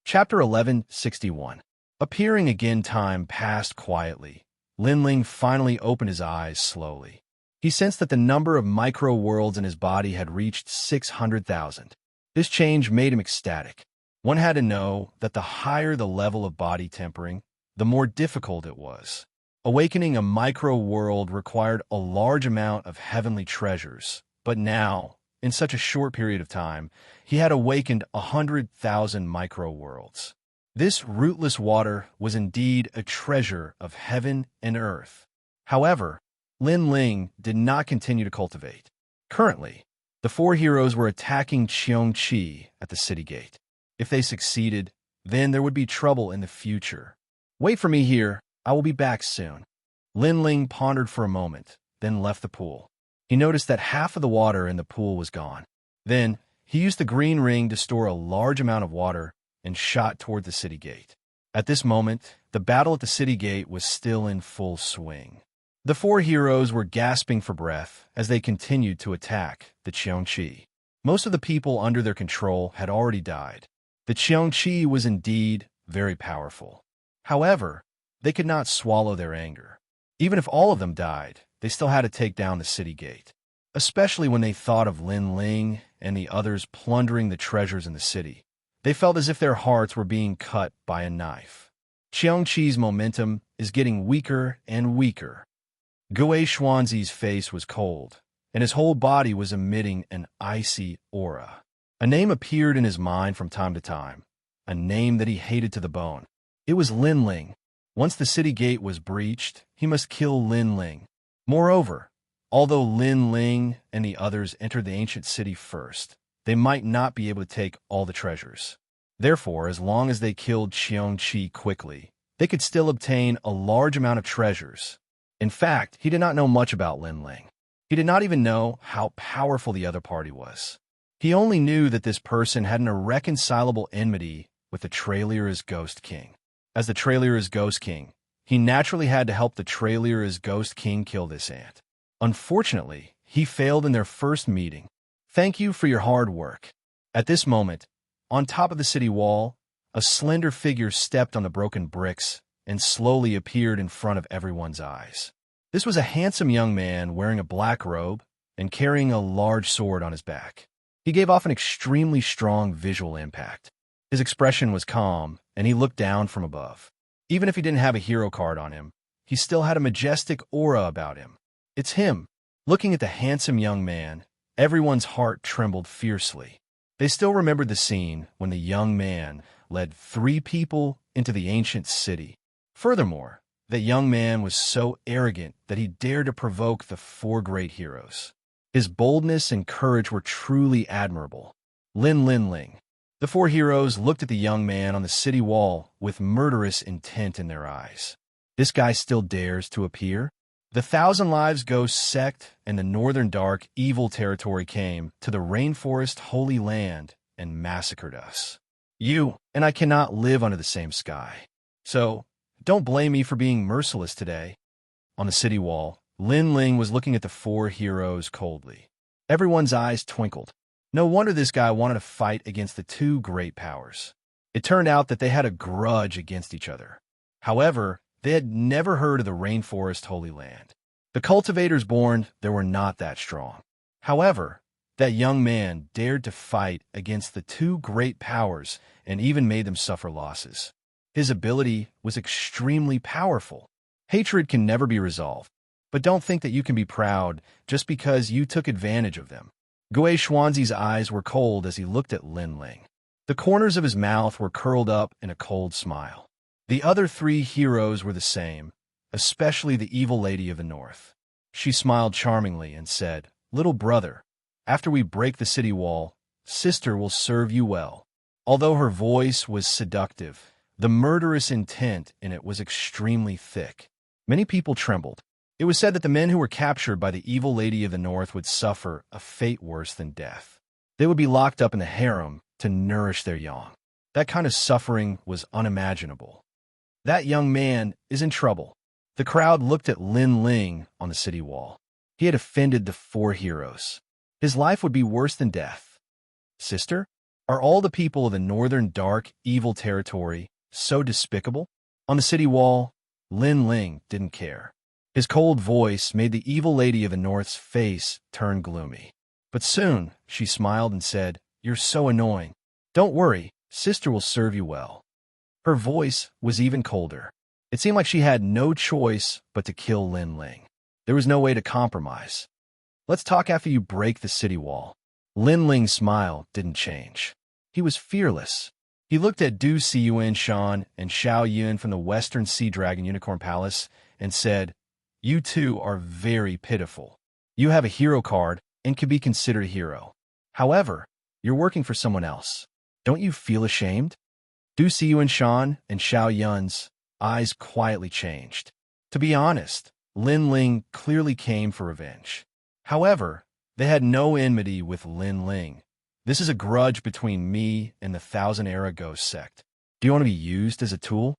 Chapter 1161. Appearing again, time passed quietly. Linling finally opened his eyes slowly. He sensed that the number of micro-worlds in his body had reached 600,000. This change made him ecstatic. One had to know that the higher the level of body tempering, the more difficult it was. Awakening a micro-world required a large amount of heavenly treasures, but now, in such a short period of time, he had awakened 100,000 micro-worlds. This rootless water was indeed a treasure of heaven and earth. However, Linling did not continue to cultivate. Currently, the four heroes were attacking Xianxia at the city gate. If they succeeded, then there would be trouble in the future. Wait for me here, I will be back soon. Linling pondered for a moment, then left the pool. He noticed that half of the water in the pool was gone. Then, he used the green ring to store a large amount of water and shot toward the city gate. At this moment, the battle at the city gate was still in full swing. The four heroes were gasping for breath as they continued to attack the Xianxia. Most of the people under their control had already died. The Xianxia was indeed very powerful. However, they could not swallow their anger. Even if all of them died, they still had to take down the city gate, especially when they thought of Linling and the others plundering the treasures in the city. They felt as if their hearts were being cut by a knife. Xianxi's momentum is getting weaker and weaker. Xianxia's face was cold, and his whole body was emitting an icy aura. A name appeared in his mind from time to time, a name that he hated to the bone. It was Linling. Once the city gate was breached, he must kill Linling. Moreover, although Linling and the others entered the ancient city first, they might not be able to take all the treasures. Therefore, as long as they killed Xianxia quickly, they could still obtain a large amount of treasures. In fact, he did not know much about Linling. He did not even know how powerful the other party was. He only knew that this person had an irreconcilable enmity with the Trailera's Ghost King. As the Trailera's Ghost King, he naturally had to help the Trailera's Ghost King kill this ant. Unfortunately, he failed in their first meeting. Thank you for your hard work. At this moment, on top of the city wall, a slender figure stepped on the broken bricks and slowly appeared in front of everyone's eyes. This was a handsome young man wearing a black robe and carrying a large sword on his back. He gave off an extremely strong visual impact. His expression was calm, and he looked down from above. Even if he didn't have a hero card on him, he still had a majestic aura about him. It's him. Looking at the handsome young man, everyone's heart trembled fiercely. They still remembered the scene when the young man led 3 people into the ancient city. Furthermore, the young man was so arrogant that he dared to provoke the 4 great heroes. His boldness and courage were truly admirable. Linling. The 4 heroes looked at the young man on the city wall with murderous intent in their eyes. This guy still dares to appear? The Thousand Lives Ghost sect and the Northern Dark Evil territory came to the Rainforest Holy Land and massacred us. You and I cannot live under the same sky. So, don't blame me for being merciless today. On the city wall, Linling was looking at the 4 heroes coldly. Everyone's eyes twinkled. No wonder this guy wanted to fight against the 2 great powers. It turned out that they had a grudge against each other. However, they had never heard of the Rainforest Holy Land. The cultivators born there were not that strong. However, that young man dared to fight against the 2 great powers and even made them suffer losses. His ability was extremely powerful. Hatred can never be resolved, but don't think that you can be proud just because you took advantage of them. Xianxia's eyes were cold as he looked at Linling. The corners of his mouth were curled up in a cold smile. The other 3 heroes were the same, especially the evil lady of the north. She smiled charmingly and said, "Little brother, after we break the city wall, sister will serve you well." Although her voice was seductive, the murderous intent in it was extremely thick. Many people trembled. It was said that the men who were captured by the evil lady of the north would suffer a fate worse than death. They would be locked up in the harem to nourish their young. That kind of suffering was unimaginable. That young man is in trouble. The crowd looked at Linling on the city wall. He had offended the 4 heroes. His life would be worse than death. Sister? Are all the people of the northern dark, evil territory so despicable? On the city wall, Lin Ling didn't care. His cold voice made the evil lady of the north's face turn gloomy. But soon, she smiled and said, "You're so annoying. Don't worry, sister will serve you well." Her voice was even colder. It seemed like she had no choice but to kill Lin Ling. There was no way to compromise. "Let's talk after you break the city wall." Lin Ling's smile didn't change. He was fearless. He looked at Du Siyuan and Xiao Yun from the Western Sea Dragon Unicorn Palace and said, "You two are very pitiful. You have a hero card and can be considered a hero. However, you're working for someone else. Don't you feel ashamed?" Du Siyuan and Xiao Yun's eyes quietly changed. To be honest, Lin Ling clearly came for revenge. However, they had no enmity with Lin Ling. "This is a grudge between me and the Thousand-Era Ghost Sect. Do you want to be used as a tool?"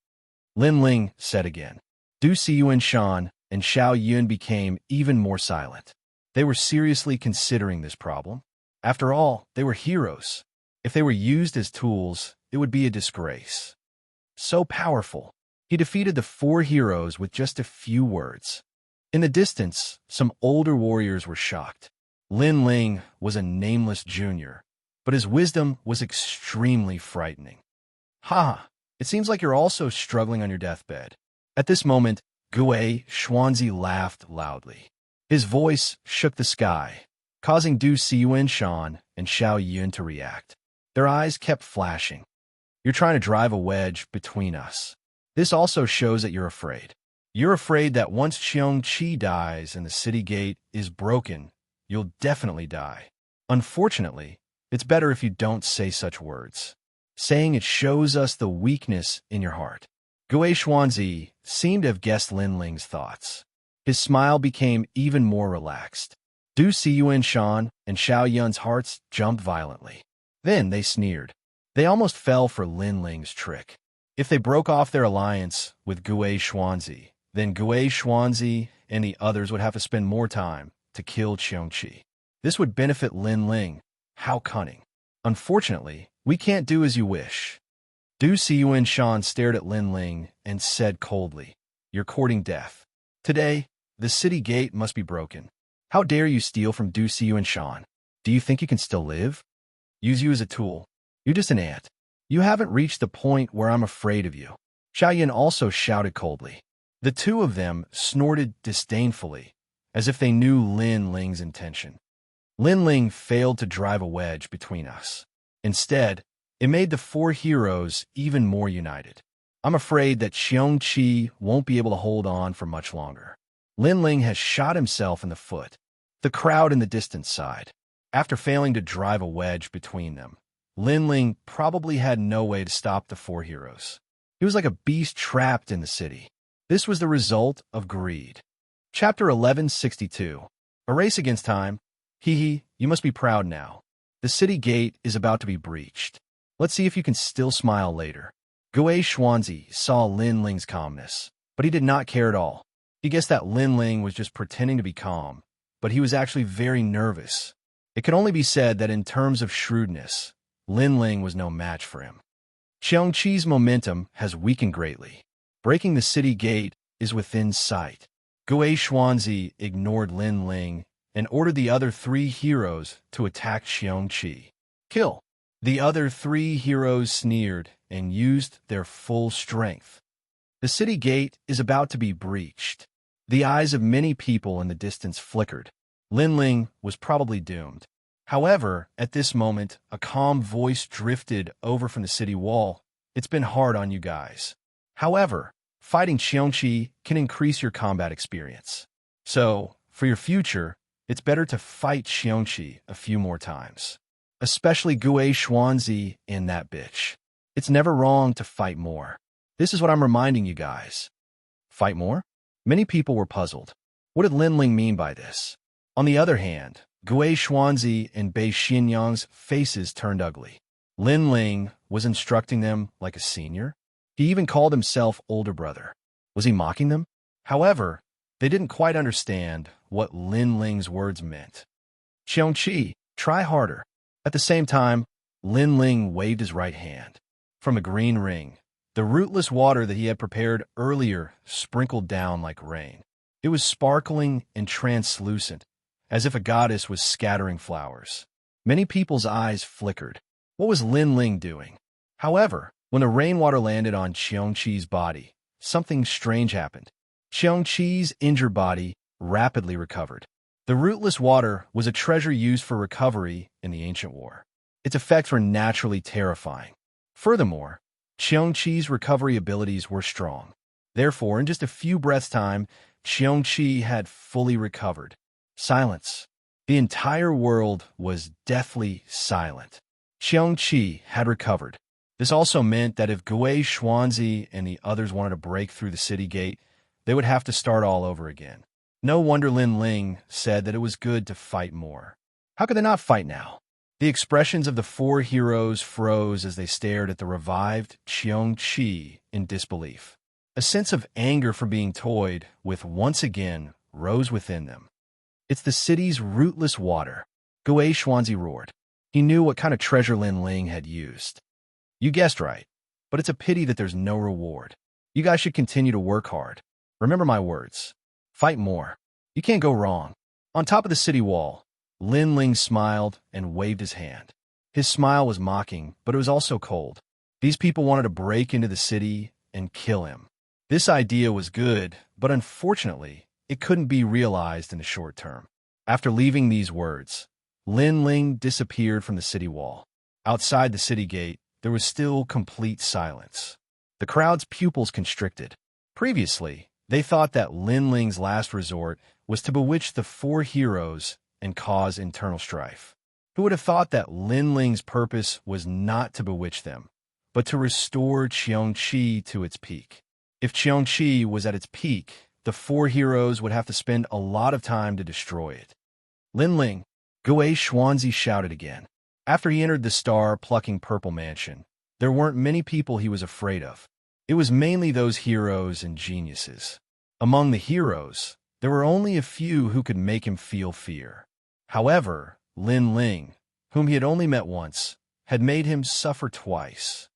Lin Ling said again. Du Siyuan and Xiao Yun became even more silent. They were seriously considering this problem. After all, they were heroes. If they were used as tools, it would be a disgrace. So powerful. He defeated the 4 heroes with just a few words. In the distance, some older warriors were shocked. Lin Ling was a nameless junior, but his wisdom was extremely frightening. "Ha! It seems like you're also struggling on your deathbed." At this moment, Gue Xuanzi laughed loudly. His voice shook the sky, causing Du Siyuan and Xiao Yun to react. Their eyes kept flashing. "You're trying to drive a wedge between us. This also shows that you're afraid. You're afraid that once Xianxia dies and the city gate is broken, you'll definitely die. Unfortunately, it's better if you don't say such words. Saying it shows us the weakness in your heart." Gue Xuanzi seemed to have guessed Lin Ling's thoughts. His smile became even more relaxed. Du Siyuan and Xiao Yun's hearts jumped violently. Then they sneered. They almost fell for Lin Ling's trick. If they broke off their alliance with Gue Xuanzi, then Gue Xuanzi and the others would have to spend more time to kill Xianxia. This would benefit Lin Ling. How cunning. "Unfortunately, we can't do as you wish." Du Siyuan stared at Lin Ling and said coldly, "You're courting death. Today, the city gate must be broken. How dare you steal from Du Siyuan? Do you think you can still live? Use you as a tool. You're just an ant. You haven't reached the point where I'm afraid of you." Xiao Yun also shouted coldly. The two of them snorted disdainfully, as if they knew Lin Ling's intention. Lin Ling failed to drive a wedge between us. Instead, it made the 4 heroes even more united. I'm afraid that Xianxia won't be able to hold on for much longer. Lin Ling has shot himself in the foot. The crowd in the distance sighed. After failing to drive a wedge between them, Lin Ling probably had no way to stop the 4 heroes. He was like a beast trapped in the city. This was the result of greed. Chapter 1162. A race against time. Hee, you must be proud now. The city gate is about to be breached. Let's see if you can still smile later. Gue Xuanzi saw Lin Ling's calmness, but he did not care at all. He guessed that Lin Ling was just pretending to be calm, but he was actually very nervous. It can only be said that in terms of shrewdness, Lin Ling was no match for him. Xianxi's momentum has weakened greatly. Breaking the city gate is within sight. Gue Xuanzi ignored Lin Ling and ordered the other 3 heroes to attack Xianxia. "Kill!" The other 3 heroes sneered and used their full strength. The city gate is about to be breached. The eyes of many people in the distance flickered. Lin Ling was probably doomed. However, at this moment, a calm voice drifted over from the city wall. "It's been hard on you guys. However, fighting Xianxia can increase your combat experience. So, for your future, it's better to fight Xianxia a few more times. Especially Gue Xuanzi and that bitch. It's never wrong to fight more. This is what I'm reminding you guys." Fight more? Many people were puzzled. What did Lin Ling mean by this? On the other hand, Gue Xuanzi and Bei Xinyang's faces turned ugly. Lin Ling was instructing them like a senior? He even called himself older brother. Was he mocking them? However, they didn't quite understand what Lin Ling's words meant. "Xianxia, try harder." At the same time, Lin Ling waved his right hand. From a green ring, the rootless water that he had prepared earlier sprinkled down like rain. It was sparkling and translucent, as if a goddess was scattering flowers. Many people's eyes flickered. What was Lin Ling doing? However, when the rainwater landed on Xianxia's body, something strange happened. Xianxia's injured body rapidly recovered. The rootless water was a treasure used for recovery in the ancient war. Its effects were naturally terrifying. Furthermore, Xianxia's recovery abilities were strong. Therefore, in just a few breaths' time, Xianxia had fully recovered. Silence. The entire world was deathly silent. Xianxia had recovered. This also meant that if Xuanzi and the others wanted to break through the city gate, they would have to start all over again. No wonder Lin Ling said that it was good to fight more. How could they not fight now? The expressions of the four heroes froze as they stared at the revived Xianxia in disbelief. A sense of anger for being toyed with once again rose within them. It's the city's rootless water, Xuanzi roared. He knew what kind of treasure Lin Ling had used. You guessed right, but it's a pity that there's no reward. You guys should continue to work hard. Remember my words. Fight more. You can't go wrong. On top of the city wall, Lin Ling smiled and waved his hand. His smile was mocking, but it was also cold. These people wanted to break into the city and kill him. This idea was good, but unfortunately, it couldn't be realized in the short term. After leaving these words, Lin Ling disappeared from the city wall. Outside the city gate, there was still complete silence. The crowd's pupils constricted. Previously, they thought that Lin Ling's last resort was to bewitch the four heroes and cause internal strife. Who would have thought that Lin Ling's purpose was not to bewitch them, but to restore Xianxia to its peak? If Xianxia was at its peak, the four heroes would have to spend a lot of time to destroy it. Lin Ling, Xuanzi shouted again. After he entered the star-plucking purple mansion, there weren't many people he was afraid of. It was mainly those heroes and geniuses. Among the heroes, there were only a few who could make him feel fear. However, Lin Ling, whom he had only met once, had made him suffer twice.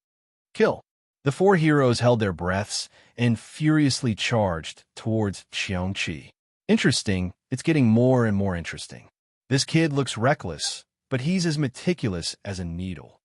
Kill. The four heroes held their breaths and furiously charged towards Xianxia. Interesting, it's getting more and more interesting. This kid looks reckless, but he's as meticulous as a needle.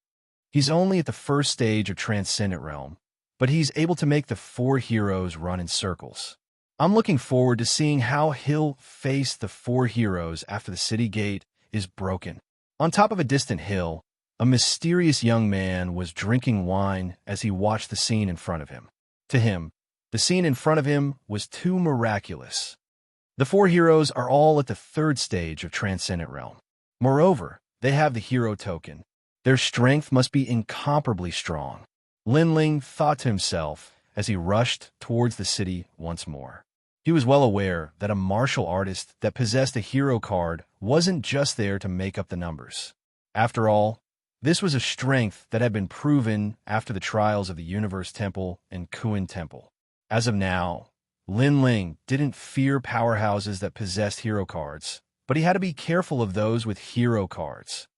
He's only at the first stage of Transcendent Realm, but he's able to make the four heroes run in circles. I'm looking forward to seeing how he'll face the four heroes after the city gate is broken. On top of a distant hill, a mysterious young man was drinking wine as he watched the scene in front of him. To him, the scene in front of him was too miraculous. The four heroes are all at the third stage of Transcendent Realm. Moreover, they have the hero token. Their strength must be incomparably strong. Lin Ling thought to himself as he rushed towards the city once more. He was well aware that a martial artist that possessed a hero card wasn't just there to make up the numbers. After all, this was a strength that had been proven after the trials of the Universe Temple and Kuan Temple. As of now, Lin Ling didn't fear powerhouses that possessed hero cards, but he had to be careful of those with hero cards.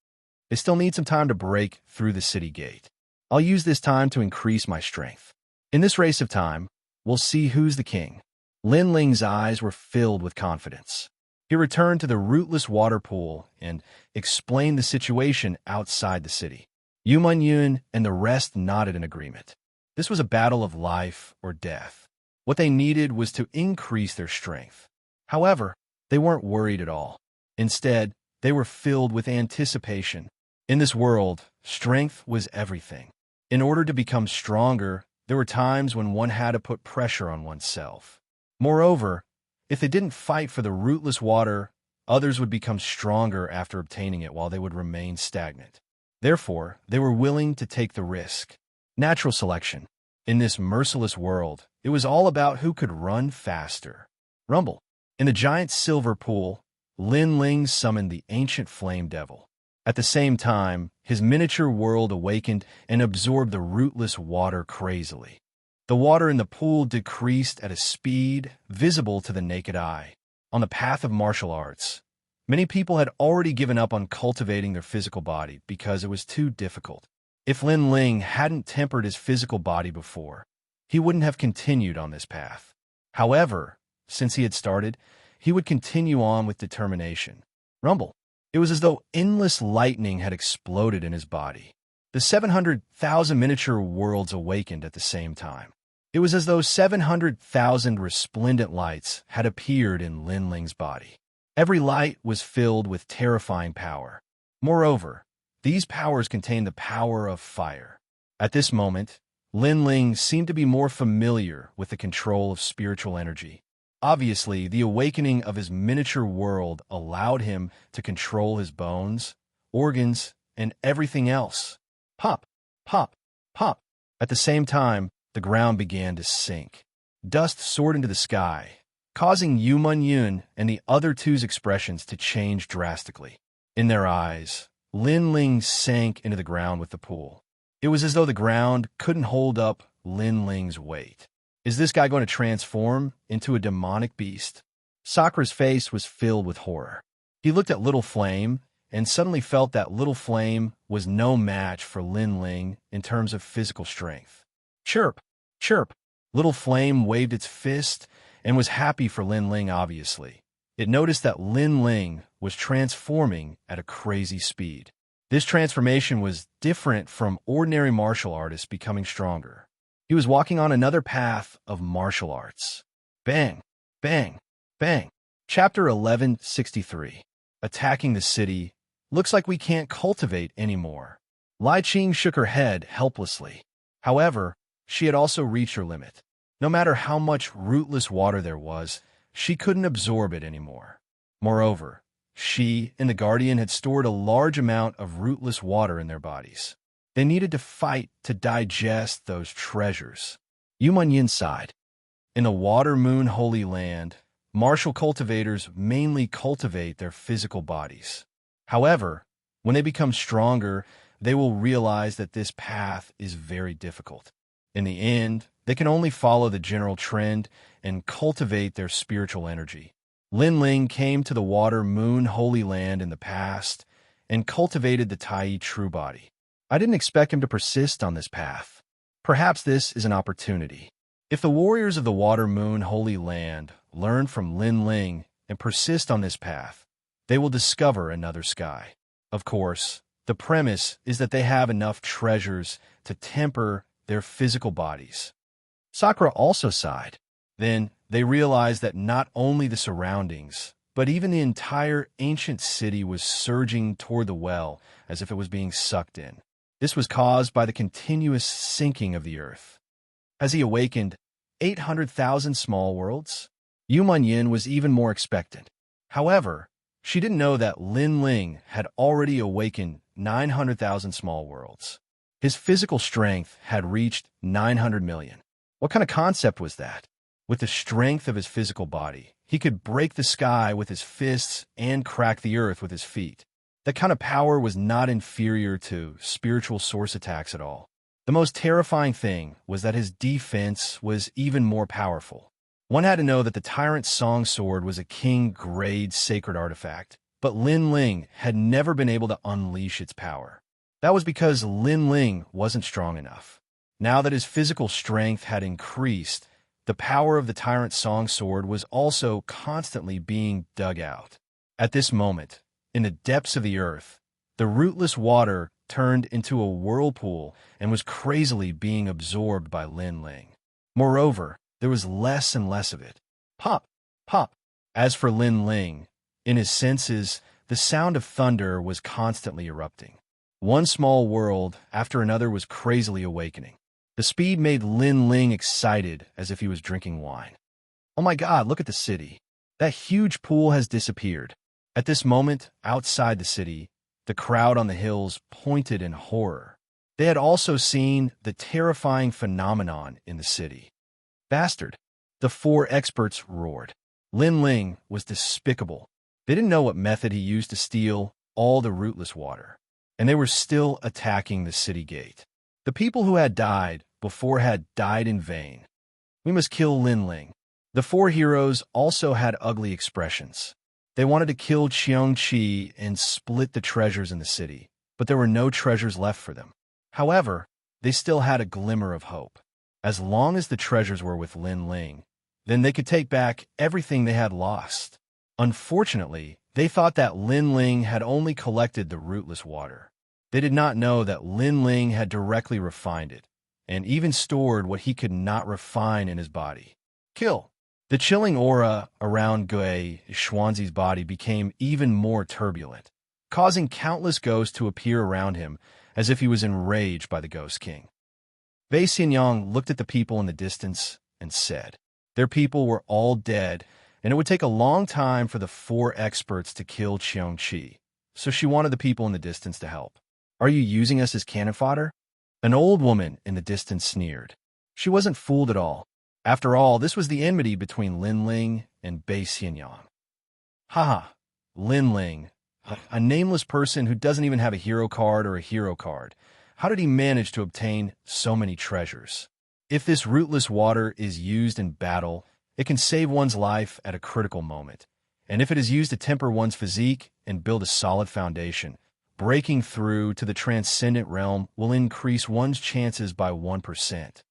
They still need some time to break through the city gate. I'll use this time to increase my strength. In this race of time, we'll see who's the king. Lin Ling's eyes were filled with confidence. He returned to the rootless water pool and explained the situation outside the city. Yu Yun and the rest nodded in agreement. This was a battle of life or death. What they needed was to increase their strength. However, they weren't worried at all. Instead, they were filled with anticipation. In this world, strength was everything. In order to become stronger, there were times when one had to put pressure on oneself. Moreover, if they didn't fight for the rootless water, others would become stronger after obtaining it while they would remain stagnant. Therefore, they were willing to take the risk. Natural selection. In this merciless world, it was all about who could run faster. Rumble. In the giant silver pool, Lin Ling summoned the ancient flame devil. At the same time, his miniature world awakened and absorbed the rootless water crazily. The water in the pool decreased at a speed visible to the naked eye. On the path of martial arts, Many people had already given up on cultivating their physical body because it was too difficult. If Lin Ling hadn't tempered his physical body before, he wouldn't have continued on this path. However, since he had started, he would continue on with determination. Rumble. It was as though endless lightning had exploded in his body. The 700,000 miniature worlds awakened at the same time. It was as though 700,000 resplendent lights had appeared in Lin Ling's body. Every light was filled with terrifying power. Moreover, these powers contained the power of fire. At this moment, Lin Ling seemed to be more familiar with the control of spiritual energy. Obviously, the awakening of his miniature world allowed him to control his bones, organs, and everything else. Pop, pop, pop. At the same time, the ground began to sink. Dust soared into the sky, causing Yu Munyun and the other two's expressions to change drastically. In their eyes, Lin Ling sank into the ground with the pool. It was as though the ground couldn't hold up Lin Ling's weight. Is this guy going to transform into a demonic beast? Sakura's face was filled with horror. He looked at Little Flame and suddenly felt that Little Flame was no match for Lin Ling in terms of physical strength. Chirp, chirp. Little Flame waved its fist and was happy for Lin Ling, obviously. It noticed that Lin Ling was transforming at a crazy speed. This transformation was different from ordinary martial artists becoming stronger. He was walking on another path of martial arts. Bang, bang, bang. Chapter 1163. Attacking the city. Looks like we can't cultivate anymore. Lai Qing shook her head helplessly. However, she had also reached her limit. No matter how much rootless water there was, she couldn't absorb it anymore. Moreover, she and the Guardian had stored a large amount of rootless water in their bodies. They needed to fight to digest those treasures. Yu Munyin sighed. In the Water Moon Holy Land, martial cultivators mainly cultivate their physical bodies. However, when they become stronger, they will realize that this path is very difficult. In the end, they can only follow the general trend and cultivate their spiritual energy. Lin Ling came to the Water Moon Holy Land in the past and cultivated the Tai True Body. I didn't expect him to persist on this path. Perhaps this is an opportunity. If the warriors of the Water Moon Holy Land learn from Lin Ling and persist on this path, they will discover another sky. Of course, the premise is that they have enough treasures to temper their physical bodies. Sakura also sighed. Then they realized that not only the surroundings, but even the entire ancient city was surging toward the well as if it was being sucked in. This was caused by the continuous sinking of the earth. As he awakened 800,000 small worlds, Yu Munyin was even more expectant. However, she didn't know that Lin Ling had already awakened 900,000 small worlds. His physical strength had reached 900 million. What kind of concept was that? With the strength of his physical body, he could break the sky with his fists and crack the earth with his feet. That kind of power was not inferior to spiritual source attacks at all. The most terrifying thing was that his defense was even more powerful. One had to know that the Tyrant's Song Sword was a king-grade sacred artifact, but Lin Ling had never been able to unleash its power. That was because Lin Ling wasn't strong enough. Now that his physical strength had increased, the power of the Tyrant's Song Sword was also constantly being dug out. At this moment, in the depths of the earth, the rootless water turned into a whirlpool and was crazily being absorbed by Lin Ling. Moreover, there was less and less of it. Pop, pop. As for Lin Ling, in his senses, the sound of thunder was constantly erupting. One small world after another was crazily awakening. The speed made Lin Ling excited as if he was drinking wine. Oh my God, look at the city. That huge pool has disappeared. At this moment, outside the city, the crowd on the hills pointed in horror. They had also seen the terrifying phenomenon in the city. Bastard! The four experts roared. Lin Ling was despicable. They didn't know what method he used to steal all the rootless water, and they were still attacking the city gate. The people who had died before had died in vain. We must kill Lin Ling. The four heroes also had ugly expressions. They wanted to kill Xianxia and split the treasures in the city, but there were no treasures left for them. However, they still had a glimmer of hope. As long as the treasures were with Lin Ling, then they could take back everything they had lost. Unfortunately, they thought that Lin Ling had only collected the rootless water. They did not know that Lin Ling had directly refined it, and even stored what he could not refine in his body. Kill. The chilling aura around Gui Xuanzi's body became even more turbulent, causing countless ghosts to appear around him as if he was enraged by the Ghost King. Bei Xianyang looked at the people in the distance and said, their people were all dead, and it would take a long time for the 4 experts to kill Xianxia, so she wanted the people in the distance to help. Are you using us as cannon fodder? An old woman in the distance sneered. She wasn't fooled at all. After all, this was the enmity between Lin Ling and Bei Xianyang. Haha, Lin Ling, a nameless person who doesn't even have a hero card or a hero card. How did he manage to obtain so many treasures? If this rootless water is used in battle, it can save one's life at a critical moment. And if it is used to temper one's physique and build a solid foundation, breaking through to the transcendent realm will increase one's chances by 1%.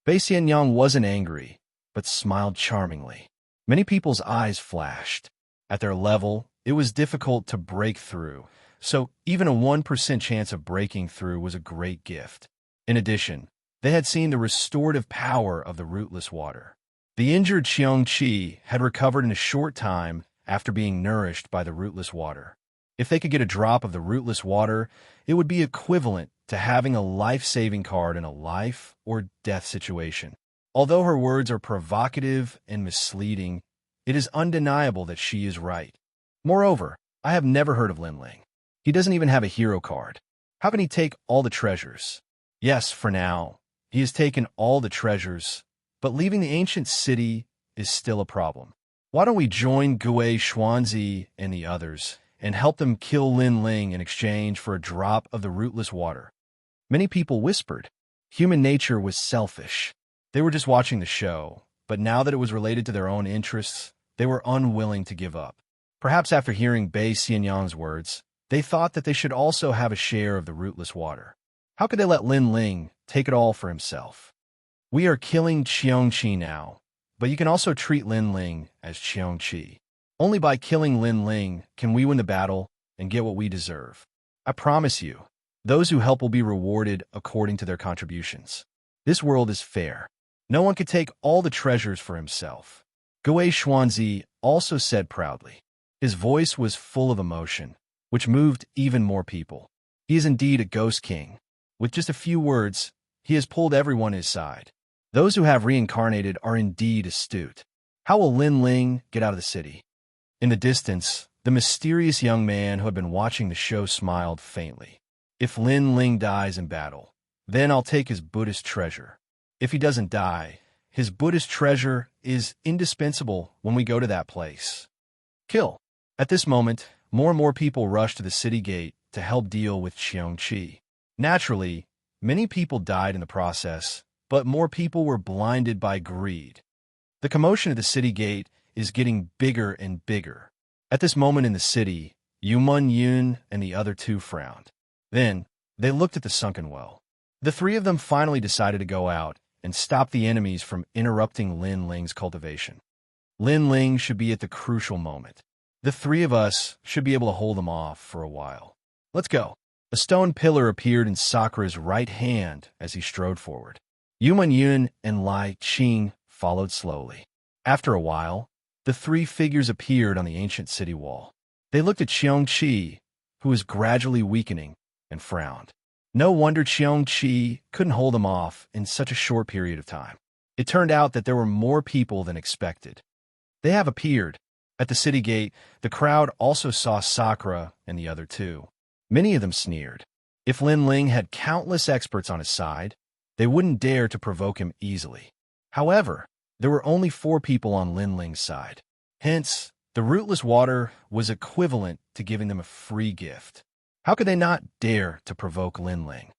Bei Xianyang wasn't angry, but smiled charmingly. Many people's eyes flashed. At their level, it was difficult to break through, so even a 1% chance of breaking through was a great gift. In addition, they had seen the restorative power of the rootless water. The injured Xianxia had recovered in a short time after being nourished by the rootless water. If they could get a drop of the rootless water, it would be equivalent to having a life-saving card in a life or death situation. Although her words are provocative and misleading, it is undeniable that she is right. Moreover, I have never heard of Lin Ling. He doesn't even have a hero card. How can he take all the treasures? Yes, for now, he has taken all the treasures, but leaving the ancient city is still a problem. Why don't we join Gui Xuanzi and the others and help them kill Lin Ling in exchange for a drop of the rootless water? Many people whispered. Human nature was selfish. They were just watching the show, but now that it was related to their own interests, they were unwilling to give up. Perhaps after hearing Bei Xianyang's words, they thought that they should also have a share of the rootless water. How could they let Lin Ling take it all for himself? We are killing Xianxia now, but you can also treat Lin Ling as Xianxia. Only by killing Lin Ling can we win the battle and get what we deserve. I promise you, those who help will be rewarded according to their contributions. This world is fair. No one could take all the treasures for himself. Gui Xuanzi also said proudly. His voice was full of emotion, which moved even more people. He is indeed a ghost king. With just a few words, he has pulled everyone his side. Those who have reincarnated are indeed astute. How will Lin Ling get out of the city? In the distance, the mysterious young man who had been watching the show smiled faintly. If Lin Ling dies in battle, then I'll take his Buddhist treasure. If he doesn't die, his Buddhist treasure is indispensable when we go to that place. Kill. At this moment, more and more people rushed to the city gate to help deal with Xianxia. Naturally, many people died in the process, but more people were blinded by greed. The commotion at the city gate is getting bigger and bigger. At this moment in the city, Yumun Yun and the other 2 frowned. Then, they looked at the sunken well. The 3 of them finally decided to go out and stop the enemies from interrupting Lin Ling's cultivation. Lin Ling should be at the crucial moment. The 3 of us should be able to hold them off for a while. Let's go. A stone pillar appeared in Sakura's right hand as he strode forward. Yumun Yun and Lai Qing followed slowly. After a while, the 3 figures appeared on the ancient city wall. They looked at Xianxia, who was gradually weakening, and frowned. No wonder Xianxia couldn't hold them off in such a short period of time. It turned out that there were more people than expected. They have appeared. At the city gate, the crowd also saw Sakura and the other 2. Many of them sneered. If Lin Ling had countless experts on his side, they wouldn't dare to provoke him easily. However, there were only 4 people on Lin Ling's side. Hence, the rootless water was equivalent to giving them a free gift. How could they not dare to provoke Lin Ling?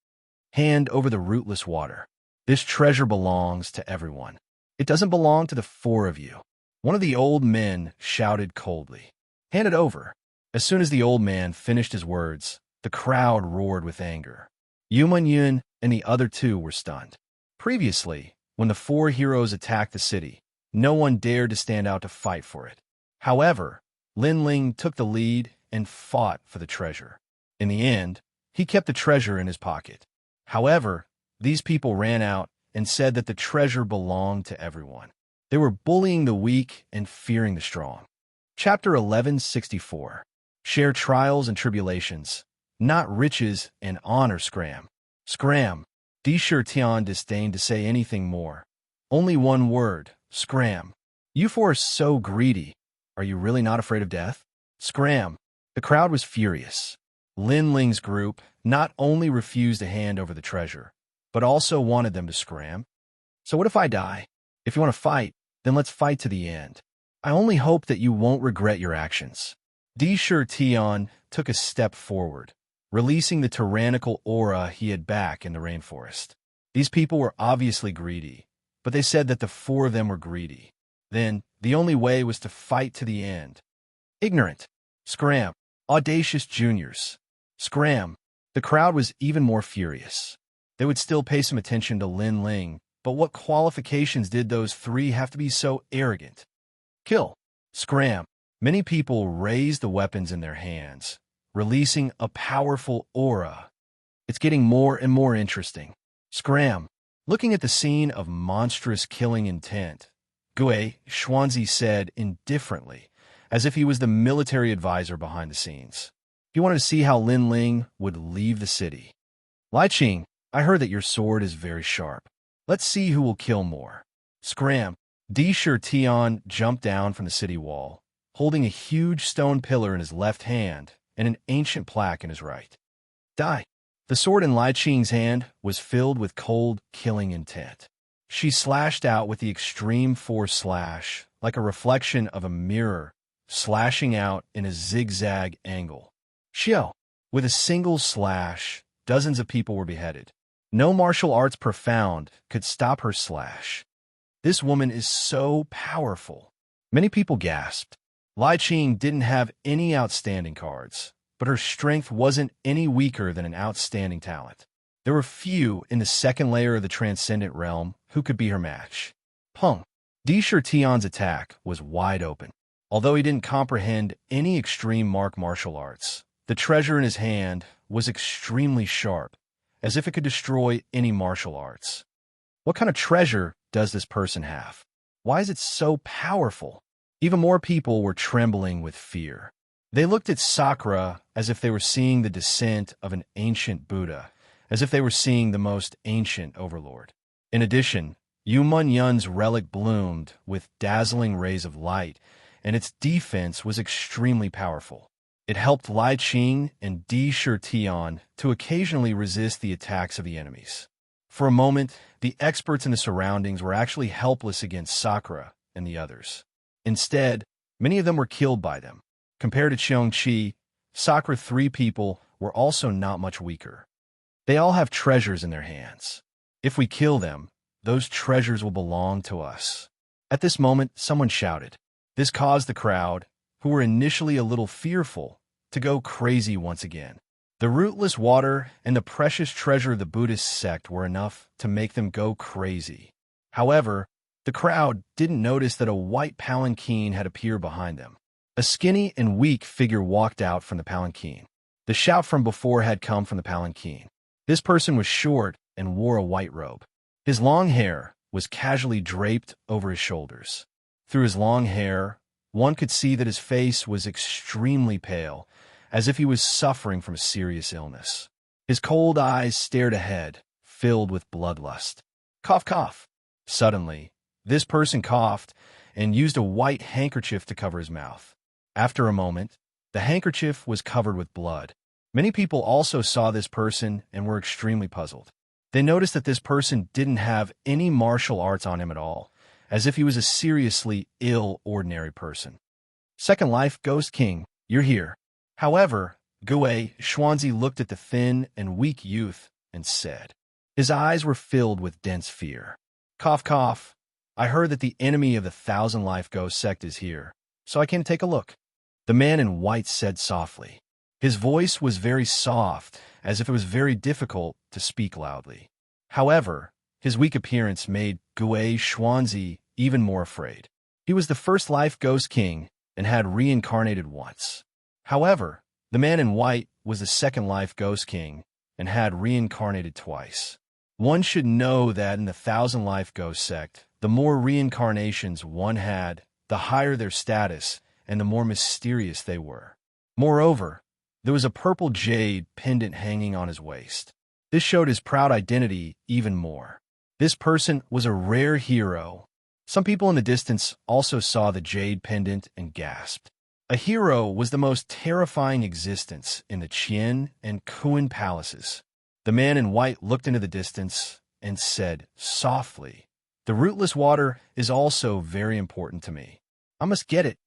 Hand over the rootless water. This treasure belongs to everyone. It doesn't belong to the 4 of you. One of the old men shouted coldly. Hand it over. As soon as the old man finished his words, the crowd roared with anger. Yuman Yun and the other two were stunned. Previously, when the four heroes attacked the city, no one dared to stand out to fight for it. However, Lin Ling took the lead and fought for the treasure. In the end, he kept the treasure in his pocket. However, these people ran out and said that the treasure belonged to everyone. They were bullying the weak and fearing the strong. Chapter 1164. Share trials and tribulations, not riches and honor. Scram. Scram. Di Tian disdained to say anything more. Only one word. Scram. You four are so greedy. Are you really not afraid of death? Scram. The crowd was furious. Lin Ling's group not only refused to hand over the treasure, but also wanted them to scram. So what if I die? If you want to fight, then let's fight to the end. I only hope that you won't regret your actions. Di Tian took a step forward, releasing the tyrannical aura he had back in the rainforest. These people were obviously greedy, but they said that the four of them were greedy. Then, the only way was to fight to the end. Ignorant. Scram. Audacious juniors. Scram. The crowd was even more furious. They would still pay some attention to Lin Ling, but what qualifications did those three have to be so arrogant? Kill. Scram. Many people raised the weapons in their hands, releasing a powerful aura. It's getting more and more interesting. Scram. Looking at the scene of monstrous killing intent, Xianxia said indifferently, as if he was the military advisor behind the scenes. He wanted to see how Lin Ling would leave the city. Lai Qing, I heard that your sword is very sharp. Let's see who will kill more. Scram. Di Tian jumped down from the city wall, holding a huge stone pillar in his left hand and an ancient plaque in his right. Die. The sword in Lai Qing's hand was filled with cold, killing intent. She slashed out with the extreme force slash, like a reflection of a mirror, slashing out in a zigzag angle. Xiao. With a single slash, dozens of people were beheaded. No martial arts profound could stop her slash. This woman is so powerful. Many people gasped. Lai Qing didn't have any outstanding cards, but her strength wasn't any weaker than an outstanding talent. There were few in the second layer of the transcendent realm who could be her match. Peng. Di Tian's attack was wide open. Although he didn't comprehend any extreme martial arts, the treasure in his hand was extremely sharp, as if it could destroy any martial arts. What kind of treasure does this person have? Why is it so powerful? Even more people were trembling with fear. They looked at Sakura as if they were seeing the descent of an ancient Buddha, as if they were seeing the most ancient overlord. In addition, Yuman Yun's relic bloomed with dazzling rays of light, and its defense was extremely powerful. It helped Lai Qing and Di Tian to occasionally resist the attacks of the enemies. For a moment, the experts in the surroundings were actually helpless against Sakura and the others. Instead, many of them were killed by them. Compared to Xianxia, Sakura's three people were also not much weaker. They all have treasures in their hands. If we kill them, those treasures will belong to us. At this moment, someone shouted. This caused the crowd, who were initially a little fearful, to go crazy once again. The rootless water and the precious treasure of the Buddhist sect were enough to make them go crazy. However, the crowd didn't notice that a white palanquin had appeared behind them. A skinny and weak figure walked out from the palanquin. The shout from before had come from the palanquin. This person was short and wore a white robe. His long hair was casually draped over his shoulders. Through his long hair, one could see that his face was extremely pale, as if he was suffering from a serious illness. His cold eyes stared ahead, filled with bloodlust. Cough, cough. Suddenly, this person coughed and used a white handkerchief to cover his mouth. After a moment, the handkerchief was covered with blood. Many people also saw this person and were extremely puzzled. They noticed that this person didn't have any martial arts on him at all, as if he was a seriously ill ordinary person. Second Life Ghost King, you're here. However, Xianxia looked at the thin and weak youth and said. His eyes were filled with dense fear. Cough, cough. I heard that the enemy of the Thousand Life Ghost sect is here, so I came to take a look. The man in white said softly. His voice was very soft, as if it was very difficult to speak loudly. However, his weak appearance made Xianxia even more afraid. He was the first life ghost king and had reincarnated once. However, the man in white was the second life ghost king and had reincarnated twice. One should know that in the Thousand Life Ghost sect, the more reincarnations one had, the higher their status and the more mysterious they were. Moreover, there was a purple jade pendant hanging on his waist. This showed his proud identity even more. This person was a rare hero. Some people in the distance also saw the jade pendant and gasped. A hero was the most terrifying existence in the Qian and Kuan palaces. The man in white looked into the distance and said softly, "The rootless water is also very important to me. I must get it."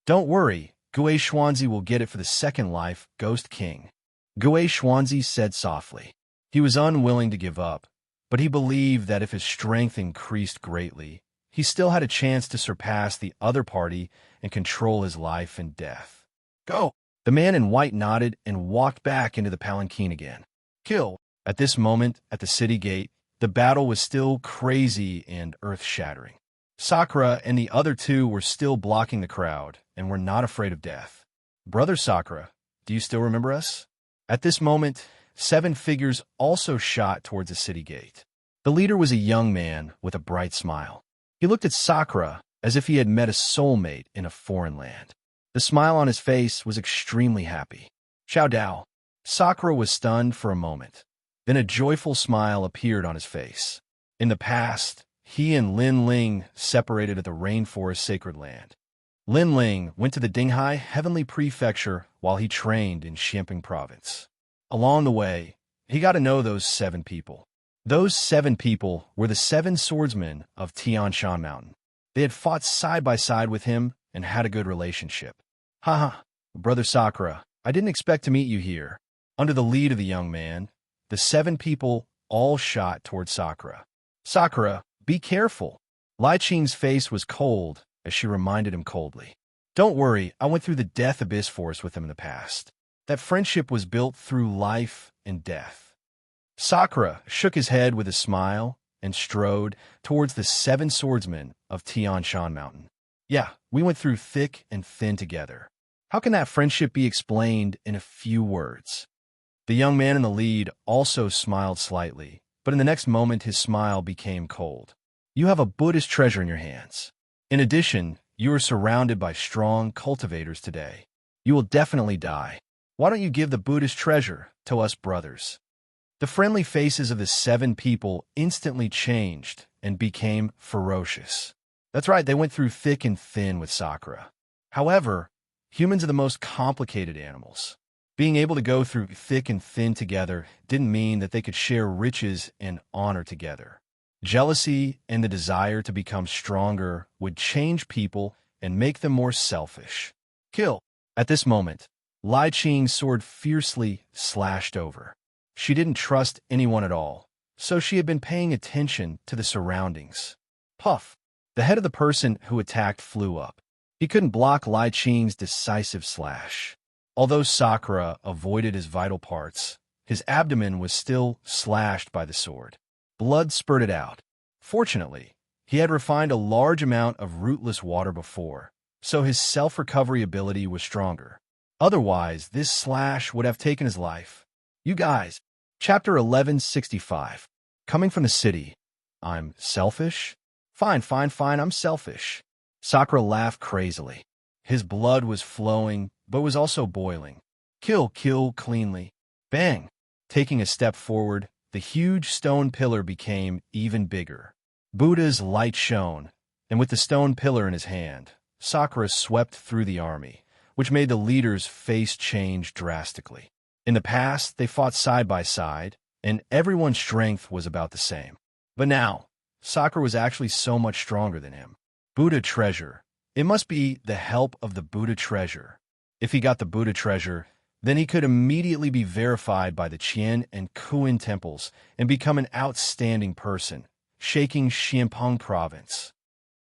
"Don't worry, Xianxia will get it for the second life, Ghost King." Xianxia said softly. He was unwilling to give up, but he believed that if his strength increased greatly, he still had a chance to surpass the other party and control his life and death. "Go!" The man in white nodded and walked back into the palanquin again. "Kill!" At this moment, at the city gate, the battle was still crazy and earth-shattering. Sakura and the other two were still blocking the crowd and were not afraid of death. "Brother Sakura, do you still remember us?" At this moment, 7 figures also shot towards the city gate. The leader was a young man with a bright smile. He looked at Sakura as if he had met a soulmate in a foreign land. The smile on his face was extremely happy. "Xiao Dao." Sakura was stunned for a moment. Then a joyful smile appeared on his face. In the past, he and Lin Ling separated at the Rainforest Sacred Land. Lin Ling went to the Dinghai Heavenly Prefecture while he trained in Xianping Province. Along the way, he got to know those 7 people. Those 7 people were the 7 swordsmen of Xianxia Mountain. They had fought side by side with him and had a good relationship. "Haha, Brother Sakura, I didn't expect to meet you here." Under the lead of the young man, the 7 people all shot toward Sakura. "Sakura, be careful." Lai Qing's face was cold as she reminded him coldly. "Don't worry, I went through the Death Abyss Force with him in the past. That friendship was built through life and death." Sakura shook his head with a smile and strode towards the 7 swordsmen of Xianxia Mountain. "Yeah, we went through thick and thin together. How can that friendship be explained in a few words?" The young man in the lead also smiled slightly, but in the next moment his smile became cold. "You have a Buddhist treasure in your hands. In addition, you are surrounded by strong cultivators today. You will definitely die. Why don't you give the Buddhist treasure to us brothers?" The friendly faces of the 7 people instantly changed and became ferocious. That's right, they went through thick and thin with Sakura. However, humans are the most complicated animals. Being able to go through thick and thin together didn't mean that they could share riches and honor together. Jealousy and the desire to become stronger would change people and make them more selfish. "Kill!" At this moment, Lai Qing's sword fiercely slashed over. She didn't trust anyone at all, so she had been paying attention to the surroundings. Puff! The head of the person who attacked flew up. He couldn't block Lai Qing's decisive slash. Although Sakura avoided his vital parts, his abdomen was still slashed by the sword. Blood spurted out. Fortunately, he had refined a large amount of rootless water before, so his self-recovery ability was stronger. Otherwise, this slash would have taken his life. "You guys." Chapter 1165. Coming from the city. "I'm selfish?" Fine, I'm selfish." Sakura laughed crazily. His blood was flowing, but was also boiling. Kill cleanly." Bang! Taking a step forward, the huge stone pillar became even bigger. Buddha's light shone, and with the stone pillar in his hand, Sakura swept through the army, which made the leader's face change drastically. In the past, they fought side by side, and everyone's strength was about the same. But now, Sakura was actually so much stronger than him. Buddha treasure. It must be the help of the Buddha treasure. If he got the Buddha treasure, then he could immediately be verified by the Qian and Kuan temples and become an outstanding person, shaking Xianping Province.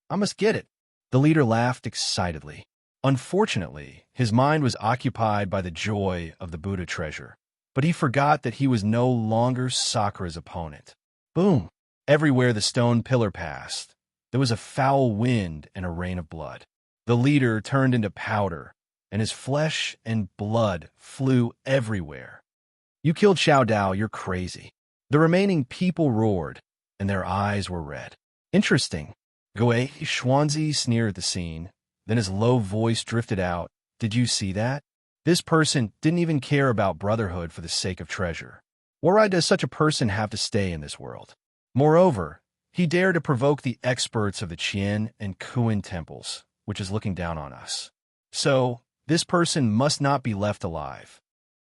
"I must get it." The leader laughed excitedly. Unfortunately, his mind was occupied by the joy of the Buddha treasure, but he forgot that he was no longer Sakura's opponent. Boom! Everywhere the stone pillar passed, there was a foul wind and a rain of blood. The leader turned into powder, and his flesh and blood flew everywhere. "You killed Xiao Dao, you're crazy." The remaining people roared, and their eyes were red. "Interesting." Goei Xuanzi sneered at the scene. Then his low voice drifted out. "Did you see that? This person didn't even care about brotherhood for the sake of treasure. Why does such a person have to stay in this world? Moreover, he dared to provoke the experts of the Qian and Kuan temples, which is looking down on us. So, this person must not be left alive.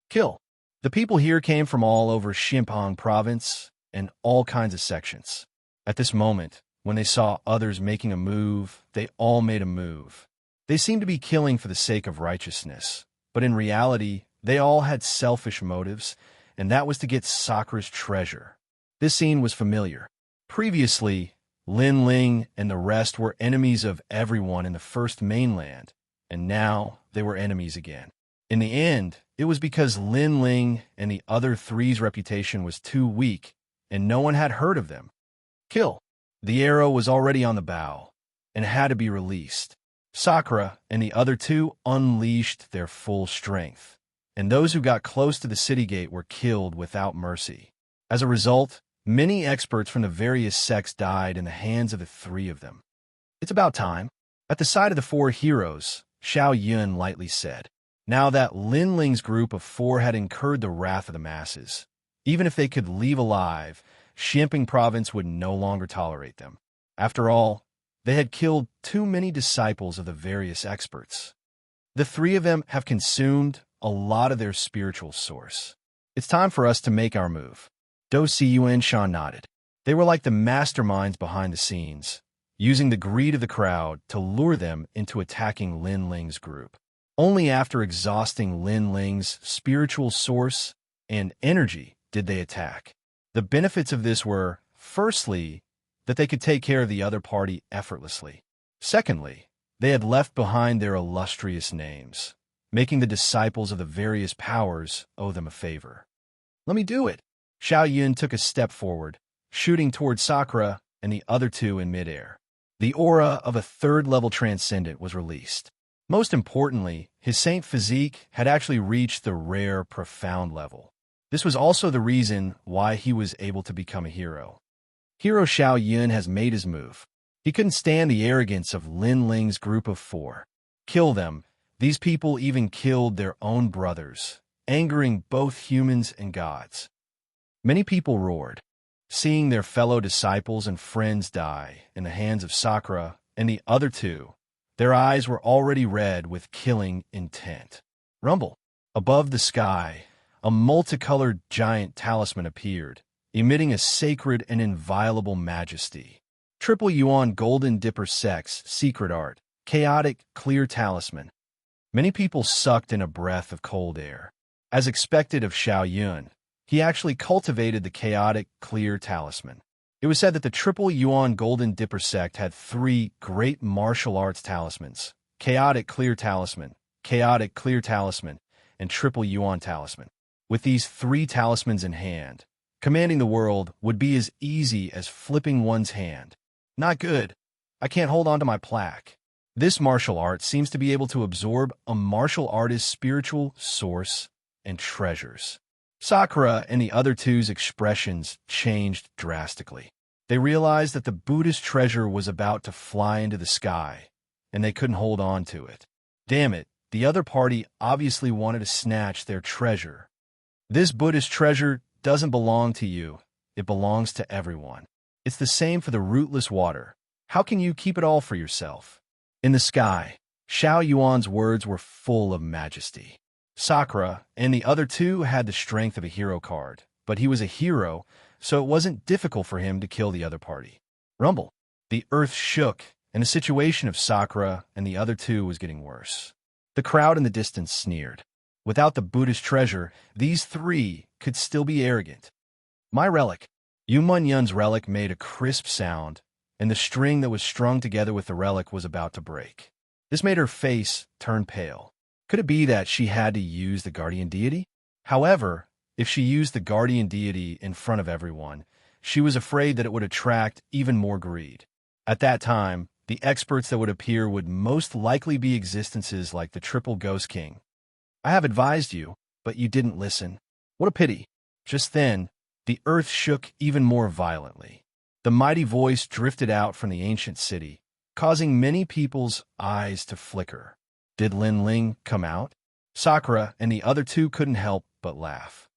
Kill." The people here came from all over Xinjiang province and all kinds of sections. At this moment, when they saw others making a move, they all made a move. They seemed to be killing for the sake of righteousness, but in reality, they all had selfish motives, and that was to get Sakura's treasure. This scene was familiar. Previously, Lin Ling and the rest were enemies of everyone in the First Mainland, and now they were enemies again. In the end, it was because Lin Ling and the other three's reputation was too weak, and no one had heard of them. Kill. The arrow was already on the bow, and had to be released. Sakura and the other two unleashed their full strength, and those who got close to the city gate were killed without mercy. As a result, many experts from the various sects died in the hands of the three of them. "It's about time." At the side of the four heroes, Xiao Yun lightly said. Now that Lin Ling's group of four had incurred the wrath of the masses, even if they could leave alive, Xinjiang province would no longer tolerate them. After all, they had killed too many disciples of the various experts. The three of them have consumed a lot of their spiritual source. "It's time for us to make our move." Do Cun Shan nodded. They were like the masterminds behind the scenes, using the greed of the crowd to lure them into attacking Lin Ling's group. Only after exhausting Lin Ling's spiritual source and energy did they attack. The benefits of this were, firstly, that they could take care of the other party effortlessly. Secondly, they had left behind their illustrious names, making the disciples of the various powers owe them a favor. "Let me do it." Xiao Yun took a step forward, shooting toward Sakura and the other two in midair. The aura of a third-level transcendent was released. Most importantly, his saint physique had actually reached the rare, profound level. This was also the reason why he was able to become a hero. Hero Xiao Yun has made his move. He couldn't stand the arrogance of Lin Ling's group of four. Kill them. These people even killed their own brothers, angering both humans and gods. Many people roared, seeing their fellow disciples and friends die in the hands of Sakura and the other two. Their eyes were already red with killing intent. Rumble. Above the sky, a multicolored giant talisman appeared, emitting a sacred and inviolable majesty. Triple Yuan Golden Dipper Sex Secret Art, Chaotic Clear Talisman. Many people sucked in a breath of cold air. As expected of Xiao Yun, he actually cultivated the Chaotic Clear Talisman. It was said that the Triple Yuan Golden Dipper sect had three great martial arts talismans: Chaotic Clear Talisman, Chaotic Clear Talisman, and Triple Yuan Talisman. With these three talismans in hand, commanding the world would be as easy as flipping one's hand. Not good. I can't hold on to my plaque. This martial art seems to be able to absorb a martial artist's spiritual source and treasures. Sakura and the other two's expressions changed drastically. They realized that the Buddhist treasure was about to fly into the sky, and they couldn't hold on to it. Damn it, the other party obviously wanted to snatch their treasure. This Buddhist treasure doesn't belong to you. It belongs to everyone. It's the same for the rootless water. How can you keep it all for yourself? In the sky, Xiao Yuan's words were full of majesty. Sakura and the other two had the strength of a hero card, but he was a hero, so it wasn't difficult for him to kill the other party. Rumble. The earth shook, and the situation of Sakura and the other two was getting worse. The crowd in the distance sneered. Without the Buddhist treasure, these three could still be arrogant. My relic. Yu Yun's relic made a crisp sound, and the string that was strung together with the relic was about to break. This made her face turn pale. Could it be that she had to use the guardian deity? However, if she used the guardian deity in front of everyone, she was afraid that it would attract even more greed. At that time, the experts that would appear would most likely be existences like the Triple Ghost King. I have advised you, but you didn't listen. What a pity. Just then, the earth shook even more violently. The mighty voice drifted out from the ancient city, causing many people's eyes to flicker. Did Lin Ling come out? Sakura and the other two couldn't help but laugh.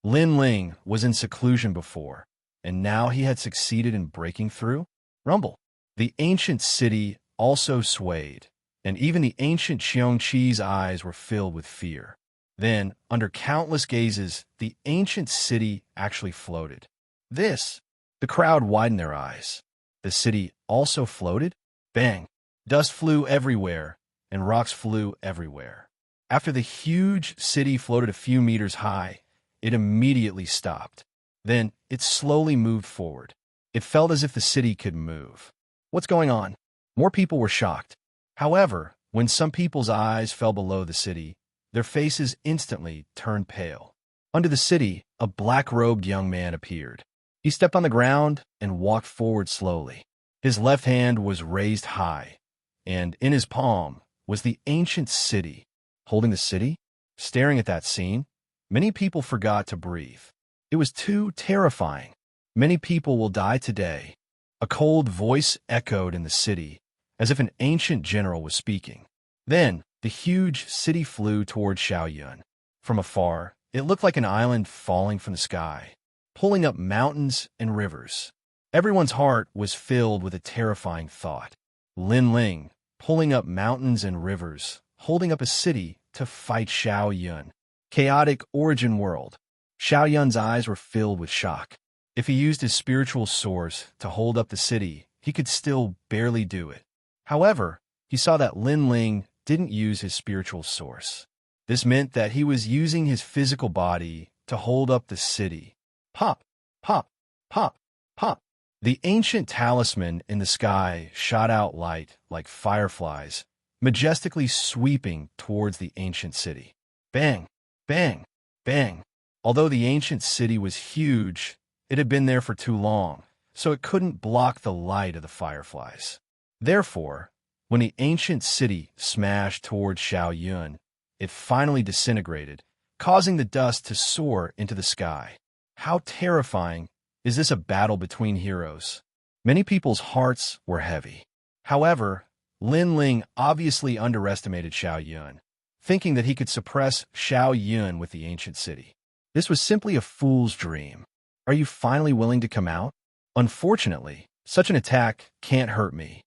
Lin Ling was in seclusion before, and now he had succeeded in breaking through? Rumble. The ancient city also swayed, and even the ancient Xianxia's eyes were filled with fear. Then, under countless gazes, the ancient city actually floated. The crowd widened their eyes. The city also floated? Bang! Dust flew everywhere, and rocks flew everywhere. After the huge city floated a few meters high, it immediately stopped. Then, it slowly moved forward. It felt as if the city could move. What's going on? More people were shocked. However, when some people's eyes fell below the city, their faces instantly turned pale. Under the city, a black-robed young man appeared. He stepped on the ground and walked forward slowly. His left hand was raised high, and in his palm was the ancient city. Holding the city? Staring at that scene, many people forgot to breathe. It was too terrifying. Many people will die today. A cold voice echoed in the city, as if an ancient general was speaking. Then, the huge city flew toward Xiaoyun. From afar, it looked like an island falling from the sky, pulling up mountains and rivers. Everyone's heart was filled with a terrifying thought. Lin Ling, pulling up mountains and rivers, holding up a city to fight Xiaoyun. Chaotic origin world. Xiaoyun's eyes were filled with shock. If he used his spiritual source to hold up the city, he could still barely do it. However, he saw that Lin Ling didn't use his spiritual source. This meant that he was using his physical body to hold up the city. Pop, pop, pop, pop. The ancient talisman in the sky shot out light like fireflies, majestically sweeping towards the ancient city. Bang, bang, bang. Although the ancient city was huge, it had been there for too long, so it couldn't block the light of the fireflies. Therefore, when the ancient city smashed towards Xiaoyun, it finally disintegrated, causing the dust to soar into the sky. How terrifying! Is this a battle between heroes? Many people's hearts were heavy. However, Lin Ling obviously underestimated Xiaoyun, thinking that he could suppress Xiaoyun with the ancient city. This was simply a fool's dream. Are you finally willing to come out? Unfortunately, such an attack can't hurt me.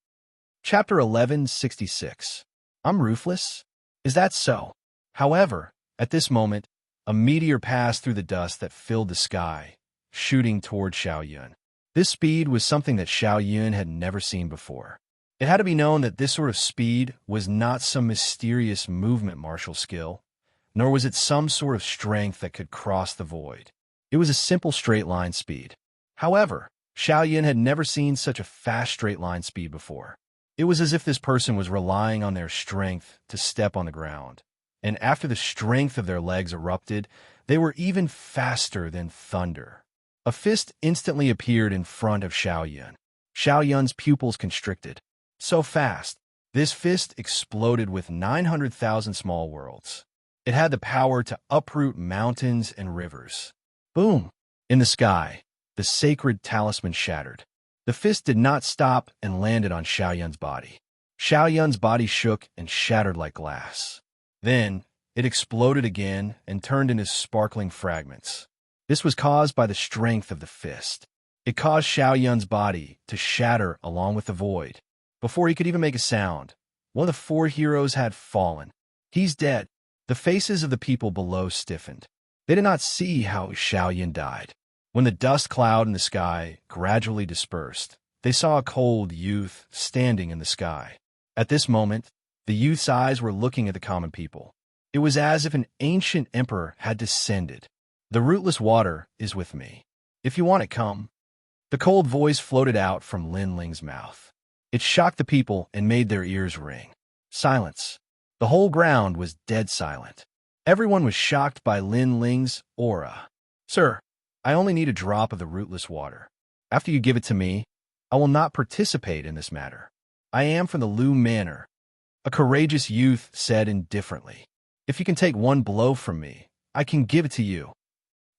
Chapter 1166. I'm ruthless? Is that so? However, at this moment, a meteor passed through the dust that filled the sky, shooting toward Xiaoyun. This speed was something that Xiaoyun had never seen before. It had to be known that this sort of speed was not some mysterious movement martial skill, nor was it some sort of strength that could cross the void. It was a simple straight-line speed. However, Xiaoyun had never seen such a fast straight-line speed before. It was as if this person was relying on their strength to step on the ground, and after the strength of their legs erupted, they were even faster than thunder. A fist instantly appeared in front of Xiaoyun. Xiaoyun's pupils constricted. So fast, this fist exploded with 900,000 small worlds. It had the power to uproot mountains and rivers. Boom! In the sky, the sacred talisman shattered. The fist did not stop and landed on Xiaoyun's body. Xiaoyun's body shook and shattered like glass. Then, it exploded again and turned into sparkling fragments. This was caused by the strength of the fist. It caused Xiaoyun's body to shatter along with the void. Before he could even make a sound, one of the four heroes had fallen. He's dead. The faces of the people below stiffened. They did not see how Xiaoyun died. When the dust cloud in the sky gradually dispersed, they saw a cold youth standing in the sky. At this moment, the youth's eyes were looking at the common people. It was as if an ancient emperor had descended. The rootless water is with me. If you want it, come. The cold voice floated out from Lin Ling's mouth. It shocked the people and made their ears ring. Silence. The whole ground was dead silent. Everyone was shocked by Lin Ling's aura. Sir, I only need a drop of the rootless water. After you give it to me, I will not participate in this matter. I am from the Lu Manor. A courageous youth said indifferently. If you can take one blow from me, I can give it to you.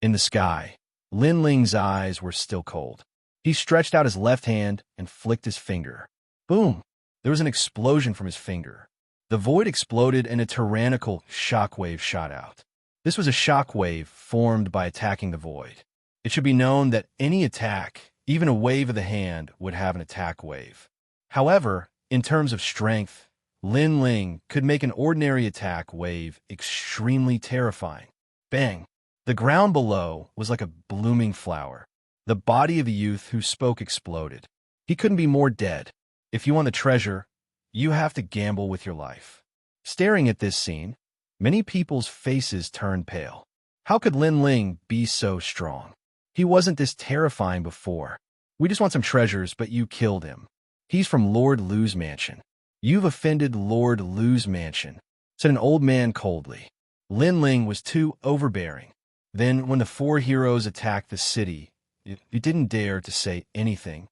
In the sky, Lin Ling's eyes were still cold. He stretched out his left hand and flicked his finger. Boom! There was an explosion from his finger. The void exploded and a tyrannical shockwave shot out. This was a shockwave formed by attacking the void. It should be known that any attack, even a wave of the hand, would have an attack wave. However, in terms of strength, Lin Ling could make an ordinary attack wave extremely terrifying. Bang! The ground below was like a blooming flower. The body of the youth who spoke exploded. He couldn't be more dead. If you want the treasure, you have to gamble with your life. Staring at this scene, many people's faces turned pale. How could Lin Ling be so strong? He wasn't this terrifying before. We just want some treasures, but you killed him. He's from Lord Lu's mansion. You've offended Lord Lu's mansion, said an old man coldly. Lin Ling was too overbearing. Then, when the four heroes attacked the city, you didn't dare to say anything.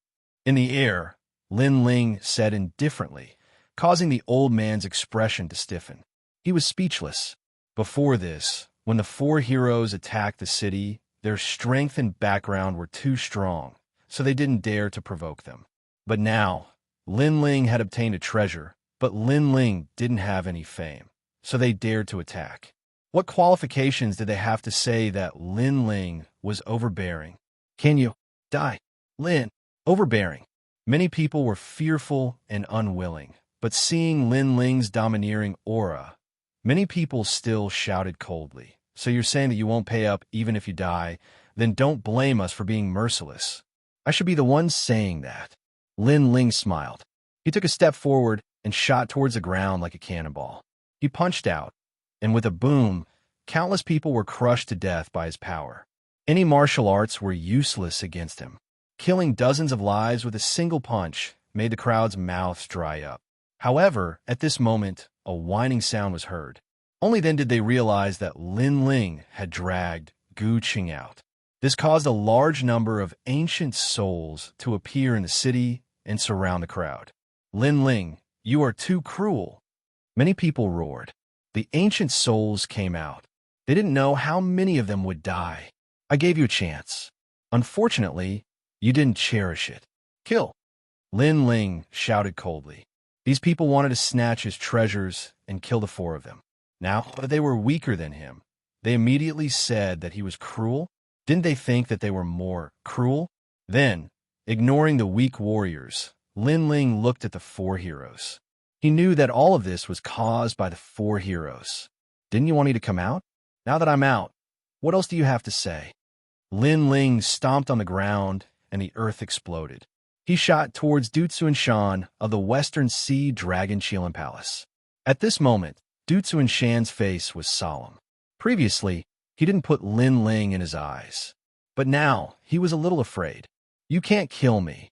In the air, Lin Ling said indifferently, causing the old man's expression to stiffen. He was speechless. Before this, when the four heroes attacked the city, their strength and background were too strong, so they didn't dare to provoke them. But now, Lin Ling had obtained a treasure, but Lin Ling didn't have any fame, so they dared to attack. What qualifications did they have to say that Lin Ling was overbearing? Can you die? Lin, overbearing. Many people were fearful and unwilling, but seeing Lin Ling's domineering aura, many people still shouted coldly. So you're saying that you won't pay up even if you die? Then don't blame us for being merciless. I should be the one saying that. Lin Ling smiled. He took a step forward and shot towards the ground like a cannonball. He punched out, and with a boom, countless people were crushed to death by his power. Any martial arts were useless against him. Killing dozens of lives with a single punch made the crowd's mouths dry up. However, at this moment, a whining sound was heard. Only then did they realize that Lin Ling had dragged Gu Qing out. This caused a large number of ancient souls to appear in the city and surround the crowd. Lin Ling, you are too cruel. Many people roared. The ancient souls came out. They didn't know how many of them would die. I gave you a chance. Unfortunately, you didn't cherish it. Kill. Lin Ling shouted coldly. These people wanted to snatch his treasures and kill the four of them. Now that they were weaker than him, they immediately said that he was cruel. Didn't they think that they were more cruel? Then, ignoring the weak warriors, Lin Ling looked at the four heroes. He knew that all of this was caused by the four heroes. Didn't you want me to come out? Now that I'm out, what else do you have to say? Lin Ling stomped on the ground, and the earth exploded. He shot towards Du Xuanshan of the Western Sea Dragon Qilin Palace. At this moment, Du Xuanshan's face was solemn. Previously, he didn't put Lin Ling in his eyes. But now, he was a little afraid. You can't kill me.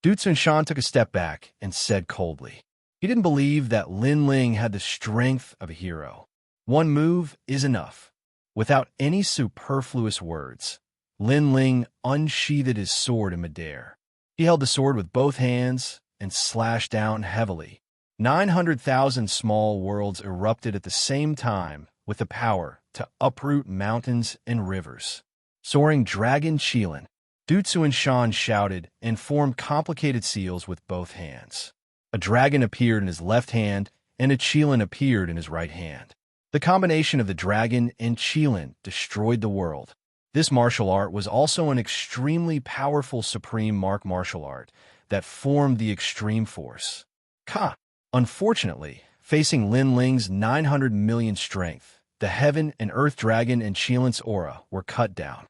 Du Xuanshan took a step back and said coldly. He didn't believe that Lin Ling had the strength of a hero. One move is enough. Without any superfluous words, Lin Ling unsheathed his sword in midair. He held the sword with both hands and slashed down heavily. 900,000 small worlds erupted at the same time with the power to uproot mountains and rivers. Soaring Dragon Qilin, Du Xuanshan shouted and formed complicated seals with both hands. A dragon appeared in his left hand, and a Qilin appeared in his right hand. The combination of the dragon and Qilin destroyed the world. This martial art was also an extremely powerful supreme martial art that formed the extreme force. Ka! Unfortunately, facing Lin Ling's 900 million strength, the heaven and earth dragon and Qilin's aura were cut down.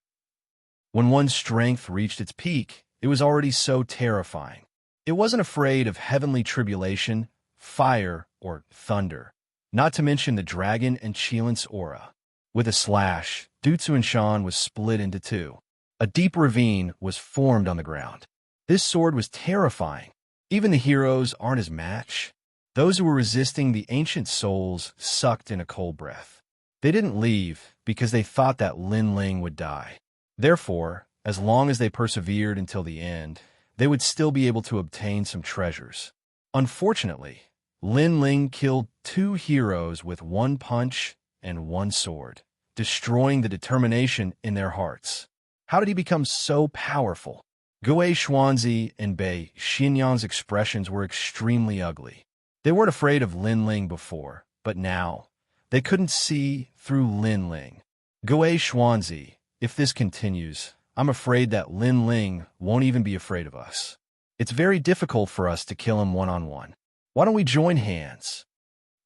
When one's strength reached its peak, it was already so terrifying. It wasn't afraid of heavenly tribulation, fire, or thunder, not to mention the dragon and Qilin's aura. With a slash, Du Xuanshan was split into two. A deep ravine was formed on the ground. This sword was terrifying. Even the heroes aren't his match. Those who were resisting the ancient souls sucked in a cold breath. They didn't leave because they thought that Lin Ling would die. Therefore, as long as they persevered until the end, they would still be able to obtain some treasures. Unfortunately, Lin Ling killed 2 heroes with 1 punch and 1 sword, destroying the determination in their hearts. How did he become so powerful? Gue Xuanzi and Bei Xianyang's expressions were extremely ugly. They weren't afraid of Lin Ling before, but now, they couldn't see through Lin Ling. Gue Xuanzi, if this continues, I'm afraid that Lin Ling won't even be afraid of us. It's very difficult for us to kill him one-on-one. Why don't we join hands?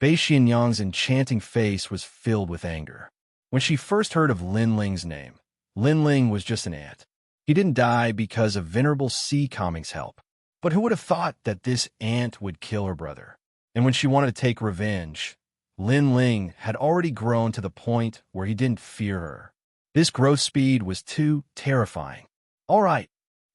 Bei Xianyang's enchanting face was filled with anger. When she first heard of Lin Ling's name, Lin Ling was just an ant. He didn't die because of Venerable Sea Calming's help. But who would have thought that this ant would kill her brother? And when she wanted to take revenge, Lin Ling had already grown to the point where he didn't fear her. This growth speed was too terrifying. All right.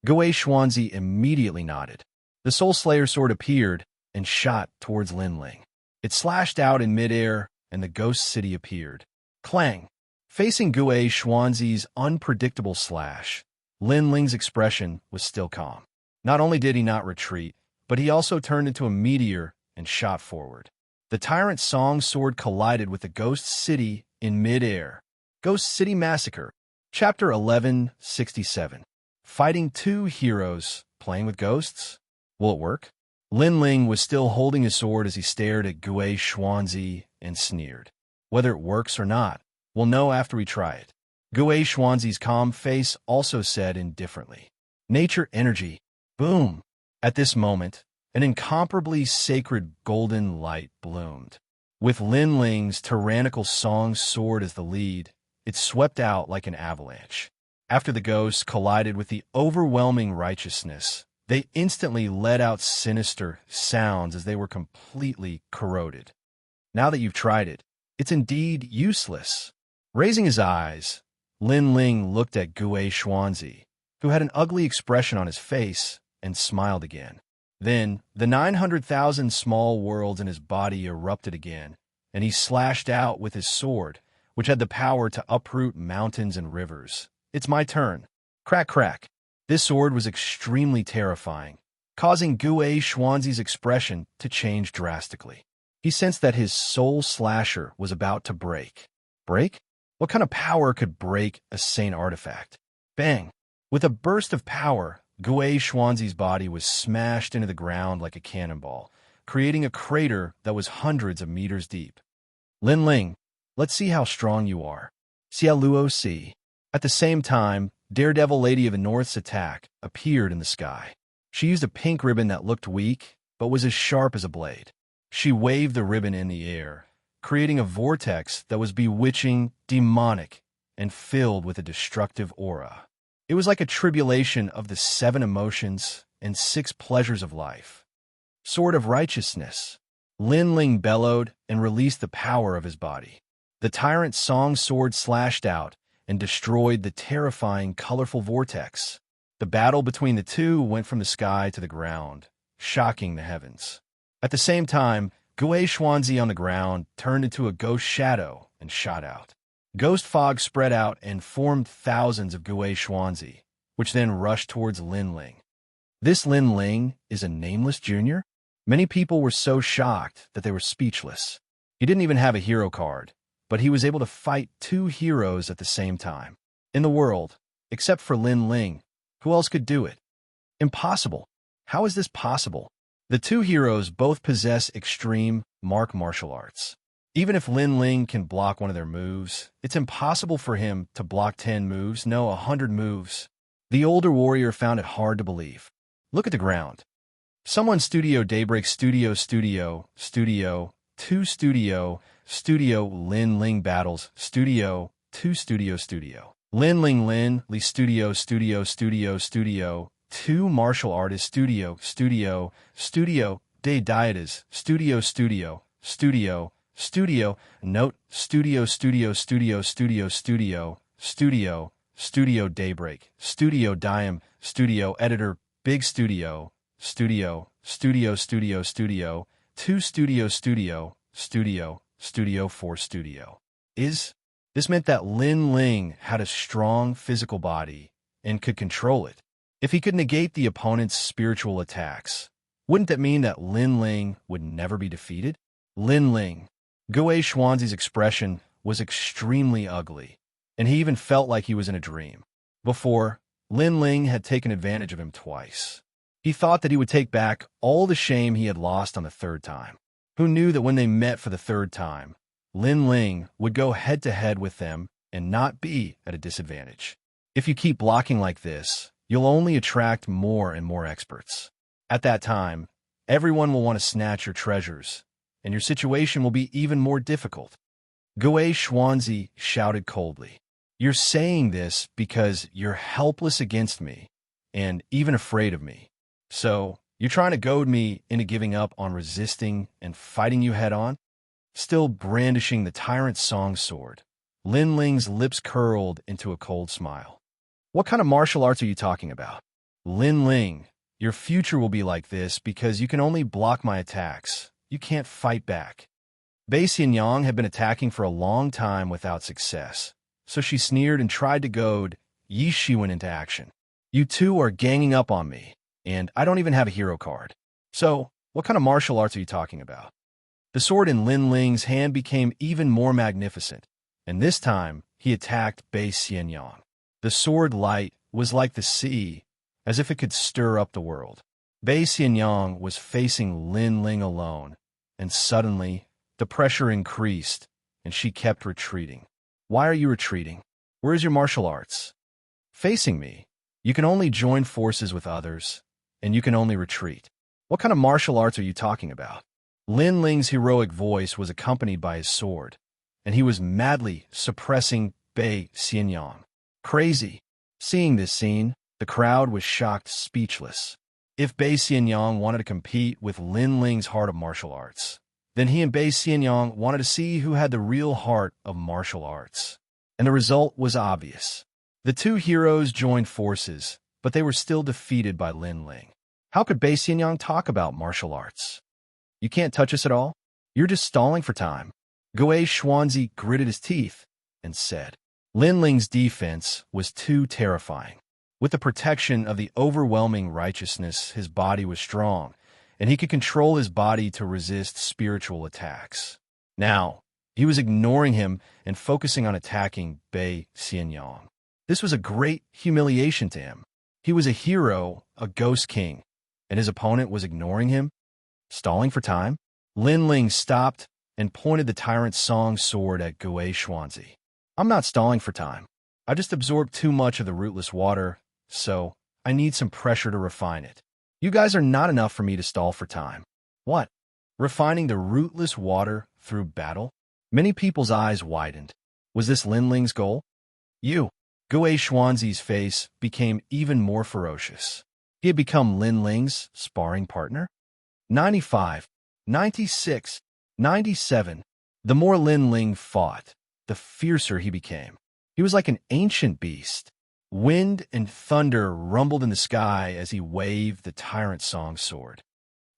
Gue Xuanzi immediately nodded. The Soul Slayer sword appeared and shot towards Lin Ling. It slashed out in midair, and the ghost city appeared. Clang! Facing Gue Xuanzi's unpredictable slash, Lin Ling's expression was still calm. Not only did he not retreat, but he also turned into a meteor and shot forward. The Tyrant Song sword collided with the ghost city in midair. Ghost City Massacre, Chapter 1167. Fighting 2 heroes, playing with ghosts? Will it work? Lin Ling was still holding his sword as he stared at Gue Xuanzi and sneered. Whether it works or not, we'll know after we try it. Gue Xuanzi's calm face also said indifferently. Nature energy. Boom! At this moment, an incomparably sacred golden light bloomed. With Lin Ling's tyrannical song sword as the lead, it swept out like an avalanche. After the ghosts collided with the overwhelming righteousness, they instantly let out sinister sounds as they were completely corroded. Now that you've tried it, it's indeed useless. Raising his eyes, Lin Ling looked at Gue Xuanzi, who had an ugly expression on his face, and smiled again. Then, the 900,000 small worlds in his body erupted again, and he slashed out with his sword, which had the power to uproot mountains and rivers. It's my turn. Crack, crack. This sword was extremely terrifying, causing Gue Xuanzi's expression to change drastically. He sensed that his soul slasher was about to break. Break? What kind of power could break a Saint artifact? Bang! With a burst of power, Gue Xuanzi's body was smashed into the ground like a cannonball, creating a crater that was hundreds of meters deep. Lin Ling, let's see how strong you are. Xia Luo Si. At the same time, Daredevil Lady of the North's attack appeared in the sky. She used a pink ribbon that looked weak, but was as sharp as a blade. She waved the ribbon in the air, creating a vortex that was bewitching, demonic, and filled with a destructive aura. It was like a tribulation of the 7 emotions and 6 pleasures of life. Sword of Righteousness. Lin Ling bellowed and released the power of his body. The Tyrant Song sword slashed out and destroyed the terrifying, colorful vortex. The battle between the two went from the sky to the ground, shocking the heavens. At the same time, Gue Xuanzi on the ground turned into a ghost shadow and shot out. Ghost fog spread out and formed thousands of Gue Xuanzi, which then rushed towards Lin Ling. This Lin Ling is a nameless junior? Many people were so shocked that they were speechless. He didn't even have a hero card, but he was able to fight 2 heroes at the same time. In the world, except for Lin Ling, who else could do it? Impossible. How is this possible? The 2 heroes both possess extreme martial arts. Even if Lin Ling can block one of their moves, it's impossible for him to block 10 moves, no 100 moves. The older warrior found it hard to believe. Look at the ground. Someone Studio Daybreak Studio 2 Studio Lin Ling Battles Studio 2 Lin Ling Li Studio 2 Martial Artist Studio Day Dietas Studio Note Studio Daybreak Studio Editor Big Studio 2 studio studio studio studio 4 studio. This meant that Lin Ling had a strong physical body and could control it. If he could negate the opponent's spiritual attacks, wouldn't that mean that Lin Ling would never be defeated? Lin Ling. Gui Xuanzi's expression was extremely ugly, and he even felt like he was in a dream. Before, Lin Ling had taken advantage of him twice. He thought that he would take back all the shame he had lost on the third time. Who knew that when they met for the third time, Lin Ling would go head-to-head with them and not be at a disadvantage. If you keep blocking like this, you'll only attract more and more experts. At that time, everyone will want to snatch your treasures, and your situation will be even more difficult. Gui Xuanzi shouted coldly. You're saying this because you're helpless against me and even afraid of me. So, you're trying to goad me into giving up on resisting and fighting you head-on? Still brandishing the tyrant's song sword, Lin Ling's lips curled into a cold smile. What kind of martial arts are you talking about? Lin Ling, your future will be like this because you can only block my attacks. You can't fight back. Bei Xianyang had been attacking for a long time without success, so she sneered and tried to goad Yi Shiwen into action. You two are ganging up on me, and I don't even have a hero card. So, what kind of martial arts are you talking about? The sword in Lin Ling's hand became even more magnificent, and this time he attacked Bei Xianyang. The sword light was like the sea, as if it could stir up the world. Bei Xianyang was facing Lin Ling alone, and suddenly the pressure increased, and she kept retreating. Why are you retreating? Where is your martial arts? Facing me, you can only join forces with others, and you can only retreat. What kind of martial arts are you talking about? Lin Ling's heroic voice was accompanied by his sword, and he was madly suppressing Bei Xianyang. Crazy. Seeing this scene, the crowd was shocked speechless. If Bei Xianyang wanted to compete with Lin Ling's heart of martial arts, then he and Bei Xianyang wanted to see who had the real heart of martial arts. And the result was obvious. The two heroes joined forces, but they were still defeated by Lin Ling. How could Bei Xianyang talk about martial arts? You can't touch us at all? You're just stalling for time. Gui Xuanzi gritted his teeth and said. Lin Ling's defense was too terrifying. With the protection of the overwhelming righteousness, his body was strong, and he could control his body to resist spiritual attacks. Now, he was ignoring him and focusing on attacking Bei Xianyang. This was a great humiliation to him. He was a hero, a ghost king, and his opponent was ignoring him? Stalling for time? Lin Ling stopped and pointed the tyrant's song sword at Gui Xuanzi. I'm not stalling for time. I just absorbed too much of the rootless water, so I need some pressure to refine it. You guys are not enough for me to stall for time. What? Refining the rootless water through battle? Many people's eyes widened. Was this Lin Ling's goal? You. Gui Xuanzi's face became even more ferocious. He had become Lin Ling's sparring partner? 95, 96, 97. The more Lin Ling fought, the fiercer he became. He was like an ancient beast. Wind and thunder rumbled in the sky as he waved the tyrant song sword.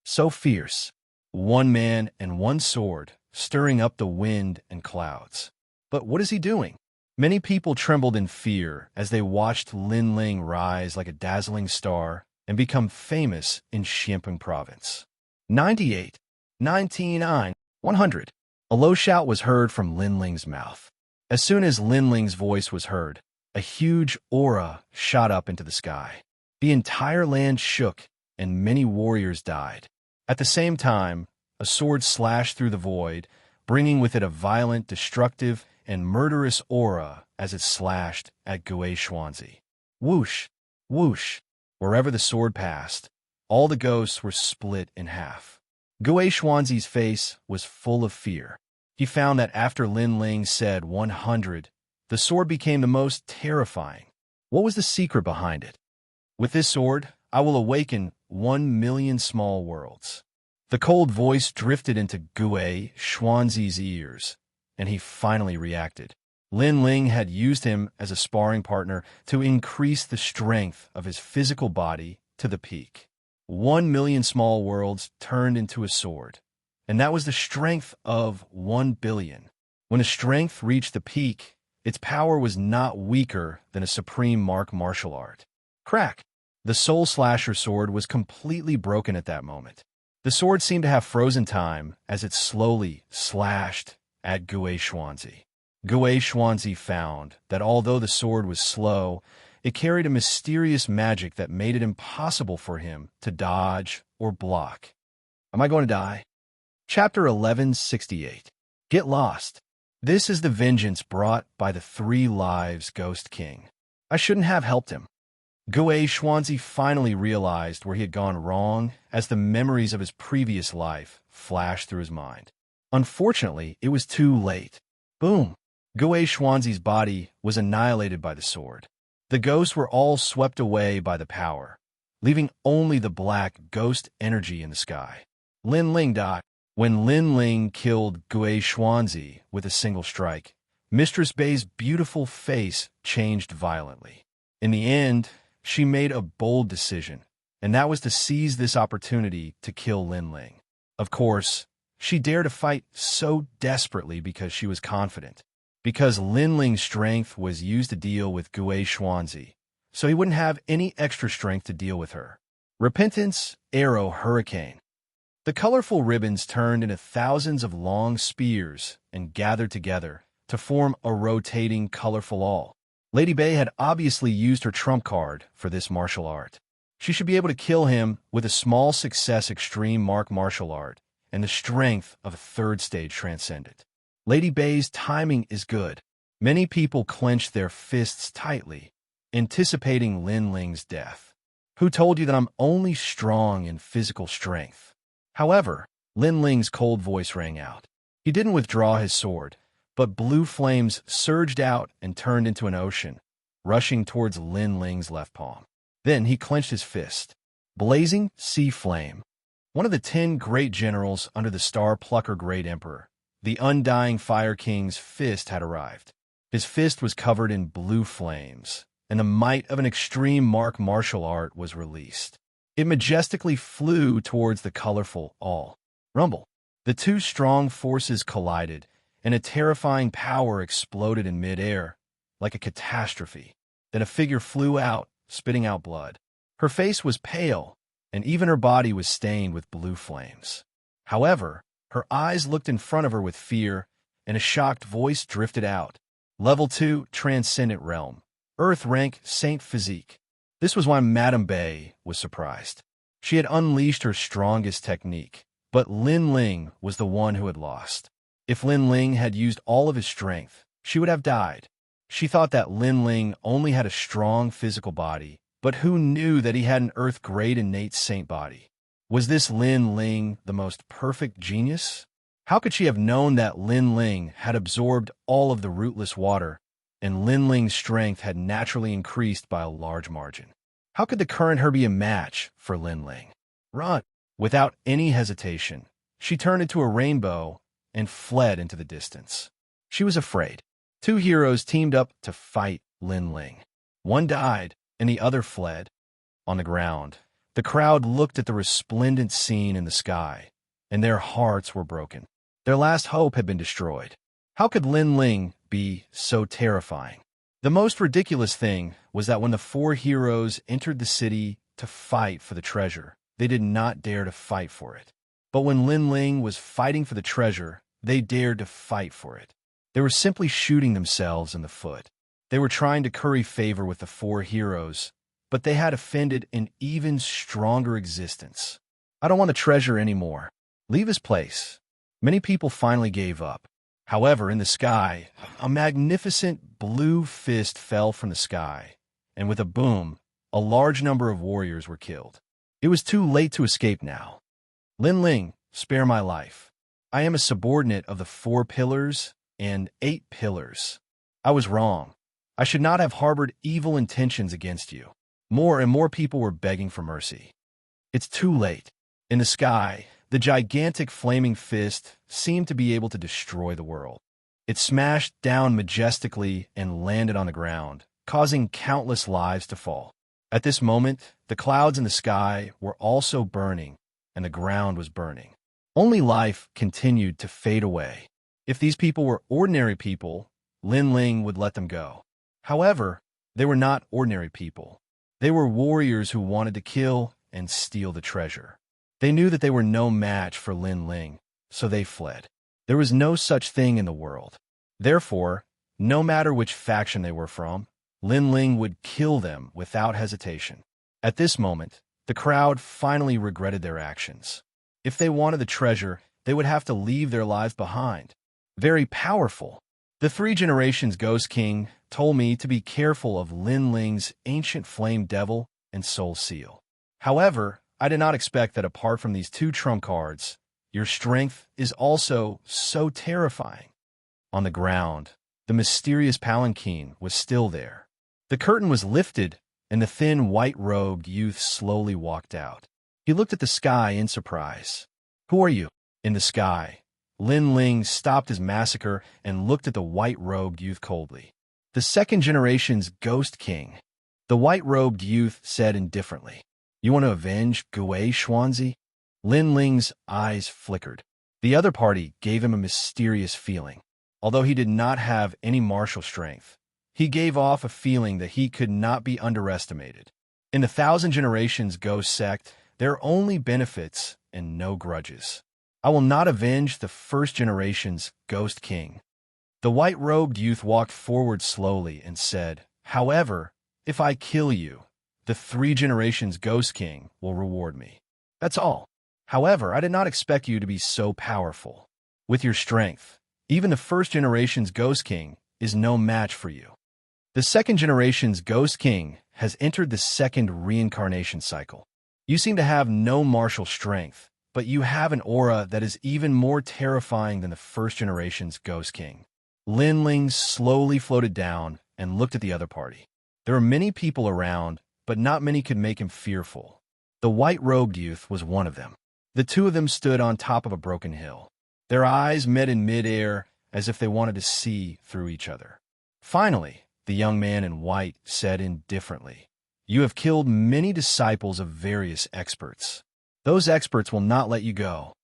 So fierce, one man and one sword, stirring up the wind and clouds. But what is he doing? Many people trembled in fear as they watched Lin Ling rise like a dazzling star and become famous in Xianxia province. 98, 99, 100. A low shout was heard from Lin Ling's mouth. As soon as Lin Ling's voice was heard, a huge aura shot up into the sky. The entire land shook, and many warriors died. At the same time, a sword slashed through the void, bringing with it a violent, destructive, and murderous aura as it slashed at Gui Xuanzi. Whoosh! Whoosh! Wherever the sword passed, all the ghosts were split in half. Gui Xuanzi's face was full of fear. He found that after Lin Ling said 100, the sword became the most terrifying. What was the secret behind it? With this sword, I will awaken 1,000,000 small worlds. The cold voice drifted into Gui Xuanzi's ears, and he finally reacted. Lin Ling had used him as a sparring partner to increase the strength of his physical body to the peak. 1,000,000 small worlds turned into a sword, and that was the strength of 1 billion. When the strength reached the peak, its power was not weaker than a supreme martial art. Crack! The Soul Slasher sword was completely broken at that moment. The sword seemed to have frozen time as it slowly slashed at Xianxia. Xianxia found that although the sword was slow, it carried a mysterious magic that made it impossible for him to dodge or block. Am I going to die? Chapter 1168. Get lost. This is the vengeance brought by the 3 lives Ghost King. I shouldn't have helped him. Xianxia finally realized where he had gone wrong as the memories of his previous life flashed through his mind. Unfortunately, it was too late. Boom! Xianxia's body was annihilated by the sword. The ghosts were all swept away by the power, leaving only the black ghost energy in the sky. Linling died. When Linling killed Xianxia with a single strike, Mistress Bei's beautiful face changed violently. In the end, she made a bold decision, and that was to seize this opportunity to kill Linling. Of course, she dared to fight so desperately because she was confident. Because Linling's strength was used to deal with Xianxia, so he wouldn't have any extra strength to deal with her. Repentance, Arrow, Hurricane. The colorful ribbons turned into thousands of long spears and gathered together to form a rotating, colorful awl. Lady Bei had obviously used her trump card for this martial art. She should be able to kill him with a small success extreme martial art and the strength of a 3rd stage transcendent. Lady Bei's timing is good. Many people clenched their fists tightly, anticipating Linling's death. Who told you that I'm only strong in physical strength? However, Linling's cold voice rang out. He didn't withdraw his sword, but blue flames surged out and turned into an ocean, rushing towards Linling's left palm. Then he clenched his fist. Blazing Sea Flame. One of the 10 great generals under the Star Plucker Great Emperor, the Undying Fire King's fist had arrived. His fist was covered in blue flames, and the might of an extreme martial art was released. It majestically flew towards the colorful awl. Rumble. The 2 strong forces collided, and a terrifying power exploded in midair, like a catastrophe. Then a figure flew out, spitting out blood. Her face was pale, and even her body was stained with blue flames. However, her eyes looked in front of her with fear, and a shocked voice drifted out. Level 2, Transcendent Realm. Earth rank, Saint Physique. This was why Madame Bei was surprised. She had unleashed her strongest technique, but Linling was the one who had lost. If Linling had used all of his strength, she would have died. She thought that Linling only had a strong physical body, but who knew that he had an Earth-grade innate saint body? Was this Linling the most perfect genius? How could she have known that Linling had absorbed all of the rootless water, and Linling's strength had naturally increased by a large margin? How could the current her be a match for Linling? Run! Without any hesitation, she turned into a rainbow and fled into the distance. She was afraid. 2 heroes teamed up to fight Linling. One died, and the other fled. On the ground, the crowd looked at the resplendent scene in the sky, and their hearts were broken. Their last hope had been destroyed. How could Linling be so terrifying? The most ridiculous thing was that when the 4 heroes entered the city to fight for the treasure, they did not dare to fight for it. But when Linling was fighting for the treasure, they dared to fight for it. They were simply shooting themselves in the foot. They were trying to curry favor with the 4 heroes, but they had offended an even stronger existence. I don't want the treasure anymore. Leave this place. Many people finally gave up. However, in the sky, a magnificent blue fist fell from the sky, and with a boom, a large number of warriors were killed. It was too late to escape now. Linling, spare my life. I am a subordinate of the 4 pillars and 8 pillars. I was wrong. I should not have harbored evil intentions against you. More and more people were begging for mercy. It's too late. In the sky, the gigantic flaming fist seemed to be able to destroy the world. It smashed down majestically and landed on the ground, causing countless lives to fall. At this moment, the clouds in the sky were also burning, and the ground was burning. Only life continued to fade away. If these people were ordinary people, Lin Ling would let them go. However, they were not ordinary people. They were warriors who wanted to kill and steal the treasure. They knew that they were no match for Lin Ling, so they fled. There was no such thing in the world. Therefore, no matter which faction they were from, Lin Ling would kill them without hesitation. At this moment, the crowd finally regretted their actions. If they wanted the treasure, they would have to leave their lives behind. Very powerful. The 3 Generations Ghost King told me to be careful of Lin Ling's ancient flame devil and soul seal. However, I did not expect that apart from these 2 trump cards, your strength is also so terrifying. On the ground, the mysterious palanquin was still there. The curtain was lifted, and the thin, white-robed youth slowly walked out. He looked at the sky in surprise. "Who are you?" In the sky, Lin Ling stopped his massacre and looked at the white-robed youth coldly. "The 2nd Generation's Ghost King," the white-robed youth said indifferently. "You want to avenge Gui Xuanzi?" Lin Ling's eyes flickered. The other party gave him a mysterious feeling. Although he did not have any martial strength, he gave off a feeling that he could not be underestimated. In the 1,000 Generations Ghost Sect, there are only benefits and no grudges. I will not avenge the 1st Generation's Ghost King. The white-robed youth walked forward slowly and said, "However, if I kill you, the 3 Generations Ghost King will reward me. That's all. However, I did not expect you to be so powerful. With your strength, even the 1st Generation's Ghost King is no match for you. The 2nd Generation's Ghost King has entered the 2nd reincarnation cycle. You seem to have no martial strength, but you have an aura that is even more terrifying than the 1st Generation's Ghost King." Lin Ling slowly floated down and looked at the other party. There were many people around, but not many could make him fearful. The white-robed youth was one of them. The 2 of them stood on top of a broken hill. Their eyes met in mid-air as if they wanted to see through each other. Finally, the young man in white said indifferently, "You have killed many disciples of various experts. Those experts will not let you go.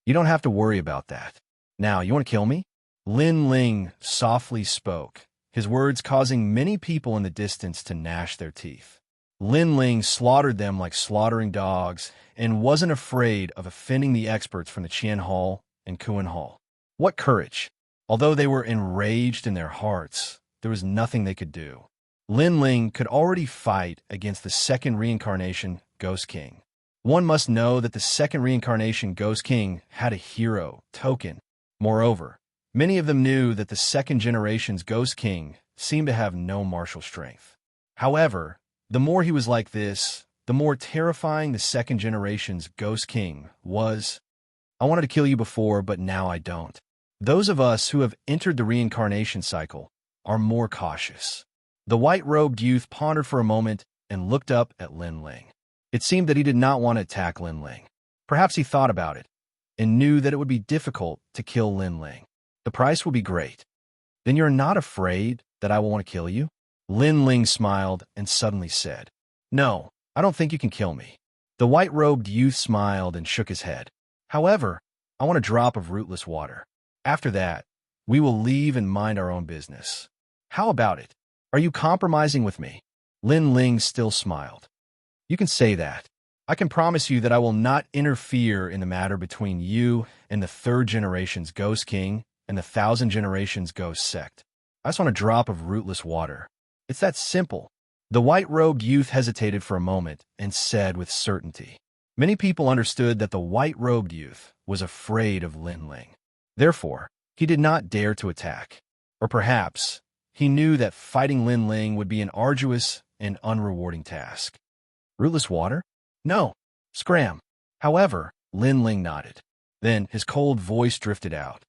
You don't have to worry about that. Now, you want to kill me?" Lin Ling softly spoke, his words causing many people in the distance to gnash their teeth. Lin Ling slaughtered them like slaughtering dogs and wasn't afraid of offending the experts from the Qian Hall and Kuan Hall. What courage! Although they were enraged in their hearts, there was nothing they could do. Lin Ling could already fight against the 2nd Reincarnation Ghost King. One must know that the 2nd Reincarnation Ghost King had a hero token. Moreover, many of them knew that the 2nd Generation's Ghost King seemed to have no martial strength. However, the more he was like this, the more terrifying the 2nd Generation's Ghost King was. "I wanted to kill you before, but now I don't." Those of us who have entered the reincarnation cycle are more cautious. The white-robed youth pondered for a moment and looked up at Lin Ling. It seemed that he did not want to attack Lin Ling. Perhaps he thought about it and knew that it would be difficult to kill Lin Ling. The price will be great. "Then you're not afraid that I will want to kill you?" Lin Ling smiled and suddenly said, "No, I don't think you can kill me." The white-robed youth smiled and shook his head. "However, I want a drop of rootless water. After that, we will leave and mind our own business. How about it? Are you compromising with me?" Lin Ling still smiled. "You can say that. I can promise you that I will not interfere in the matter between you and the 3rd Generation's Ghost King and the 1,000 Generations Ghost Sect. I just want a drop of rootless water. It's that simple." The white-robed youth hesitated for a moment and said with certainty. Many people understood that the white-robed youth was afraid of Lin Ling. Therefore, he did not dare to attack. Or perhaps, he knew that fighting Lin Ling would be an arduous and unrewarding task. "Rootless water? No. Scram." However, Lin Ling nodded. Then his cold voice drifted out.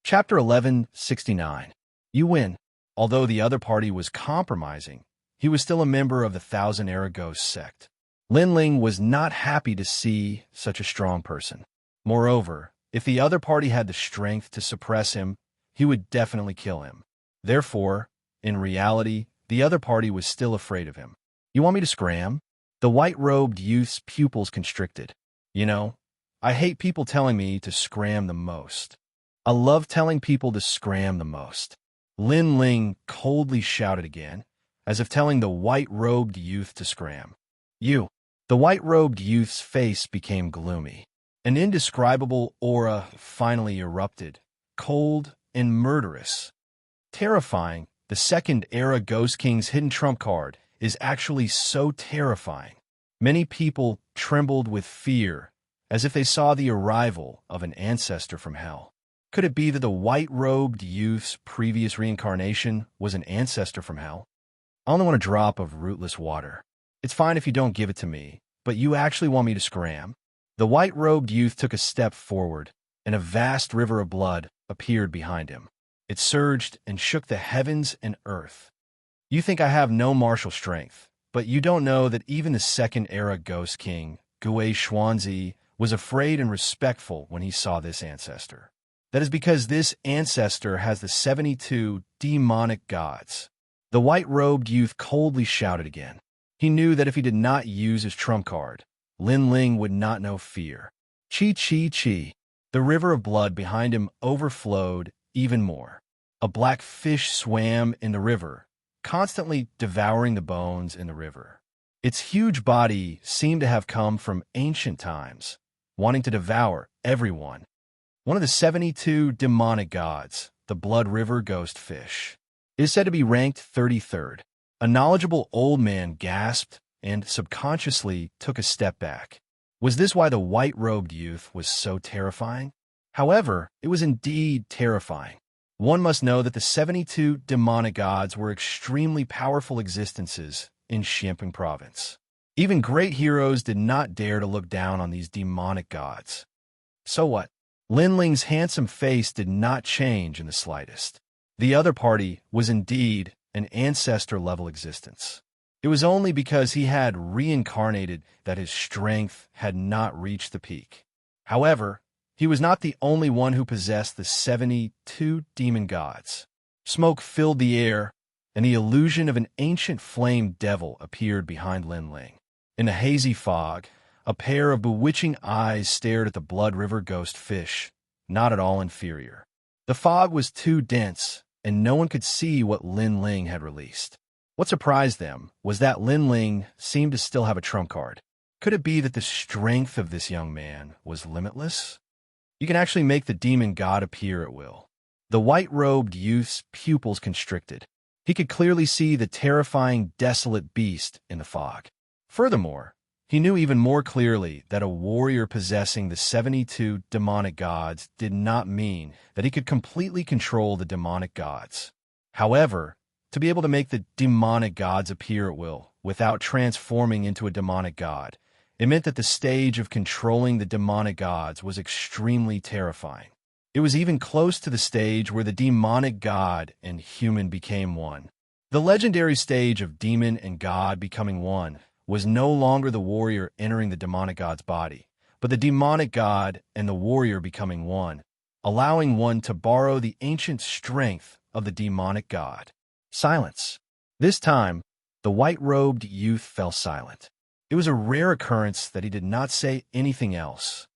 Chapter 1169. You win. Although the other party was compromising, he was still a member of the 1,000-era Ghost Sect. Lin Ling was not happy to see such a strong person. Moreover, if the other party had the strength to suppress him, he would definitely kill him. Therefore, in reality, the other party was still afraid of him. "You want me to scram?" The white-robed youth's pupils constricted. "You know, I hate people telling me to scram the most. I love telling people to scram the most. Lin Ling coldly shouted again, as if telling the white-robed youth to scram. You. The white-robed youth's face became gloomy. An indescribable aura finally erupted, cold and murderous. Terrifying, the second era Ghost King's hidden trump card is actually so terrifying. Many people trembled with fear, as if they saw the arrival of an ancestor from hell. Could it be that the white-robed youth's previous reincarnation was an ancestor from hell? I only want a drop of rootless water. It's fine if you don't give it to me, but you actually want me to scram? The white-robed youth took a step forward, and a vast river of blood appeared behind him. It surged and shook the heavens and earth. You think I have no martial strength, but you don't know that even the second-era Ghost King, Xianxia, was afraid and respectful when he saw this ancestor. That is because this ancestor has the 72 demonic gods. The white-robed youth coldly shouted again. He knew that if he did not use his trump card, Lin Ling would not know fear. Chi chi chi. The river of blood behind him overflowed even more. A black fish swam in the river, constantly devouring the bones in the river. Its huge body seemed to have come from ancient times, wanting to devour everyone. One of the 72 demonic gods, the Blood River Ghost Fish, is said to be ranked 33rd. A knowledgeable old man gasped and subconsciously took a step back. Was this why the white-robed youth was so terrifying? However, it was indeed terrifying. One must know that the 72 demonic gods were extremely powerful existences in Xianxia province. Even great heroes did not dare to look down on these demonic gods. So what? Lin Ling's handsome face did not change in the slightest. The other party was indeed an ancestor-level existence. It was only because he had reincarnated that his strength had not reached the peak. However, he was not the only one who possessed the 72 demon gods. Smoke filled the air, and the illusion of an ancient flame devil appeared behind Lin Ling. In a hazy fog, a pair of bewitching eyes stared at the Blood River Ghost Fish, not at all inferior. The fog was too dense, and no one could see what Lin Ling had released. What surprised them was that Lin Ling seemed to still have a trump card. Could it be that the strength of this young man was limitless? You can actually make the demon god appear at will. The white-robed youth's pupils constricted. He could clearly see the terrifying, desolate beast in the fog. Furthermore, he knew even more clearly that a warrior possessing the 72 demonic gods did not mean that he could completely control the demonic gods. However, to be able to make the demonic gods appear at will without transforming into a demonic god, it meant that the stage of controlling the demonic gods was extremely terrifying. It was even close to the stage where the demonic god and human became one. The legendary stage of demon and god becoming one was no longer the warrior entering the demonic god's body, but the demonic god and the warrior becoming one, allowing one to borrow the ancient strength of the demonic god. Silence. This time, the white-robed youth fell silent. It was a rare occurrence that he did not say anything else.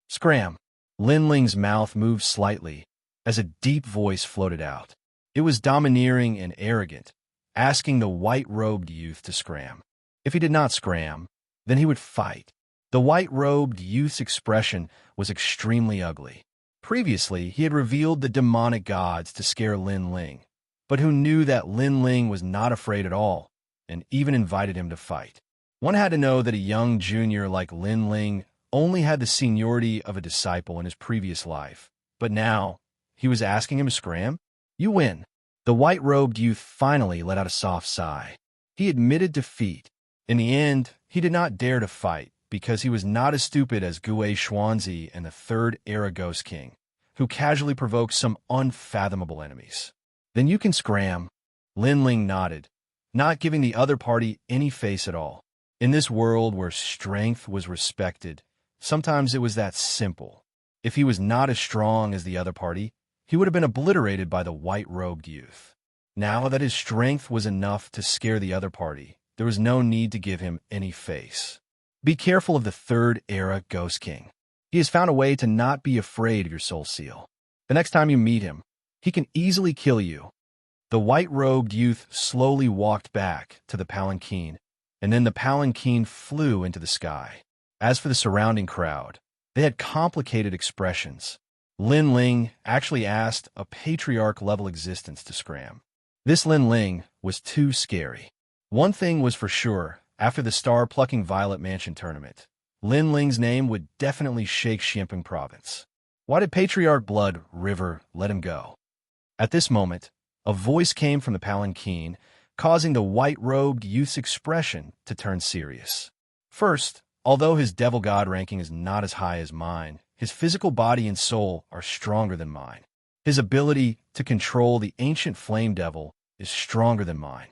Scram. Lin Ling's mouth moved slightly as a deep voice floated out. It was domineering and arrogant, asking the white-robed youth to scram. If he did not scram, then he would fight. The white-robed youth's expression was extremely ugly. Previously, he had revealed the demonic gods to scare Lin Ling, but who knew that Lin Ling was not afraid at all, and even invited him to fight. One had to know that a young junior like Lin Ling only had the seniority of a disciple in his previous life, but now he was asking him to scram? You win. The white-robed youth finally let out a soft sigh. He admitted defeat. In the end, he did not dare to fight because he was not as stupid as Xianxia and the Third Era Ghost King, who casually provoked some unfathomable enemies. Then you can scram. Lin Ling nodded, not giving the other party any face at all. In this world where strength was respected, sometimes it was that simple. If he was not as strong as the other party, he would have been obliterated by the white-robed youth. Now that his strength was enough to scare the other party, there was no need to give him any face. Be careful of the Third Era Ghost King. He has found a way to not be afraid of your soul seal. The next time you meet him, he can easily kill you. The white-robed youth slowly walked back to the palanquin, and then the palanquin flew into the sky. As for the surrounding crowd, they had complicated expressions. Lin Ling actually asked a patriarch-level existence to scram. This Lin Ling was too scary. One thing was for sure, after the star-plucking Violet Mansion tournament, Lin Ling's name would definitely shake Xianxia province. Why did Patriarch Blood River let him go? At this moment, a voice came from the palanquin, causing the white-robed youth's expression to turn serious. First, although his devil god ranking is not as high as mine, his physical body and soul are stronger than mine. His ability to control the ancient flame devil is stronger than mine.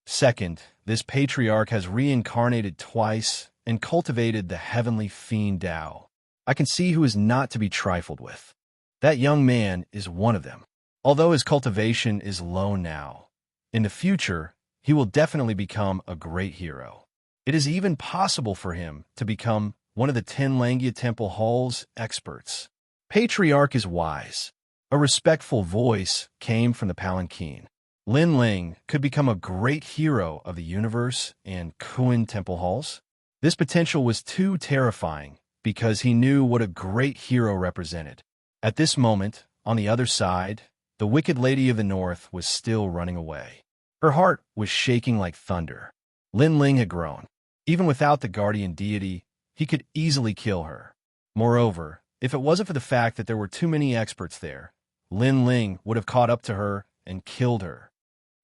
Second, this patriarch has reincarnated twice and cultivated the heavenly fiend Tao. I can see who is not to be trifled with. That young man is one of them. Although his cultivation is low now, in the future, he will definitely become a great hero. It is even possible for him to become one of the 10 Langia Temple Hall's experts. Patriarch is wise. A respectful voice came from the palanquin. Lin Ling could become a great hero of the universe and Kuan Temple Halls. This potential was too terrifying because he knew what a great hero represented. At this moment, on the other side, the Wicked Lady of the North was still running away. Her heart was shaking like thunder. Lin Ling had grown. Even without the guardian deity, he could easily kill her. Moreover, if it wasn't for the fact that there were too many experts there, Lin Ling would have caught up to her and killed her.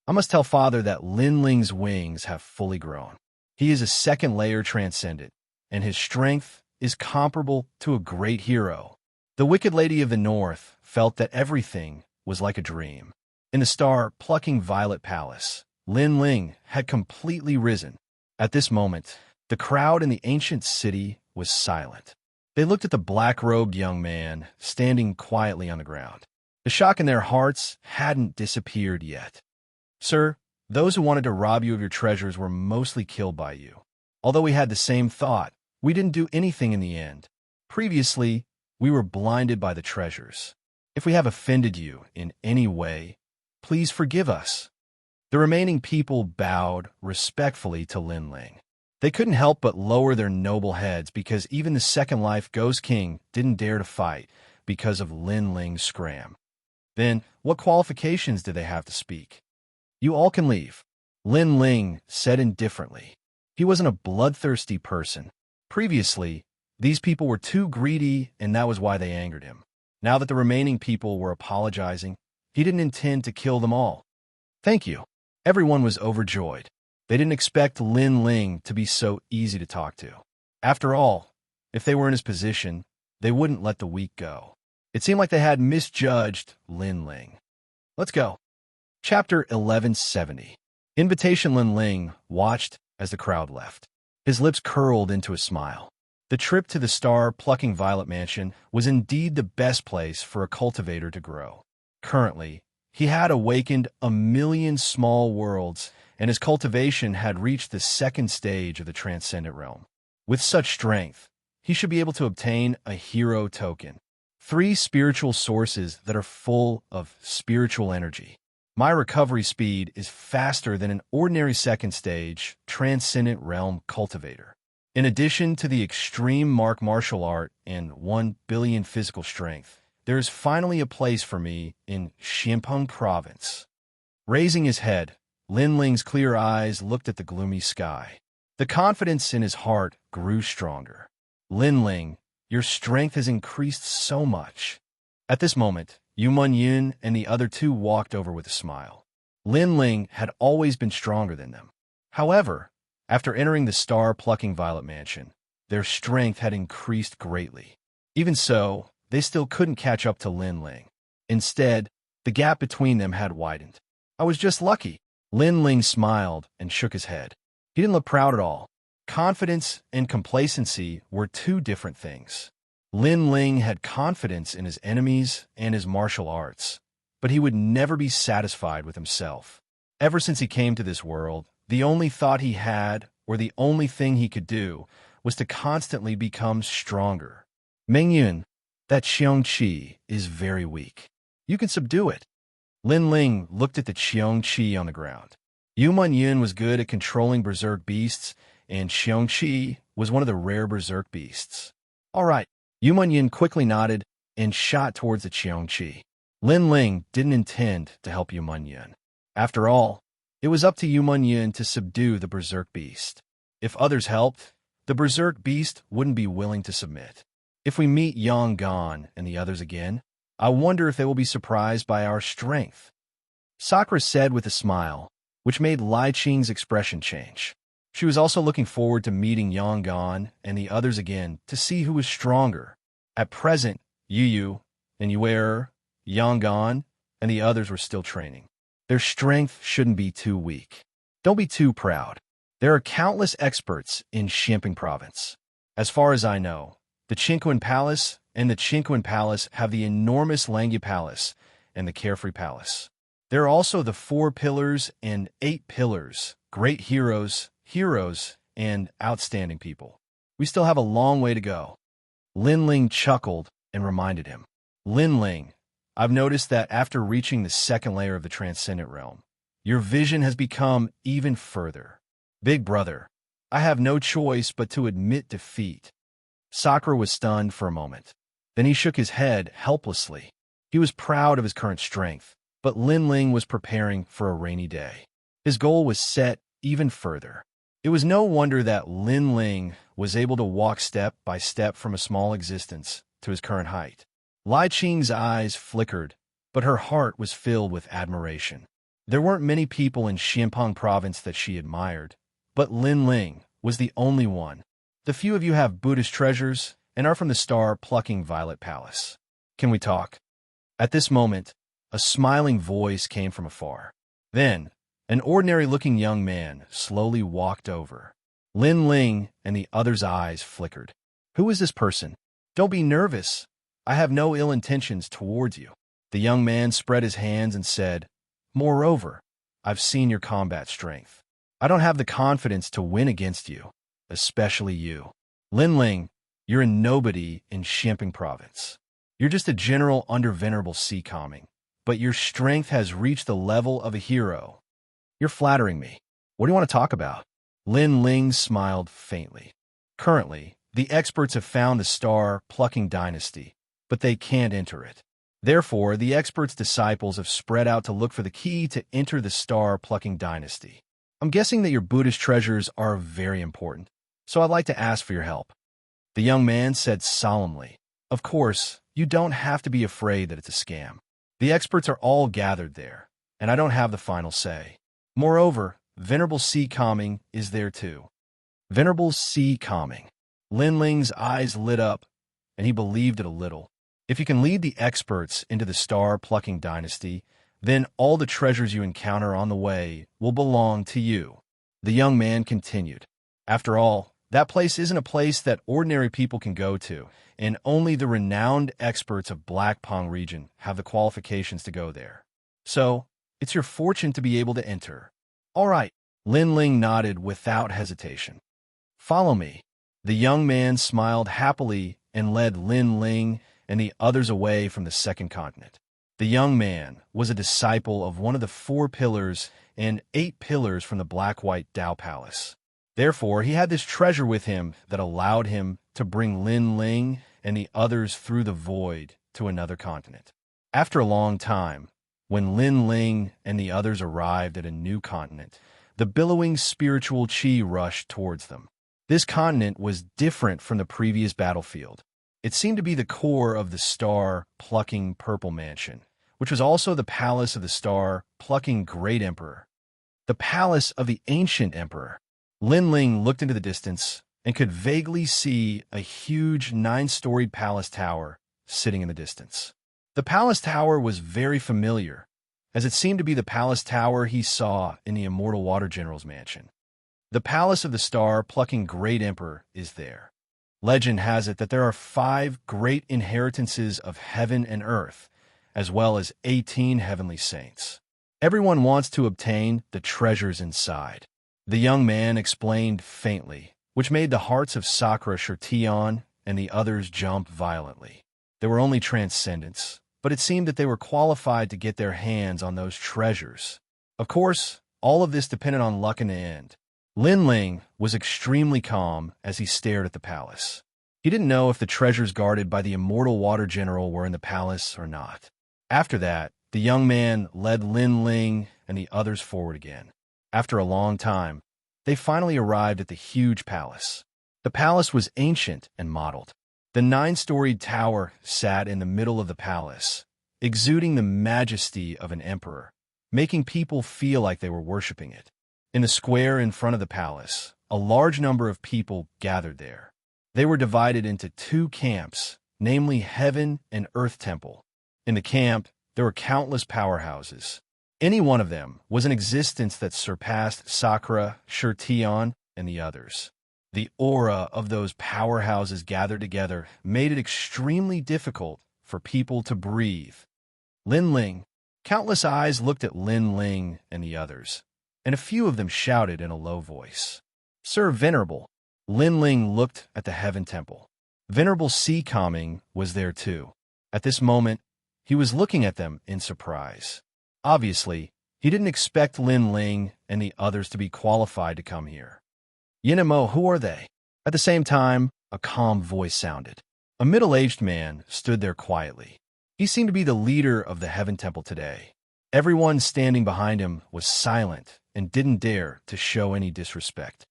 I must tell Father that Lin Ling's wings have fully grown. He is a second layer transcendent, and his strength is comparable to a great hero. The Wicked Lady of the North felt that everything was like a dream. In the star-plucking Violet Palace, Lin Ling had completely risen. At this moment, the crowd in the ancient city was silent. They looked at the black-robed young man standing quietly on the ground. The shock in their hearts hadn't disappeared yet. Sir, those who wanted to rob you of your treasures were mostly killed by you. Although we had the same thought, we didn't do anything in the end. Previously, we were blinded by the treasures. If we have offended you in any way, please forgive us. The remaining people bowed respectfully to Lin Ling. They couldn't help but lower their noble heads because even the Second Life Ghost King didn't dare to fight because of Lin Ling's scram. Then, what qualifications did they have to speak? You all can leave, Lin Ling said indifferently. He wasn't a bloodthirsty person. Previously, these people were too greedy and that was why they angered him. Now that the remaining people were apologizing, he didn't intend to kill them all. Thank you. Everyone was overjoyed. They didn't expect Lin Ling to be so easy to talk to. After all, if they were in his position, they wouldn't let the weak go. It seemed like they had misjudged Lin Ling. Let's go. Chapter 1170. Invitation. Lin Ling watched as the crowd left. His lips curled into a smile. The trip to the star-plucking Violet Mansion was indeed the best place for a cultivator to grow. Currently, he had awakened 1,000,000 small worlds, and his cultivation had reached the second stage of the transcendent realm. With such strength, he should be able to obtain a hero token. 3 spiritual sources that are full of spiritual energy. My recovery speed is faster than an ordinary second stage transcendent realm cultivator. In addition to the extreme martial art and 1 billion physical strength, there is finally a place for me in Xianxia province. Raising his head, Lin Ling's clear eyes looked at the gloomy sky. The confidence in his heart grew stronger. Lin Ling, your strength has increased so much. At this moment, Yu Mun and the other 2 walked over with a smile. Lin Ling had always been stronger than them. However, after entering the star-plucking Violet Mansion, their strength had increased greatly. Even so, they still couldn't catch up to Lin Ling. Instead, the gap between them had widened. I was just lucky. Lin Ling smiled and shook his head. He didn't look proud at all. Confidence and complacency were 2 different things. Lin Ling had confidence in his enemies and his martial arts, but he would never be satisfied with himself. Ever since he came to this world, the only thought he had, or the only thing he could do, was to constantly become stronger. Mingyun, that Xianxia is very weak. You can subdue it. Lin Ling looked at the Xianxia on the ground. Yu Yun was good at controlling berserk beasts, and Xianxia was one of the rare berserk beasts. All right. Yu Yun quickly nodded and shot towards the Xianxia. Lin Ling didn't intend to help Yu Yun. After all, it was up to Yu Yun to subdue the berserk beast. If others helped, the berserk beast wouldn't be willing to submit. If we meet Yang Gan and the others again, I wonder if they will be surprised by our strength. Sakura said with a smile, which made Lai Qing's expression change. She was also looking forward to meeting Yang Gan and the others again to see who was stronger. At present, Yu and Yuer, Yang Gan, and the others were still training. Their strength shouldn't be too weak. Don't be too proud. There are countless experts in Xianxia province. As far as I know, the Qingquan Palace and the Qingquan Palace have the enormous Langya Palace and the Carefree Palace. There are also the 4 pillars and 8 pillars, great heroes, and outstanding people. We still have a long way to go. Lin Ling chuckled and reminded him. Lin Ling, I've noticed that after reaching the second layer of the Transcendent Realm, your vision has become even further. Big brother, I have no choice but to admit defeat. Sakura was stunned for a moment. Then he shook his head helplessly. He was proud of his current strength, but Lin Ling was preparing for a rainy day. His goal was set even further. It was no wonder that Lin Ling was able to walk step by step from a small existence to his current height. Lai Qing's eyes flickered, but her heart was filled with admiration. There weren't many people in Xianxia province that she admired, but Lin Ling was the only one. The few of you have Buddhist treasures and are from the star-plucking Violet Palace. Can we talk? At this moment, a smiling voice came from afar. Then, an ordinary-looking young man slowly walked over. Lin Ling and the other's eyes flickered. Who is this person? Don't be nervous. I have no ill intentions towards you. The young man spread his hands and said, Moreover, I've seen your combat strength. I don't have the confidence to win against you, especially you. Lin Ling, you're a nobody in Xianxia province. You're just a general under Venerable Sea Calming, but your strength has reached the level of a hero. You're flattering me. What do you want to talk about? Lin Ling smiled faintly. Currently, the experts have found the star-plucking dynasty, but they can't enter it. Therefore, the experts' disciples have spread out to look for the key to enter the star-plucking dynasty. I'm guessing that your Buddhist treasures are very important, so I'd like to ask for your help. The young man said solemnly, Of course, you don't have to be afraid that it's a scam. The experts are all gathered there, and I don't have the final say. Moreover, Venerable Sea Calming is there too. Venerable Sea Calming. Lin Ling's eyes lit up, and he believed it a little. If you can lead the experts into the star-plucking dynasty, then all the treasures you encounter on the way will belong to you. The young man continued. After all, that place isn't a place that ordinary people can go to, and only the renowned experts of Black Pong region have the qualifications to go there. So, it's your fortune to be able to enter. All right, Lin Ling nodded without hesitation. Follow me. The young man smiled happily and led Lin Ling and the others away from the second continent. The young man was a disciple of one of the 4 pillars and 8 pillars from the Black-White Dao Palace. Therefore, he had this treasure with him that allowed him to bring Lin Ling and the others through the void to another continent. After a long time, when Lin Ling and the others arrived at a new continent, the billowing spiritual qi rushed towards them. This continent was different from the previous battlefield. It seemed to be the core of the star-plucking Purple Mansion, which was also the palace of the star-plucking Great Emperor, the palace of the ancient emperor. Lin Ling looked into the distance and could vaguely see a huge 9-storied palace tower sitting in the distance. The palace tower was very familiar, as it seemed to be the palace tower he saw in the Immortal Water General's mansion. The palace of the star-plucking Great Emperor is there. Legend has it that there are 5 great inheritances of heaven and earth, as well as 18 heavenly saints. Everyone wants to obtain the treasures inside. The young man explained faintly, which made the hearts of Sakura, Shirtion, and the others jumped violently. They were only transcendents, but it seemed that they were qualified to get their hands on those treasures. Of course, all of this depended on luck in the end. Lin Ling was extremely calm as he stared at the palace. He didn't know if the treasures guarded by the Immortal Water General were in the palace or not. After that, the young man led Lin Ling and the others forward again. After a long time, they finally arrived at the huge palace. The palace was ancient and modeled. The 9-storied tower sat in the middle of the palace, exuding the majesty of an emperor, making people feel like they were worshipping it. In the square in front of the palace, a large number of people gathered there. They were divided into 2 camps, namely Heaven and Earth Temple. In the camp, there were countless powerhouses. Any one of them was an existence that surpassed Sakura, Shirtion, and the others. The aura of those powerhouses gathered together made it extremely difficult for people to breathe. Lin Ling. Countless eyes looked at Lin Ling and the others, and a few of them shouted in a low voice, "Sir Venerable." Lin Ling looked at the Heaven Temple. Venerable Sea Calming was there too. At this moment, he was looking at them in surprise. Obviously, he didn't expect Lin Ling and the others to be qualified to come here. "Yin and Mo, who are they?" At the same time, a calm voice sounded. A middle-aged man stood there quietly. He seemed to be the leader of the Heaven Temple today. Everyone standing behind him was silent and didn't dare to show any disrespect.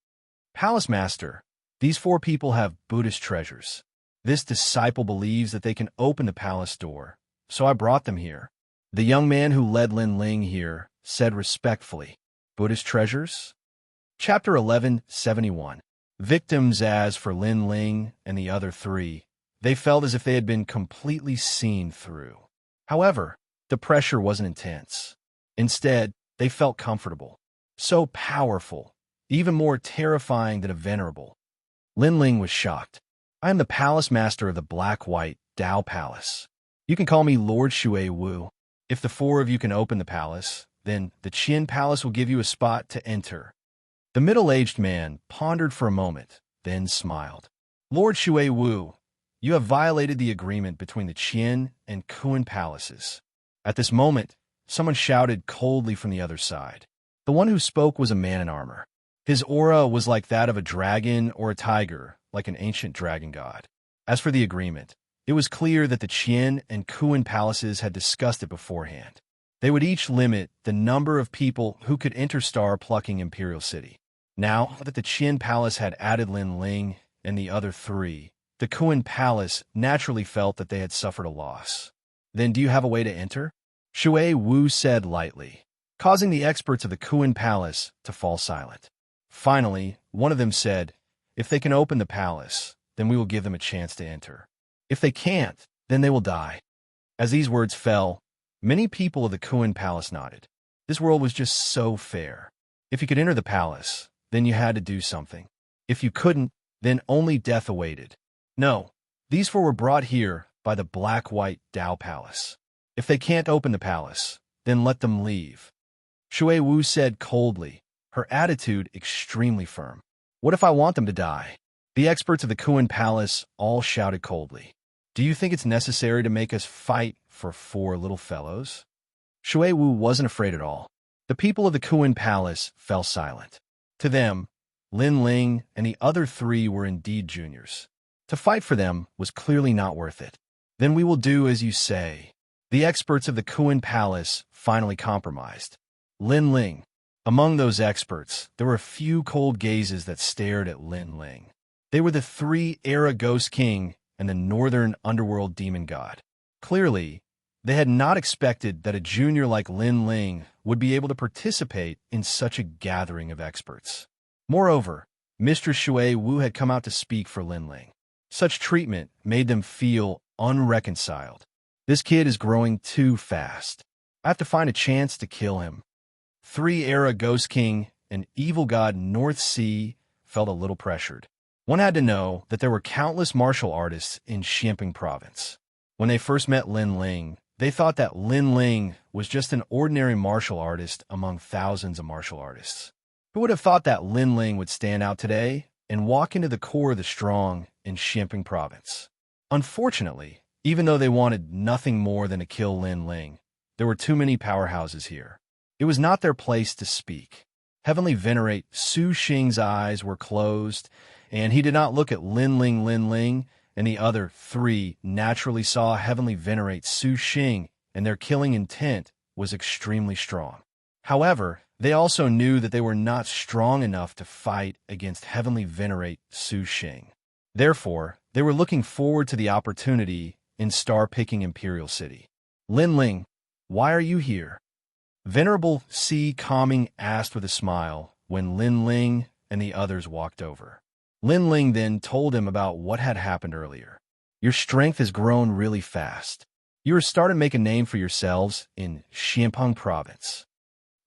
"Palace Master, these 4 people have Buddhist treasures. This disciple believes that they can open the palace door, so I brought them here." The young man who led Lin Ling here said respectfully, "Buddhist treasures?" Chapter 1171. Victims. As for Lin Ling and the other 3, they felt as if they had been completely seen through. However, the pressure wasn't intense. Instead, they felt comfortable. So powerful, even more terrifying than a venerable. Lin Ling was shocked. "I am the Palace Master of the Black-White Dao Palace. You can call me Lord Shui Wu. If the 4 of you can open the palace, then the Qin Palace will give you a spot to enter." The middle-aged man pondered for a moment, then smiled. "Lord Shui Wu, you have violated the agreement between the Qin and Kuan palaces." At this moment, someone shouted coldly from the other side. The one who spoke was a man in armor. His aura was like that of a dragon or a tiger, like an ancient dragon god. As for the agreement, it was clear that the Qin and Kuan palaces had discussed it beforehand. They would each limit the number of people who could enter star-plucking Imperial City. Now that the Qin Palace had added Lin Ling and the other 3, the Kuan Palace naturally felt that they had suffered a loss. "Then do you have a way to enter?" Shui Wu said lightly, causing the experts of the Kuan Palace to fall silent. Finally, one of them said, "If they can open the palace, then we will give them a chance to enter. If they can't, then they will die." As these words fell, many people of the Kuan Palace nodded. This world was just so fair. If you could enter the palace, then you had to do something. If you couldn't, then only death awaited. No, these 4 were brought here by the Black-White Dao Palace. If they can't open the palace, then let them leave. Shui Wu said coldly, her attitude extremely firm. "What if I want them to die?" The experts of the Kuan Palace all shouted coldly. "Do you think it's necessary to make us fight for 4 little fellows?" Shui Wu wasn't afraid at all. The people of the Kuan Palace fell silent. To them, Lin Ling and the other 3 were indeed juniors. To fight for them was clearly not worth it. "Then we will do as you say." The experts of the Kuan Palace finally compromised. Lin Ling. Among those experts, there were a few cold gazes that stared at Lin Ling. They were the 3-era Ghost King and the Northern Underworld Demon God. Clearly, they had not expected that a junior like Lin Ling would be able to participate in such a gathering of experts. Moreover, Mistress Shui Wu had come out to speak for Lin Ling. Such treatment made them feel unreconciled. This kid is growing too fast. I have to find a chance to kill him. 3-era Ghost King and evil god North Sea felt a little pressured. One had to know that there were countless martial artists in Xianxia province. When they first met Lin Ling, they thought that Lin Ling was just an ordinary martial artist among thousands of martial artists. Who would have thought that Lin Ling would stand out today and walk into the core of the strong in Xianxia province. Unfortunately, even though they wanted nothing more than to kill Lin Ling, there were too many powerhouses here. It was not their place to speak. Heavenly Venerate Su Xing's eyes were closed, and he did not look at Lin Ling, and the other three naturally saw Heavenly Venerate Su Xing, and their killing intent was extremely strong. However, they also knew that they were not strong enough to fight against Heavenly Venerate Su Xing. Therefore, they were looking forward to the opportunity in star-picking Imperial City. Lin Ling, why are you here? Venerable Si Calming asked with a smile when Lin Ling and the others walked over. Lin Ling then told him about what had happened earlier. Your strength has grown really fast. You are starting to make a name for yourselves in Xianxia province.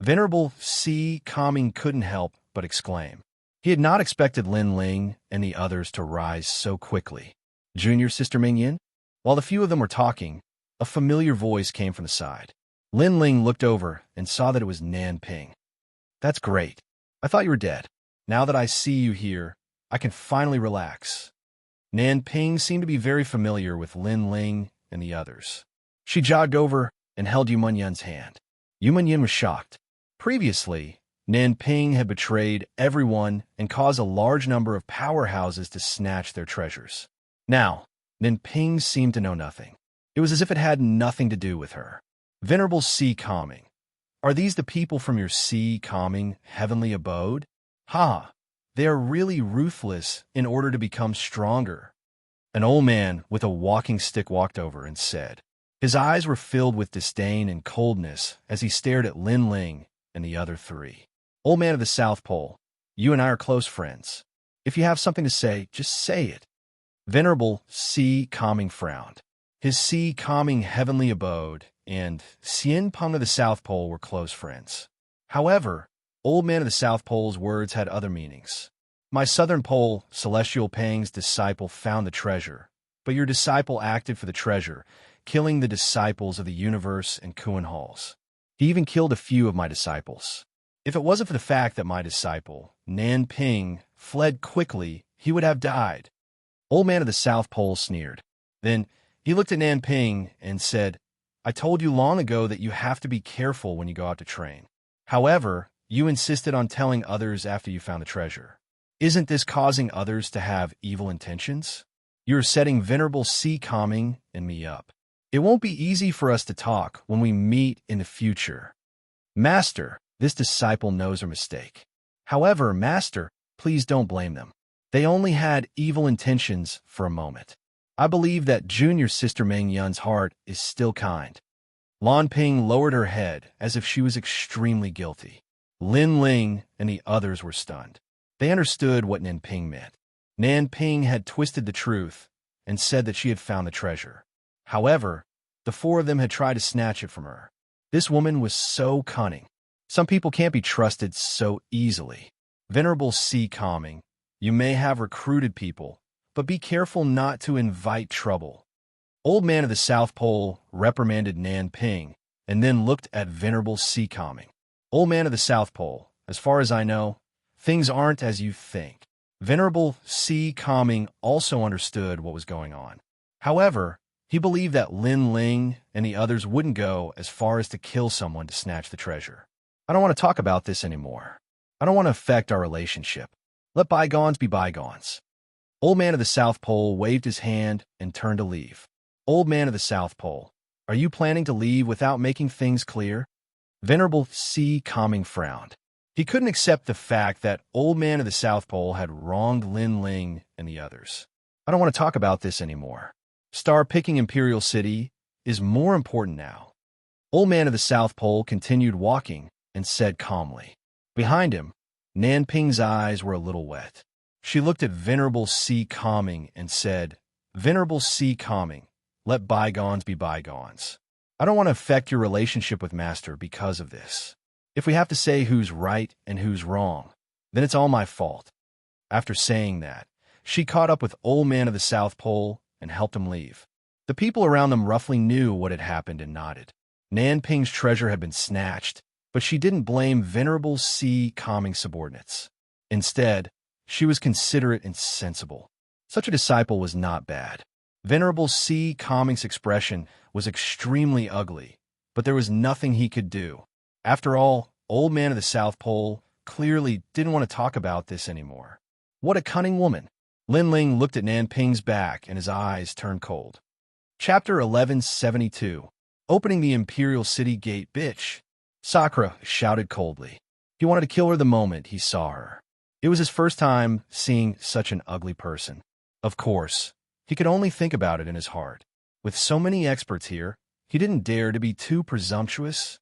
Venerable Si Calming couldn't help but exclaim. He had not expected Lin Ling and the others to rise so quickly. Junior Sister Mingyan? While the few of them were talking, a familiar voice came from the side. Lin Ling looked over and saw that it was Nan Ping. That's great. I thought you were dead. Now that I see you here, I can finally relax. Nan Ping seemed to be very familiar with Lin Ling and the others. She jogged over and held Yu Munyan's hand. Yu Munyan was shocked. Previously, Nan Ping had betrayed everyone and caused a large number of powerhouses to snatch their treasures. Now, Nan Ping seemed to know nothing. It was as if it had nothing to do with her. Venerable Si Calming, are these the people from your Si Calming heavenly abode? Ha! They are really ruthless in order to become stronger. An old man with a walking stick walked over and said. His eyes were filled with disdain and coldness as he stared at Lin Ling and the other three. Old man of the South Pole, you and I are close friends. If you have something to say, just say it. Venerable Si Calming frowned. His Si Calming heavenly abode and Xianxia of the South Pole were close friends. However, Old Man of the South Pole's words had other meanings. My Southern Pole, Celestial Pang's disciple, found the treasure, but your disciple acted for the treasure, killing the disciples of the universe and Kuan halls. He even killed a few of my disciples. If it wasn't for the fact that my disciple, Nan Ping, fled quickly, he would have died. Old Man of the South Pole sneered. Then he looked at Nan Ping and said, I told you long ago that you have to be careful when you go out to train. However, you insisted on telling others after you found the treasure. Isn't this causing others to have evil intentions? You are setting Venerable Si Calming and me up. It won't be easy for us to talk when we meet in the future. Master, this disciple knows her mistake. However, Master, please don't blame them. They only had evil intentions for a moment. I believe that Junior Sister Meng Yun's heart is still kind. Lan Ping lowered her head as if she was extremely guilty. Lin Ling and the others were stunned. They understood what Nan Ping meant. Nan Ping had twisted the truth and said that she had found the treasure. However, the four of them had tried to snatch it from her. This woman was so cunning. Some people can't be trusted so easily. Venerable Si Calming, you may have recruited people, but be careful not to invite trouble. Old Man of the South Pole reprimanded Nan Ping and then looked at Venerable Si Calming. Old Man of the South Pole, as far as I know, things aren't as you think. Venerable Si Calming also understood what was going on. However, he believed that Lin Ling and the others wouldn't go as far as to kill someone to snatch the treasure. I don't want to talk about this anymore. I don't want to affect our relationship. Let bygones be bygones. Old Man of the South Pole waved his hand and turned to leave. Old Man of the South Pole, are you planning to leave without making things clear? Venerable Si Calming frowned. He couldn't accept the fact that Old Man of the South Pole had wronged Lin Ling and the others. I don't want to talk about this anymore. Star-picking Imperial City is more important now. Old Man of the South Pole continued walking and said calmly. Behind him, Nan Ping's eyes were a little wet. She looked at Venerable Si Calming and said, Venerable Si Calming, let bygones be bygones. I don't want to affect your relationship with Master because of this. If we have to say who's right and who's wrong, then it's all my fault. After saying that, she caught up with Old Man of the South Pole and helped him leave. The people around them roughly knew what had happened and nodded. Nan Ping's treasure had been snatched, but she didn't blame Venerable Si Calming subordinates. Instead, she was considerate and sensible. Such a disciple was not bad. Venerable C. Calming's expression was extremely ugly, but there was nothing he could do. After all, Old Man of the South Pole clearly didn't want to talk about this anymore. What a cunning woman! Linling looked at Nanping's back, and his eyes turned cold. Chapter 1172. Opening the Imperial City Gate, bitch! Sakura shouted coldly. He wanted to kill her the moment he saw her. It was his first time seeing such an ugly person. Of course, he could only think about it in his heart. With so many experts here, he didn't dare to be too presumptuous.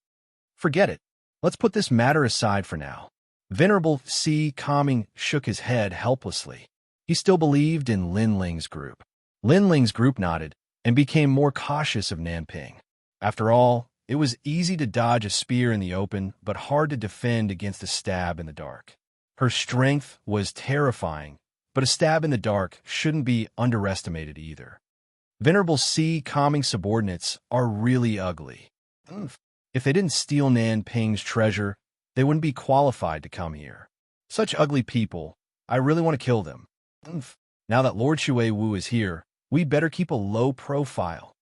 Forget it. Let's put this matter aside for now. Venerable C. Calming shook his head helplessly. He still believed in Linling's group. Linling's group nodded and became more cautious of Nanping. After all, it was easy to dodge a spear in the open, but hard to defend against a stab in the dark. Her strength was terrifying, but a stab in the dark shouldn't be underestimated either. Venerable C. Calming subordinates are really ugly. If they didn't steal Nanping's treasure, they wouldn't be qualified to come here. Such ugly people, I really want to kill them. Now that Lord Shui Wu is here, we better keep a low profile.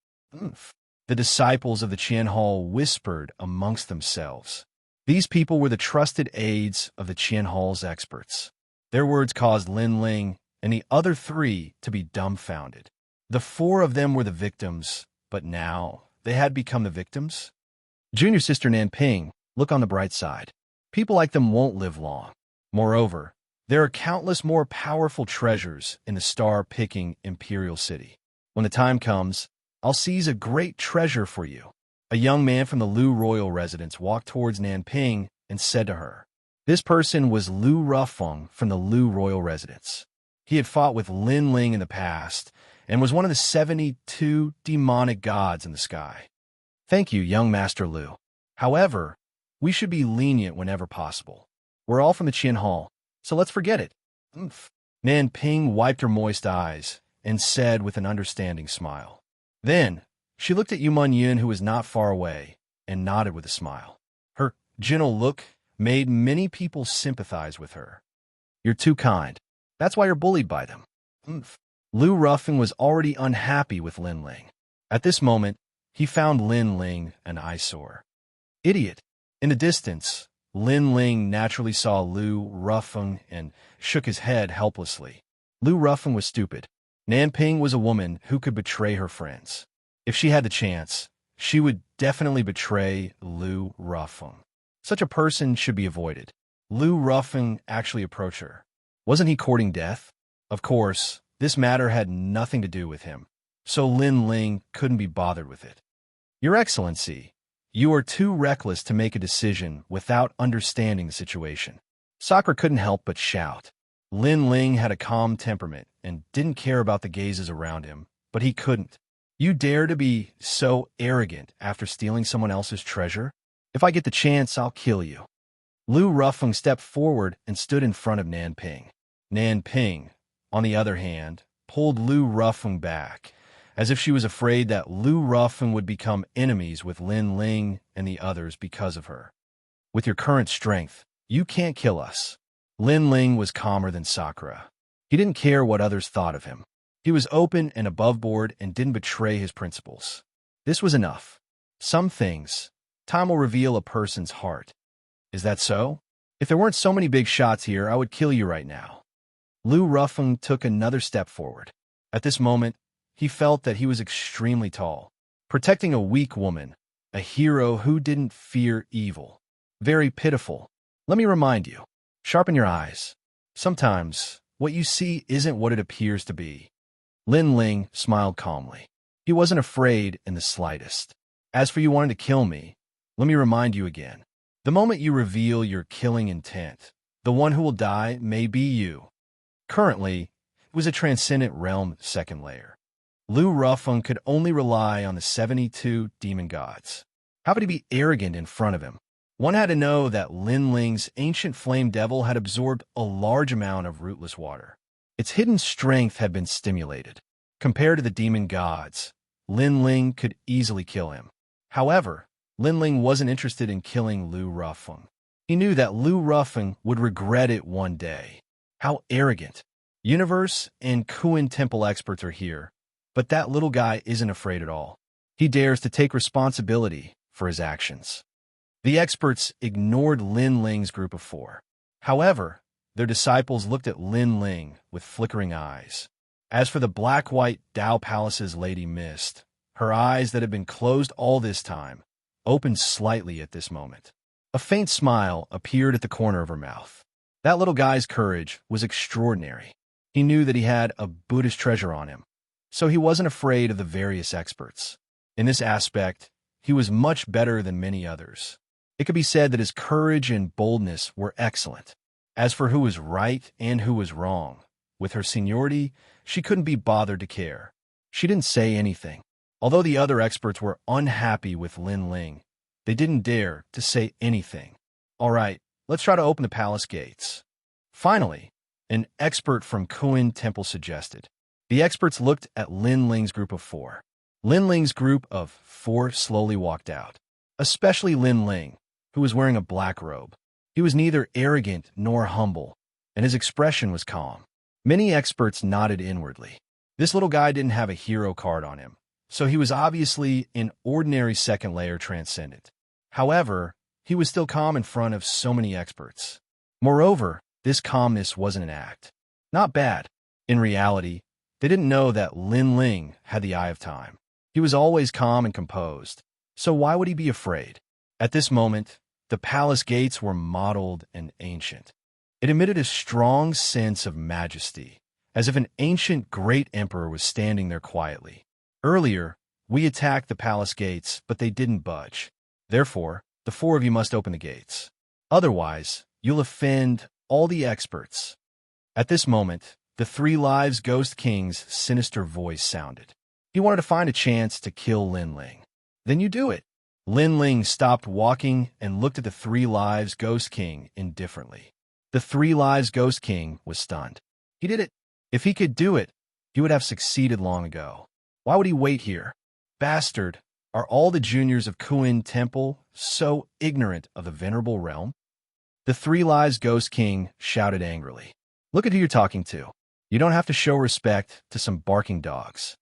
The disciples of the Qian Hall whispered amongst themselves. These people were the trusted aides of the Qian Hall's experts. Their words caused Linling and the other three to be dumbfounded. The four of them were the victims, but now they had become the victims? Junior Sister Nanping, look on the bright side. People like them won't live long. Moreover, there are countless more powerful treasures in the star-picking Imperial City. When the time comes, I'll seize a great treasure for you. A young man from the Lu royal residence walked towards Nanping and said to her. This person was Lu Rufeng from the Lu royal residence. He had fought with Linling in the past and was one of the 72 demonic gods in the sky. Thank you, young Master Lu. However, we should be lenient whenever possible. We're all from the Qian Hall, so let's forget it. Nanping wiped her moist eyes and said with an understanding smile. Then, she looked at Yu Munyin, who was not far away, and nodded with a smile. Her gentle look made many people sympathize with her. You're too kind. That's why you're bullied by them. Lu Rufeng was already unhappy with Linling. At this moment, he found Linling an eyesore. Idiot. In the distance, Linling naturally saw Lu Rufeng and shook his head helplessly. Lu Rufeng was stupid. Nanping was a woman who could betray her friends. If she had the chance, she would definitely betray Lu Rufeng. Such a person should be avoided. Lu Rufeng actually approached her. Wasn't he courting death? Of course, this matter had nothing to do with him, so Linling couldn't be bothered with it. Your Excellency, you are too reckless to make a decision without understanding the situation. Sakura couldn't help but shout. Linling had a calm temperament and didn't care about the gazes around him, but he couldn't. You dare to be so arrogant after stealing someone else's treasure? If I get the chance, I'll kill you. Lu Rufeng stepped forward and stood in front of Nanping. Nanping, on the other hand, pulled Lu Rufeng back, as if she was afraid that Lu Rufeng would become enemies with Linling and the others because of her. With your current strength, you can't kill us. Linling was calmer than Sakura. He didn't care what others thought of him. He was open and above board and didn't betray his principles. This was enough. Some things, time will reveal a person's heart. Is that so? If there weren't so many big shots here, I would kill you right now. Lu Rufeng took another step forward. At this moment, he felt that he was extremely tall, protecting a weak woman, a hero who didn't fear evil. Very pitiful. Let me remind you, sharpen your eyes. Sometimes, what you see isn't what it appears to be. Linling smiled calmly. He wasn't afraid in the slightest. As for you wanting to kill me, let me remind you again. The moment you reveal your killing intent, the one who will die may be you. Currently, it was a transcendent realm second layer. Lu Rufeng could only rely on the 72 demon gods. How could he be arrogant in front of him? One had to know that Linling's ancient flame devil had absorbed a large amount of rootless water. Its hidden strength had been stimulated. Compared to the demon gods, Linling could easily kill him. However, Linling wasn't interested in killing Lu Rufeng. He knew that Lu Rufeng would regret it one day. How arrogant. Universe and Kuan Temple experts are here, but that little guy isn't afraid at all. He dares to take responsibility for his actions. The experts ignored Lin Ling's group of 4. However, their disciples looked at Lin Ling with flickering eyes. As for the black-white Dao Palace's Lady Mist, her eyes that had been closed all this time opened slightly at this moment. A faint smile appeared at the corner of her mouth. That little guy's courage was extraordinary. He knew that he had a Buddhist treasure on him, so he wasn't afraid of the various experts. In this aspect, he was much better than many others. It could be said that his courage and boldness were excellent. As for who was right and who was wrong, with her seniority, she couldn't be bothered to care. She didn't say anything. Although the other experts were unhappy with Lin Ling, they didn't dare to say anything. All right, let's try to open the palace gates. Finally, an expert from Kuan Temple suggested. The experts looked at Lin Ling's group of 4. Lin Ling's group of 4 slowly walked out, especially Lin Ling, who was wearing a black robe. He was neither arrogant nor humble, and his expression was calm. Many experts nodded inwardly. This little guy didn't have a hero card on him, so he was obviously an ordinary second-layer transcendent. However, he was still calm in front of so many experts. Moreover, this calmness wasn't an act. Not bad. In reality, they didn't know that Lin Ling had the Eye of Time. He was always calm and composed, so why would he be afraid? At this moment, the palace gates were mottled and ancient. It emitted a strong sense of majesty, as if an ancient great emperor was standing there quietly. Earlier, we attacked the palace gates, but they didn't budge. Therefore, the 4 of you must open the gates. Otherwise, you'll offend all the experts. At this moment, the 3 Lives Ghost King's sinister voice sounded. He wanted to find a chance to kill Lin Ling. Then you do it. Lin Ling stopped walking and looked at the 3 Lives Ghost King indifferently. The 3 Lives Ghost King was stunned. He did it. If he could do it, he would have succeeded long ago. Why would he wait here? Bastard, are all the juniors of Kuan Temple so ignorant of the venerable realm? The 3 Lives Ghost King shouted angrily. Look at who you're talking to. You don't have to show respect to some barking dogs.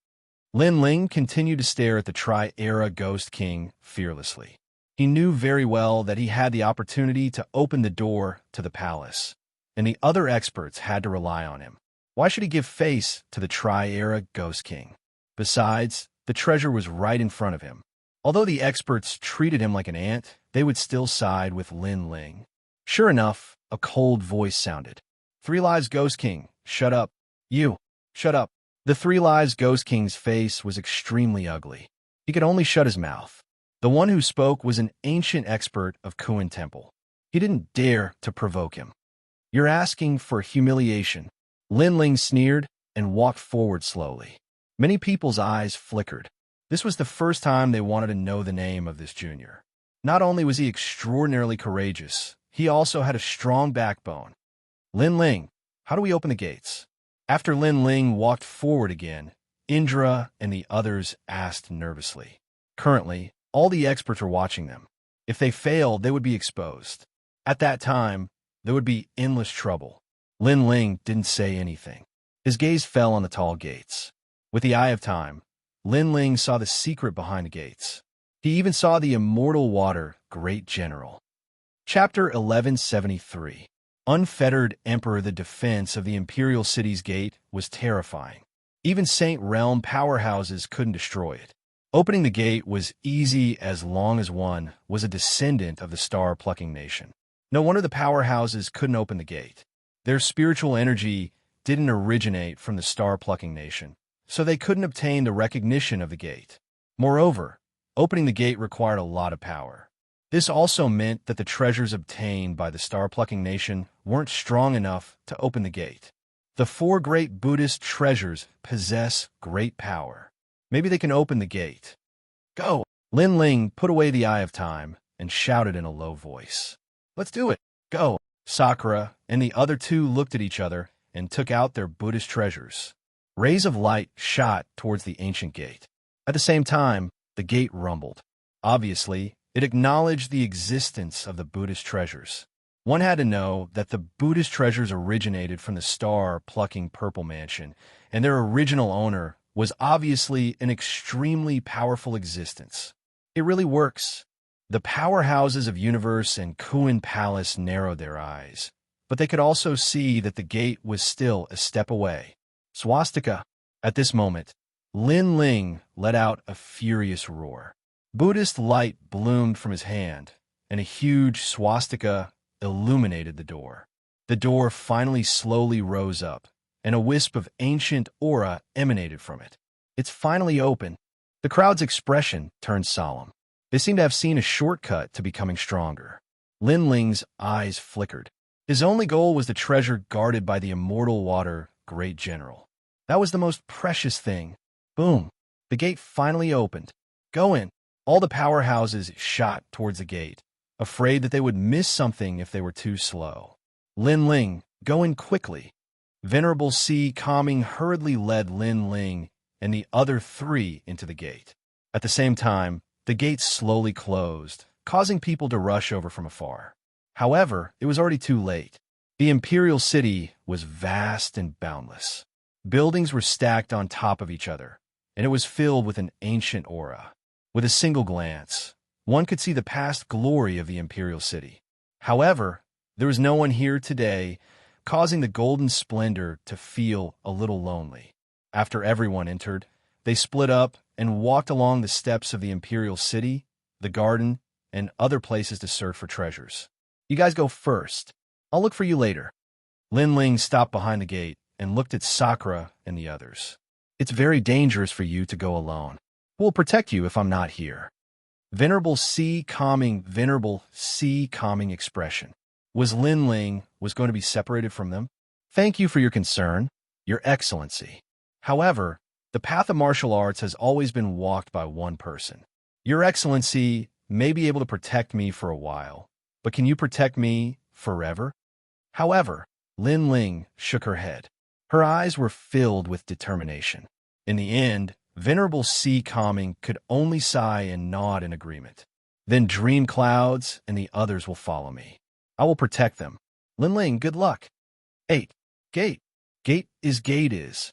Lin Ling continued to stare at the Tri-Era Ghost King fearlessly. He knew very well that he had the opportunity to open the door to the palace, and the other experts had to rely on him. Why should he give face to the Tri-Era Ghost King? Besides, the treasure was right in front of him. Although the experts treated him like an ant, they would still side with Lin Ling. Sure enough, a cold voice sounded. 3 Lives Ghost King, shut up. You, shut up. The 3 Lives Ghost King's face was extremely ugly. He could only shut his mouth. The one who spoke was an ancient expert of Kuan Temple. He didn't dare to provoke him. You're asking for humiliation. Lin Ling sneered and walked forward slowly. Many people's eyes flickered. This was the first time they wanted to know the name of this junior. Not only was he extraordinarily courageous, he also had a strong backbone. Lin Ling, how do we open the gates? After Lin Ling walked forward again, Indra and the others asked nervously. Currently, all the experts were watching them. If they failed, they would be exposed. At that time, there would be endless trouble. Lin Ling didn't say anything. His gaze fell on the tall gates. With the Eye of Time, Lin Ling saw the secret behind the gates. He even saw the immortal water, Great General. Chapter 1173. Unfettered Emperor. The defense of the Imperial City's gate was terrifying. Even Saint Realm powerhouses couldn't destroy it. Opening the gate was easy as long as one was a descendant of the star-plucking nation. No wonder the powerhouses couldn't open the gate. Their spiritual energy didn't originate from the star-plucking nation, so they couldn't obtain the recognition of the gate. Moreover, opening the gate required a lot of power. This also meant that the treasures obtained by the star-plucking nation weren't strong enough to open the gate. The 4 great Buddhist treasures possess great power. Maybe they can open the gate. Go! Lin Ling put away the Eye of Time and shouted in a low voice. Let's do it! Go! Sakura and the other 2 looked at each other and took out their Buddhist treasures. Rays of light shot towards the ancient gate. At the same time, the gate rumbled. Obviously, it acknowledged the existence of the Buddhist treasures. One had to know that the Buddhist treasures originated from the star-plucking purple mansion, and their original owner was obviously an extremely powerful existence. It really works. The powerhouses of Universe and Kuan Palace narrowed their eyes, but they could also see that the gate was still a step away. Swastika. At this moment, Lin Ling let out a furious roar. Buddhist light bloomed from his hand, and a huge swastika illuminated the door. The door finally slowly rose up, and a wisp of ancient aura emanated from it. It's finally open. The crowd's expression turned solemn. They seemed to have seen a shortcut to becoming stronger. Lin Ling's eyes flickered. His only goal was the treasure guarded by the immortal water great general. That was the most precious thing. Boom! The gate finally opened. Go in. All the powerhouses shot towards the gate, afraid that they would miss something if they were too slow. Lin Ling, go in quickly. Venerable Si Calming hurriedly led Lin Ling and the other three into the gate. At the same time, the gate slowly closed, causing people to rush over from afar. However, it was already too late. The imperial city was vast and boundless. Buildings were stacked on top of each other, and it was filled with an ancient aura. With a single glance, one could see the past glory of the imperial city. However, there was no one here today, causing the golden splendor to feel a little lonely. After everyone entered, they split up and walked along the steps of the imperial city, the garden, and other places to search for treasures. You guys go first. I'll look for you later. Lin Ling stopped behind the gate and looked at Sakura and the others. It's very dangerous for you to go alone. Who will protect you if I'm not here? Venerable Si Calming expression. Was Lin Ling going to be separated from them? Thank you for your concern, Your Excellency. However, the path of martial arts has always been walked by one person. Your Excellency may be able to protect me for a while, but can you protect me forever? However, Lin Ling shook her head. Her eyes were filled with determination. In the end, Venerable Si Calming could only sigh and nod in agreement. Then Dream Clouds and the others will follow me. I will protect them. Lin Ling, good luck. 8. Gate. Gate is gate is.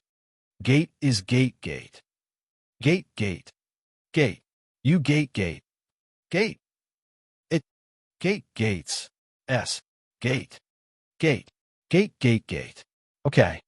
Gate is gate gate. Gate gate. Gate. You gate gate. Gate. It. Gate gates. S. Gate. Gate. Gate gate gate. Okay.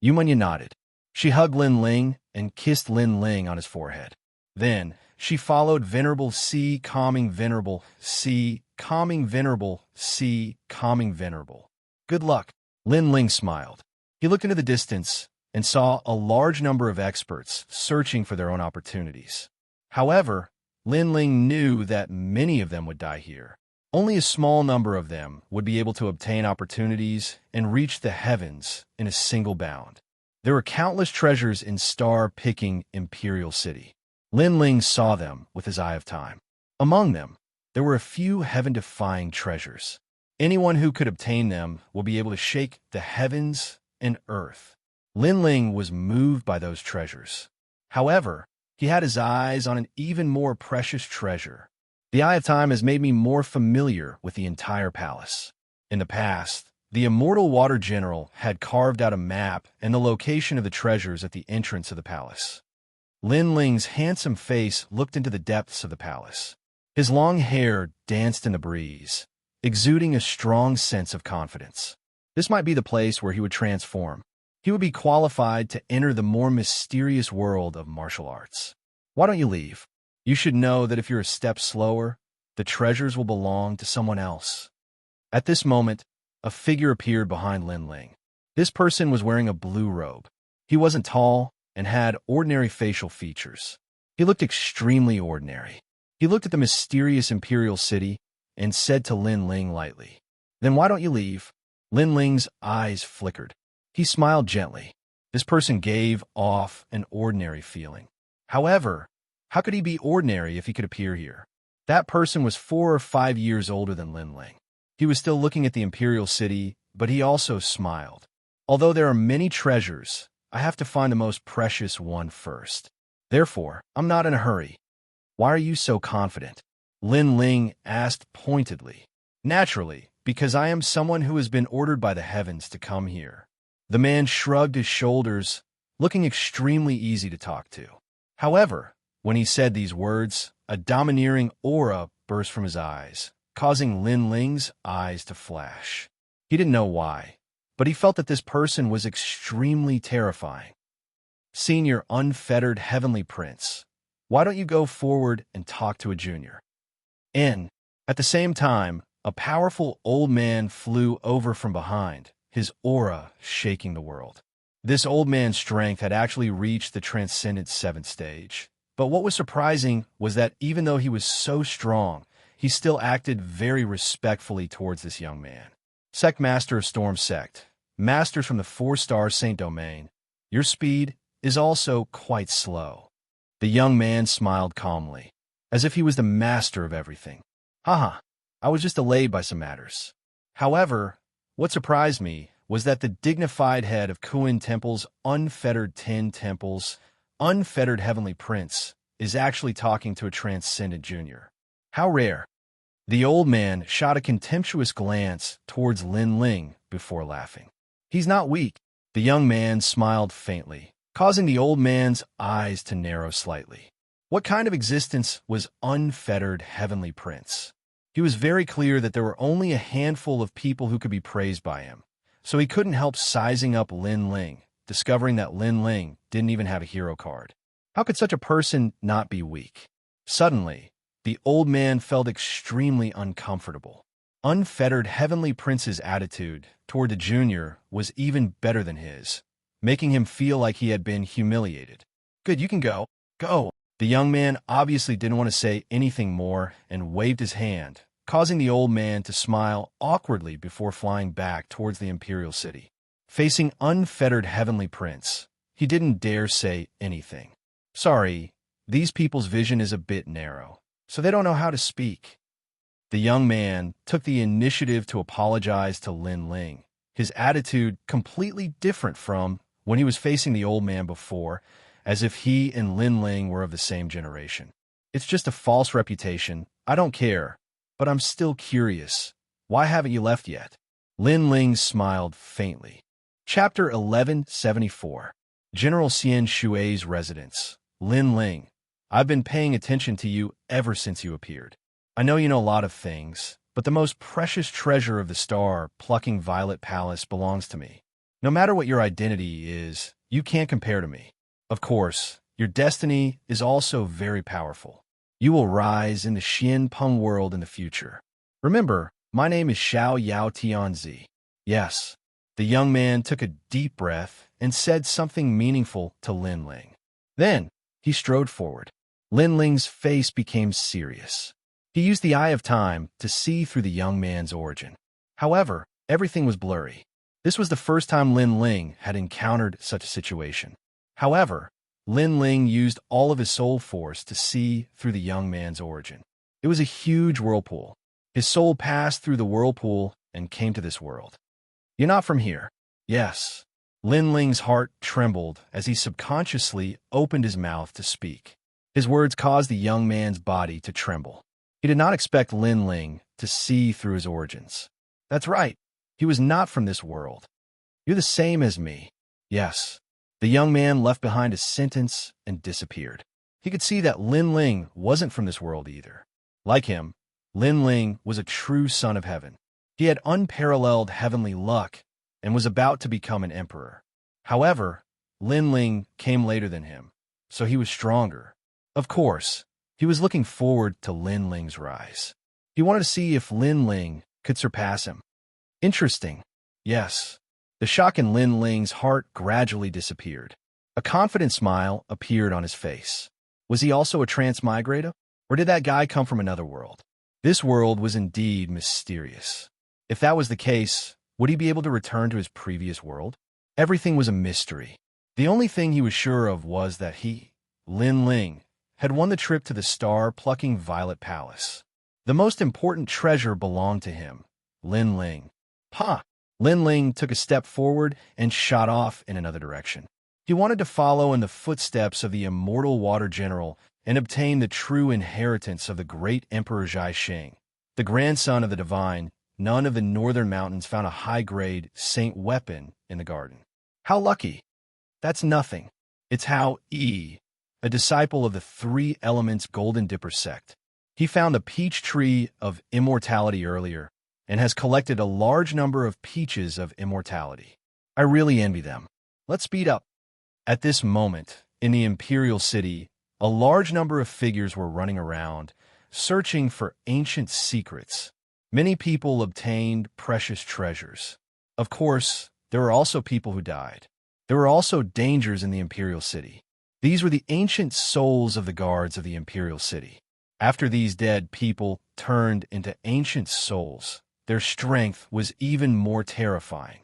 Yumanya nodded. She hugged Lin Ling and kissed Lin Ling on his forehead. Then, she followed Venerable Si Calming Venerable Si Calming Venerable Si Calming Venerable. Good luck. Lin Ling smiled. He looked into the distance and saw a large number of experts searching for their own opportunities. However, Lin Ling knew that many of them would die here. Only a small number of them would be able to obtain opportunities and reach the heavens in a single bound. There were countless treasures in star-picking Imperial City. Lin Ling saw them with his eye of time. Among them, there were a few heaven-defying treasures. Anyone who could obtain them will be able to shake the heavens and earth. Lin Ling was moved by those treasures. However, he had his eyes on an even more precious treasure. The Eye of Time has made me more familiar with the entire palace. In the past, the Immortal Water General had carved out a map and the location of the treasures at the entrance of the palace. Lin Ling's handsome face looked into the depths of the palace. His long hair danced in the breeze, exuding a strong sense of confidence. This might be the place where he would transform. He would be qualified to enter the more mysterious world of martial arts. Why don't you leave? You should know that if you're a step slower, the treasures will belong to someone else. At this moment, a figure appeared behind Lin Ling. This person was wearing a blue robe. He wasn't tall and had ordinary facial features. He looked extremely ordinary. He looked at the mysterious imperial city and said to Lin Ling lightly, "Then why don't you leave?" Lin Ling's eyes flickered. He smiled gently. This person gave off an ordinary feeling. However, how could he be ordinary if he could appear here? That person was 4 or 5 years older than Lin Ling. He was still looking at the imperial city, but he also smiled. Although there are many treasures, I have to find the most precious one first. Therefore, I'm not in a hurry. Why are you so confident? Lin Ling asked pointedly. Naturally, because I am someone who has been ordered by the heavens to come here." The man shrugged his shoulders, looking extremely easy to talk to. However, when he said these words, a domineering aura burst from his eyes, causing Lin Ling's eyes to flash. He didn't know why, but he felt that this person was extremely terrifying. "Senior unfettered heavenly prince, why don't you go forward and talk to a junior?" At the same time, a powerful old man flew over from behind, his aura shaking the world. This old man's strength had actually reached the transcendent 7th stage. But what was surprising was that even though he was so strong, he still acted very respectfully towards this young man. "Sect Master of Storm Sect, masters from the 4-star Saint Domain, your speed is also quite slow." The young man smiled calmly, as if he was the master of everything. "Haha, I was just delayed by some matters." However, what surprised me was that the dignified head of Kuin Temple's unfettered 10 temples, unfettered heavenly prince, is actually talking to a transcendent junior. How rare. The old man shot a contemptuous glance towards Lin Ling before laughing. "He's not weak." The young man smiled faintly, causing the old man's eyes to narrow slightly. What kind of existence was unfettered heavenly prince? He was very clear that there were only a handful of people who could be praised by him, so he couldn't help sizing up Lin Ling, discovering that Lin Ling didn't even have a hero card. How could such a person not be weak? Suddenly, the old man felt extremely uncomfortable. Unfettered heavenly prince's attitude toward the junior was even better than his, making him feel like he had been humiliated. "Good, you can go. Go." The young man obviously didn't want to say anything more and waved his hand, causing the old man to smile awkwardly before flying back towards the imperial city. Facing unfettered heavenly prince, he didn't dare say anything. "Sorry, these people's vision is a bit narrow, so they don't know how to speak." The young man took the initiative to apologize to Lin Ling, his attitude completely different from when he was facing the old man before, as if he and Lin Ling were of the same generation. "It's just a false reputation. I don't care, but I'm still curious. Why haven't you left yet?" Lin Ling smiled faintly. Chapter 1174. General Xianxia's residence. "Lin Ling, I've been paying attention to you ever since you appeared. I know you know a lot of things, but the most precious treasure of the star-plucking Violet Palace belongs to me. No matter what your identity is, you can't compare to me. Of course, your destiny is also very powerful. You will rise in the Xian Peng world in the future. Remember, my name is Xiao Yao Tianzi." "Yes." The young man took a deep breath and said something meaningful to Lin Ling. Then, he strode forward. Lin Ling's face became serious. He used the Eye of Time to see through the young man's origin. However, everything was blurry. This was the first time Lin Ling had encountered such a situation. However, Lin Ling used all of his soul force to see through the young man's origin. It was a huge whirlpool. His soul passed through the whirlpool and came to this world. "You're not from here." "Yes." Lin Ling's heart trembled as he subconsciously opened his mouth to speak. His words caused the young man's body to tremble. He did not expect Lin Ling to see through his origins. That's right. He was not from this world. "You're the same as me." "Yes." The young man left behind a sentence and disappeared. He could see that Lin Ling wasn't from this world either. Like him, Lin Ling was a true son of heaven. He had unparalleled heavenly luck and was about to become an emperor. However, Lin Ling came later than him, so he was stronger. Of course, he was looking forward to Lin Ling's rise. He wanted to see if Lin Ling could surpass him. Interesting. Yes. The shock in Lin Ling's heart gradually disappeared. A confident smile appeared on his face. Was he also a transmigrator? Or did that guy come from another world? This world was indeed mysterious. If that was the case, would he be able to return to his previous world? Everything was a mystery. The only thing he was sure of was that he, Lin Ling, had won the trip to the star-plucking Violet Palace. The most important treasure belonged to him, Lin Ling. Ha! Lin Ling took a step forward and shot off in another direction. He wanted to follow in the footsteps of the immortal water general and obtain the true inheritance of the great Emperor Zhaixing, the grandson of the divine none of the northern mountains found a high-grade saint weapon in the garden. How lucky! That's nothing. It's how a disciple of the Three Elements Golden Dipper sect. He found the peach tree of immortality earlier and has collected a large number of peaches of immortality. I really envy them. Let's speed up. At this moment, in the Imperial City, a large number of figures were running around, searching for ancient secrets. Many people obtained precious treasures. Of course, there were also people who died. There were also dangers in the Imperial City. These were the ancient souls of the guards of the Imperial City. After these dead people turned into ancient souls, their strength was even more terrifying.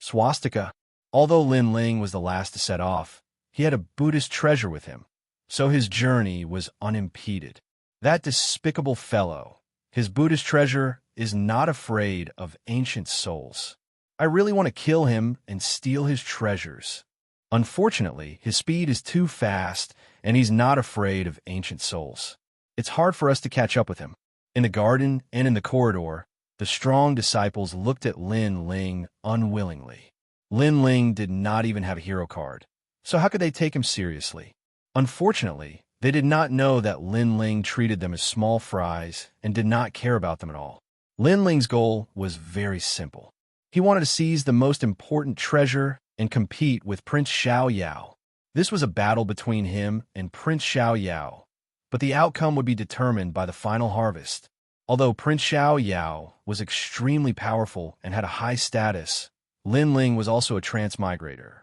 Swastika. Although Lin Ling was the last to set off, he had a Buddhist treasure with him, so his journey was unimpeded. That despicable fellow, his Buddhist treasure, is not afraid of ancient souls. I really want to kill him and steal his treasures. Unfortunately, his speed is too fast, and he's not afraid of ancient souls. It's hard for us to catch up with him. In the garden and in the corridor, the strong disciples looked at Lin Ling unwillingly. Lin Ling did not even have a hero card, so how could they take him seriously? Unfortunately, they did not know that Lin Ling treated them as small fries and did not care about them at all. Lin Ling's goal was very simple. He wanted to seize the most important treasure and compete with Prince Xiaoyao. This was a battle between him and Prince Xiaoyao, but the outcome would be determined by the final harvest. Although Prince Xiaoyao was extremely powerful and had a high status, Lin Ling was also a transmigrator.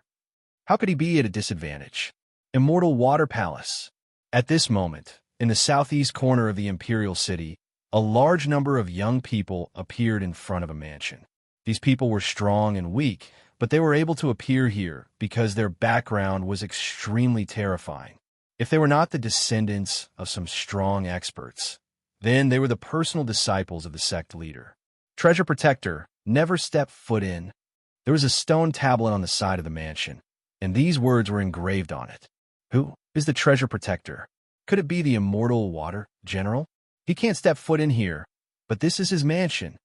How could he be at a disadvantage? Immortal Water Palace. At this moment, in the southeast corner of the Imperial City, a large number of young people appeared in front of a mansion. These people were strong and weak, but they were able to appear here because their background was extremely terrifying. If they were not the descendants of some strong experts, then they were the personal disciples of the sect leader. Treasure Protector, never step foot in. There was a stone tablet on the side of the mansion, and these words were engraved on it. Who is the Treasure Protector? Could it be the Immortal Water General? He can't step foot in here, but this is his mansion.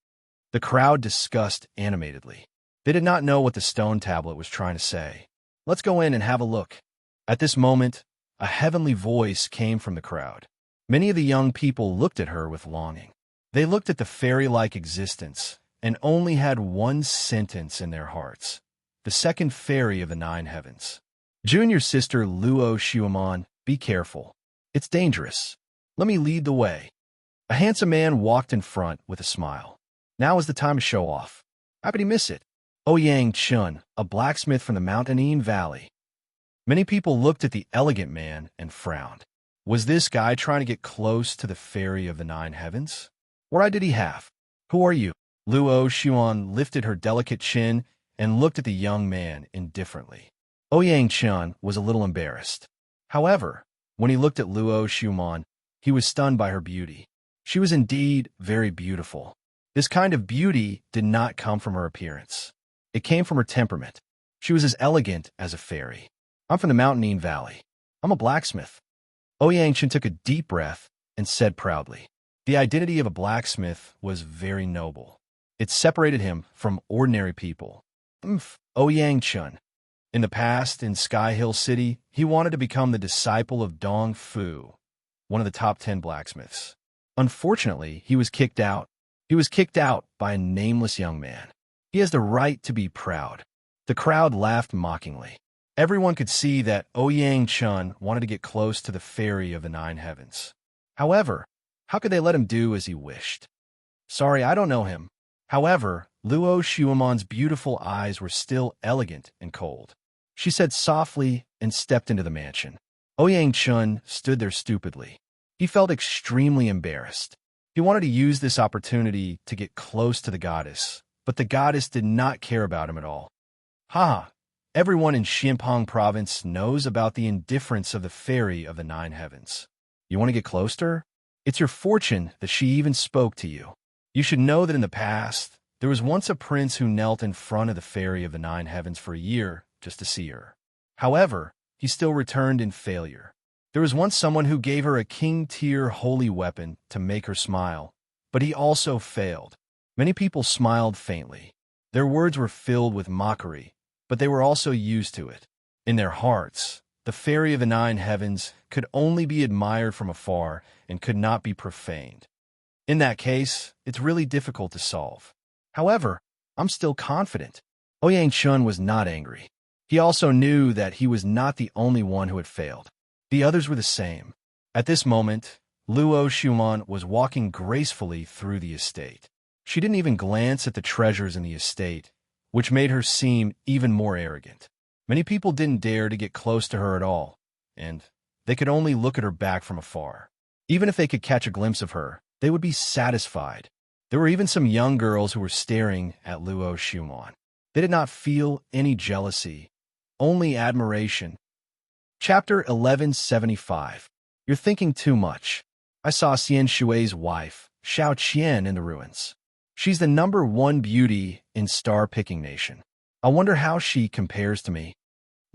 The crowd discussed animatedly. They did not know what the stone tablet was trying to say. Let's go in and have a look. At this moment, a heavenly voice came from the crowd. Many of the young people looked at her with longing. They looked at the fairy-like existence and only had one sentence in their hearts. The second fairy of the 9 heavens. Junior sister Luo Xiaomon, be careful. It's dangerous. Let me lead the way. A handsome man walked in front with a smile. Now is the time to show off. How could he miss it? Ouyang Chun, a blacksmith from the Mountain Valley. Many people looked at the elegant man and frowned. Was this guy trying to get close to the fairy of the 9 heavens? What eye did he have? Who are you? Luo Xuan lifted her delicate chin and looked at the young man indifferently. Ouyang Chun was a little embarrassed. However, when he looked at Luo Xuan, he was stunned by her beauty. She was indeed very beautiful. This kind of beauty did not come from her appearance. It came from her temperament. She was as elegant as a fairy. I'm from the Mountain Valley. I'm a blacksmith. Ouyang Chun took a deep breath and said proudly. The identity of a blacksmith was very noble. It separated him from ordinary people. Ouyang Chun. In the past, in Sky Hill City, he wanted to become the disciple of Dong Fu, one of the top 10 blacksmiths. Unfortunately, he was kicked out. He was kicked out by a nameless young man. He has the right to be proud. The crowd laughed mockingly. Everyone could see that Ouyang Chun wanted to get close to the fairy of the 9 heavens. However, how could they let him do as he wished? Sorry, I don't know him. However, Luo Xuamon's beautiful eyes were still elegant and cold. She said softly and stepped into the mansion. Ouyang Chun stood there stupidly. He felt extremely embarrassed. He wanted to use this opportunity to get close to the goddess, but the goddess did not care about him at all. Ha! Everyone in Xinpeng province knows about the indifference of the fairy of the 9 heavens. You want to get close to her? It's your fortune that she even spoke to you. You should know that in the past, there was once a prince who knelt in front of the fairy of the 9 heavens for a year just to see her. However, he still returned in failure. There was once someone who gave her a king-tier holy weapon to make her smile, but he also failed. Many people smiled faintly. Their words were filled with mockery, but they were also used to it. In their hearts, the fairy of the nine heavens could only be admired from afar and could not be profaned. In that case, it's really difficult to solve. However, I'm still confident. Ouyang Chun was not angry. He also knew that he was not the only one who had failed. The others were the same. At this moment, Luo Xiuman was walking gracefully through the estate. She didn't even glance at the treasures in the estate, which made her seem even more arrogant. Many people didn't dare to get close to her at all, and they could only look at her back from afar. Even if they could catch a glimpse of her, they would be satisfied. There were even some young girls who were staring at Luo Xiuman. They did not feel any jealousy, only admiration. Chapter 1175. You're thinking too much. I saw Xianshui's wife, Xiaoqian, in the ruins. She's the #1 beauty in Star-Picking Nation. I wonder how she compares to me.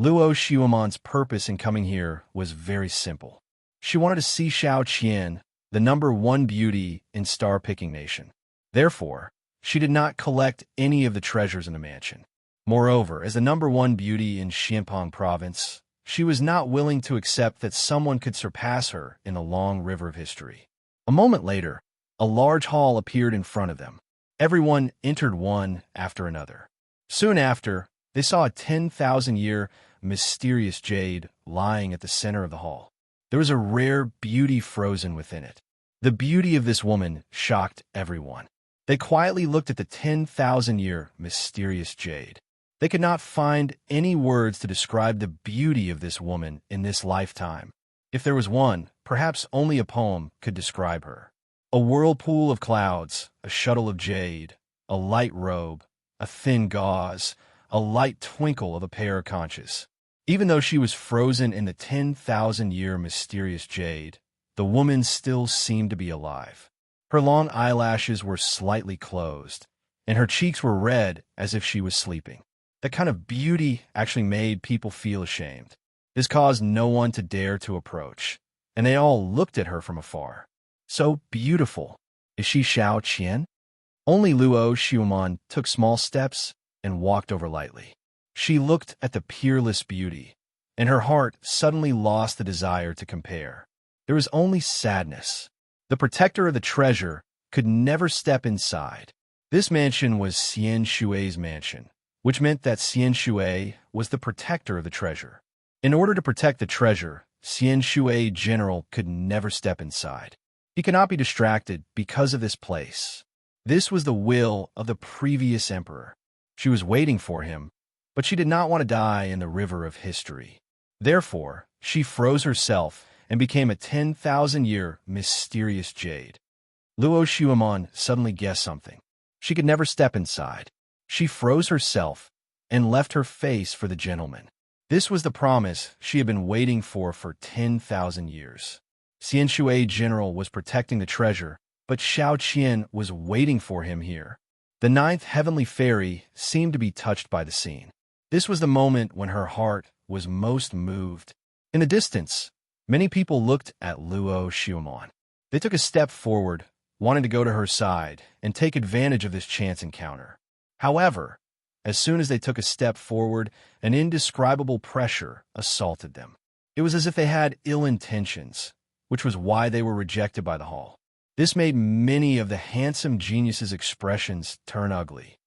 Luo Xiuman's purpose in coming here was very simple. She wanted to see Xiaoqian, the #1 beauty in Star-Picking Nation. Therefore, she did not collect any of the treasures in the mansion. Moreover, as the #1 beauty in Xianpeng province, she was not willing to accept that someone could surpass her in the long river of history. A moment later, a large hall appeared in front of them. Everyone entered one after another. Soon after, they saw a 10,000-year mysterious jade lying at the center of the hall. There was a rare beauty frozen within it. The beauty of this woman shocked everyone. They quietly looked at the 10,000-year mysterious jade. They could not find any words to describe the beauty of this woman in this lifetime. If there was one, perhaps only a poem could describe her. A whirlpool of clouds, a shuttle of jade, a light robe, a thin gauze, a light twinkle of a pair of conches. Even though she was frozen in the 10,000-year mysterious jade, the woman still seemed to be alive. Her long eyelashes were slightly closed, and her cheeks were red as if she was sleeping. That kind of beauty actually made people feel ashamed. This caused no one to dare to approach, and they all looked at her from afar. So beautiful. Is she Xiao Qian? Only Luo Xiuman took small steps and walked over lightly. She looked at the peerless beauty, and her heart suddenly lost the desire to compare. There was only sadness. The protector of the treasure could never step inside. This mansion was Xianshui's mansion, which meant that Xianshui was the protector of the treasure. In order to protect the treasure, Xianshui General could never step inside. He could not be distracted because of this place. This was the will of the previous emperor. She was waiting for him, but she did not want to die in the river of history. Therefore, she froze herself and became a 10,000-year mysterious jade. Luo Xiuman suddenly guessed something. She could never step inside. She froze herself and left her face for the gentleman. This was the promise she had been waiting for 10,000 years. Xianshui General was protecting the treasure, but Xiao Qian was waiting for him here. The 9th heavenly fairy seemed to be touched by the scene. This was the moment when her heart was most moved. In the distance, many people looked at Luo Xiuman. They took a step forward, wanting to go to her side and take advantage of this chance encounter. However, as soon as they took a step forward, an indescribable pressure assaulted them. It was as if they had ill intentions, which was why they were rejected by the hall. This made many of the handsome geniuses' expressions turn ugly.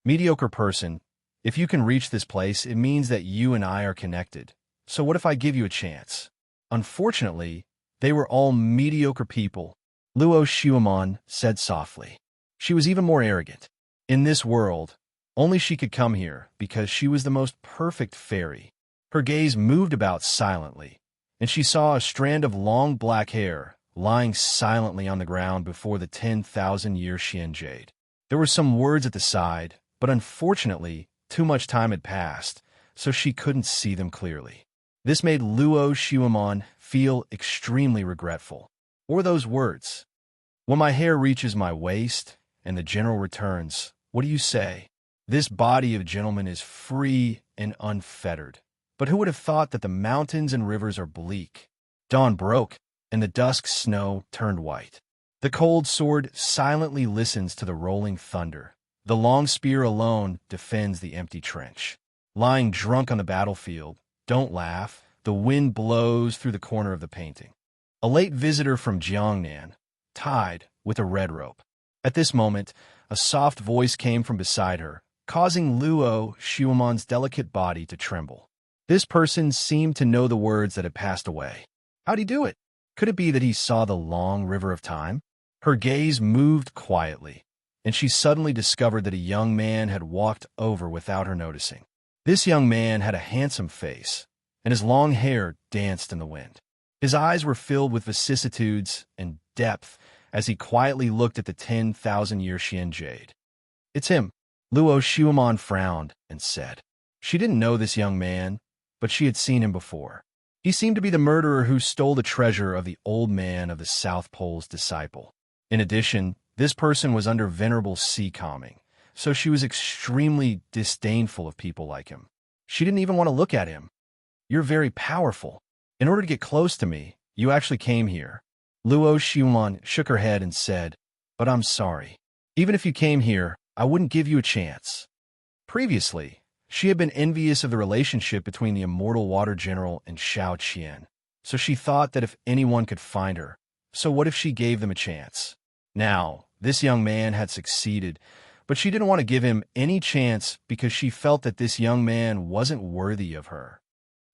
Mediocre person, if you can reach this place, it means that you and I are connected. So what if I give you a chance? Unfortunately, they were all mediocre people, Luo Xiuman said softly. She was even more arrogant. In this world, only she could come here because she was the most perfect fairy. Her gaze moved about silently, and she saw a strand of long black hair lying silently on the ground before the 10,000-year Xian jade. There were some words at the side, but unfortunately, too much time had passed, so she couldn't see them clearly. This made Luo Xiuman feel extremely regretful. What were those words? When my hair reaches my waist and the general returns, what do you say? This body of gentlemen is free and unfettered. But who would have thought that the mountains and rivers are bleak? Dawn broke, and the dusk snow turned white. The cold sword silently listens to the rolling thunder. The long spear alone defends the empty trench. Lying drunk on the battlefield, don't laugh, the wind blows through the corner of the painting. A late visitor from Jiangnan, tied with a red rope. At this moment, a soft voice came from beside her, causing Luo Xiaoman's delicate body to tremble. This person seemed to know the words that had passed away. How'd he do it? Could it be that he saw the long river of time? Her gaze moved quietly, and she suddenly discovered that a young man had walked over without her noticing. This young man had a handsome face, and his long hair danced in the wind. His eyes were filled with vicissitudes and depth as he quietly looked at the 10,000-year Xian jade. It's him. Luo Xiaoman frowned and said. She didn't know this young man, but she had seen him before. He seemed to be the murderer who stole the treasure of the old man of the South Pole's disciple. In addition, this person was under venerable sea calming, so she was extremely disdainful of people like him. She didn't even want to look at him. You're very powerful. In order to get close to me, you actually came here. Luo Xiaoman shook her head and said, but I'm sorry. Even if you came here, I wouldn't give you a chance. Previously, she had been envious of the relationship between the Immortal Water General and Xianxia, so she thought that if anyone could find her, so what if she gave them a chance? Now, this young man had succeeded, but she didn't want to give him any chance because she felt that this young man wasn't worthy of her.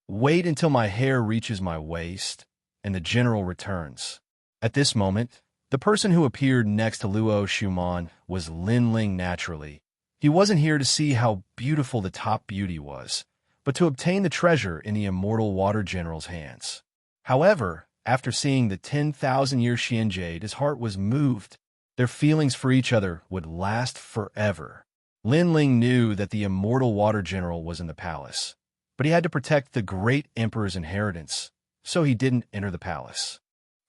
Wait until my hair reaches my waist, and the general returns. At this moment, the person who appeared next to Luo Xiaoman was Lin Ling naturally. He wasn't here to see how beautiful the top beauty was, but to obtain the treasure in the Immortal Water General's hands. However, after seeing the 10,000-year Xian jade, his heart was moved. Their feelings for each other would last forever. Lin Ling knew that the Immortal Water General was in the palace, but he had to protect the great emperor's inheritance, so he didn't enter the palace.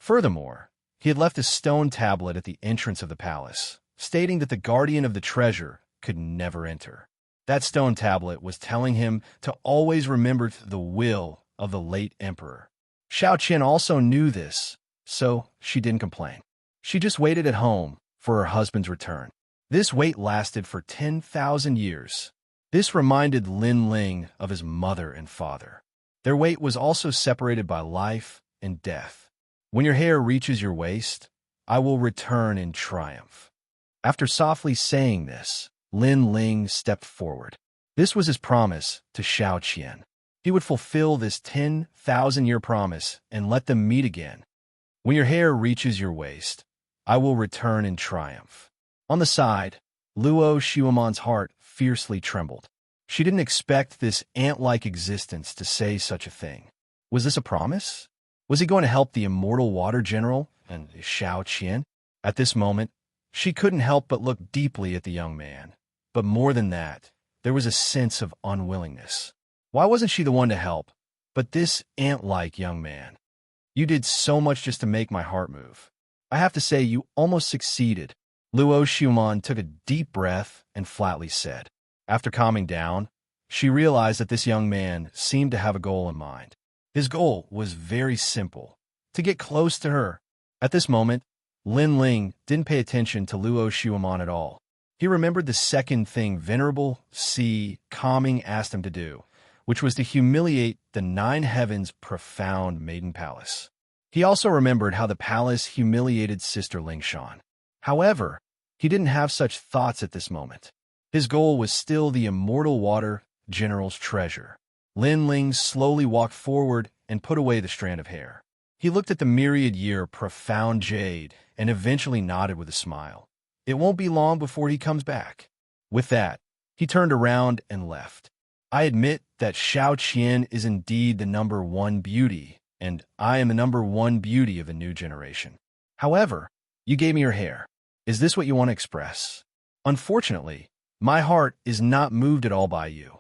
Furthermore, he had left a stone tablet at the entrance of the palace, stating that the guardian of the treasure could never enter. That stone tablet was telling him to always remember the will of the late emperor. Xiaoqian also knew this, so she didn't complain. She just waited at home for her husband's return. This wait lasted for 10,000 years. This reminded Lin Ling of his mother and father. Their wait was also separated by life and death. When your hair reaches your waist, I will return in triumph. After softly saying this, Lin Ling stepped forward. This was his promise to Xiaoqian. He would fulfill this 10,000-year promise and let them meet again. When your hair reaches your waist, I will return in triumph. On the side, Luo Xiaoman's heart fiercely trembled. She didn't expect this ant-like existence to say such a thing. Was this a promise? Was he going to help the Immortal Water General and Xiaoqian? At this moment, she couldn't help but look deeply at the young man. But more than that, there was a sense of unwillingness. Why wasn't she the one to help, but this ant-like young man? You did so much just to make my heart move. I have to say, you almost succeeded. Luo Xiaoman took a deep breath and flatly said. After calming down, she realized that this young man seemed to have a goal in mind. His goal was very simple, to get close to her. At this moment, Lin Ling didn't pay attention to Luo Xiaoman at all. He remembered the second thing Venerable Sea Calming asked him to do, which was to humiliate the Nine Heavens' profound maiden palace. He also remembered how the palace humiliated Sister Lingshan. However, he didn't have such thoughts at this moment. His goal was still the Immortal Water General's treasure. Lin Ling slowly walked forward and put away the strand of hair. He looked at the myriad-year profound jade and eventually nodded with a smile. It won't be long before he comes back. With that, he turned around and left. I admit that Xiaoqian is indeed the #1 beauty, and I am the #1 beauty of the new generation. However, you gave me your hair. Is this what you want to express? Unfortunately, my heart is not moved at all by you.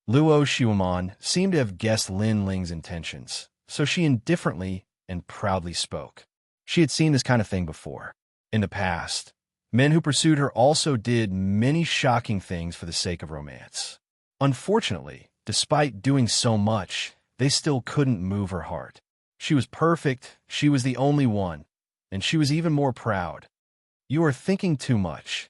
Luo Xiaoman seemed to have guessed Lin Ling's intentions, so she indifferently and proudly spoke. She had seen this kind of thing before. In the past, men who pursued her also did many shocking things for the sake of romance. Unfortunately, despite doing so much, they still couldn't move her heart. She was perfect, she was the only one, and she was even more proud. You are thinking too much.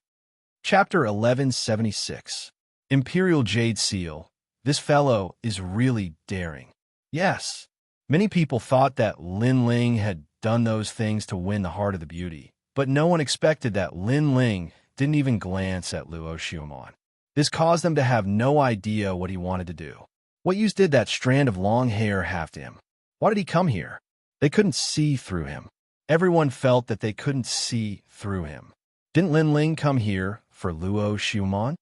Chapter 1176. Imperial Jade Seal. This fellow is really daring. Yes. Many people thought that Lin Ling had done those things to win the heart of the beauty, but no one expected that Lin Ling didn't even glance at Luo Xiaomon. This caused them to have no idea what he wanted to do. What use did that strand of long hair have to him? Why did he come here? They couldn't see through him. Everyone felt that they couldn't see through him. Didn't Lin Ling come here for Luo Xiaomon?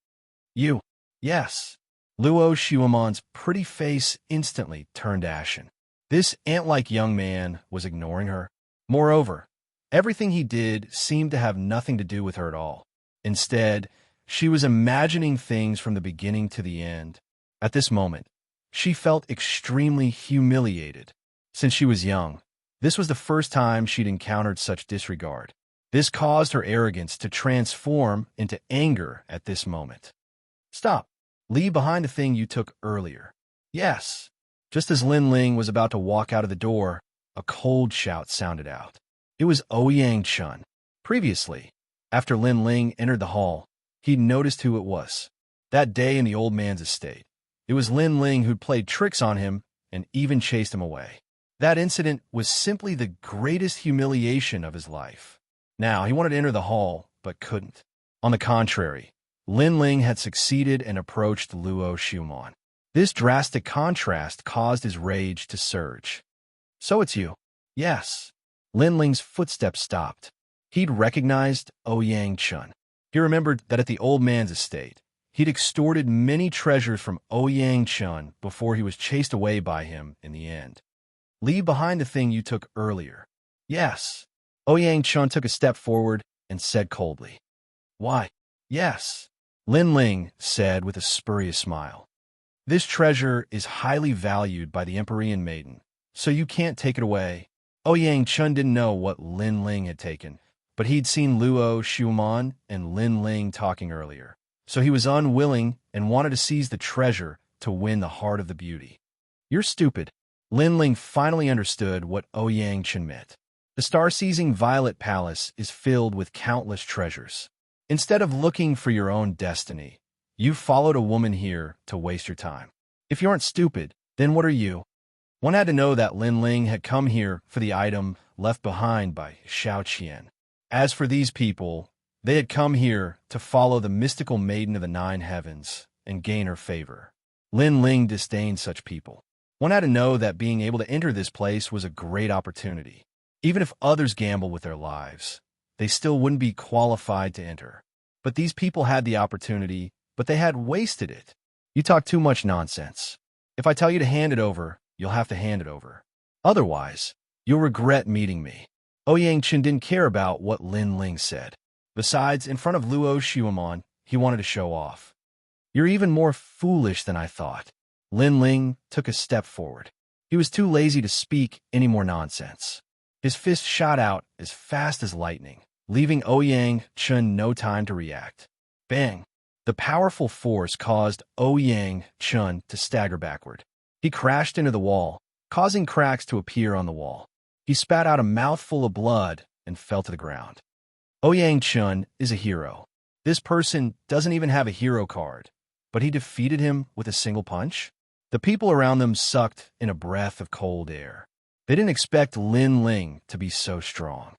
You. Yes. Luo Xiaomon's pretty face instantly turned ashen. This ant-like young man was ignoring her. Moreover, everything he did seemed to have nothing to do with her at all. Instead, she was imagining things from the beginning to the end. At this moment, she felt extremely humiliated. Since she was young, this was the first time she'd encountered such disregard. This caused her arrogance to transform into anger at this moment. Stop. Leave behind the thing you took earlier. Yes. Just as Lin Ling was about to walk out of the door, a cold shout sounded out. It was Ouyang Chun. Previously, after Lin Ling entered the hall, he'd noticed who it was. That day in the old man's estate, it was Lin Ling who'd played tricks on him and even chased him away. That incident was simply the greatest humiliation of his life. Now, he wanted to enter the hall, but couldn't. On the contrary, Lin Ling had succeeded and approached Luo Xiaomon. This drastic contrast caused his rage to surge. So it's you. Yes. Lin Ling's footsteps stopped. He'd recognized Ouyang Chun. He remembered that at the old man's estate, he'd extorted many treasures from Ouyang Chun before he was chased away by him in the end. Leave behind the thing you took earlier. Yes. Ouyang Chun took a step forward and said coldly. Why? Yes. Lin Ling said with a spurious smile. This treasure is highly valued by the Empyrean Maiden, so you can't take it away. Ouyang Chun didn't know what Lin Ling had taken, but he'd seen Luo Xiaomon and Lin Ling talking earlier, so he was unwilling and wanted to seize the treasure to win the heart of the beauty. You're stupid. Lin Ling finally understood what Ouyang Chun meant. The star-seizing Violet Palace is filled with countless treasures. Instead of looking for your own destiny, you followed a woman here to waste your time. If you aren't stupid, then what are you? One had to know that Lin Ling had come here for the item left behind by Xianxia. As for these people, they had come here to follow the mystical maiden of the 9 heavens and gain her favor. Lin Ling disdained such people. One had to know that being able to enter this place was a great opportunity. Even if others gamble with their lives, they still wouldn't be qualified to enter. But these people had the opportunity, but they had wasted it. You talk too much nonsense. If I tell you to hand it over, you'll have to hand it over. Otherwise, you'll regret meeting me. Ouyang Chun didn't care about what Lin Ling said. Besides, in front of Luo Xiaomon, he wanted to show off. You're even more foolish than I thought. Lin Ling took a step forward. He was too lazy to speak any more nonsense. His fist shot out as fast as lightning, leaving Ouyang Chun no time to react. Bang! The powerful force caused Ouyang Chun to stagger backward. He crashed into the wall, causing cracks to appear on the wall. He spat out a mouthful of blood and fell to the ground. Ouyang Chun is a hero. This person doesn't even have a hero card, but he defeated him with a single punch? The people around them sucked in a breath of cold air. They didn't expect Lin Ling to be so strong.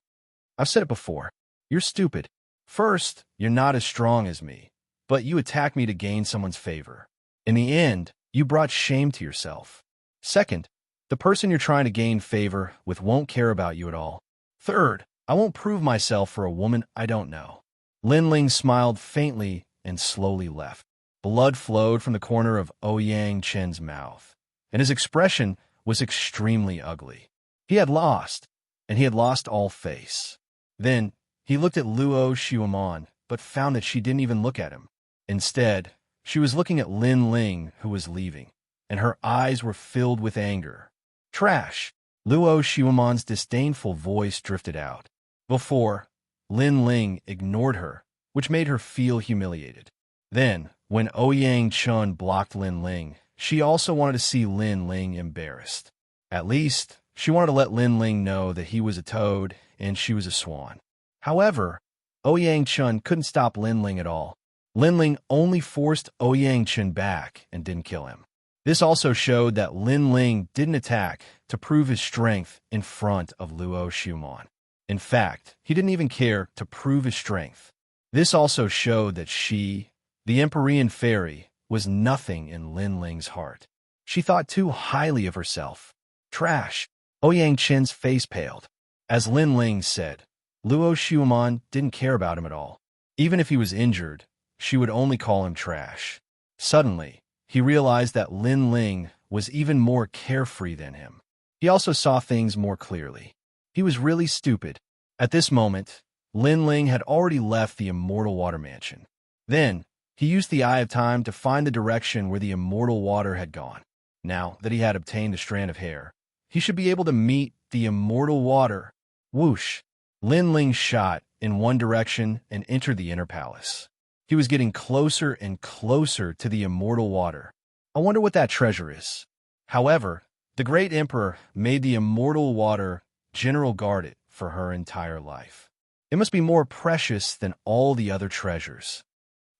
I've said it before. You're stupid. First, you're not as strong as me, but you attack me to gain someone's favor. In the end, you brought shame to yourself. Second, the person you're trying to gain favor with won't care about you at all. Third, I won't prove myself for a woman I don't know. Lin Ling smiled faintly and slowly left. Blood flowed from the corner of Ouyang Chun's mouth, and his expression was extremely ugly. He had lost, and he had lost all face. Then, he looked at Luo Xiaomon, but found that she didn't even look at him. Instead, she was looking at Lin Ling, who was leaving, and her eyes were filled with anger. Trash! Luo Xiaomon's disdainful voice drifted out. Before, Lin Ling ignored her, which made her feel humiliated. Then, when Ouyang Chun blocked Lin Ling, she also wanted to see Lin Ling embarrassed. At least, she wanted to let Lin Ling know that he was a toad and she was a swan. However, Ouyang couldn't stop Linling at all. Linling only forced Ouyang back and didn't kill him. This also showed that Linling didn't attack to prove his strength in front of Luo Shumon. In fact, he didn't even care to prove his strength. This also showed that she, the Empyrean fairy, was nothing in Linling's heart. She thought too highly of herself. Trash. Ouyang face paled. As Linling said, Luo Shumon didn't care about him at all. Even if he was injured, she would only call him trash. Suddenly, he realized that Linling was even more carefree than him. He also saw things more clearly. He was really stupid. At this moment, Linling had already left the Immortal Water Mansion. Then, he used the Eye of Time to find the direction where the Immortal Water had gone. Now that he had obtained the strand of hair, he should be able to meet the Immortal Water. Whoosh! Linling shot in one direction and entered the inner palace. He was getting closer and closer to the Immortal Water. I wonder what that treasure is. However, the great emperor made the Immortal Water general guard it for her entire life. It must be more precious than all the other treasures.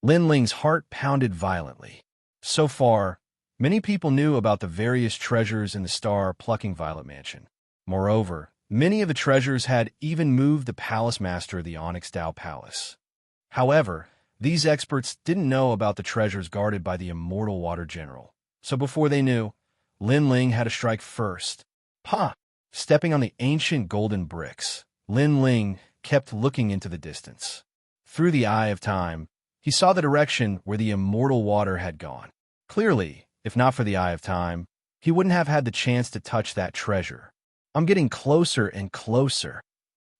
Linling's heart pounded violently. So far, many people knew about the various treasures in the star-plucking Violet Mansion. Moreover, many of the treasures had even moved the palace master of the Onyx Dao Palace. However, these experts didn't know about the treasures guarded by the Immortal Water General. So before they knew, Linling had to strike first. Pa! Stepping on the ancient golden bricks, Linling kept looking into the distance. Through the Eye of Time, he saw the direction where the Immortal Water had gone. Clearly, if not for the Eye of Time, he wouldn't have had the chance to touch that treasure. I'm getting closer and closer.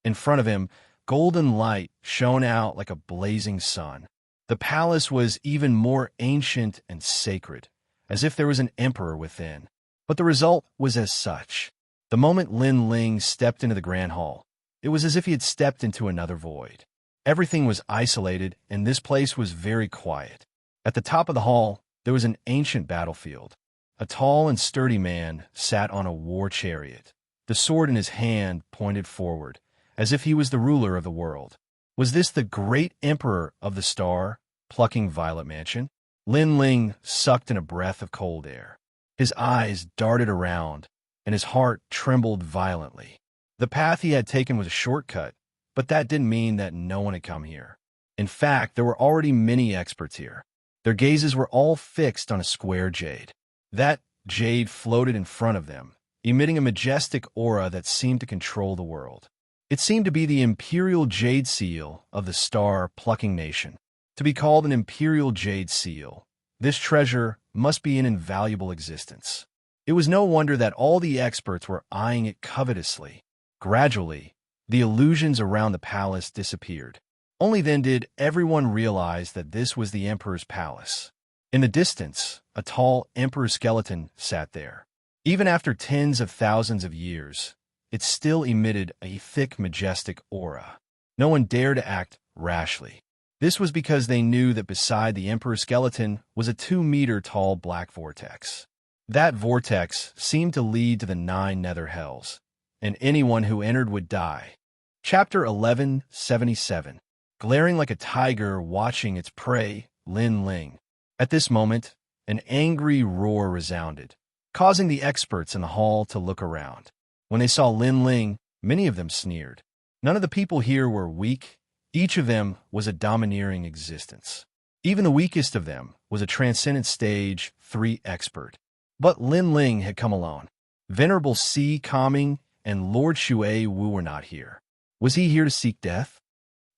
In front of him, golden light shone out like a blazing sun. The palace was even more ancient and sacred, as if there was an emperor within. But the result was as such. The moment Linling stepped into the Grand Hall, it was as if he had stepped into another void. Everything was isolated, and this place was very quiet. At the top of the hall, there was an ancient battlefield. A tall and sturdy man sat on a war chariot. The sword in his hand pointed forward, as if he was the ruler of the world. Was this the great emperor of the star-plucking Violet Mansion? Linling sucked in a breath of cold air. His eyes darted around, and his heart trembled violently. The path he had taken was a shortcut, but that didn't mean that no one had come here. In fact, there were already many experts here. Their gazes were all fixed on a square jade. That jade floated in front of them, emitting a majestic aura that seemed to control the world. It seemed to be the imperial jade seal of the star-plucking nation. To be called an imperial jade seal, this treasure must be an invaluable existence. It was no wonder that all the experts were eyeing it covetously. Gradually, the illusions around the palace disappeared. Only then did everyone realize that this was the emperor's palace. In the distance, a tall emperor skeleton sat there. Even after tens of thousands of years, it still emitted a thick, majestic aura. No one dared to act rashly. This was because they knew that beside the emperor skeleton was a 2-meter-tall black vortex. That vortex seemed to lead to the 9 nether hells, and anyone who entered would die. Chapter 1177. Glaring like a tiger watching its prey, Linling. At this moment, an angry roar resounded, causing the experts in the hall to look around. When they saw Linling, many of them sneered. None of the people here were weak. Each of them was a domineering existence. Even the weakest of them was a transcendent stage 3 expert. But Linling had come alone. Venerable Si Kaming and Lord Shui Wu were not here. Was he here to seek death?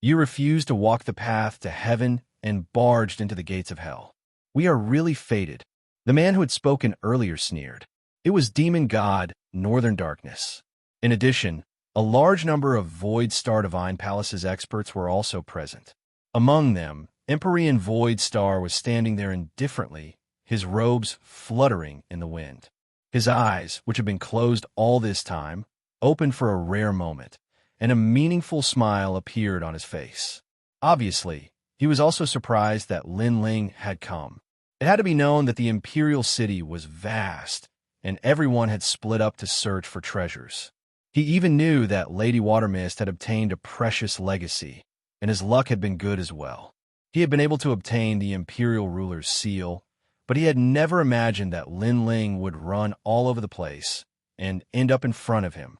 You refused to walk the path to heaven and barged into the gates of hell. We are really fated. The man who had spoken earlier sneered. It was Demon God, Northern Darkness. In addition, a large number of Void Star Divine Palace's experts were also present. Among them, Empyrean Void Star was standing there indifferently, his robes fluttering in the wind. His eyes, which had been closed all this time, opened for a rare moment, and a meaningful smile appeared on his face. Obviously, he was also surprised that Linling had come. It had to be known that the imperial city was vast, and everyone had split up to search for treasures. He even knew that Lady Watermist had obtained a precious legacy, and his luck had been good as well. He had been able to obtain the Imperial Ruler's seal, but he had never imagined that Lin Ling would run all over the place and end up in front of him.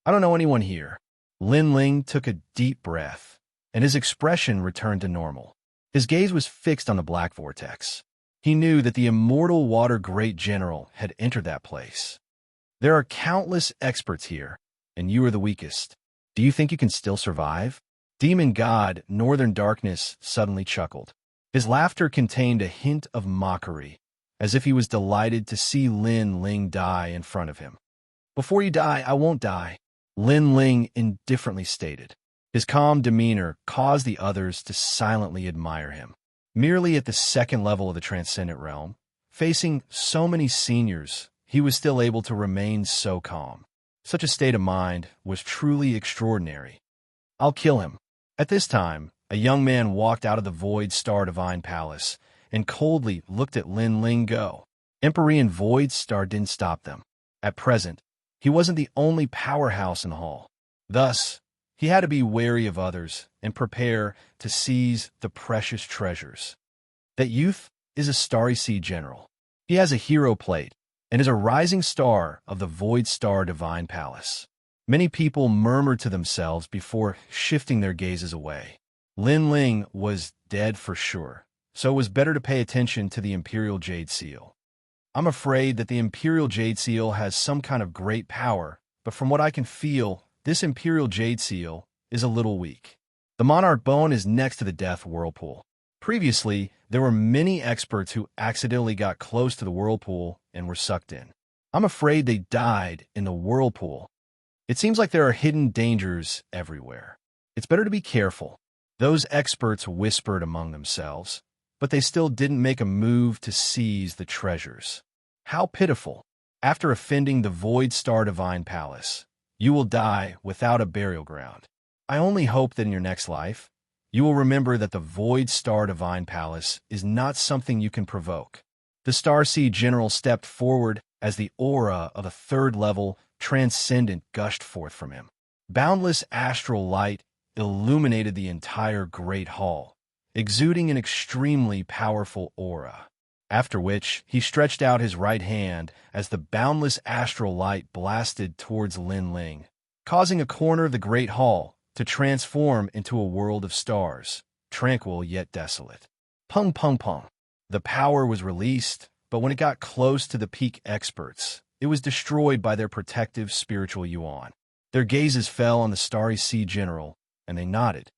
I don't know anyone here. Lin Ling took a deep breath, and his expression returned to normal. His gaze was fixed on the black vortex. He knew that the immortal water great general had entered that place. There are countless experts here, and you are the weakest. Do you think you can still survive? Demon God Northern Darkness suddenly chuckled. His laughter contained a hint of mockery, as if he was delighted to see Lin Ling die in front of him. Before you die, I won't die, Lin Ling indifferently stated. His calm demeanor caused the others to silently admire him. Merely at the second level of the Transcendent Realm, facing so many seniors, he was still able to remain so calm. Such a state of mind was truly extraordinary. I'll kill him. At this time, a young man walked out of the Void Star Divine Palace and coldly looked at Lin Ling go. Empyrean Void Star didn't stop them. At present, he wasn't the only powerhouse in the hall. Thus, he had to be wary of others and prepare to seize the precious treasures. That youth is a Starry Sea General. He has a hero plate and is a rising star of the Void Star Divine Palace. Many people murmured to themselves before shifting their gazes away. Lin Ling was dead for sure, so it was better to pay attention to the Imperial Jade Seal. I'm afraid that the Imperial Jade Seal has some kind of great power, but from what I can feel, this Imperial Jade Seal is a little weak. The Monarch Bone is next to the Death Whirlpool. Previously, there were many experts who accidentally got close to the whirlpool and were sucked in. I'm afraid they died in the whirlpool. It seems like there are hidden dangers everywhere. It's better to be careful. Those experts whispered among themselves, but they still didn't make a move to seize the treasures. How pitiful. After offending the Void Star Divine Palace, you will die without a burial ground. I only hope that in your next life, you will remember that the Void Star Divine Palace is not something you can provoke. The Star Sea General stepped forward as the aura of a third-level transcendent gushed forth from him. Boundless astral light illuminated the entire great hall, exuding an extremely powerful aura. After which, he stretched out his right hand as the boundless astral light blasted towards Lin Ling, causing a corner of the great hall to transform into a world of stars, tranquil yet desolate. Pung pung pung. The power was released, but when it got close to the peak experts, it was destroyed by their protective spiritual yuan. Their gazes fell on the Starry Sea General, and they nodded.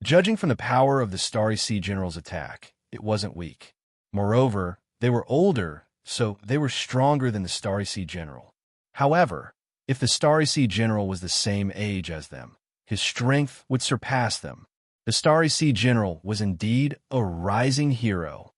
Judging from the power of the Starry Sea General's attack, it wasn't weak. Moreover, they were older, so they were stronger than the Starry Sea General. However, if the Starry Sea General was the same age as them, his strength would surpass them. The Starry Sea General was indeed a rising hero.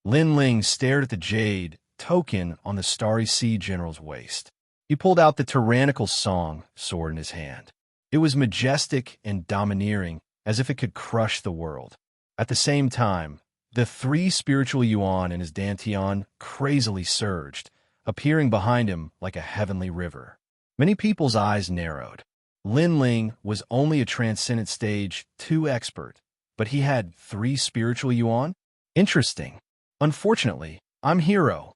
Lin Ling stared at the jade token on the Starry Sea General's waist. He pulled out the tyrannical song sword in his hand. It was majestic and domineering, as if it could crush the world. At the same time, the 3 spiritual yuan in his dantian crazily surged, appearing behind him like a heavenly river. Many people's eyes narrowed. Lin Ling was only a Transcendent Stage 2 expert, but he had 3 spiritual yuan? Interesting. Unfortunately, I'm hero.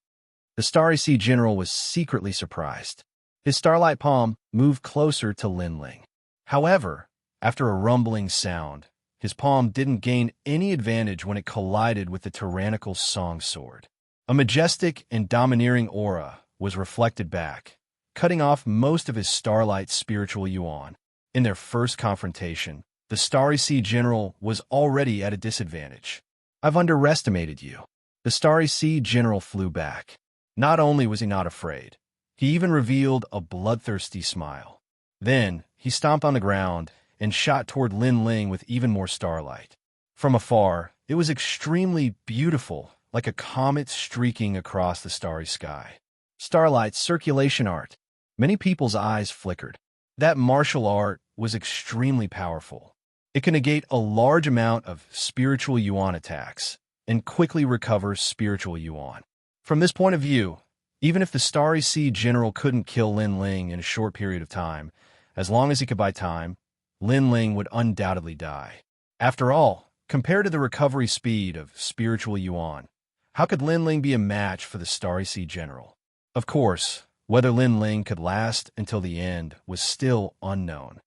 The Starry Sea General was secretly surprised. His starlight palm moved closer to Lin Ling. However, after a rumbling sound, his palm didn't gain any advantage when it collided with the tyrannical song sword. A majestic and domineering aura was reflected back, cutting off most of his starlight spiritual yuan. In their first confrontation, the Starry Sea General was already at a disadvantage. I've underestimated you. The Starry Sea General flew back. Not only was he not afraid, he even revealed a bloodthirsty smile. Then, he stomped on the ground and shot toward Lin Ling with even more starlight. From afar, it was extremely beautiful, like a comet streaking across the starry sky. Starlight circulation art. Many people's eyes flickered. That martial art was extremely powerful. It can negate a large amount of spiritual yuan attacks and quickly recover spiritual yuan. From this point of view, Even if the Starry Sea General couldn't kill Lin Ling in a short period of time, as long as he could buy time, Lin Ling would undoubtedly die. After all, compared to the recovery speed of spiritual Yuan, how could Lin Ling be a match for the Starry Sea General? Of course, whether Lin Ling could last until the end was still unknown.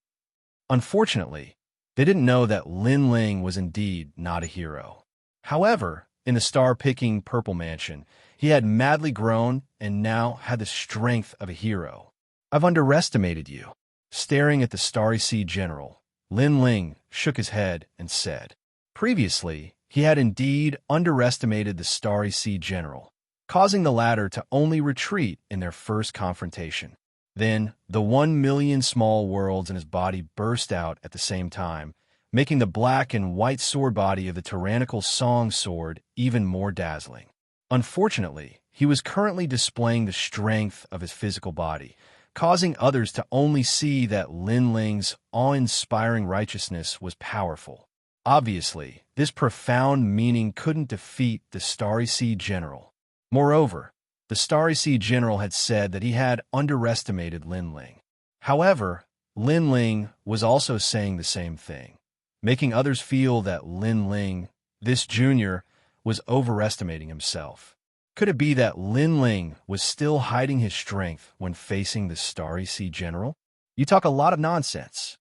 Unfortunately, they didn't know that Lin Ling was indeed not a hero. However, in the star-picking Purple Mansion, he had madly grown and now had the strength of a hero. I've underestimated you. Staring at the Starry Sea General, Lin Ling shook his head and said. Previously, he had indeed underestimated the Starry Sea General, causing the latter to only retreat in their first confrontation. Then, the 1,000,000 small worlds in his body burst out at the same time, making the black and white sword body of the tyrannical Song Sword even more dazzling. Unfortunately, he was currently displaying the strength of his physical body, causing others to only see that Lin Ling's awe-inspiring righteousness was powerful. Obviously, this profound meaning couldn't defeat the Starry Sea General. Moreover, the Starry Sea General had said that he had underestimated Lin Ling. However, Lin Ling was also saying the same thing, making others feel that Lin Ling, this junior, was overestimating himself. Could it be that Lin Ling was still hiding his strength when facing the Starry Sea General? You talk a lot of nonsense.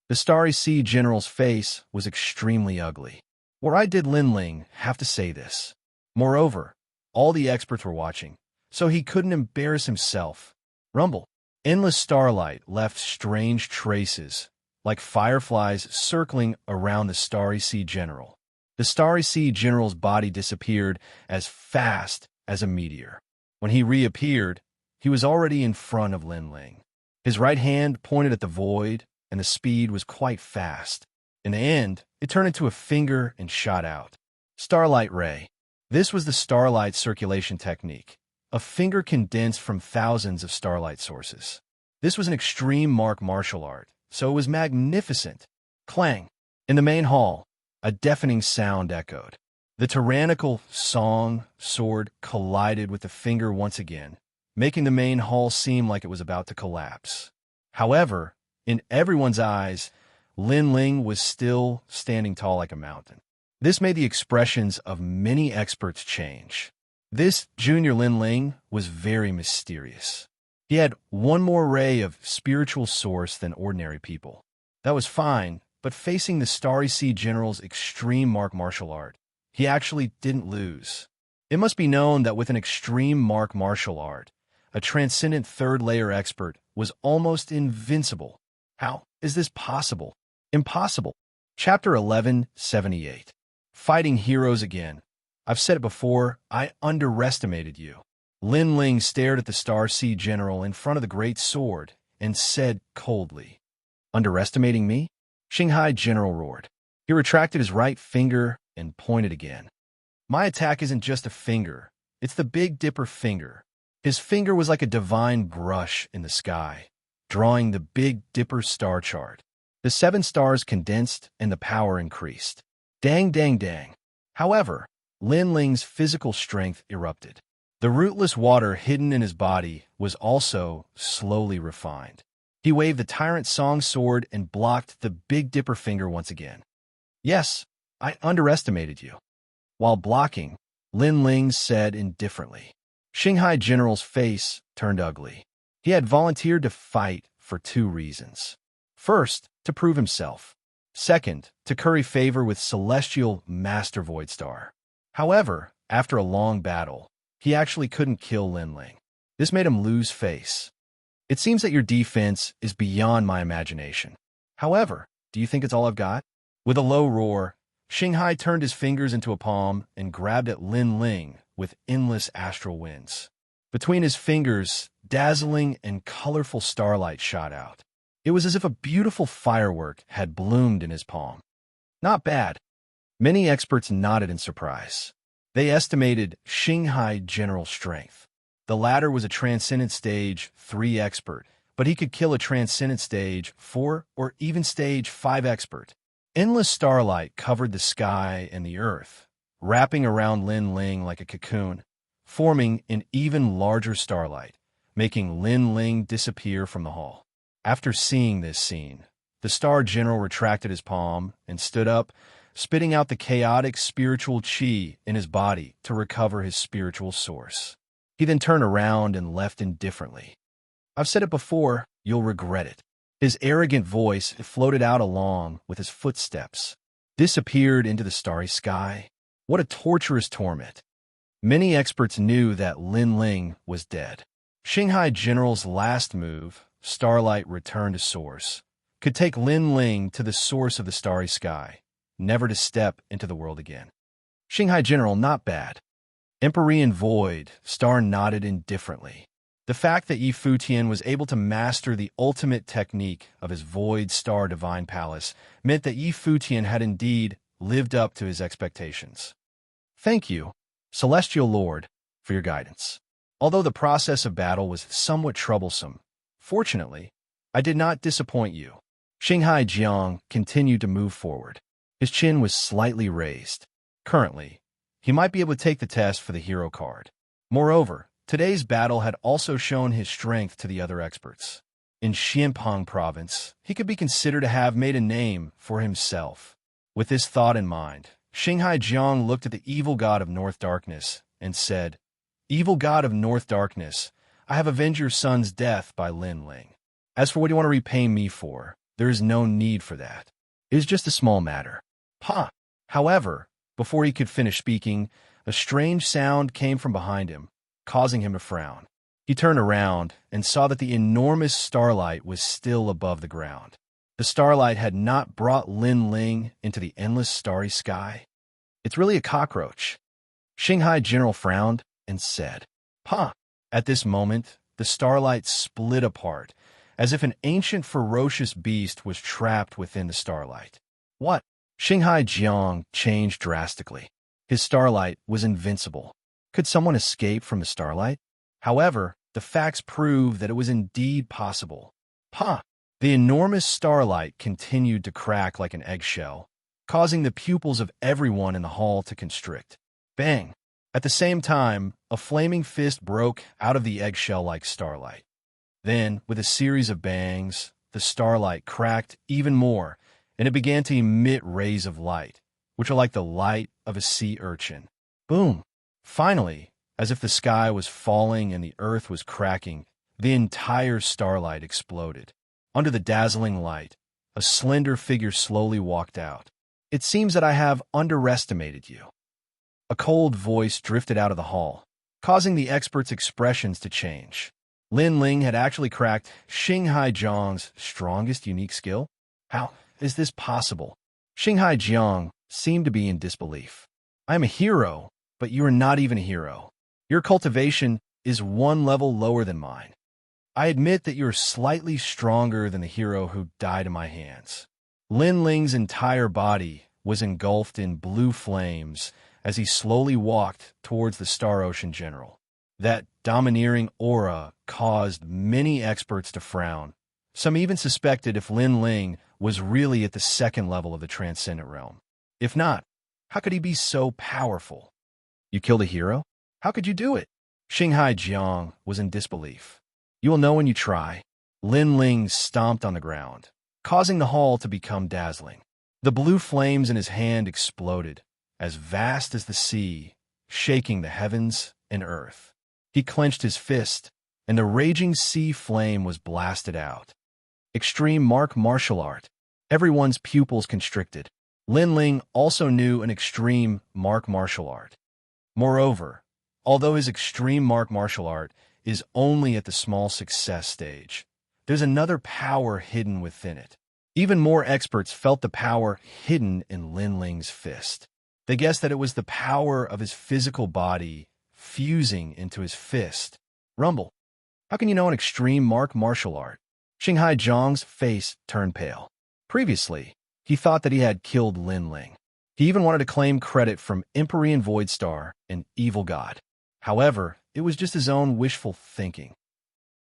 The Starry Sea General's face was extremely ugly. Why did Lin Ling have to say this? Moreover, all the experts were watching, so he couldn't embarrass himself. Rumble. Endless starlight left strange traces, like fireflies circling around the Starry Sea General. The Starry Sea General's body disappeared as fast as a meteor. When he reappeared, he was already in front of Lin Ling. His right hand pointed at the void, and the speed was quite fast. In the end, it turned into a finger and shot out. Starlight Ray. This was the starlight circulation technique, a finger condensed from thousands of starlight sources. This was an extreme martial art, so it was magnificent. Clang! In the main hall, a deafening sound echoed. The tyrannical Song Sword collided with the finger once again, making the main hall seem like it was about to collapse. However, in everyone's eyes, Lin Ling was still standing tall like a mountain. This made the expressions of many experts change. This junior Lin Ling was very mysterious. He had one more ray of spiritual source than ordinary people. That was fine, but facing the Starry Sea General's extreme martial art, he actually didn't lose. It must be known that with an extreme martial art, a transcendent third-layer expert was almost invincible. How is this possible? Impossible. Chapter 1178. Fighting Heroes Again. I've said it before, I underestimated you. Lin Ling stared at the Starry Sea General in front of the great sword and said coldly, "Underestimating me?" Xianxia General roared. He retracted his right finger and pointed again. "My attack isn't just a finger, it's the Big Dipper finger." His finger was like a divine brush in the sky, drawing the Big Dipper star chart. The 7 stars condensed and the power increased. Dang, dang, dang. However, Lin Ling's physical strength erupted. The rootless water hidden in his body was also slowly refined. He waved the Tyrant Song Sword and blocked the Big Dipper finger once again. "Yes, I underestimated you." While blocking, Lin Ling said indifferently. Xianxia General's face turned ugly. He had volunteered to fight for 2 reasons. First, to prove himself. Second, to curry favor with Celestial Master Voidstar. However, after a long battle, he actually couldn't kill Lin Ling. This made him lose face. "It seems that your defense is beyond my imagination. However, do you think it's all I've got?" With a low roar, Xianxia turned his fingers into a palm and grabbed at Lin Ling with endless astral winds. Between his fingers, dazzling and colorful starlight shot out. It was as if a beautiful firework had bloomed in his palm. Not bad. Many experts nodded in surprise. They estimated Xianxia General's strength. The latter was a Transcendent Stage 3 expert, but he could kill a Transcendent Stage 4 or even Stage 5 expert. Endless starlight covered the sky and the earth, wrapping around Lin Ling like a cocoon. forming an even larger starlight, making Lin Ling disappear from the hall. After seeing this scene, the Star General retracted his palm and stood up, spitting out the chaotic spiritual chi in his body to recover his spiritual source. He then turned around and left indifferently. I've said it before, you'll regret it. His arrogant voice floated out along with his footsteps, disappeared into the starry sky. What a torturous torment. Many experts knew that Lin Ling was dead. Shanghai General's last move, Starlight Return to Source, could take Lin Ling to the source of the starry sky, never to step into the world again. Shanghai General, not bad. Empyrean Void, Star nodded indifferently. The fact that Yi Futian was able to master the ultimate technique of his Void Star Divine Palace meant that Yi Futian had indeed lived up to his expectations. Thank you, Celestial Lord, for your guidance. Although the process of battle was somewhat troublesome, fortunately, I did not disappoint you. Shanghai Jiang continued to move forward. His chin was slightly raised. Currently, he might be able to take the test for the hero card. Moreover, today's battle had also shown his strength to the other experts. In Xianpeng province, he could be considered to have made a name for himself. With this thought in mind, Shanghai Jiang looked at the evil god of North Darkness and said, Evil god of North Darkness, I have avenged your son's death by Lin Ling. As for what you want to repay me for, there is no need for that. It is just a small matter. Ha! However, before he could finish speaking, a strange sound came from behind him, causing him to frown. He turned around and saw that the enormous starlight was still above the ground. The starlight had not brought Lin Ling into the endless starry sky. It's really a cockroach. Shanghai General frowned and said, Ha! At this moment, the starlight split apart, as if an ancient ferocious beast was trapped within the starlight. What? Shanghai Jiang changed drastically. His starlight was invincible. Could someone escape from the starlight? However, the facts prove that it was indeed possible. Ha! The enormous starlight continued to crack like an eggshell, causing the pupils of everyone in the hall to constrict. Bang! At the same time, a flaming fist broke out of the eggshell-like starlight. Then, with a series of bangs, the starlight cracked even more, and it began to emit rays of light, which are like the light of a sea urchin. Boom! Finally, as if the sky was falling and the earth was cracking, the entire starlight exploded. Under the dazzling light, a slender figure slowly walked out. It seems that I have underestimated you. A cold voice drifted out of the hall, causing the experts' expressions to change. Lin Ling had actually cracked Shanghai Jiang's strongest unique skill? How is this possible? Shanghai Jiang seemed to be in disbelief. I am a hero, but you are not even a hero. Your cultivation is one level lower than mine. I admit that you are slightly stronger than the hero who died in my hands. Lin Ling's entire body was engulfed in blue flames as he slowly walked towards the Star Ocean General. That domineering aura caused many experts to frown. Some even suspected if Lin Ling was really at the second level of the Transcendent Realm. If not, how could he be so powerful? You killed a hero? How could you do it? Shanghai Jiang was in disbelief. You will know when you try. Lin Ling stomped on the ground, causing the hall to become dazzling. The blue flames in his hand exploded, as vast as the sea, shaking the heavens and earth. He clenched his fist, and the raging sea flame was blasted out. Extreme Mark Martial Art. Everyone's pupils constricted. Lin Ling also knew an extreme Mark Martial Art. Moreover, although his extreme Mark Martial Art is only at the small success stage, there's another power hidden within it. Even more experts felt the power hidden in Lin Ling's fist. They guessed that it was the power of his physical body fusing into his fist. Rumble. How can you know an extreme Mark Martial Art? Shanghai Jiang's face turned pale. Previously, he thought that he had killed Lin Ling. He even wanted to claim credit from Empyrean Void Star and Evil God. However, it was just his own wishful thinking.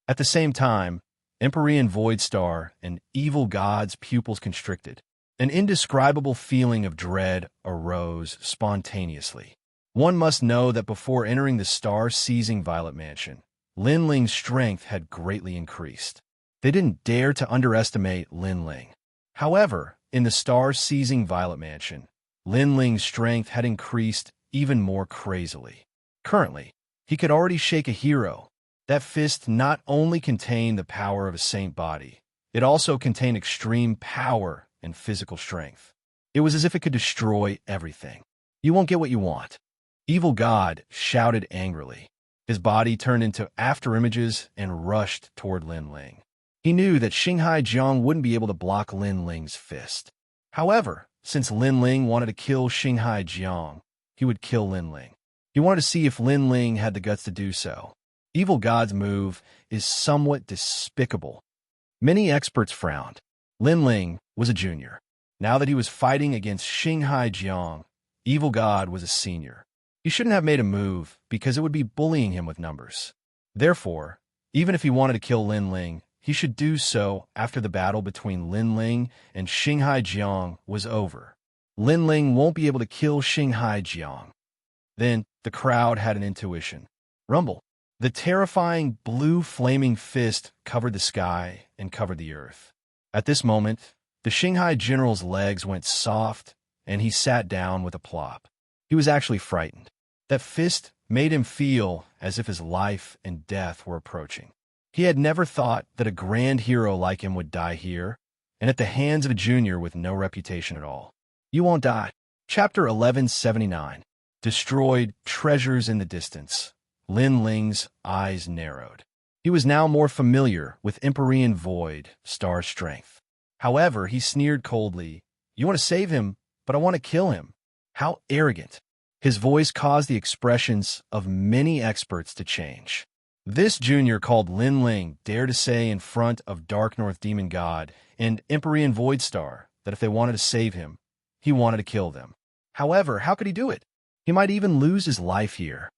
At the same time, Empyrean Void Star and Evil God's pupils constricted. An indescribable feeling of dread arose spontaneously. One must know that before entering the star-seizing Violet Mansion, Lin Ling's strength had greatly increased. They didn't dare to underestimate Lin Ling. However, in the star-seizing Violet Mansion, Lin Ling's strength had increased even more crazily. Currently, he could already shake a hero. That fist not only contained the power of a saint body, it also contained extreme power and physical strength. It was as if it could destroy everything. You won't get what you want. Evil God shouted angrily. His body turned into afterimages and rushed toward Lin Ling. He knew that Xinghai Jiang wouldn't be able to block Lin Ling's fist. However, since Lin Ling wanted to kill Xinghai Jiang, he would kill Lin Ling. He wanted to see if Lin Ling had the guts to do so. Evil God's move is somewhat despicable. Many experts frowned. Lin Ling was a junior. Now that he was fighting against Xinghai Jiang, Evil God was a senior. He shouldn't have made a move because it would be bullying him with numbers. Therefore, even if he wanted to kill Lin Ling, he should do so after the battle between Lin Ling and Xinghai Jiang was over. Lin Ling won't be able to kill Xinghai Jiang. Then the crowd had an intuition. Rumble. The terrifying blue flaming fist covered the sky and covered the earth. At this moment, the Xinghai general's legs went soft, and he sat down with a plop. He was actually frightened. That fist made him feel as if his life and death were approaching. He had never thought that a grand hero like him would die here, and at the hands of a junior with no reputation at all. You won't die. Chapter 1179. Destroyed treasures in the distance. Lin Ling's eyes narrowed. He was now more familiar with Empyrean Void, Star Strength. However, he sneered coldly. You want to save him, but I want to kill him. How arrogant. His voice caused the expressions of many experts to change. This junior called Lin Ling dared to say in front of Dark North Demon God and Empyrean Void Star that if they wanted to save him, he wanted to kill them. However, how could he do it? He might even lose his life here.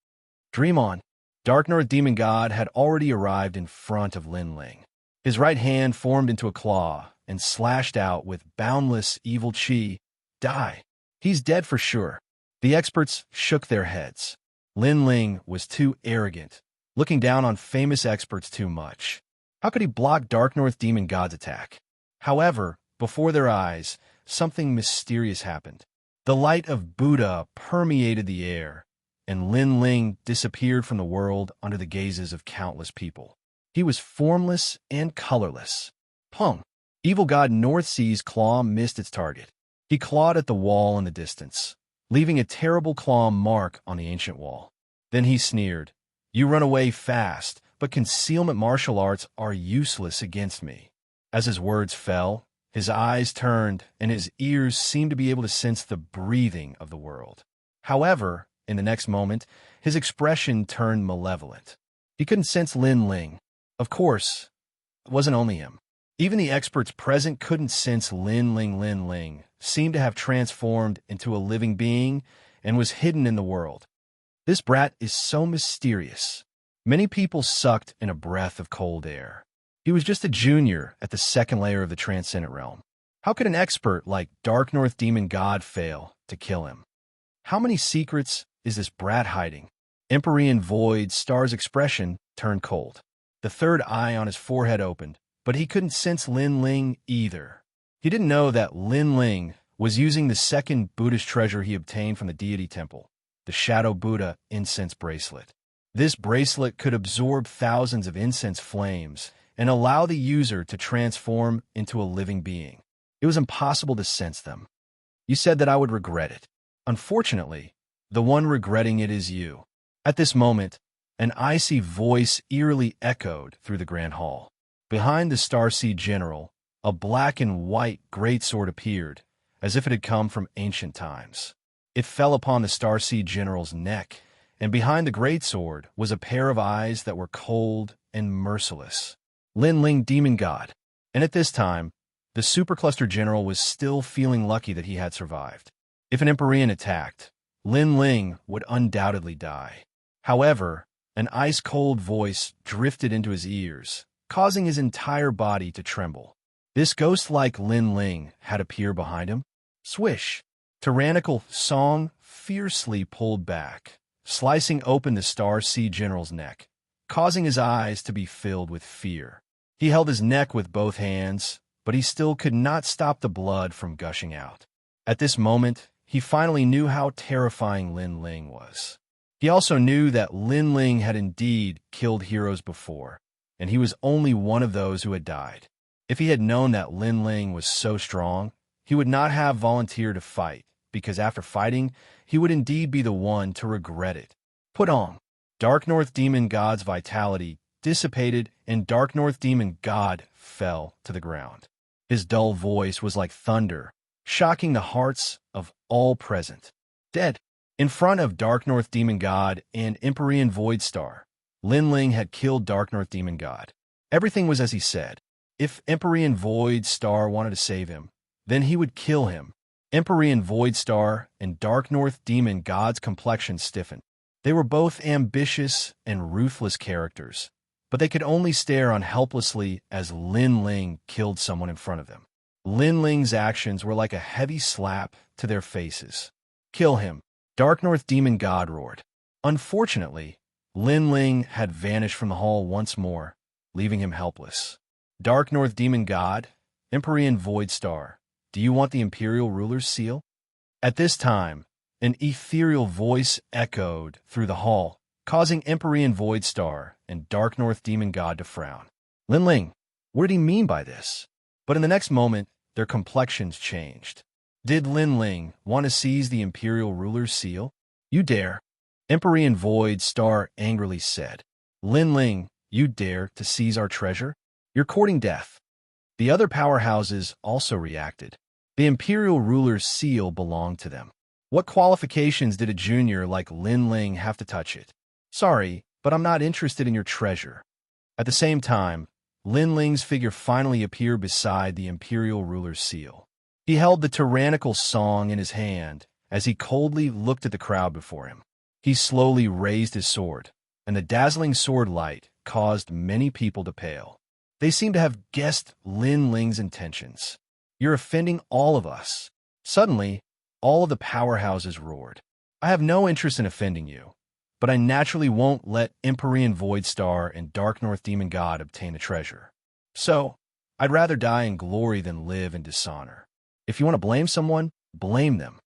Dream on. Dark North Demon God had already arrived in front of Lin Ling. His right hand formed into a claw and slashed out with boundless evil chi. Die. He's dead for sure. The experts shook their heads. Lin Ling was too arrogant, looking down on famous experts too much. How could he block Dark North Demon God's attack? However, before their eyes, something mysterious happened. The light of Buddha permeated the air, and Lin Ling disappeared from the world under the gazes of countless people. He was formless and colorless. Pung! Evil God Northsea's claw missed its target. He clawed at the wall in the distance, leaving a terrible claw mark on the ancient wall. Then he sneered, You run away fast, but concealment martial arts are useless against me. As his words fell, his eyes turned, and his ears seemed to be able to sense the breathing of the world. However, in the next moment, his expression turned malevolent. He couldn't sense Lin Ling. Of course, it wasn't only him. Even the experts present couldn't sense Lin Ling. Lin Ling seemed to have transformed into a living being and was hidden in the world. This brat is so mysterious. Many people sucked in a breath of cold air. He was just a junior at the second layer of the Transcendent Realm. How could an expert like Dark North Demon God fail to kill him? How many secrets is this brat hiding? Empyrean Void Star's expression turned cold. The third eye on his forehead opened, but he couldn't sense Lin Ling either. He didn't know that Lin Ling was using the second Buddhist treasure he obtained from the deity temple, the Shadow Buddha incense bracelet. This bracelet could absorb thousands of incense flames and allow the user to transform into a living being. It was impossible to sense them. You said that I would regret it. Unfortunately, the one regretting it is you. At this moment, an icy voice eerily echoed through the Grand Hall. Behind the Starseed General, a black and white greatsword appeared, as if it had come from ancient times. It fell upon the Starseed General's neck, and behind the greatsword was a pair of eyes that were cold and merciless. Lin Ling Demon God. And at this time, the Supercluster General was still feeling lucky that he had survived. If an Empyrean attacked, Lin Ling would undoubtedly die. However, an ice-cold voice drifted into his ears, causing his entire body to tremble. This ghost-like Lin Ling had appeared behind him. Swish! Tyrannical song fiercely pulled back, slicing open the Star Sea General's neck, causing his eyes to be filled with fear. He held his neck with both hands, but he still could not stop the blood from gushing out. At this moment, he finally knew how terrifying Lin Ling was. He also knew that Lin Ling had indeed killed heroes before, and he was only one of those who had died. If he had known that Lin Ling was so strong, he would not have volunteered to fight, because after fighting, he would indeed be the one to regret it. Put on. Dark North Demon God's vitality dissipated, and Dark North Demon God fell to the ground. His dull voice was like thunder, shocking the hearts of all present. Dead. In front of Dark North Demon God and Empyrean Void Star, Lin Ling had killed Dark North Demon God. Everything was as he said. If Empyrean Void Star wanted to save him, then he would kill him. Empyrean Void Star and Dark North Demon God's complexion stiffened. They were both ambitious and ruthless characters, but they could only stare on helplessly as Lin Ling killed someone in front of them. Lin Ling's actions were like a heavy slap to their faces. Kill him, Dark North Demon God roared. Unfortunately, Lin Ling had vanished from the hall once more, leaving him helpless. Dark North Demon God, Empyrean Void Star, do you want the Imperial Ruler's seal? At this time, an ethereal voice echoed through the hall, causing Empyrean Void Star and Dark North Demon God to frown. Lin Ling, what did he mean by this? But in the next moment, their complexions changed. Did Lin Ling want to seize the Imperial Ruler's seal? You dare. Empyrean Void Star angrily said. Lin Ling, you dare to seize our treasure? You're courting death. The other powerhouses also reacted. The Imperial Ruler's seal belonged to them. What qualifications did a junior like Lin Ling have to touch it? Sorry, but I'm not interested in your treasure. At the same time, Lin Ling's figure finally appeared beside the Imperial Ruler's seal. He held the tyrannical song in his hand as he coldly looked at the crowd before him. He slowly raised his sword, and the dazzling sword light caused many people to pale. They seemed to have guessed Lin Ling's intentions. You're offending all of us. Suddenly, all of the powerhouses roared. I have no interest in offending you, but I naturally won't let Empyrean Void Star and Dark North Demon God obtain the treasure. So, I'd rather die in glory than live in dishonor. If you want to blame someone, blame them.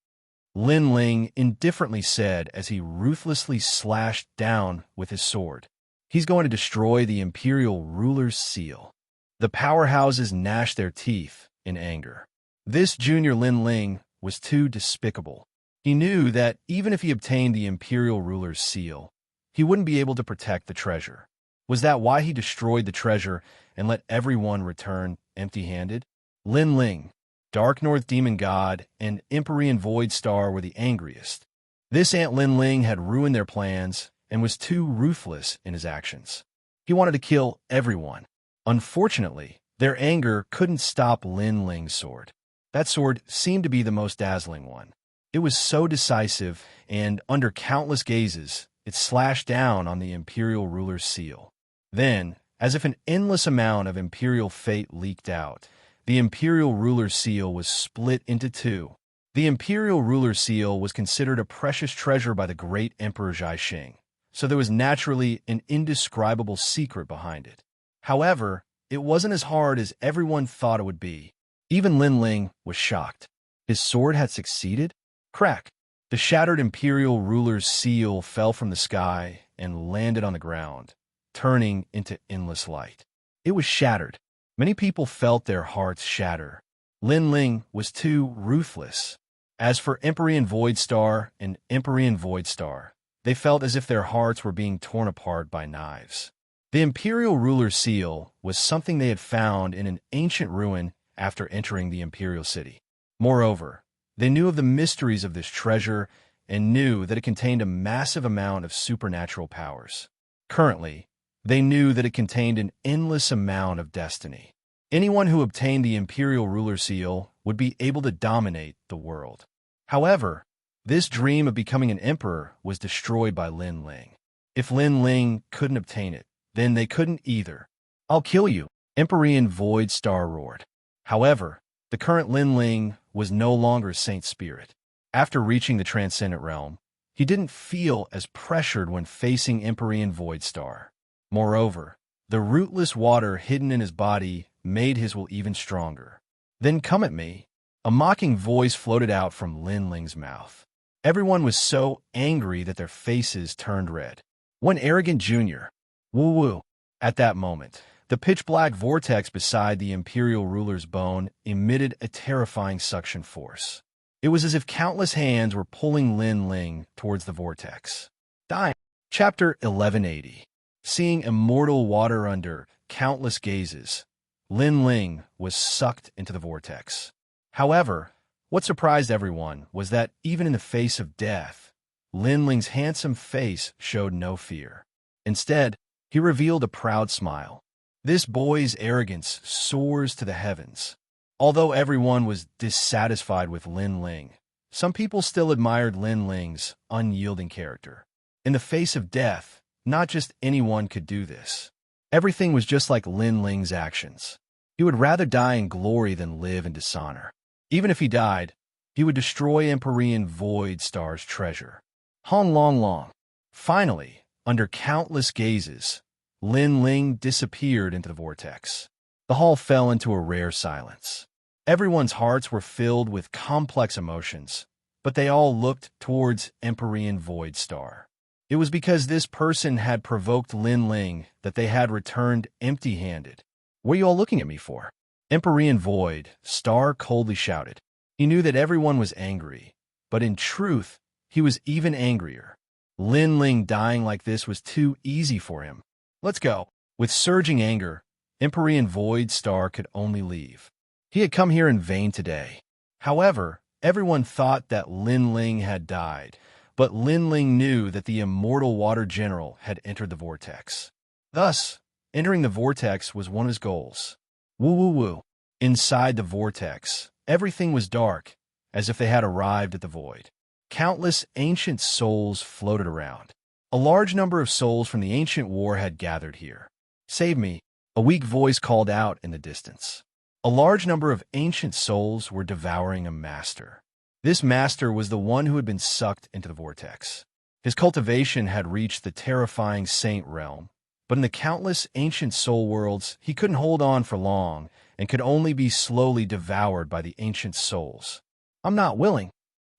Lin Ling indifferently said as he ruthlessly slashed down with his sword. He's going to destroy the Imperial Ruler's seal. The powerhouses gnashed their teeth in anger. This junior Lin Ling was too despicable. He knew that even if he obtained the Imperial Ruler's seal, he wouldn't be able to protect the treasure. Was that why he destroyed the treasure and let everyone return empty-handed? Lin Ling, Dark North Demon God, and Empyrean Void Star were the angriest. This Ant Lin Ling had ruined their plans and was too ruthless in his actions. He wanted to kill everyone. Unfortunately, their anger couldn't stop Lin Ling's sword. That sword seemed to be the most dazzling one. It was so decisive, and under countless gazes, it slashed down on the Imperial Ruler's seal. Then, as if an endless amount of Imperial fate leaked out, the Imperial Ruler's seal was split into two. The Imperial Ruler's seal was considered a precious treasure by the great Emperor Xianxia, so there was naturally an indescribable secret behind it. However, it wasn't as hard as everyone thought it would be. Even Lin Ling was shocked. His sword had succeeded? Crack! The shattered Imperial Ruler's seal fell from the sky and landed on the ground, turning into endless light. It was shattered. Many people felt their hearts shatter. Lin Ling was too ruthless. As for Empyrean Void Star and Empyrean Void Star, they felt as if their hearts were being torn apart by knives. The Imperial Ruler's seal was something they had found in an ancient ruin after entering the Imperial City. Moreover, they knew of the mysteries of this treasure and knew that it contained a massive amount of supernatural powers. Currently, they knew that it contained an endless amount of destiny. Anyone who obtained the Imperial Ruler Seal would be able to dominate the world. However, this dream of becoming an emperor was destroyed by Lin Ling. If Lin Ling couldn't obtain it, then they couldn't either. I'll kill you, Empyrean Void Star roared. However, the current Lin Ling was no longer Saint Spirit. After reaching the transcendent realm, he didn't feel as pressured when facing Empyrean Void Star. Moreover, the rootless water hidden in his body made his will even stronger. "Then come at me," a mocking voice floated out from Lin Ling's mouth. Everyone was so angry that their faces turned red. One arrogant junior. Woo-woo. At that moment, the pitch-black vortex beside the imperial ruler's bone emitted a terrifying suction force. It was as if countless hands were pulling Lin Ling towards the vortex. Dying. Chapter 1180. Seeing immortal water under countless gazes, Lin Ling was sucked into the vortex. However, what surprised everyone was that even in the face of death, Lin Ling's handsome face showed no fear. Instead, he revealed a proud smile. This boy's arrogance soars to the heavens. Although everyone was dissatisfied with Lin Ling, some people still admired Lin Ling's unyielding character. In the face of death, not just anyone could do this. Everything was just like Lin Ling's actions. He would rather die in glory than live in dishonor. Even if he died, he would destroy Empyrean Void Star's treasure. Hong Long Long. Finally, under countless gazes, Lin Ling disappeared into the vortex. The hall fell into a rare silence. Everyone's hearts were filled with complex emotions, but they all looked towards Empyrean Void Star. It was because this person had provoked Lin Ling that they had returned empty-handed. "What are you all looking at me for?" Empyrean Void Star coldly shouted. He knew that everyone was angry, but in truth, he was even angrier. Lin Ling dying like this was too easy for him. "Let's go." With surging anger, Empyrean Void Star could only leave. He had come here in vain today. However, everyone thought that Lin Ling had died, but Lin Ling knew that the Immortal Water General had entered the vortex. Thus, entering the vortex was one of his goals. Woo-woo-woo. Inside the vortex, everything was dark, as if they had arrived at the void. Countless ancient souls floated around. A large number of souls from the ancient war had gathered here. "Save me," a weak voice called out in the distance. A large number of ancient souls were devouring a master. This master was the one who had been sucked into the vortex. His cultivation had reached the terrifying saint realm, but in the countless ancient soul worlds, he couldn't hold on for long and could only be slowly devoured by the ancient souls. "I'm not willing."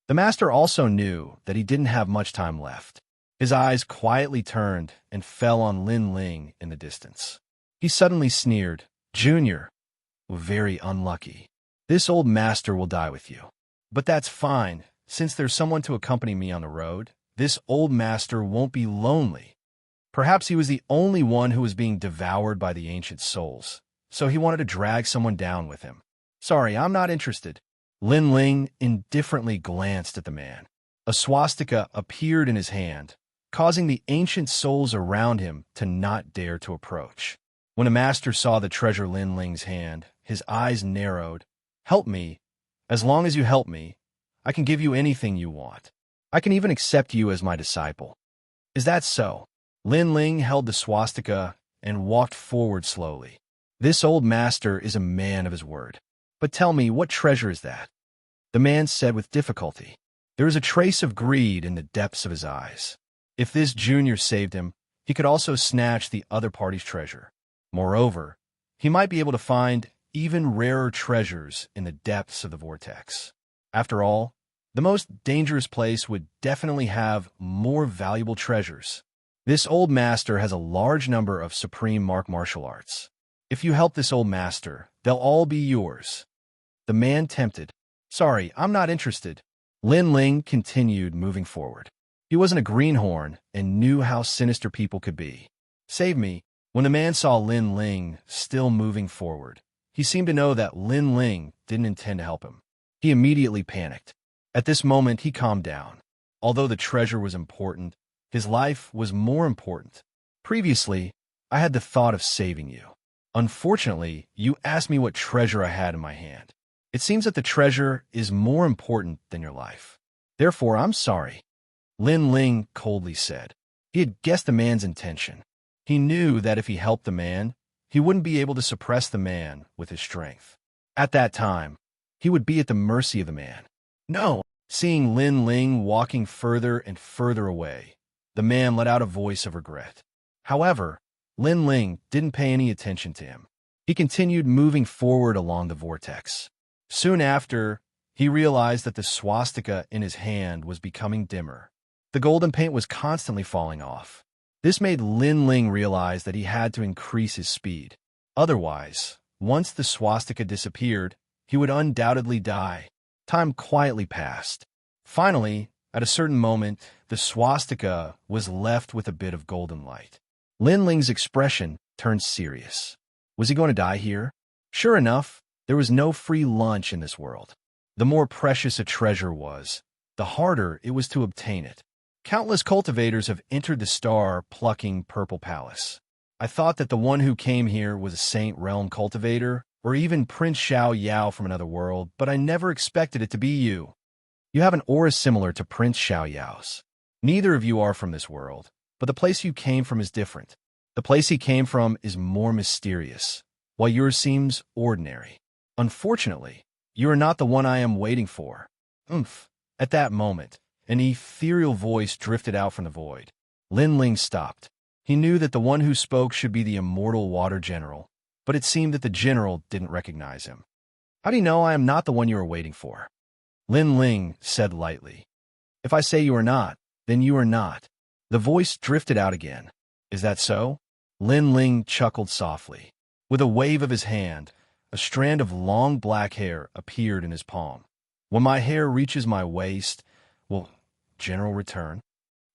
The master also knew that he didn't have much time left. His eyes quietly turned and fell on Lin Ling in the distance. He suddenly sneered, "Junior, very unlucky. This old master will die with you. But that's fine, since there's someone to accompany me on the road. This old master won't be lonely." Perhaps he was the only one who was being devoured by the ancient souls, so he wanted to drag someone down with him. "Sorry, I'm not interested." Lin Ling indifferently glanced at the man. A swastika appeared in his hand, causing the ancient souls around him to not dare to approach. When the master saw the treasure Lin Ling's hand, his eyes narrowed. "Help me. As long as you help me, I can give you anything you want. I can even accept you as my disciple." "Is that so?" Lin Ling held the swastika and walked forward slowly. "This old master is a man of his word. But tell me, what treasure is that?" The man said with difficulty. There was a trace of greed in the depths of his eyes. If this junior saved him, he could also snatch the other party's treasure. Moreover, he might be able to find even rarer treasures in the depths of the vortex. After all, the most dangerous place would definitely have more valuable treasures. This old master has a large number of supreme martial arts. If you help this old master, they'll all be yours. The man tempted. "Sorry, I'm not interested." Lin Ling continued moving forward. He wasn't a greenhorn and knew how sinister people could be. "Save me." When the man saw Lin Ling still moving forward, he seemed to know that Lin Ling didn't intend to help him. He immediately panicked. At this moment, he calmed down. Although the treasure was important, his life was more important. "Previously, I had the thought of saving you. Unfortunately, you asked me what treasure I had in my hand. It seems that the treasure is more important than your life. Therefore, I'm sorry," Lin Ling coldly said. He had guessed the man's intention. He knew that if he helped the man, he wouldn't be able to suppress the man with his strength. At that time, he would be at the mercy of the man. "No!" Seeing Lin Ling walking further and further away, the man let out a voice of regret. However, Lin Ling didn't pay any attention to him. He continued moving forward along the vortex. Soon after, he realized that the swastika in his hand was becoming dimmer. The golden paint was constantly falling off. This made Lin Ling realize that he had to increase his speed. Otherwise, once the swastika disappeared, he would undoubtedly die. Time quietly passed. Finally, at a certain moment, the swastika was left with a bit of golden light. Lin Ling's expression turned serious. Was he going to die here? Sure enough, there was no free lunch in this world. The more precious a treasure was, the harder it was to obtain it. Countless cultivators have entered the star-plucking purple palace. I thought that the one who came here was a Saint Realm cultivator, or even Prince Xianxia from another world, but I never expected it to be you. You have an aura similar to Prince Xiaoyao's. Neither of you are from this world, but the place you came from is different. The place he came from is more mysterious, while yours seems ordinary. Unfortunately, you are not the one I am waiting for. Oomph. At that moment, an ethereal voice drifted out from the void. Lin Ling stopped. He knew that the one who spoke should be the immortal water general, but it seemed that the general didn't recognize him. How do you know I am not the one you are waiting for? Lin Ling said lightly. If I say you are not, then you are not. The voice drifted out again. Is that so? Lin Ling chuckled softly. With a wave of his hand, a strand of long black hair appeared in his palm. When my hair reaches my waist, will General return?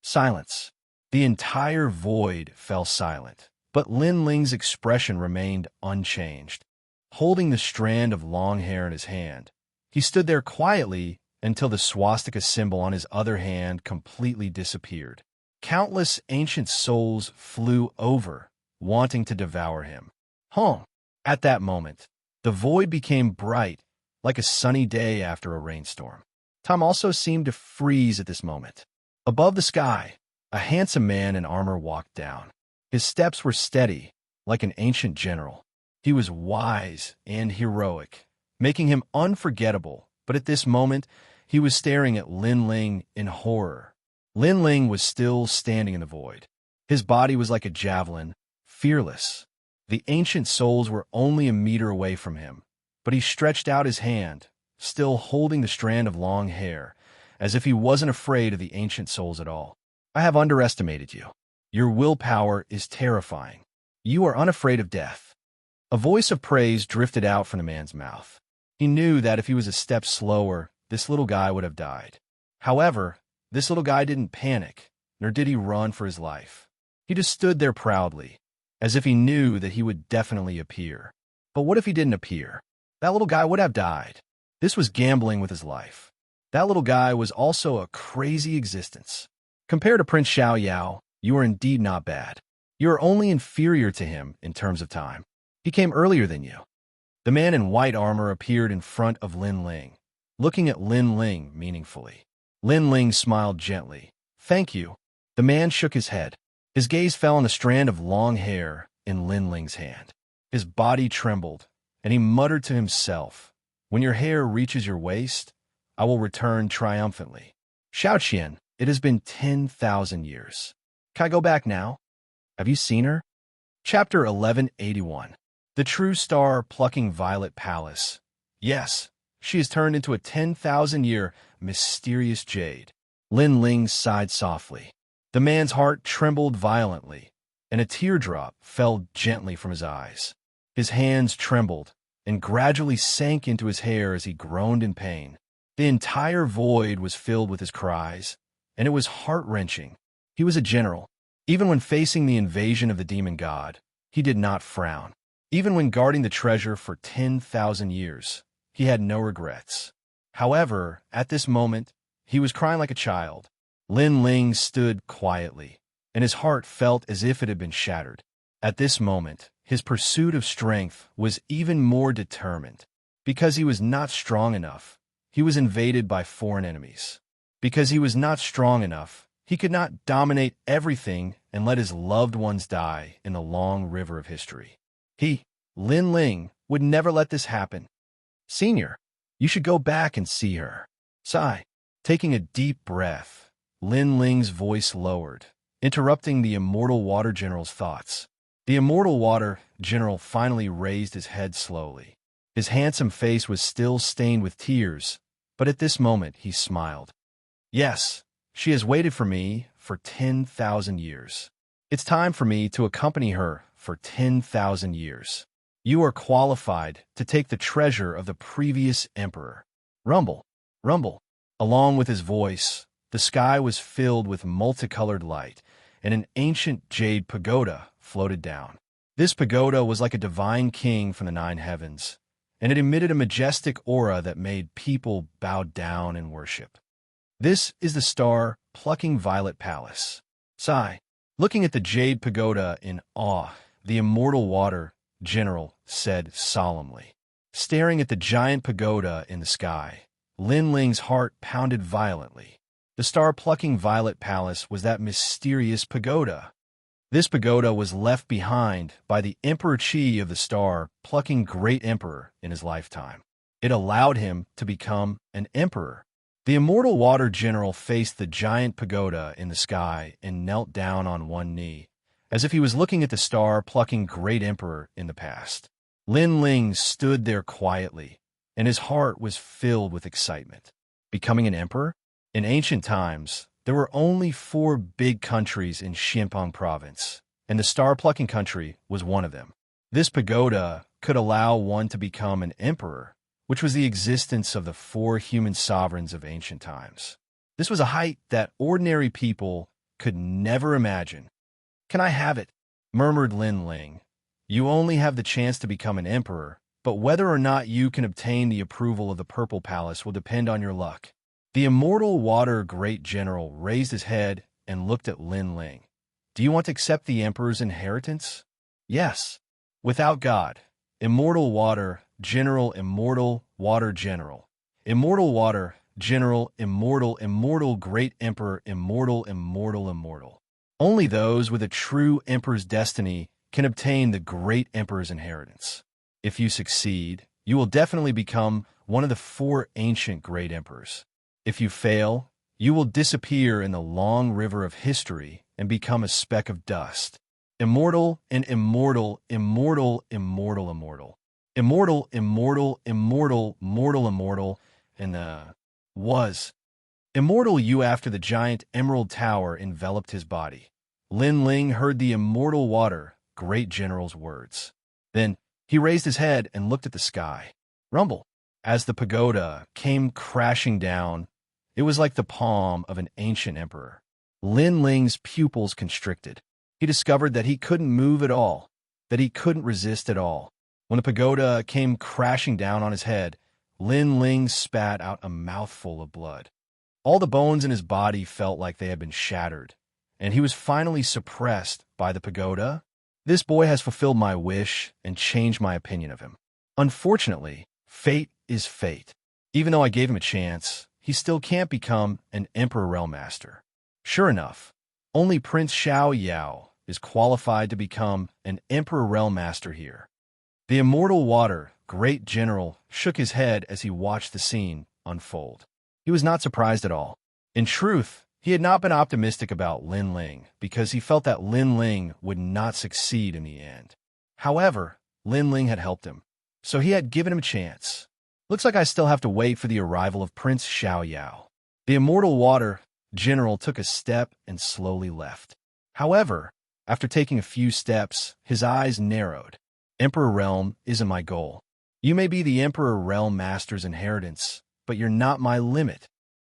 Silence. The entire void fell silent, but Lin Ling's expression remained unchanged. Holding the strand of long hair in his hand, he stood there quietly until the swastika symbol on his other hand completely disappeared. Countless ancient souls flew over, wanting to devour him. At that moment, the void became bright, like a sunny day after a rainstorm. Time also seemed to freeze at this moment. Above the sky, a handsome man in armor walked down. His steps were steady, like an ancient general. He was wise and heroic, making him unforgettable, but at this moment, he was staring at Lin Ling in horror. Lin Ling was still standing in the void. His body was like a javelin, fearless. The ancient souls were only a meter away from him, but he stretched out his hand, still holding the strand of long hair, as if he wasn't afraid of the ancient souls at all. I have underestimated you. Your willpower is terrifying. You are unafraid of death. A voice of praise drifted out from the man's mouth. He knew that if he was a step slower, this little guy would have died. However, this little guy didn't panic, nor did he run for his life. He just stood there proudly, as if he knew that he would definitely appear. But what if he didn't appear? That little guy would have died. This was gambling with his life. That little guy was also a crazy existence. Compared to Prince Xiaoyao, you are indeed not bad. You are only inferior to him in terms of time. He came earlier than you. The man in white armor appeared in front of Lin Ling, looking at Lin Ling meaningfully. Lin Ling smiled gently. Thank you. The man shook his head. His gaze fell on a strand of long hair in Lin Ling's hand. His body trembled, and he muttered to himself, when your hair reaches your waist, I will return triumphantly. Xiaoqian, it has been 10,000 years. Can I go back now? Have you seen her? Chapter 1181. The True Star Plucking Violet Palace. Yes, she has turned into a 10,000-year mysterious jade. Lin Ling sighed softly. The man's heart trembled violently, and a teardrop fell gently from his eyes. His hands trembled and gradually sank into his hair as he groaned in pain. The entire void was filled with his cries, and it was heart-wrenching. He was a general. Even when facing the invasion of the demon god, he did not frown. Even when guarding the treasure for 10,000 years, he had no regrets. However, at this moment, he was crying like a child. Lin Ling stood quietly, and his heart felt as if it had been shattered. At this moment, his pursuit of strength was even more determined. Because he was not strong enough, he was invaded by foreign enemies. Because he was not strong enough, he could not dominate everything and let his loved ones die in the long river of history. He, Lin Ling, would never let this happen. Senior, you should go back and see her. Sigh. Taking a deep breath, Lin Ling's voice lowered, interrupting the Immortal Water General's thoughts. The Immortal Water General finally raised his head slowly. His handsome face was still stained with tears, but at this moment he smiled. Yes, she has waited for me for 10,000 years. It's time for me to accompany her for 10,000 years. You are qualified to take the treasure of the previous emperor. Rumble, rumble. Along with his voice, the sky was filled with multicolored light, and an ancient jade pagoda floated down. This pagoda was like a divine king from the 9 heavens, and it emitted a majestic aura that made people bow down and worship. This is the star-plucking Violet Palace. Sigh. Looking at the jade pagoda in awe, the Immortal Water General said solemnly. Staring at the giant pagoda in the sky, Lin Ling's heart pounded violently. The star-plucking Violet Palace was that mysterious pagoda. This pagoda was left behind by the Emperor Qi of the star-plucking Great Emperor in his lifetime. It allowed him to become an emperor. The Immortal Water General faced the giant pagoda in the sky and knelt down on one knee, as if he was looking at the star-plucking Great Emperor in the past. Lin Ling stood there quietly, and his heart was filled with excitement. Becoming an emperor? In ancient times, there were only 4 big countries in Xinpeng province, and the star-plucking country was one of them. This pagoda could allow one to become an emperor, which was the existence of the 4 human sovereigns of ancient times. This was a height that ordinary people could never imagine. Can I have it? Murmured Lin Ling. You only have the chance to become an emperor, but whether or not you can obtain the approval of the Purple Palace will depend on your luck. The Immortal Water Great General raised his head and looked at Lin Ling. Do you want to accept the emperor's inheritance? Yes. Without God. Immortal Water General, Immortal Water General, Immortal Water General, Immortal Great Emperor, Immortal. Only those with a true emperor's destiny can obtain the Great Emperor's inheritance. If you succeed, you will definitely become one of the 4 ancient Great Emperors. If you fail, you will disappear in the long river of history and become a speck of dust. Immortal and immortal. Immortal, and was. Immortal you after the giant emerald tower enveloped his body. Lin Ling heard the Immortal Water Great General's words. Then he raised his head and looked at the sky. Rumble. As the pagoda came crashing down, it was like the palm of an ancient emperor. Lin Ling's pupils constricted. He discovered that he couldn't move at all, that he couldn't resist at all. When the pagoda came crashing down on his head, Lin Ling spat out a mouthful of blood. All the bones in his body felt like they had been shattered, and he was finally suppressed by the pagoda. This boy has fulfilled my wish and changed my opinion of him. Unfortunately, fate is fate. Even though I gave him a chance, he still can't become an Emperor Realm Master. Sure enough, only Prince Xianxia is qualified to become an Emperor Realm Master here. The Immortal Water Great General shook his head as he watched the scene unfold. He was not surprised at all. In truth, he had not been optimistic about Lin Ling because he felt that Lin Ling would not succeed in the end. However, Lin Ling had helped him, so he had given him a chance. Looks like I still have to wait for the arrival of Prince Xianxia. The Immortal Water General took a step and slowly left. However, after taking a few steps, his eyes narrowed. Emperor Realm isn't my goal. You may be the Emperor Realm Master's inheritance, but you're not my limit.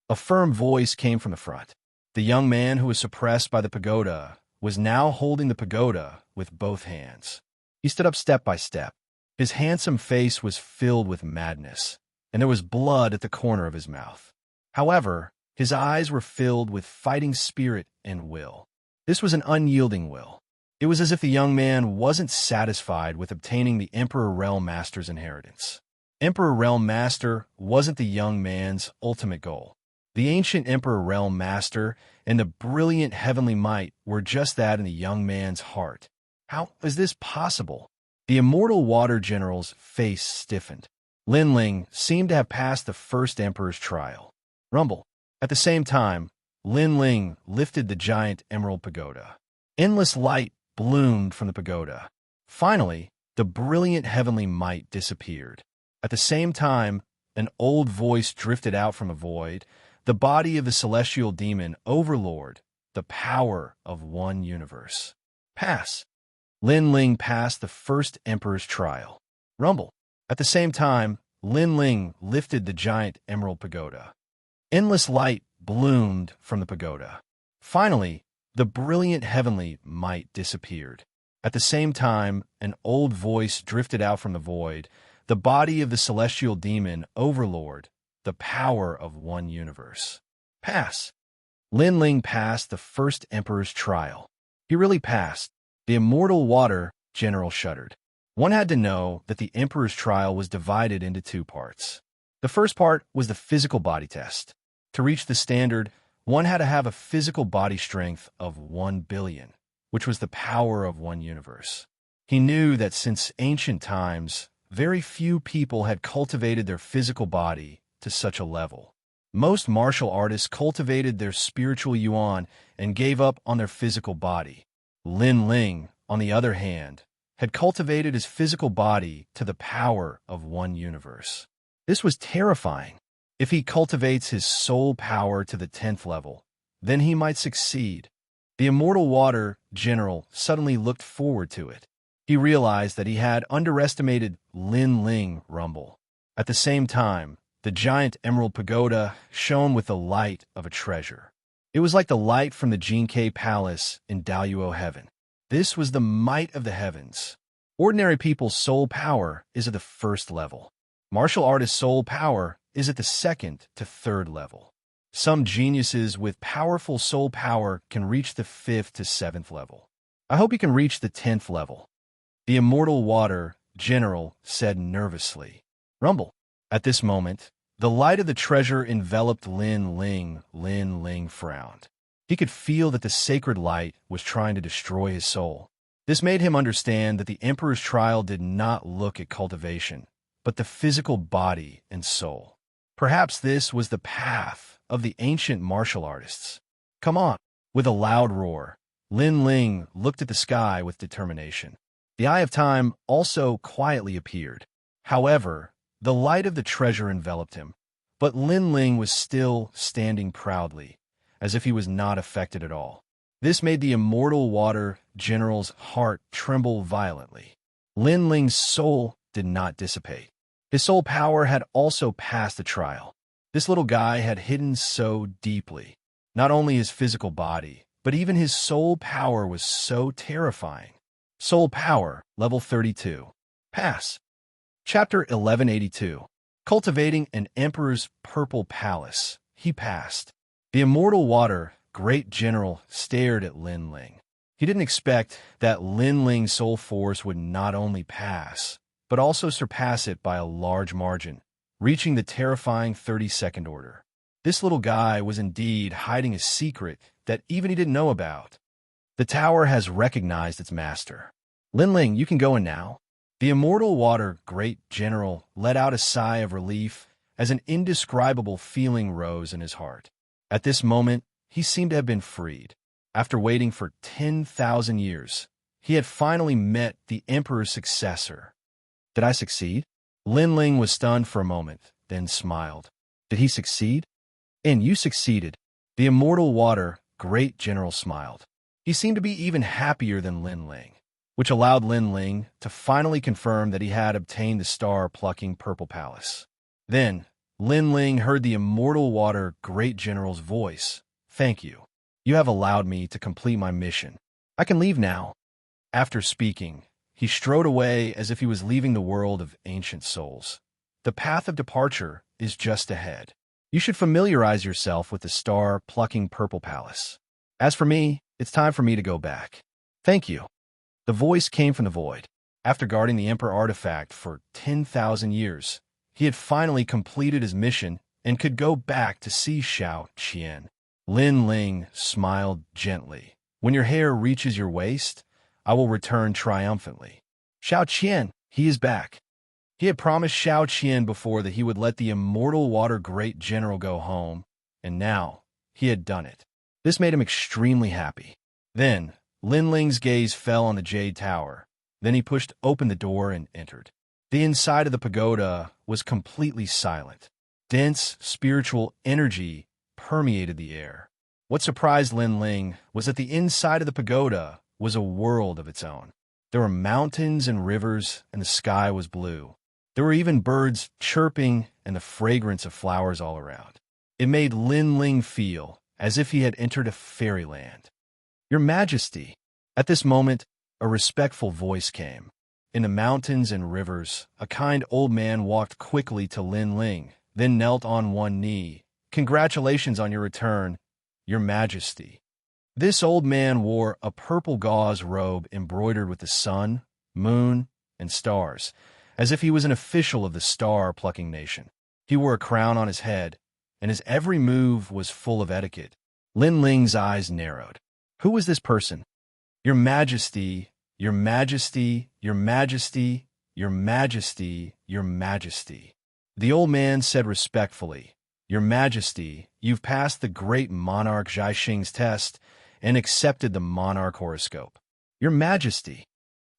A firm voice came from the front. The young man who was suppressed by the pagoda was now holding the pagoda with both hands. He stood up step by step. His handsome face was filled with madness, and there was blood at the corner of his mouth. However, his eyes were filled with fighting spirit and will. This was an unyielding will. It was as if the young man wasn't satisfied with obtaining the Emperor Realm Master's inheritance. Emperor Realm Master wasn't the young man's ultimate goal. The ancient Emperor Realm Master and the brilliant heavenly might were just that in the young man's heart. How is this possible? The Immortal Water General's face stiffened. Lin Ling seemed to have passed the first Emperor's trial. Rumble. At the same time, Lin Ling lifted the giant emerald pagoda. Endless light bloomed from the pagoda. Finally, the brilliant heavenly might disappeared. At the same time, an old voice drifted out from a void, the body of the celestial demon overlord, the power of one universe. Pass. Lin Ling passed the first emperor's trial. Rumble. At the same time, Lin Ling lifted the giant emerald pagoda. Endless light bloomed from the pagoda. Finally, the brilliant heavenly might disappeared. At the same time, an old voice drifted out from the void, the body of the celestial demon overlord, the power of one universe. Pass. Lin Ling passed the first emperor's trial. He really passed. The immortal water general shuddered. One had to know that the emperor's trial was divided into two parts. The first part was the physical body test. To reach the standard, one had to have a physical body strength of 1 billion, which was the power of one universe. He knew that since ancient times, very few people had cultivated their physical body to such a level. Most martial artists cultivated their spiritual yuan and gave up on their physical body. Lin Ling, on the other hand, had cultivated his physical body to the power of one universe. This was terrifying. If he cultivates his soul power to the 10th level, then he might succeed. The immortal water general suddenly looked forward to it. He realized that he had underestimated Lin Ling rumble. At the same time, the giant emerald pagoda shone with the light of a treasure. It was like the light from the Jinkei Palace in Daluo Heaven. This was the might of the heavens. Ordinary people's soul power is at the first level. Martial artists' soul power is at the 2nd to 3rd level. Some geniuses with powerful soul power can reach the 5th to 7th level. I hope you can reach the 10th level. The immortal water general said nervously. Rumble. At this moment, the light of the treasure enveloped Lin Ling. Lin Ling frowned. He could feel that the sacred light was trying to destroy his soul. This made him understand that the emperor's trial did not look at cultivation, but the physical body and soul. Perhaps this was the path of the ancient martial artists. Come on! With a loud roar, Lin Ling looked at the sky with determination. The Eye of Time also quietly appeared. However, the light of the treasure enveloped him, but Lin Ling was still standing proudly, as if he was not affected at all. This made the immortal water general's heart tremble violently. Lin Ling's soul did not dissipate. His soul power had also passed the trial. This little guy had hidden so deeply. Not only his physical body, but even his soul power was so terrifying. Soul Power, Level 32. Pass. Chapter 1182. Cultivating an Emperor's Purple Palace. He passed. The immortal water great general stared at Lin Ling. He didn't expect that Lin Ling's soul force would not only pass, but also surpass it by a large margin, reaching the terrifying 32nd order. This little guy was indeed hiding a secret that even he didn't know about. The tower has recognized its master. Lin Ling, you can go in now. The immortal water great general let out a sigh of relief as an indescribable feeling rose in his heart. At this moment, he seemed to have been freed. After waiting for 10,000 years, he had finally met the emperor's successor. Did I succeed? Lin Ling was stunned for a moment, then smiled. Did he succeed? And you succeeded. The immortal water great general smiled. He seemed to be even happier than Lin Ling, which allowed Lin Ling to finally confirm that he had obtained the star-plucking Purple Palace. Then, Lin Ling heard the immortal water great general's voice. Thank you. You have allowed me to complete my mission. I can leave now. After speaking, he strode away as if he was leaving the world of ancient souls. The path of departure is just ahead. You should familiarize yourself with the star-plucking Purple Palace. As for me, it's time for me to go back. Thank you. The voice came from the void. After guarding the Emperor artifact for 10,000 years, he had finally completed his mission and could go back to see Xianxia. Lin Ling smiled gently. When your hair reaches your waist, I will return triumphantly. Xianxia, he is back. He had promised Xianxia before that he would let the immortal water great general go home, and now he had done it. This made him extremely happy. Then, Lin Ling's gaze fell on the Jade Tower. Then he pushed open the door and entered. The inside of the pagoda was completely silent. Dense, spiritual energy permeated the air. What surprised Lin Ling was that the inside of the pagoda was a world of its own. There were mountains and rivers, and the sky was blue. There were even birds chirping and the fragrance of flowers all around. It made Lin Ling feel as if he had entered a fairyland. "Your Majesty." At this moment, a respectful voice came. In the mountains and rivers, a kind old man walked quickly to Lin Ling, then knelt on one knee. "Congratulations on your return, Your Majesty." This old man wore a purple gauze robe embroidered with the sun, moon, and stars, as if he was an official of the star-plucking nation. He wore a crown on his head, and his every move was full of etiquette. Lin Ling's eyes narrowed. Who was this person? "Your Majesty, Your Majesty, Your Majesty, Your Majesty, Your Majesty." The old man said respectfully, "Your Majesty, you've passed the great Monarch Xianxia's test and accepted the Monarch horoscope." "Your Majesty."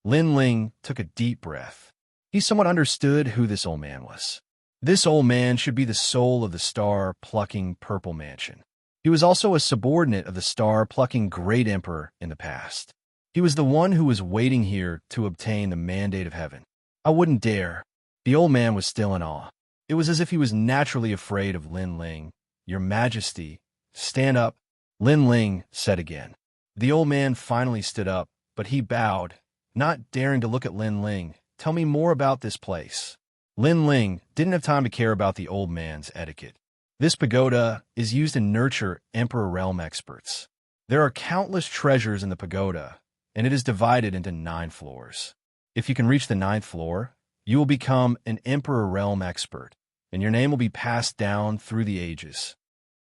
Lin Ling took a deep breath. He somewhat understood who this old man was. This old man should be the soul of the star-plucking Purple Mansion. He was also a subordinate of the star-plucking Great Emperor in the past. He was the one who was waiting here to obtain the mandate of heaven. "I wouldn't dare." The old man was still in awe. It was as if he was naturally afraid of Lin Ling. "Your Majesty, stand up," Lin Ling said again. The old man finally stood up, but he bowed, not daring to look at Lin Ling. "Tell me more about this place." Lin Ling didn't have time to care about the old man's etiquette. This pagoda is used to nurture Emperor Realm experts. There are countless treasures in the pagoda, and it is divided into 9 floors. If you can reach the 9th floor, you will become an Emperor Realm expert, and your name will be passed down through the ages.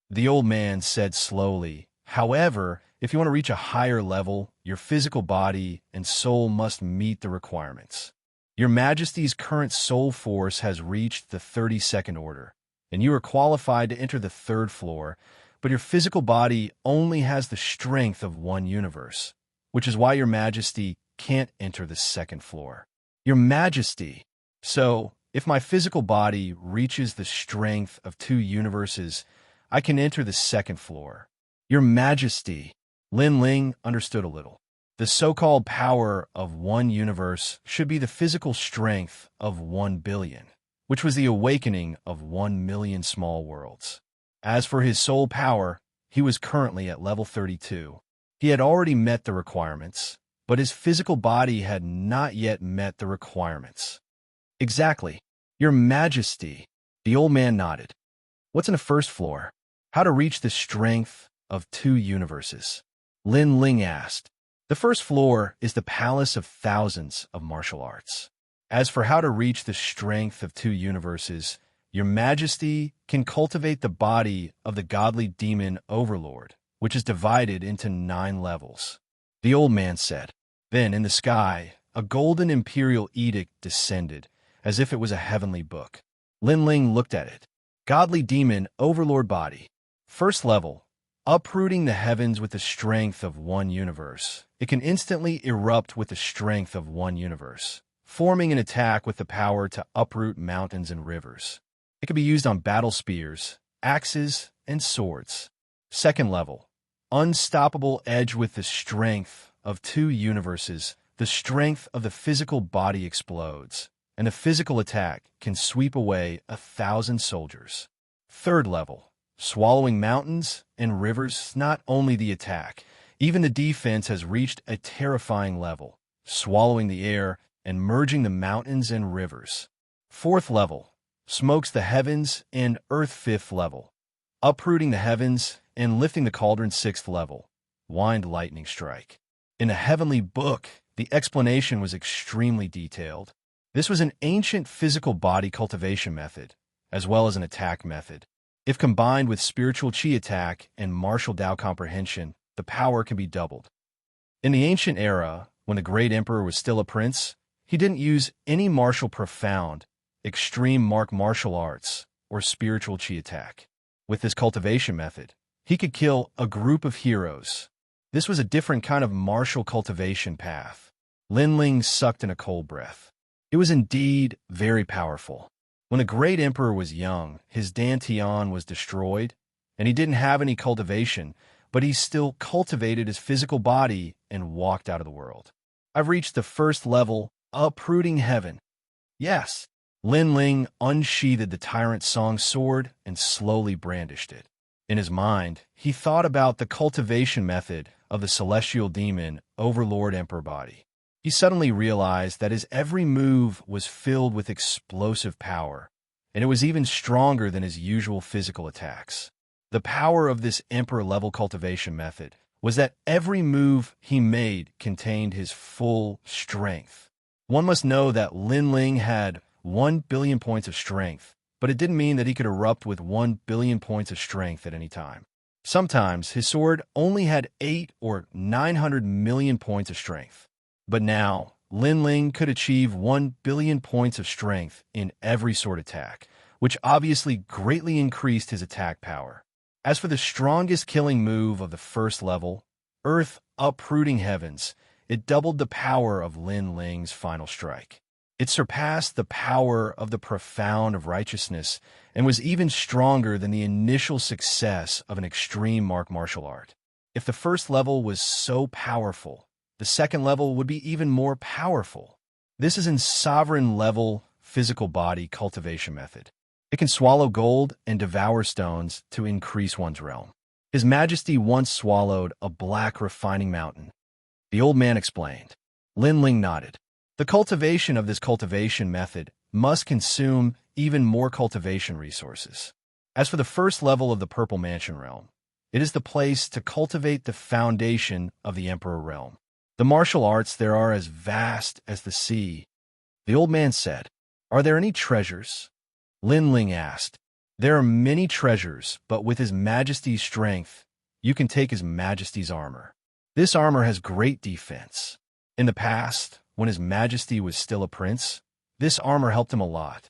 The old man said slowly, "However, if you want to reach a higher level, your physical body and soul must meet the requirements. Your Majesty's current soul force has reached the 32nd order, and you are qualified to enter the 3rd floor, but your physical body only has the strength of 1 universe, which is why Your Majesty can't enter the 2nd floor." "Your Majesty." "So, if my physical body reaches the strength of 2 universes, I can enter the 2nd floor." "Your Majesty." Lin Ling understood a little. The so-called power of 1 universe should be the physical strength of 1 billion, which was the awakening of 1 million small worlds. As for his soul power, he was currently at level 32. He had already met the requirements, but his physical body had not yet met the requirements. "Exactly. Your Majesty." The old man nodded. "What's in the 1st floor?" "How to reach the strength of 2 universes?" Lin Ling asked. "The 1st floor is the palace of thousands of martial arts. As for how to reach the strength of 2 universes, Your Majesty can cultivate the body of the godly demon overlord, which is divided into 9 levels." The old man said. Then, in the sky, a golden imperial edict descended, as if it was a heavenly book. Lin Ling looked at it. Godly demon overlord body. 1st level. Uprooting the heavens with the strength of 1 universe. It can instantly erupt with the strength of 1 universe, forming an attack with the power to uproot mountains and rivers. It can be used on battle spears, axes, and swords. 2nd level. Unstoppable edge with the strength of 2 universes. The strength of the physical body explodes, and the physical attack can sweep away 1,000 soldiers. 3rd level. Swallowing mountains and rivers. Not only the attack, even the defense has reached a terrifying level, swallowing the air and merging the mountains and rivers. 4th level. Smokes the heavens and earth. 5th level. Uprooting the heavens and lifting the cauldron. 6th level. Wind lightning strike. In a heavenly book, the explanation was extremely detailed. This was an ancient physical body cultivation method, as well as an attack method. If combined with spiritual chi attack and martial Tao comprehension, the power can be doubled. In the ancient era, when the great emperor was still a prince, he didn't use any martial profound, extreme martial arts, or spiritual chi attack. With this cultivation method, he could kill a group of heroes. This was a different kind of martial cultivation path. Linling sucked in a cold breath. It was indeed very powerful. When the great emperor was young, his dantian was destroyed, and he didn't have any cultivation, but he still cultivated his physical body and walked out of the world. I've reached the first level, uprooting heaven. Yes. Linling unsheathed the tyrant song sword and slowly brandished it. In his mind, he thought about the cultivation method of the celestial demon Overlord Emperor body. He suddenly realized that his every move was filled with explosive power, and it was even stronger than his usual physical attacks. The power of this Emperor-level cultivation method was that every move he made contained his full strength. One must know that Linling had 1 billion points of strength, but it didn't mean that he could erupt with 1 billion points of strength at any time. Sometimes his sword only had 8 or 900 million points of strength. But now, Linling could achieve 1 billion points of strength in every sword attack, which obviously greatly increased his attack power. As for the strongest killing move of the first level, Earth Uprooting Heavens, it doubled the power of Linling's final strike. It surpassed the power of the Profound of Righteousness and was even stronger than the initial success of an extreme martial art. If the first level was so powerful, the second level would be even more powerful. This is in sovereign level physical body cultivation method. It can swallow gold and devour stones to increase one's realm. His Majesty once swallowed a black refining mountain. The old man explained. Linling nodded. The cultivation of this cultivation method must consume even more cultivation resources. As for the first level of the Purple Mansion realm, it is the place to cultivate the foundation of the Emperor realm. The martial arts there are as vast as the sea. The old man said, "Are there any treasures?" Linling asked. "There are many treasures, but with His Majesty's strength, you can take His Majesty's armor. This armor has great defense. In the past, when His Majesty was still a prince, this armor helped him a lot."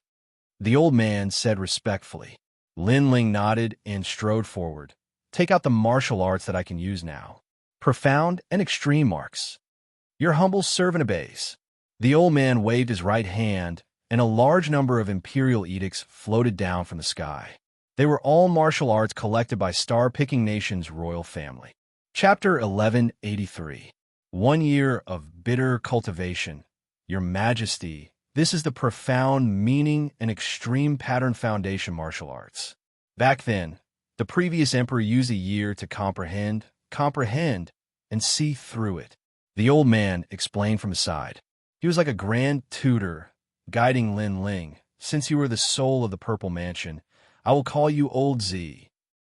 The old man said respectfully. Linling nodded and strode forward. "Take out the martial arts that I can use now. Profound and extreme marks. Your humble servant obeys." The old man waved his right hand, and a large number of imperial edicts floated down from the sky. They were all martial arts collected by Star-Picking Nation's royal family. Chapter 1183. 1 year of bitter cultivation. Your Majesty, this is the profound meaning and extreme pattern foundation martial arts. Back then, the previous emperor used a year to comprehend, and see through it. The old man explained from his side. He was like a grand tutor, guiding Linling. "Since you are the soul of the Purple Mansion, I will call you Old Z."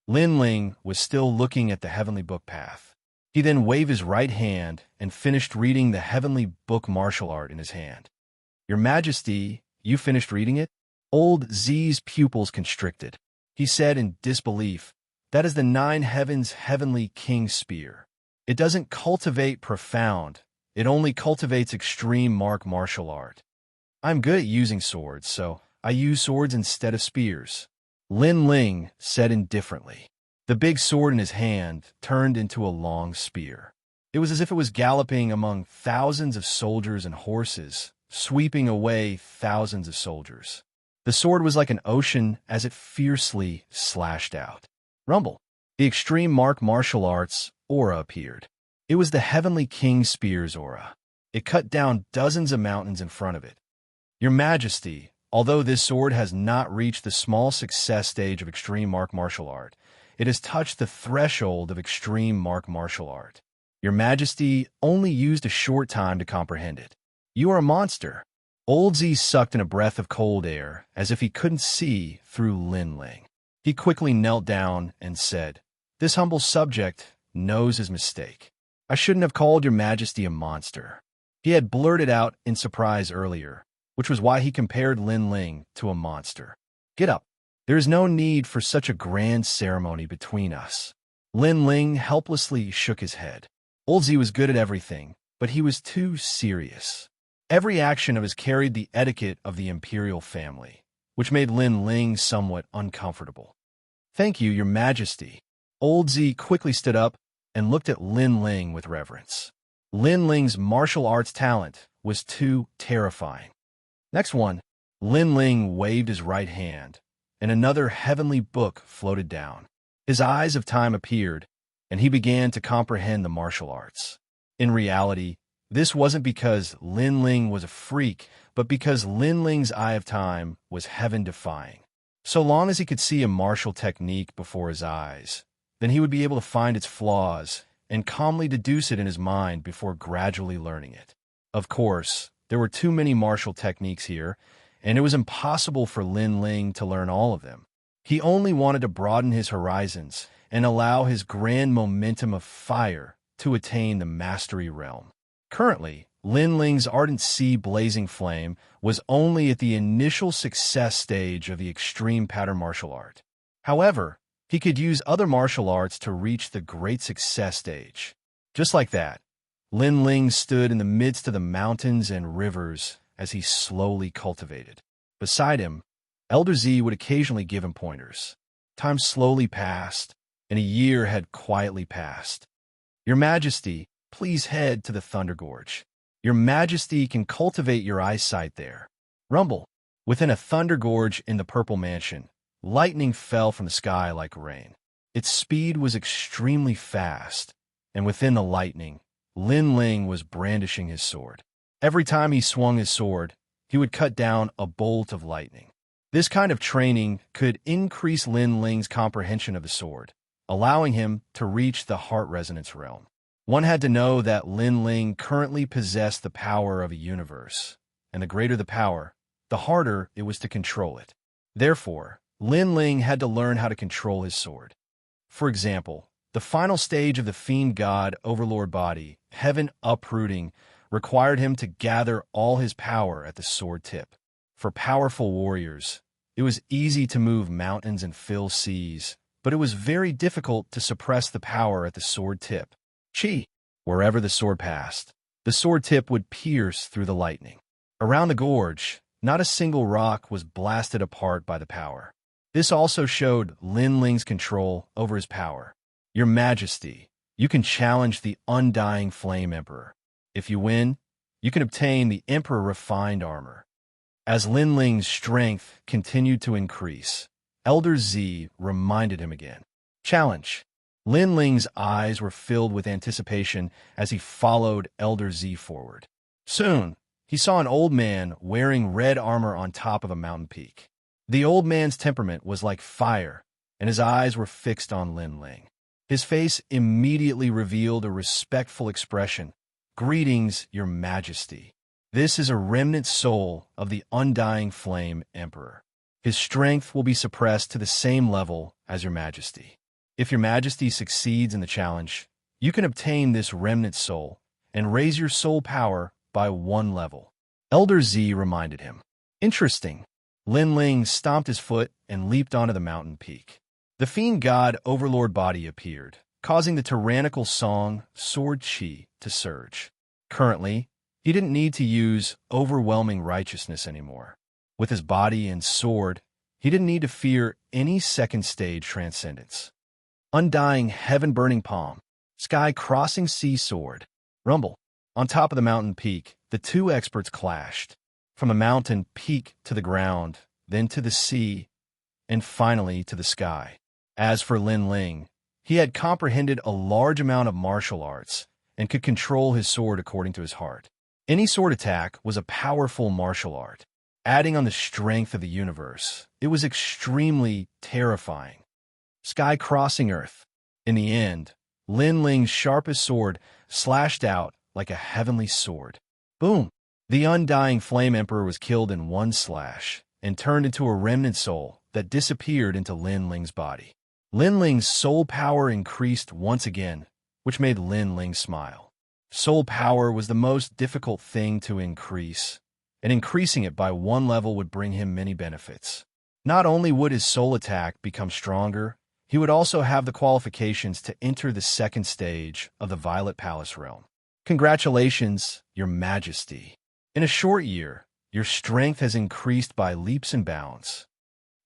Linling was still looking at the Heavenly Book path. He then waved his right hand and finished reading the Heavenly Book martial art in his hand. "Your Majesty, you finished reading it?" Old Z's pupils constricted. He said in disbelief, "That is the 9 Heavens Heavenly King Spear. It doesn't cultivate profound, it only cultivates extreme martial art. I'm good at using swords, so I use swords instead of spears." Linling said indifferently. The big sword in his hand turned into a long spear. It was as if it was galloping among thousands of soldiers and horses, sweeping away thousands of soldiers. The sword was like an ocean as it fiercely slashed out. Rumble. The extreme martial arts aura appeared. It was the Heavenly King Spear's aura. It cut down dozens of mountains in front of it. "Your Majesty, although this sword has not reached the small success stage of extreme martial art, it has touched the threshold of extreme martial art. Your Majesty only used a short time to comprehend it. You are a monster." Old Z sucked in a breath of cold air as if he couldn't see through Linling. He quickly knelt down and said, "This humble subject knows his mistake. I shouldn't have called your Majesty a monster." He had blurted out in surprise earlier, which was why he compared Linling to a monster. "Get up. There is no need for such a grand ceremony between us." Linling helplessly shook his head. Old Z was good at everything, but he was too serious. Every action of his carried the etiquette of the imperial family, which made Linling somewhat uncomfortable. "Thank you, Your Majesty." Old Z quickly stood up and looked at Lin Ling with reverence. Lin Ling's martial arts talent was too terrifying. Next one, Lin Ling waved his right hand, and another heavenly book floated down. His eyes of time appeared, and he began to comprehend the martial arts. In reality, this wasn't because Lin Ling was a freak, but because Lin Ling's eye of time was heaven-defying. So long as he could see a martial technique before his eyes, then he would be able to find its flaws and calmly deduce it in his mind before gradually learning it. Of course, there were too many martial techniques here, and it was impossible for Lin Ling to learn all of them. He only wanted to broaden his horizons and allow his grand momentum of fire to attain the mastery realm. Currently, Lin Ling's ardent sea blazing flame was only at the initial success stage of the extreme pattern martial art. However, he could use other martial arts to reach the great success stage. Just like that, Lin Ling stood in the midst of the mountains and rivers as he slowly cultivated. Beside him, Elder Z would occasionally give him pointers. Time slowly passed, and a year had quietly passed. "Your Majesty, please head to the Thunder Gorge. Your Majesty can cultivate your eyesight there." Rumble. Within a Thunder Gorge in the Purple Mansion, lightning fell from the sky like rain. Its speed was extremely fast, and within the lightning, Lin Ling was brandishing his sword. Every time he swung his sword, he would cut down a bolt of lightning. This kind of training could increase Lin Ling's comprehension of the sword, allowing him to reach the heart resonance realm. One had to know that Lin Ling currently possessed the power of a universe, and the greater the power, the harder it was to control it. Therefore, Lin Ling had to learn how to control his sword. For example, the final stage of the Fiend God Overlord body, Heaven Uprooting, required him to gather all his power at the sword tip. For powerful warriors, it was easy to move mountains and fill seas, but it was very difficult to suppress the power at the sword tip. Chi. Wherever the sword passed, the sword tip would pierce through the lightning. Around the gorge, not a single rock was blasted apart by the power. This also showed Lin Ling's control over his power. "Your Majesty, you can challenge the Undying Flame Emperor. If you win, you can obtain the Emperor Refined Armor." As Lin Ling's strength continued to increase, Elder Z reminded him again. "Challenge." Lin Ling's eyes were filled with anticipation as he followed Elder Z forward. Soon, he saw an old man wearing red armor on top of a mountain peak. The old man's temperament was like fire, and his eyes were fixed on Lin Ling. His face immediately revealed a respectful expression. "Greetings, Your Majesty. This is a remnant soul of the Undying Flame Emperor. His strength will be suppressed to the same level as Your Majesty. If Your Majesty succeeds in the challenge, you can obtain this remnant soul and raise your soul power by 1 level." Elder Z reminded him. Interesting. Lin Ling stomped his foot and leaped onto the mountain peak. The Fiend God Overlord body appeared, causing the tyrannical song Sword Chi to surge. Currently, he didn't need to use overwhelming righteousness anymore. With his body and sword, he didn't need to fear any second stage transcendence. Undying Heaven-Burning Palm, Sky-Crossing Sea Sword, Rumble. On top of the mountain peak, the two experts clashed. From the mountain peak to the ground, then to the sea, and finally to the sky. As for Lin Ling, he had comprehended a large amount of martial arts and could control his sword according to his heart. Any sword attack was a powerful martial art. Adding on the strength of the universe, it was extremely terrifying. Sky crossing Earth. In the end, Lin Ling's sharpest sword slashed out like a heavenly sword. Boom! The Undying Flame Emperor was killed in one slash and turned into a remnant soul that disappeared into Lin Ling's body. Lin Ling's soul power increased once again, which made Lin Ling smile. Soul power was the most difficult thing to increase, and increasing it by 1 level would bring him many benefits. Not only would his soul attack become stronger, he would also have the qualifications to enter the second stage of the Violet Palace realm. Congratulations, Your Majesty. In a short year, your strength has increased by leaps and bounds.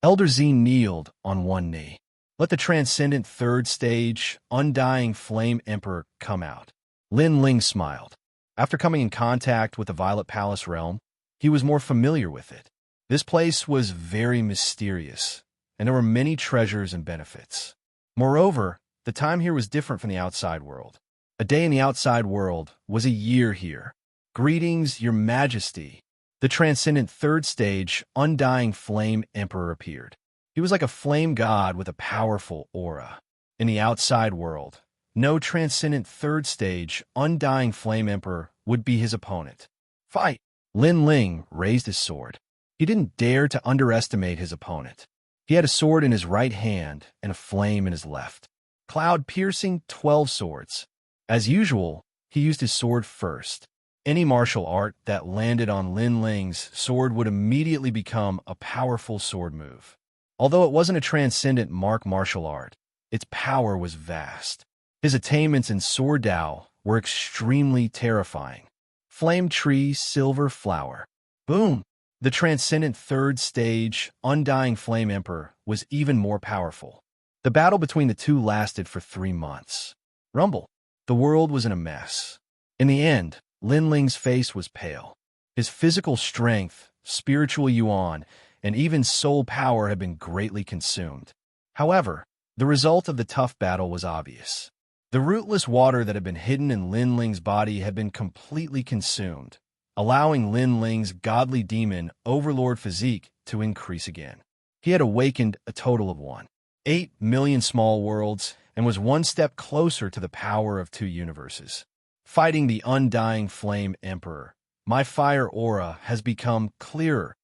Elder Z kneeled on one knee. Let the transcendent third stage, undying flame emperor come out. Lin Ling smiled. After coming in contact with the Violet Palace realm, he was more familiar with it. This place was very mysterious, and there were many treasures and benefits. Moreover, the time here was different from the outside world. A day in the outside world was a year here. Greetings, Your Majesty. The transcendent third stage, undying flame emperor appeared. He was like a flame god with a powerful aura. In the outside world, no transcendent third stage, undying flame emperor would be his opponent. Fight! Lin Ling raised his sword. He didn't dare to underestimate his opponent. He had a sword in his right hand and a flame in his left. Cloud-piercing 12 swords. As usual, he used his sword first. Any martial art that landed on Lin Ling's sword would immediately become a powerful sword move. Although it wasn't a transcendent martial art, its power was vast. His attainments in Sword Dao were extremely terrifying. Flame Tree, Silver Flower. Boom! The transcendent third stage, undying flame emperor, was even more powerful. The battle between the two lasted for 3 months. Rumble. The world was in a mess. In the end, Lin Ling's face was pale. His physical strength, spiritual yuan, and even soul power had been greatly consumed. However, the result of the tough battle was obvious. The rootless water that had been hidden in Lin Ling's body had been completely consumed, allowing Lin Ling's godly demon overlord physique to increase again. He had awakened a total of 1.8 million small worlds and was one step closer to the power of 2 universes. Fighting the undying flame emperor, my fire aura has become clearer.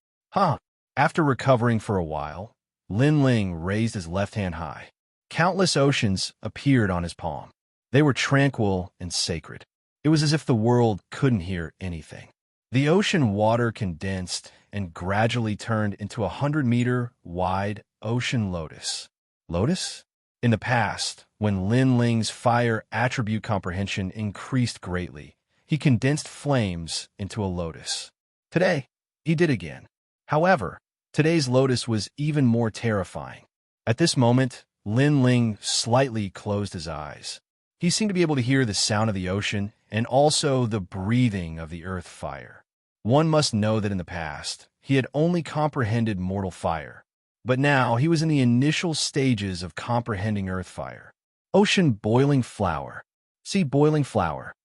After recovering for a while, Lin Ling raised his left hand high. Countless oceans appeared on his palm. They were tranquil and sacred. It was as if the world couldn't hear anything. The ocean water condensed and gradually turned into a 100-meter wide ocean lotus. Lotus? In the past, when Lin Ling's fire attribute comprehension increased greatly, he condensed flames into a lotus. Today, he did again. However, today's lotus was even more terrifying. At this moment, Lin Ling slightly closed his eyes. He seemed to be able to hear the sound of the ocean and also the breathing of the earth fire. One must know that in the past, he had only comprehended mortal fire. But now he was in the initial stages of comprehending earth fire. Ocean Boiling Flower. See Boiling Flower.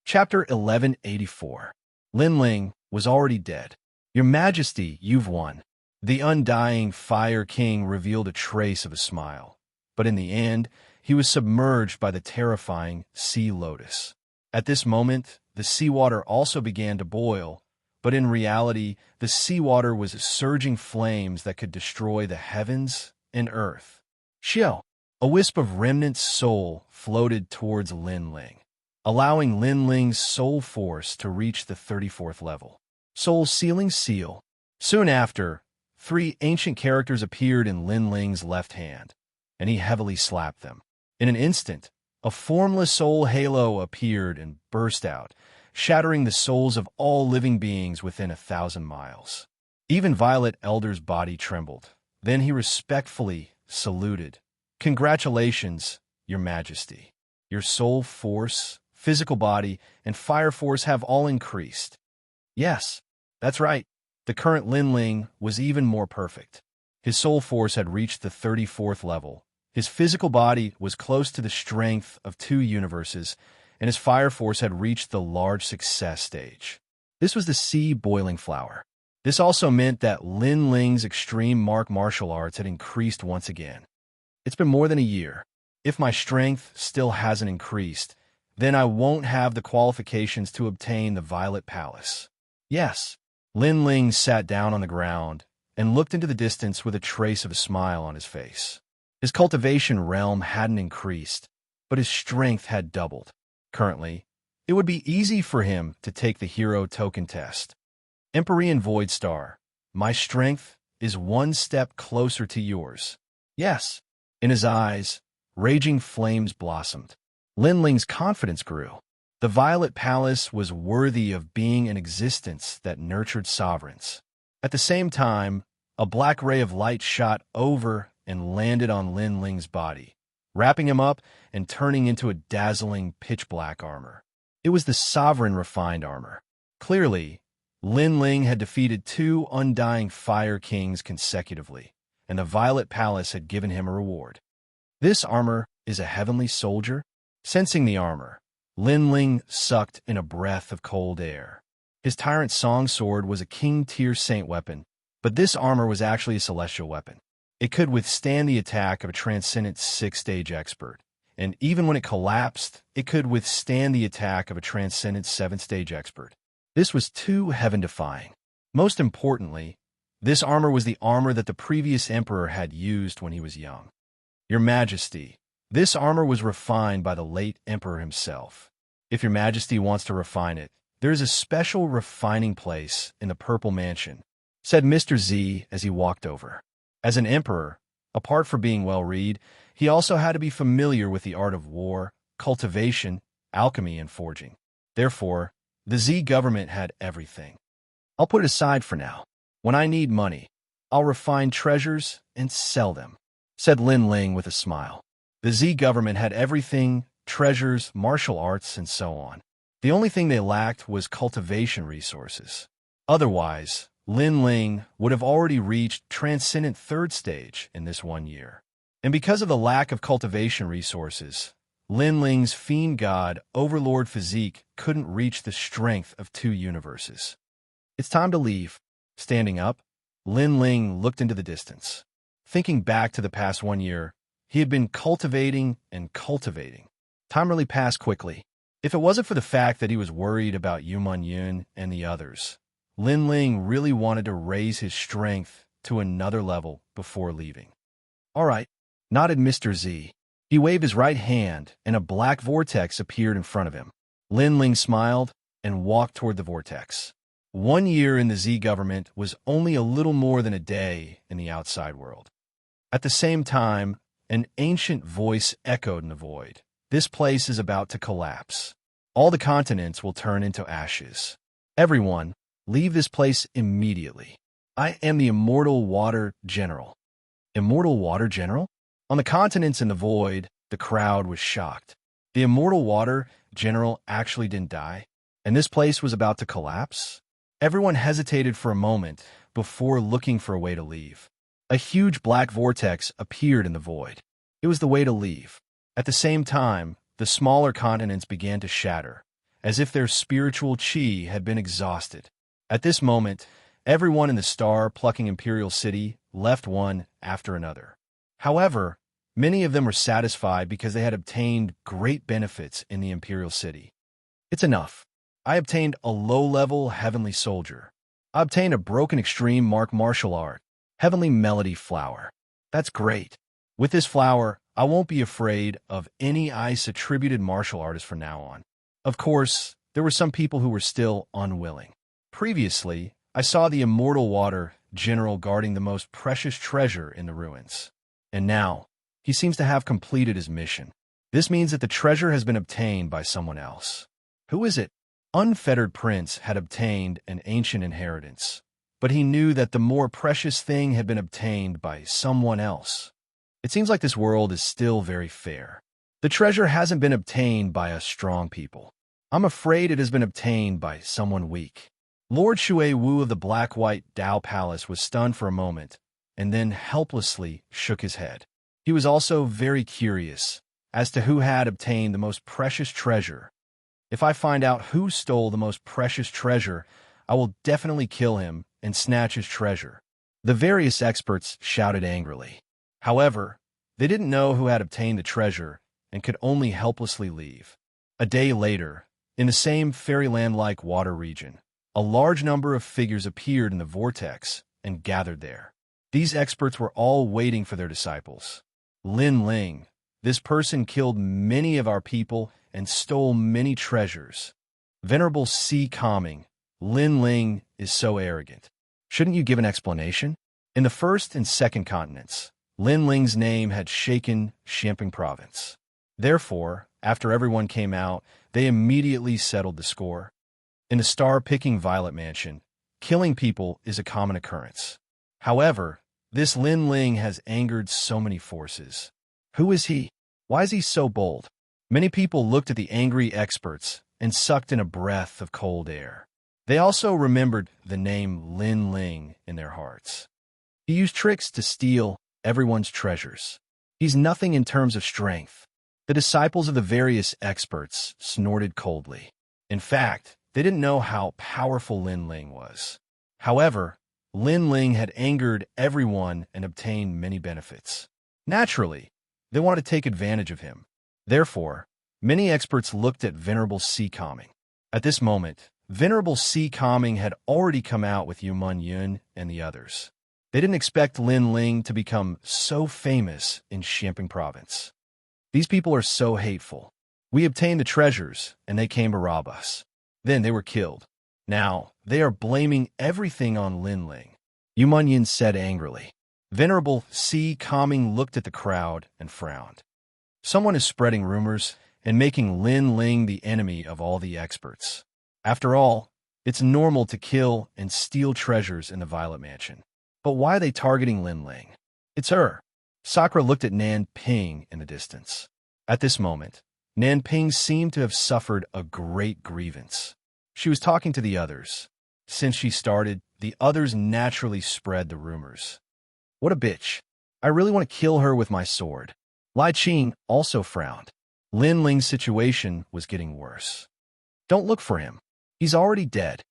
Chapter 1184. Lin Ling was already dead. Your Majesty, you've won. The undying Fire King revealed a trace of a smile. But in the end, he was submerged by the terrifying Sea Lotus. At this moment, the seawater also began to boil, but in reality, the seawater was surging flames that could destroy the heavens and earth. Xiao, a wisp of remnant soul, floated towards Lin Ling, allowing Lin Ling's soul force to reach the 34th level. Soul Sealing Seal. Soon after, 3 ancient characters appeared in Lin Ling's left hand, and he heavily slapped them. In an instant, a formless soul halo appeared and burst out, shattering the souls of all living beings within 1,000 miles. Even Violet Elder's body trembled. Then he respectfully saluted. Congratulations, Your Majesty. Your soul force, physical body, and fire force have all increased. Yes, that's right. The current Lin Ling was even more perfect. His soul force had reached the 34th level. His physical body was close to the strength of 2 universes, and his fire force had reached the large success stage. This was the Sea Boiling Flower. This also meant that Lin Ling's extreme martial arts had increased once again. It's been more than a year. If my strength still hasn't increased, then I won't have the qualifications to obtain the Violet Palace. Yes. Lin Ling sat down on the ground and looked into the distance with a trace of a smile on his face. His cultivation realm hadn't increased, but his strength had doubled. Currently, it would be easy for him to take the hero token test. Empyrean Void Star, my strength is one step closer to yours. Yes. In his eyes, raging flames blossomed. Lin Ling's confidence grew. The Violet Palace was worthy of being an existence that nurtured sovereigns. At the same time, a black ray of light shot over and landed on Lin Ling's body, wrapping him up and turning into a dazzling pitch-black armor. It was the sovereign refined armor. Clearly, Lin Ling had defeated 2 undying Fire Kings consecutively, and the Violet Palace had given him a reward. This armor is a heavenly soldier? Sensing the armor, Lin Ling sucked in a breath of cold air. His Tyrant Song Sword was a king-tier saint weapon, but this armor was actually a celestial weapon. It could withstand the attack of a transcendent 6-stage expert, and even when it collapsed, it could withstand the attack of a transcendent 7-stage expert. This was too heaven-defying. Most importantly, this armor was the armor that the previous emperor had used when he was young. Your Majesty, this armor was refined by the late emperor himself. If your Majesty wants to refine it, there is a special refining place in the Purple Mansion, said Mr. Z as he walked over. As an emperor, apart from being well-read, he also had to be familiar with the art of war, cultivation, alchemy, and forging. Therefore, the Z government had everything. I'll put it aside for now. When I need money, I'll refine treasures and sell them, said Lin Ling with a smile. The Z government had everything, treasures, martial arts, and so on. The only thing they lacked was cultivation resources. Otherwise, Lin Ling would have already reached Transcendent 3rd stage in this 1 year. And because of the lack of cultivation resources, Lin Ling's fiend god overlord physique couldn't reach the strength of 2 universes. It's time to leave. Standing up, Lin Ling looked into the distance. Thinking back to the past 1 year, he had been cultivating and cultivating. Time really passed quickly. If it wasn't for the fact that he was worried about Yu Yun and the others, Lin Ling really wanted to raise his strength to another level before leaving. All right, nodded Mr. Z. He waved his right hand, and a black vortex appeared in front of him. Lin Ling smiled and walked toward the vortex. 1 year in the Z government was only a little more than a day in the outside world. At the same time, an ancient voice echoed in the void. This place is about to collapse. All the continents will turn into ashes. Everyone, leave this place immediately. I am the Immortal Water General. Immortal Water General? On the continents in the void, the crowd was shocked. The Immortal Water General actually didn't die, and this place was about to collapse? Everyone hesitated for a moment before looking for a way to leave. A huge black vortex appeared in the void. It was the way to leave. At the same time, the smaller continents began to shatter, as if their spiritual chi had been exhausted. At this moment, everyone in the star-plucking Imperial City left one after another. However, many of them were satisfied because they had obtained great benefits in the Imperial City. It's enough. I obtained a low-level Heavenly Soldier. I obtained a Broken Extreme Martial Art, Heavenly Melody Flower. That's great. With this flower, I won't be afraid of any ice-attributed martial artist from now on. Of course, there were some people who were still unwilling. Previously, I saw the Immortal Water General guarding the most precious treasure in the ruins. And now, he seems to have completed his mission. This means that the treasure has been obtained by someone else. Who is it? Unfettered Prince had obtained an ancient inheritance, but he knew that the more precious thing had been obtained by someone else. It seems like this world is still very fair. The treasure hasn't been obtained by us strong people. I'm afraid it has been obtained by someone weak. Lord Shui Wu of the Black-White Dao Palace was stunned for a moment, and then helplessly shook his head. He was also very curious as to who had obtained the most precious treasure. If I find out who stole the most precious treasure, I will definitely kill him and snatch his treasure. The various experts shouted angrily. However, they didn't know who had obtained the treasure and could only helplessly leave. A day later, in the same fairyland-like water region, a large number of figures appeared in the vortex and gathered there. These experts were all waiting for their disciples. Lin Ling, this person killed many of our people and stole many treasures. Venerable Sea Calming, Lin Ling is so arrogant. Shouldn't you give an explanation? In the first and second continents, Lin Ling's name had shaken Xianxia province. Therefore, after everyone came out, they immediately settled the score. In the star-picking Violet Mansion, killing people is a common occurrence. However, This Lin Ling has angered so many forces. Who is he? Why is he so bold? Many people looked at the angry experts and sucked in a breath of cold air. They also remembered the name Lin Ling in their hearts. He used tricks to steal everyone's treasures. He's nothing in terms of strength. The disciples of the various experts snorted coldly. In fact, they didn't know how powerful Lin Ling was. However, Lin Ling had angered everyone and obtained many benefits. Naturally, they wanted to take advantage of him. Therefore, many experts looked at Venerable Sea Calming. At this moment, Venerable Sea Calming had already come out with Yu Mun Yun and the others. They didn't expect Lin Ling to become so famous in Xianxia province. These people are so hateful. We obtained the treasures, and they came to rob us. Then they were killed. Now, they are blaming everything on Lin Ling, Yu Mun Yun said angrily. Venerable Sea Calming looked at the crowd and frowned. Someone is spreading rumors and making Lin Ling the enemy of all the experts. After all, it's normal to kill and steal treasures in the Violet Mansion. But why are they targeting Lin Ling? It's her. Sakura looked at Nan Ping in the distance. At this moment, Nan Ping seemed to have suffered a great grievance. She was talking to the others. Since she started, the others naturally spread the rumors. What a bitch. I really want to kill her with my sword. Lai Qing also frowned. Lin Ling's situation was getting worse. Don't look for him. He's already dead.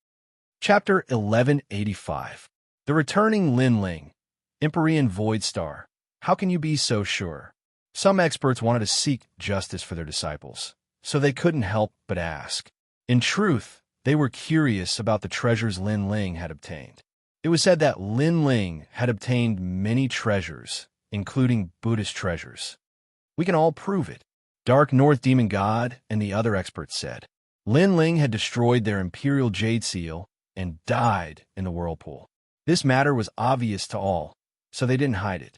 Chapter 1185. The returning Lin Ling, Empyrean Void Star. How can you be so sure? Some experts wanted to seek justice for their disciples, so they couldn't help but ask. In truth, they were curious about the treasures Lin Ling had obtained. It was said that Lin Ling had obtained many treasures, including Buddhist treasures. We can all prove it, Dark North Demon God and the other experts said. Lin Ling had destroyed their Imperial Jade Seal and died in the whirlpool. This matter was obvious to all, so they didn't hide it.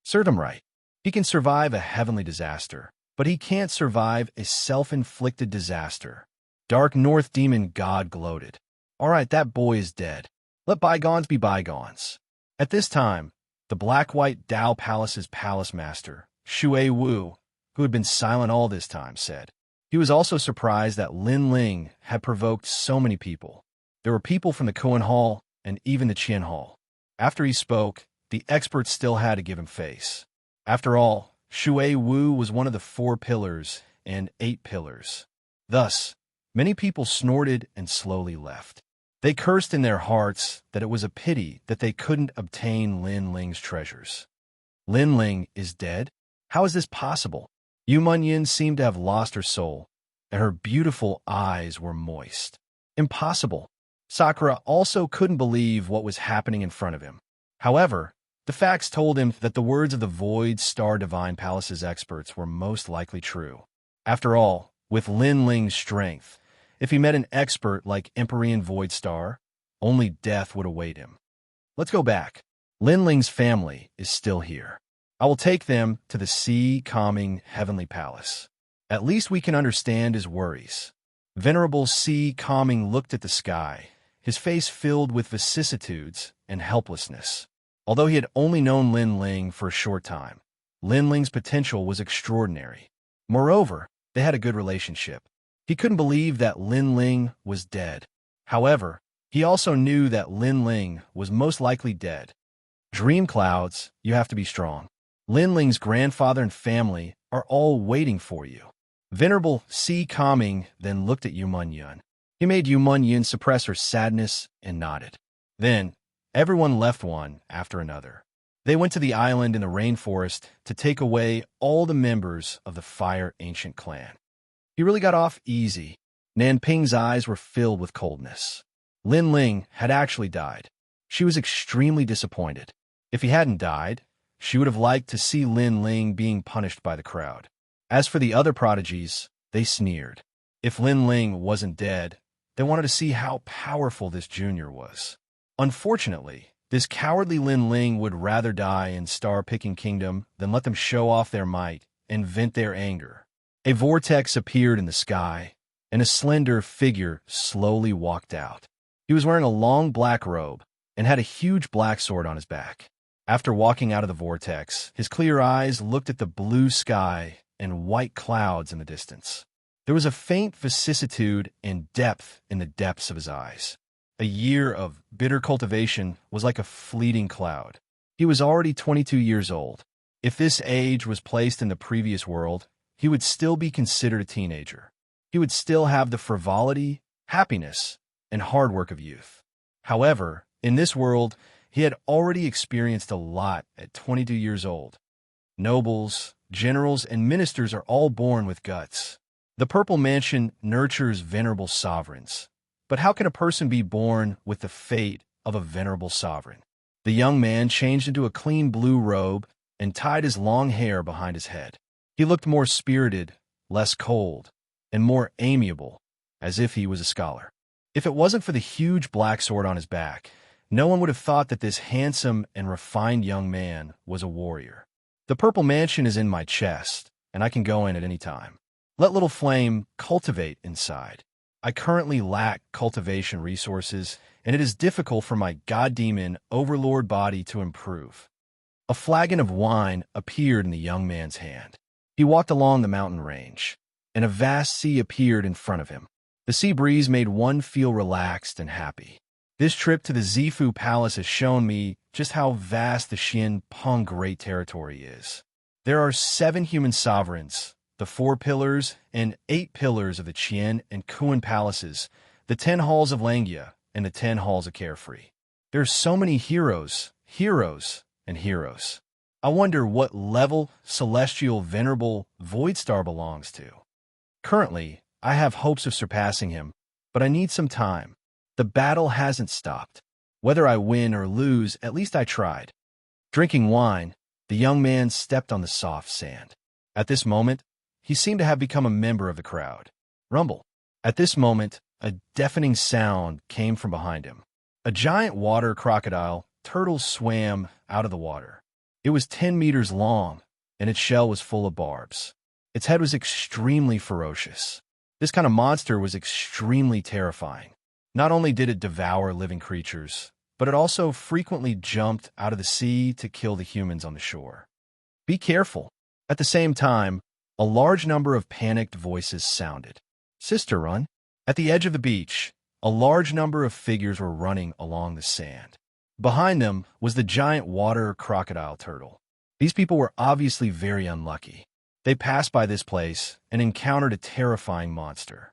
Served him right. He can survive a heavenly disaster, but he can't survive a self-inflicted disaster. Dark North Demon God gloated. All right, that boy is dead. Let bygones be bygones. At this time, the Black-White Dao Palace's palace master, Shui Wu, who had been silent all this time, said. He was also surprised that Lin Ling had provoked so many people. There were people from the Koan Hall and even the Qian Hall. After he spoke, the experts still had to give him face. After all, Shui Wu was one of the 4 pillars and 8 pillars. Thus, many people snorted and slowly left. They cursed in their hearts that it was a pity that they couldn't obtain Lin Ling's treasures. Lin Ling is dead? How is this possible? Yu Mun Yin seemed to have lost her soul, and her beautiful eyes were moist. Impossible. Sakura also couldn't believe what was happening in front of him. However, the facts told him that the words of the Void Star Divine Palace's experts were most likely true. After all, with Lin Ling's strength, if he met an expert like Empyrean Void Star, only death would await him. Let's go back. Lin Ling's family is still here. I will take them to the Sea Calming Heavenly Palace. At least we can understand his worries. Venerable Sea Calming looked at the sky, his face filled with vicissitudes and helplessness. Although he had only known Lin Ling for a short time, Lin Ling's potential was extraordinary. Moreover, they had a good relationship. He couldn't believe that Lin Ling was dead. However, he also knew that Lin Ling was most likely dead. Dream clouds, you have to be strong. Lin Ling's grandfather and family are all waiting for you. Venerable Sea Calming then looked at Yu Mun Yun. He made Yu Mun Yun suppress her sadness and nodded. Then, everyone left one after another. They went to the island in the rainforest to take away all the members of the Fire Ancient clan. He really got off easy. Nan Ping's eyes were filled with coldness. Lin Ling had actually died. She was extremely disappointed. If he hadn't died, she would have liked to see Lin Ling being punished by the crowd. As for the other prodigies, they sneered. If Lin Ling wasn't dead, they wanted to see how powerful this junior was. Unfortunately, this cowardly Lin Ling would rather die in Star-Picking Kingdom than let them show off their might and vent their anger. A vortex appeared in the sky, and a slender figure slowly walked out. He was wearing a long black robe and had a huge black sword on his back. After walking out of the vortex, his clear eyes looked at the blue sky and white clouds in the distance. There was a faint vicissitude and depth in the depths of his eyes. A year of bitter cultivation was like a fleeting cloud. He was already 22 years old. If this age was placed in the previous world, he would still be considered a teenager. He would still have the frivolity, happiness, and hard work of youth. However, in this world, he had already experienced a lot at 22 years old. Nobles, generals, and ministers are all born with guts. The Purple Mansion nurtures venerable sovereigns. But how can a person be born with the fate of a venerable sovereign? The young man changed into a clean blue robe and tied his long hair behind his head. He looked more spirited, less cold, and more amiable, as if he was a scholar. If it wasn't for the huge black sword on his back, no one would have thought that this handsome and refined young man was a warrior. The Purple Mansion is in my chest, and I can go in at any time. Let little flame cultivate inside. I currently lack cultivation resources, and it is difficult for my god-demon overlord body to improve. A flagon of wine appeared in the young man's hand. He walked along the mountain range, and a vast sea appeared in front of him. The sea breeze made one feel relaxed and happy. This trip to the Zifu Palace has shown me just how vast the Xianpeng Great Territory is. There are 7 human sovereigns, the 4 pillars and 8 pillars of the Qian and Kuan palaces, the 10 halls of Langia, and the 10 halls of Carefree. There are so many heroes, and heroes. I wonder what level celestial venerable Void Star belongs to. Currently, I have hopes of surpassing him, but I need some time. The battle hasn't stopped. Whether I win or lose, at least I tried. Drinking wine, the young man stepped on the soft sand. At this moment, he seemed to have become a member of the crowd. Rumble. At this moment, a deafening sound came from behind him. A giant water crocodile turtle swam out of the water. It was 10 meters long, and its shell was full of barbs. Its head was extremely ferocious. This kind of monster was extremely terrifying. Not only did it devour living creatures, but it also frequently jumped out of the sea to kill the humans on the shore. Be careful. At the same time, a large number of panicked voices sounded. Sister, run. At the edge of the beach, a large number of figures were running along the sand. Behind them was the giant water crocodile turtle. These people were obviously very unlucky. They passed by this place and encountered a terrifying monster.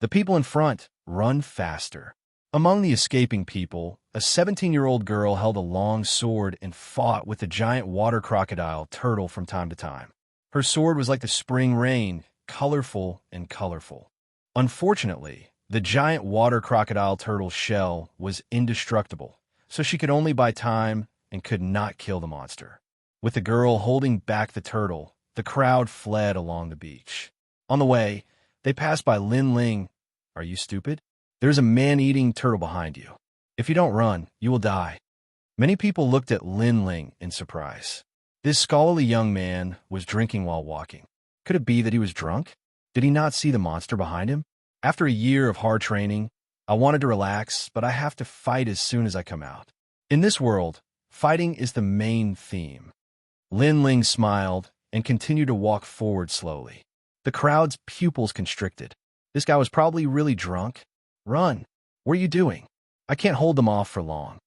The people in front run faster. Among the escaping people, a 17-year-old girl held a long sword and fought with the giant water crocodile turtle from time to time. Her sword was like the spring rain, colorful and colorful. Unfortunately, the giant water crocodile turtle's shell was indestructible, so she could only buy time and could not kill the monster. With the girl holding back the turtle, the crowd fled along the beach. On the way, they passed by Lin Ling. Are you stupid? There's a man-eating turtle behind you. If you don't run, you will die. Many people looked at Lin Ling in surprise. This scholarly young man was drinking while walking. Could it be that he was drunk? Did he not see the monster behind him? After a year of hard training, I wanted to relax, but I have to fight as soon as I come out. In this world, fighting is the main theme. Lin Ling smiled and continued to walk forward slowly. The crowd's pupils constricted. This guy was probably really drunk. Run. What are you doing? I can't hold them off for long.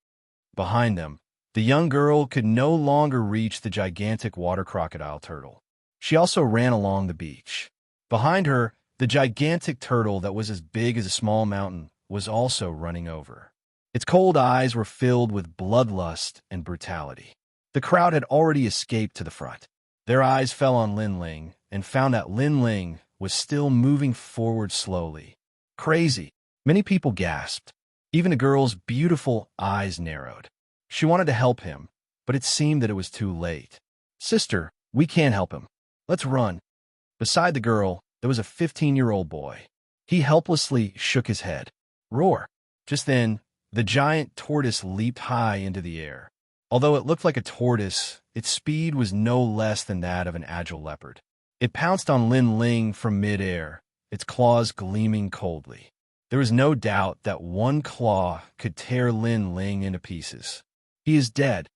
Behind them, the young girl could no longer reach the gigantic water crocodile turtle. She also ran along the beach. Behind her, the gigantic turtle that was as big as a small mountain was also running over. Its cold eyes were filled with bloodlust and brutality. The crowd had already escaped to the front. Their eyes fell on Lin Ling and found that Lin Ling was still moving forward slowly. Crazy. Many people gasped. Even the girl's beautiful eyes narrowed. She wanted to help him, but it seemed that it was too late. Sister, we can't help him. Let's run. Beside the girl, there was a 15-year-old boy. He helplessly shook his head. Roar. Just then, the giant tortoise leaped high into the air. Although it looked like a tortoise, its speed was no less than that of an agile leopard. It pounced on Lin Ling from mid-air, its claws gleaming coldly. There was no doubt that one claw could tear Lin Ling into pieces. He is dead.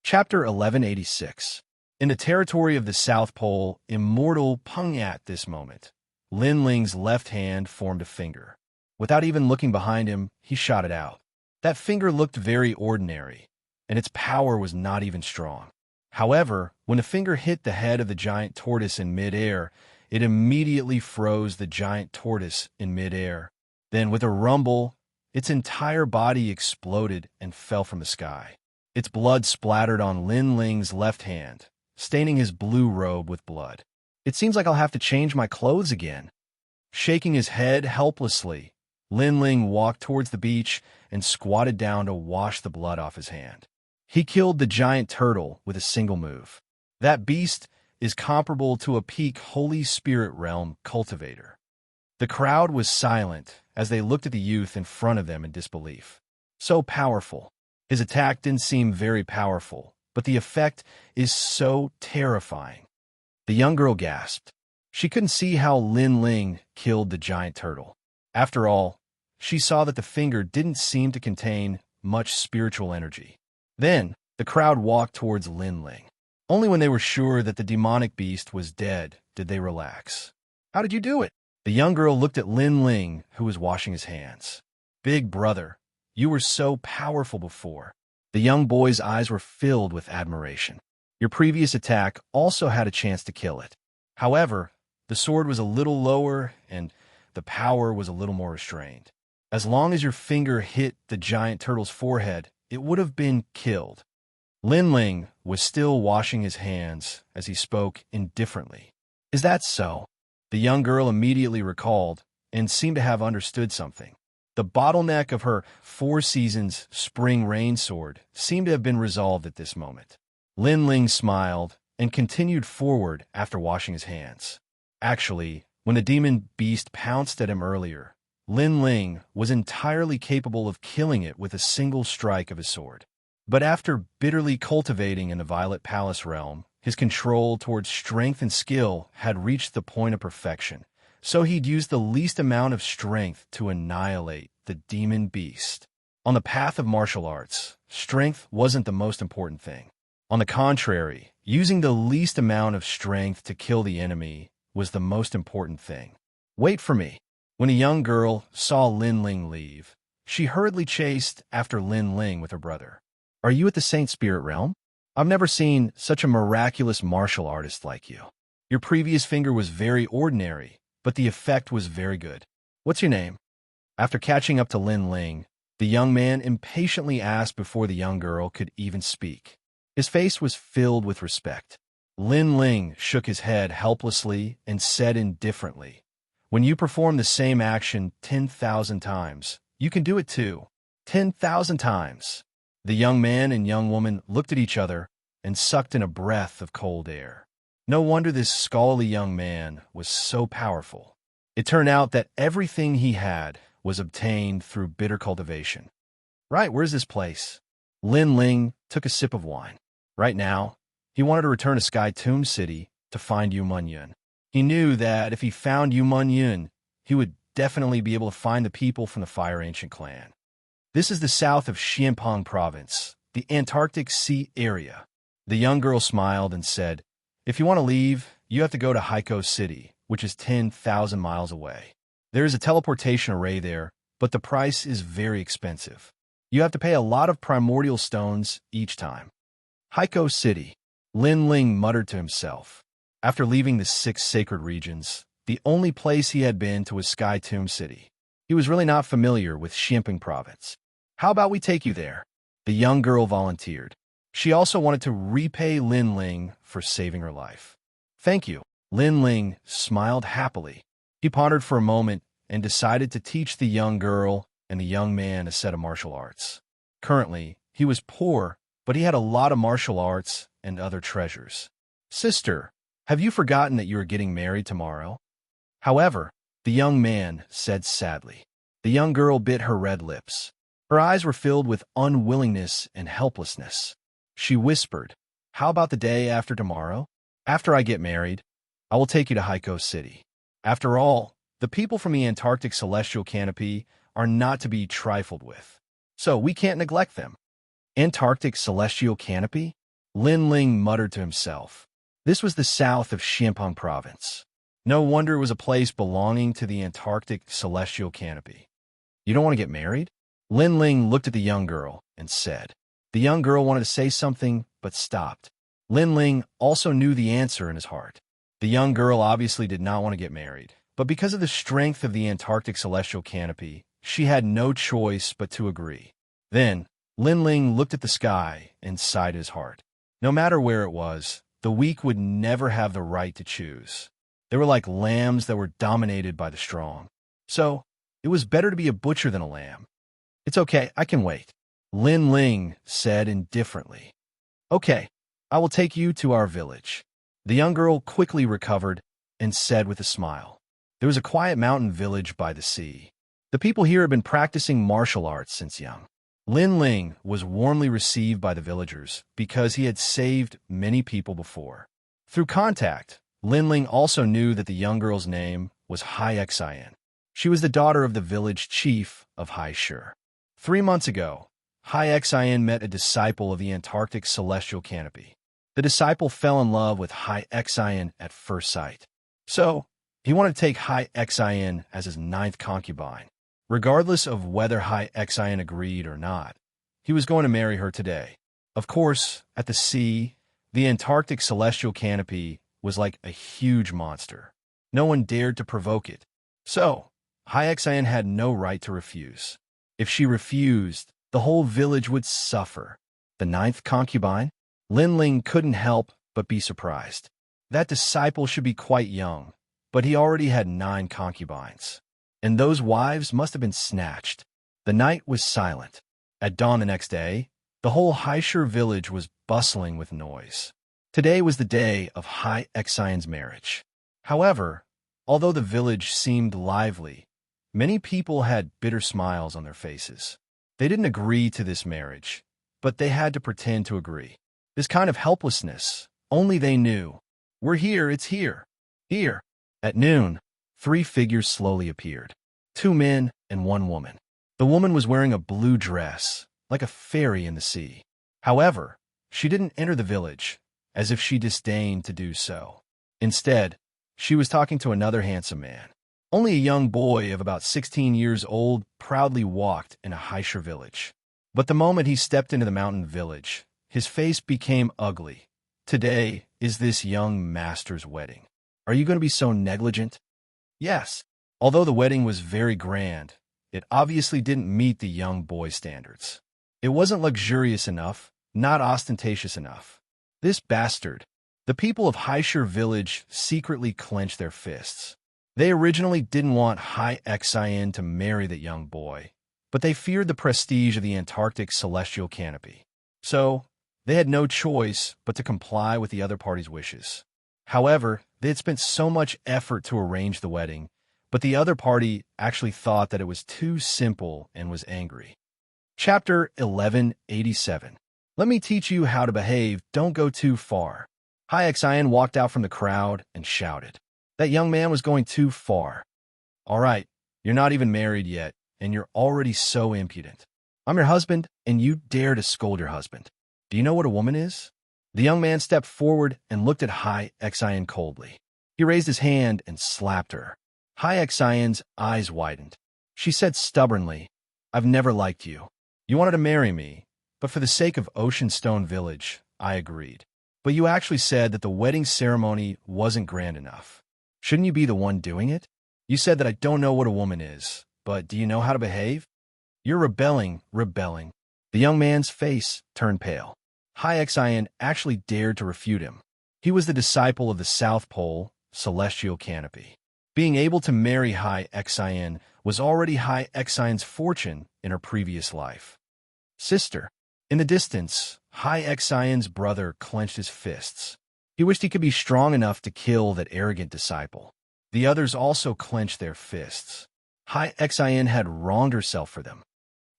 Chapter 1186. In the territory of the South Pole, Immortal Peng at this moment, Lin Ling's left hand formed a finger. Without even looking behind him, he shot it out. That finger looked very ordinary, and its power was not even strong. However, when the finger hit the head of the giant tortoise in midair, it immediately froze the giant tortoise in midair. Then, with a rumble, its entire body exploded and fell from the sky. Its blood splattered on Lin Ling's left hand, staining his blue robe with blood. It seems like I'll have to change my clothes again. Shaking his head helplessly, Lin Ling walked towards the beach and squatted down to wash the blood off his hand. He killed the giant turtle with a single move. That beast is comparable to a peak Holy Spirit realm cultivator. The crowd was silent as they looked at the youth in front of them in disbelief. So powerful. His attack didn't seem very powerful, but the effect is so terrifying. The young girl gasped. She couldn't see how Lin Ling killed the giant turtle. After all, she saw that the finger didn't seem to contain much spiritual energy. Then, the crowd walked towards Lin Ling. Only when they were sure that the demonic beast was dead did they relax. How did you do it? The young girl looked at Lin Ling, who was washing his hands. Big brother, you were so powerful before. The young boy's eyes were filled with admiration. Your previous attack also had a chance to kill it. However, the sword was a little lower and the power was a little more restrained. As long as your finger hit the giant turtle's forehead, it would have been killed. Lin Ling was still washing his hands as he spoke indifferently. Is that so? The young girl immediately recalled and seemed to have understood something. The bottleneck of her 4 seasons spring rain sword seemed to have been resolved at this moment. Lin Ling smiled and continued forward after washing his hands. Actually, when the demon beast pounced at him earlier, Lin Ling was entirely capable of killing it with a single strike of his sword. But after bitterly cultivating in the Violet Palace realm, his control towards strength and skill had reached the point of perfection, so he'd used the least amount of strength to annihilate the demon beast. On the path of martial arts, strength wasn't the most important thing. On the contrary, using the least amount of strength to kill the enemy was the most important thing. Wait for me. When a young girl saw Lin Ling leave, she hurriedly chased after Lin Ling with her brother. Are you at the Saint Spirit realm? I've never seen such a miraculous martial artist like you. Your previous finger was very ordinary, but the effect was very good. What's your name? After catching up to Lin Ling, the young man impatiently asked before the young girl could even speak. His face was filled with respect. Lin Ling shook his head helplessly and said indifferently, when you perform the same action 10,000 times, you can do it too. 10,000 times. The young man and young woman looked at each other and sucked in a breath of cold air. No wonder this scholarly young man was so powerful. It turned out that everything he had was obtained through bitter cultivation. Right, where's this place? Lin Ling took a sip of wine. Right now, he wanted to return to Sky Tomb City to find Yu Yun. He knew that if he found Yu Yun, he would definitely be able to find the people from the Fire Ancient clan. This is the south of Xianpeng province, the Antarctic Sea area. The young girl smiled and said, if you want to leave, you have to go to Haikou City, which is 10,000 miles away. There is a teleportation array there, but the price is very expensive. You have to pay a lot of primordial stones each time. Haikou City, Lin Ling muttered to himself. After leaving the 6 sacred regions, the only place he had been to was Sky Tomb City. He was really not familiar with Xianpeng province. How about we take you there? The young girl volunteered. She also wanted to repay Lin Ling for saving her life. Thank you. Lin Ling smiled happily. He pondered for a moment and decided to teach the young girl and the young man a set of martial arts. Currently, he was poor, but he had a lot of martial arts and other treasures. Sister, have you forgotten that you are getting married tomorrow? However, the young man said sadly. The young girl bit her red lips. Her eyes were filled with unwillingness and helplessness. She whispered, how about the day after tomorrow? After I get married, I will take you to Haikou City. After all, the people from the Antarctic Celestial Canopy are not to be trifled with, so we can't neglect them. Antarctic Celestial Canopy? Ling muttered to himself. This was the south of Xianxia province. No wonder it was a place belonging to the Antarctic celestial canopy. You don't want to get married? Ling looked at the young girl and said. The young girl wanted to say something, but stopped. Ling also knew the answer in his heart. The young girl obviously did not want to get married, but because of the strength of the Antarctic celestial canopy, she had no choice but to agree. Then, Ling looked at the sky and sighed his heart. No matter where it was, the weak would never have the right to choose. They were like lambs that were dominated by the strong. So, it was better to be a butcher than a lamb. It's okay, I can wait. Ling said indifferently. Okay, I will take you to our village. The young girl quickly recovered and said with a smile. There was a quiet mountain village by the sea. The people here had been practicing martial arts since young. Ling was warmly received by the villagers because he had saved many people before. Through contact, Ling also knew that the young girl's name was Xianxia. She was the daughter of the village chief of Xianxia. 3 months ago, Xianxia met a disciple of the Antarctic celestial canopy. The disciple fell in love with Xianxia at first sight. So, he wanted to take Xianxia as his 9th concubine. Regardless of whether Xianxia agreed or not, he was going to marry her today. Of course, at the sea, the Antarctic celestial canopy was like a huge monster. No one dared to provoke it. So, Xianxia had no right to refuse. If she refused, the whole village would suffer. The 9th concubine? Ling couldn't help but be surprised. That disciple should be quite young, but he already had 9 concubines. And those wives must have been snatched. The night was silent. At dawn the next day, the whole Xianxia village was bustling with noise. Today was the day of Xianxia's marriage. However, although the village seemed lively, many people had bitter smiles on their faces. They didn't agree to this marriage, but they had to pretend to agree. This kind of helplessness, only they knew. We're here, it's here. Here. At noon, 3 figures slowly appeared. 2 men and 1 woman. The woman was wearing a blue dress, like a fairy in the sea. However, she didn't enter the village, as if she disdained to do so. Instead, she was talking to another handsome man. Only a young boy of about 16 years old proudly walked in a Xianxia village. But the moment he stepped into the mountain village, his face became ugly. Today is this young master's wedding. Are you going to be so negligent? Yes. Although the wedding was very grand, it obviously didn't meet the young boy's standards. It wasn't luxurious enough, not ostentatious enough. This bastard. The people of Xianxia village secretly clenched their fists. They originally didn't want Xianxia to marry the young boy, but they feared the prestige of the Antarctic celestial canopy. So, they had no choice but to comply with the other party's wishes. However, they had spent so much effort to arrange the wedding, but the other party actually thought that it was too simple and was angry. Chapter 1187. Let me teach you how to behave, don't go too far. Xianxia walked out from the crowd and shouted. That young man was going too far. All right, you're not even married yet, and you're already so impudent. I'm your husband, and you dare to scold your husband. Do you know what a woman is? The young man stepped forward and looked at Xianxia coldly. He raised his hand and slapped her. Xianxia's eyes widened. She said stubbornly, I've never liked you. You wanted to marry me, but for the sake of Oceanstone Village, I agreed. But you actually said that the wedding ceremony wasn't grand enough. Shouldn't you be the one doing it? You said that I don't know what a woman is, but do you know how to behave? You're rebelling. The young man's face turned pale. Xianxia actually dared to refute him. He was the disciple of the South Pole, celestial canopy. Being able to marry Xianxia was already Xianxia's fortune in her previous life. Sister. In the distance, Xianxia's brother clenched his fists. He wished he could be strong enough to kill that arrogant disciple. The others also clenched their fists. Xianxia had wronged herself for them.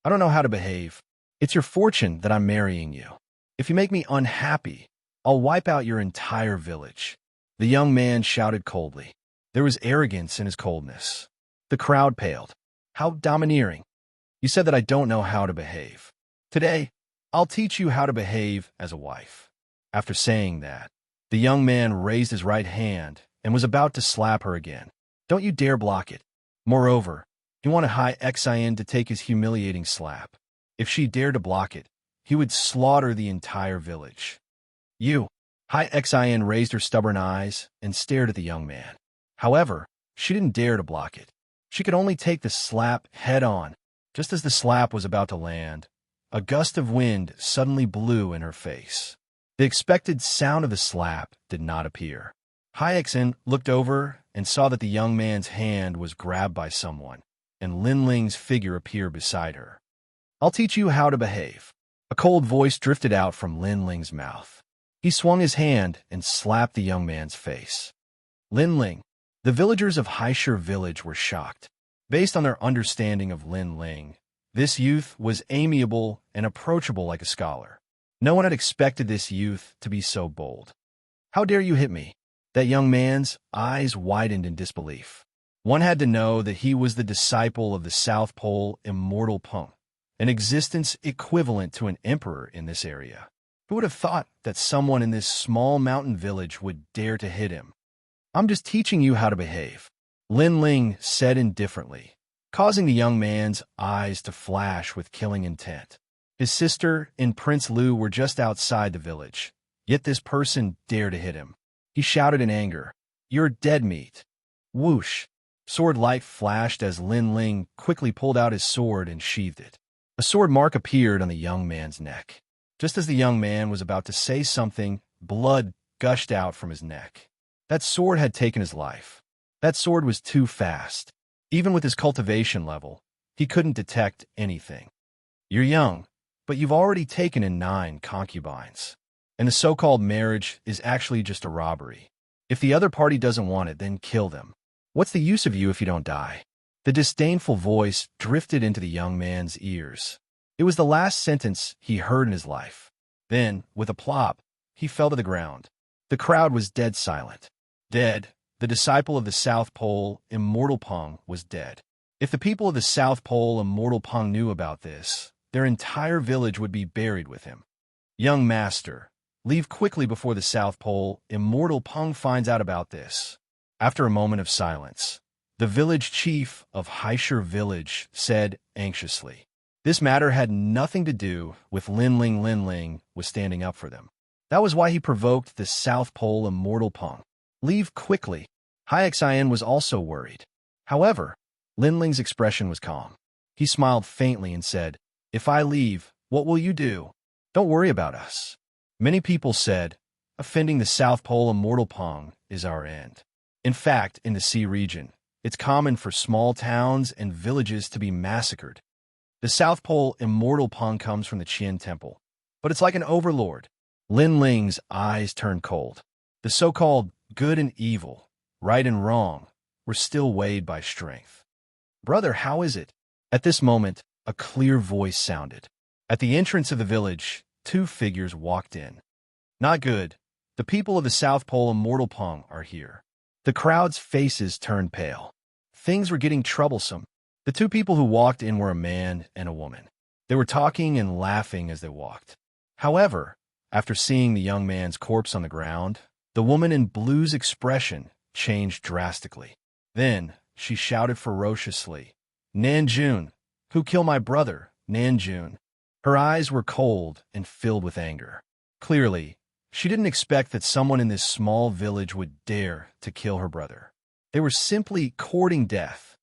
I don't know how to behave. It's your fortune that I'm marrying you. If you make me unhappy, I'll wipe out your entire village. The young man shouted coldly. There was arrogance in his coldness. The crowd paled. How domineering. You said that I don't know how to behave. Today, I'll teach you how to behave as a wife. After saying that, the young man raised his right hand and was about to slap her again. Don't you dare block it. Moreover, he wanted Xianxia to take his humiliating slap. If she dared to block it, he would slaughter the entire village. You! Xianxia raised her stubborn eyes and stared at the young man. However, she didn't dare to block it. She could only take the slap head-on. Just as the slap was about to land, a gust of wind suddenly blew in her face. The expected sound of the slap did not appear. Xianxia looked over and saw that the young man's hand was grabbed by someone, and Linling's figure appeared beside her. I'll teach you how to behave. A cold voice drifted out from Linling's mouth. He swung his hand and slapped the young man's face. Linling. The villagers of Xianxia village were shocked. Based on their understanding of Linling, this youth was amiable and approachable like a scholar. No one had expected this youth to be so bold. How dare you hit me? That young man's eyes widened in disbelief. One had to know that he was the disciple of the South Pole Immortal Ballad, an existence equivalent to an emperor in this area. Who would have thought that someone in this small mountain village would dare to hit him? I'm just teaching you how to behave, Linling said indifferently, causing the young man's eyes to flash with killing intent. His sister and Prince Lu were just outside the village, yet this person dared to hit him. He shouted in anger, "You're dead meat." Whoosh! Sword light flashed as Linling quickly pulled out his sword and sheathed it. A sword mark appeared on the young man's neck. Just as the young man was about to say something, blood gushed out from his neck. That sword had taken his life. That sword was too fast. Even with his cultivation level, he couldn't detect anything. You're young, but you've already taken in 9 concubines. And the so-called marriage is actually just a robbery. If the other party doesn't want it, then kill them. What's the use of you if you don't die? The disdainful voice drifted into the young man's ears. It was the last sentence he heard in his life. Then, with a plop, he fell to the ground. The crowd was dead silent. Dead. The disciple of the South Pole, Immortal Ballad, was dead. If the people of the South Pole, Immortal Ballad, knew about this, their entire village would be buried with him. Young master, leave quickly before the South Pole, Immortal Ballad finds out about this. After a moment of silence, the village chief of Xianxia village said anxiously, this matter had nothing to do with Linling. Linling was standing up for them. That was why he provoked the South Pole Immortal Ballad. Leave quickly. Xianxia was also worried. However, Linling's expression was calm. He smiled faintly and said, if I leave, what will you do? Don't worry about us. Many people said, offending the South Pole Immortal Ballad is our end. In fact, in the sea region, it's common for small towns and villages to be massacred. The South Pole Immortal Ballad comes from the Qian Temple, but it's like an overlord. Linling's eyes turned cold. The so-called good and evil, right and wrong, were still weighed by strength. Brother, how is it? At this moment, a clear voice sounded. At the entrance of the village, 2 figures walked in. Not good. The people of the South Pole Immortal Ballad are here. The crowd's faces turned pale. Things were getting troublesome. The 2 people who walked in were a man and a woman. They were talking and laughing as they walked. However, after seeing the young man's corpse on the ground, the woman in blue's expression changed drastically. Then, she shouted ferociously, Nanjun, who killed my brother, Nanjun? Her eyes were cold and filled with anger. Clearly, she didn't expect that someone in this small village would dare to kill her brother. They were simply courting death.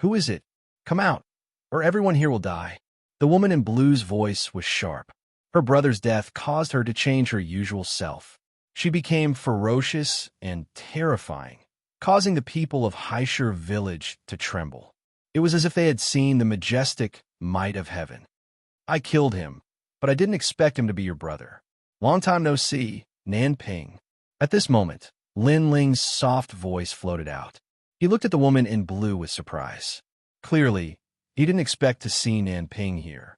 Who is it? Come out, or everyone here will die. The woman in blue's voice was sharp. Her brother's death caused her to change her usual self. She became ferocious and terrifying, causing the people of Xianxia village to tremble. It was as if they had seen the majestic might of heaven. I killed him, but I didn't expect him to be your brother. Long time no see, Nanping. At this moment, Linling's soft voice floated out. He looked at the woman in blue with surprise. Clearly, he didn't expect to see Nanping here.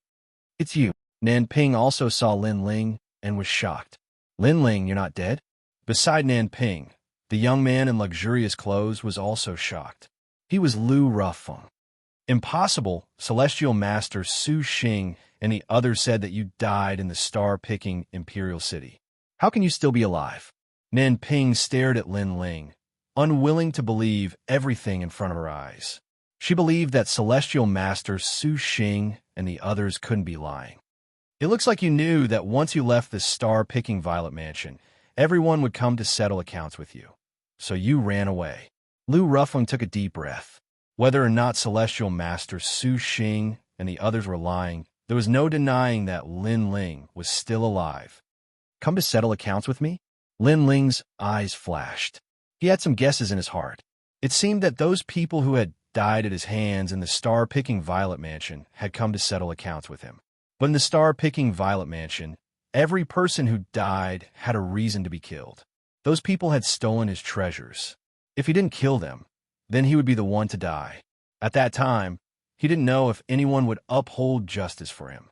It's you. Nanping also saw Linling and was shocked. Linling, you're not dead? Beside Nanping, the young man in luxurious clothes was also shocked. He was Lu Rufeng. Impossible, Celestial Master Su Xing and the others said that you died in the star-picking Imperial City. How can you still be alive? Nan Ping stared at Lin Ling, unwilling to believe everything in front of her eyes. She believed that Celestial Master Su Xing and the others couldn't be lying. It looks like you knew that once you left the star-picking Violet Mansion, everyone would come to settle accounts with you. So you ran away. Lu Ruffling took a deep breath. Whether or not Celestial Master Su Xing and the others were lying, there was no denying that Lin Ling was still alive. Come to settle accounts with me? Lin Ling's eyes flashed. He had some guesses in his heart. It seemed that those people who had died at his hands in the star-picking Violet Mansion had come to settle accounts with him. But in the star-picking Violet Mansion, every person who died had a reason to be killed. Those people had stolen his treasures. If he didn't kill them, then he would be the one to die. At that time, he didn't know if anyone would uphold justice for him.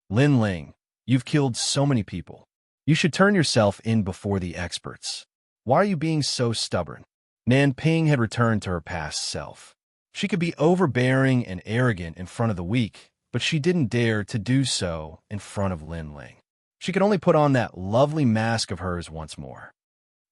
Lin Ling, you've killed so many people. You should turn yourself in before the experts. Why are you being so stubborn? Nan Ping had returned to her past self. She could be overbearing and arrogant in front of the weak, but she didn't dare to do so in front of Lin Ling. She could only put on that lovely mask of hers once more.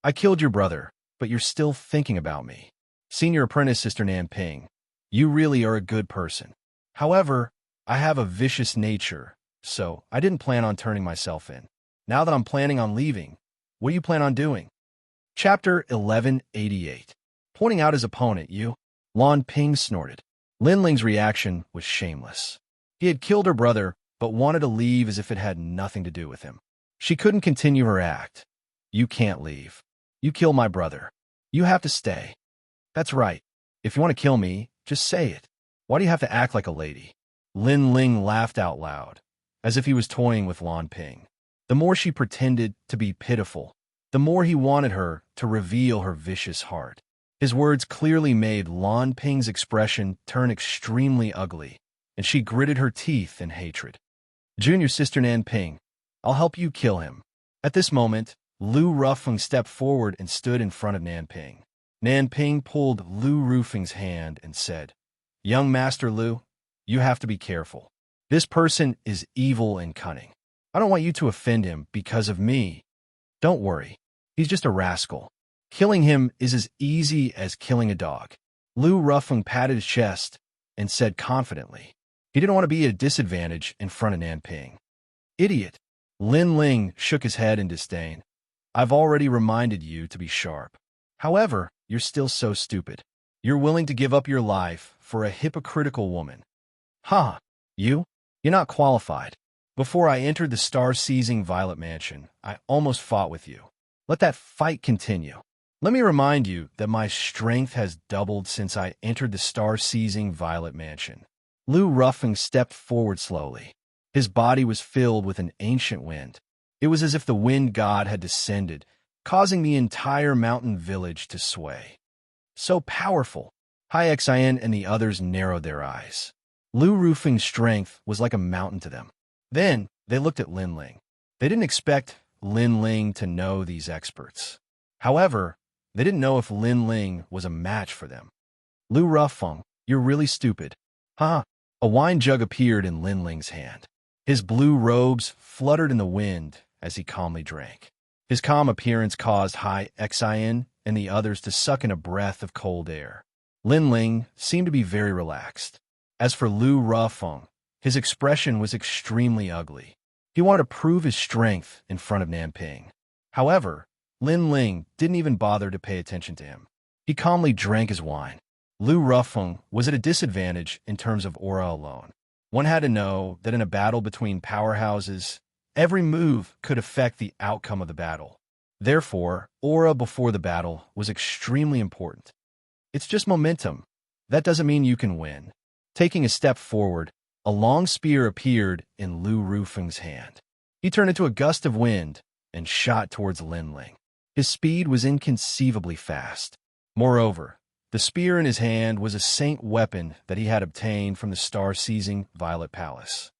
I killed your brother, but you're still thinking about me. Senior Apprentice Sister Nan Ping, you really are a good person. However, I have a vicious nature, so I didn't plan on turning myself in. Now that I'm planning on leaving, what do you plan on doing? Chapter 1188. Pointing out his opponent, Lan Ping snorted. Lin Ling's reaction was shameless. He had killed her brother, but wanted to leave as if it had nothing to do with him. She couldn't continue her act. You can't leave. You killed my brother. You have to stay. That's right. If you want to kill me, just say it. Why do you have to act like a lady? Lin Ling laughed out loud, as if he was toying with Lan Ping. The more she pretended to be pitiful, the more he wanted her to reveal her vicious heart. His words clearly made Lan Ping's expression turn extremely ugly, and she gritted her teeth in hatred. Junior Sister Nan Ping, I'll help you kill him. At this moment, Lu Rufeng stepped forward and stood in front of Nan Ping. Nan Ping pulled Lu Rufeng's hand and said, Young Master Lu, you have to be careful. This person is evil and cunning. I don't want you to offend him because of me. Don't worry. He's just a rascal. Killing him is as easy as killing a dog. Lu Rufeng patted his chest and said confidently. He didn't want to be at a disadvantage in front of Nan Ping. Idiot. Lin Ling shook his head in disdain. I've already reminded you to be sharp. However, you're still so stupid. You're willing to give up your life for a hypocritical woman. Ha! You're not qualified. Before I entered the star-seizing Violet Mansion, I almost fought with you. Let that fight continue. Let me remind you that my strength has doubled since I entered the star-seizing Violet Mansion. Lu Rufeng stepped forward slowly. His body was filled with an ancient wind. It was as if the wind god had descended, causing the entire mountain village to sway. So powerful. Xianxia and the others narrowed their eyes. Lu Rufeng's strength was like a mountain to them. Then they looked at Lin Ling. They didn't expect Lin Ling to know these experts. However, they didn't know if Lin Ling was a match for them. Lu Rufeng, you're really stupid. Ha! A wine jug appeared in Lin Ling's hand. His blue robes fluttered in the wind as he calmly drank. His calm appearance caused Xianxia and the others to suck in a breath of cold air. Lin Ling seemed to be very relaxed. As for Lu Rufeng, his expression was extremely ugly. He wanted to prove his strength in front of Nan Ping. However, Lin Ling didn't even bother to pay attention to him. He calmly drank his wine. Lu Rufeng was at a disadvantage in terms of aura alone. One had to know that in a battle between powerhouses, every move could affect the outcome of the battle. Therefore, aura before the battle was extremely important. It's just momentum. That doesn't mean you can win. Taking a step forward, a long spear appeared in Lu Rufeng's hand. He turned into a gust of wind and shot towards Lin Ling. His speed was inconceivably fast. Moreover, the spear in his hand was a saint weapon that he had obtained from the star-seizing Violet Palace.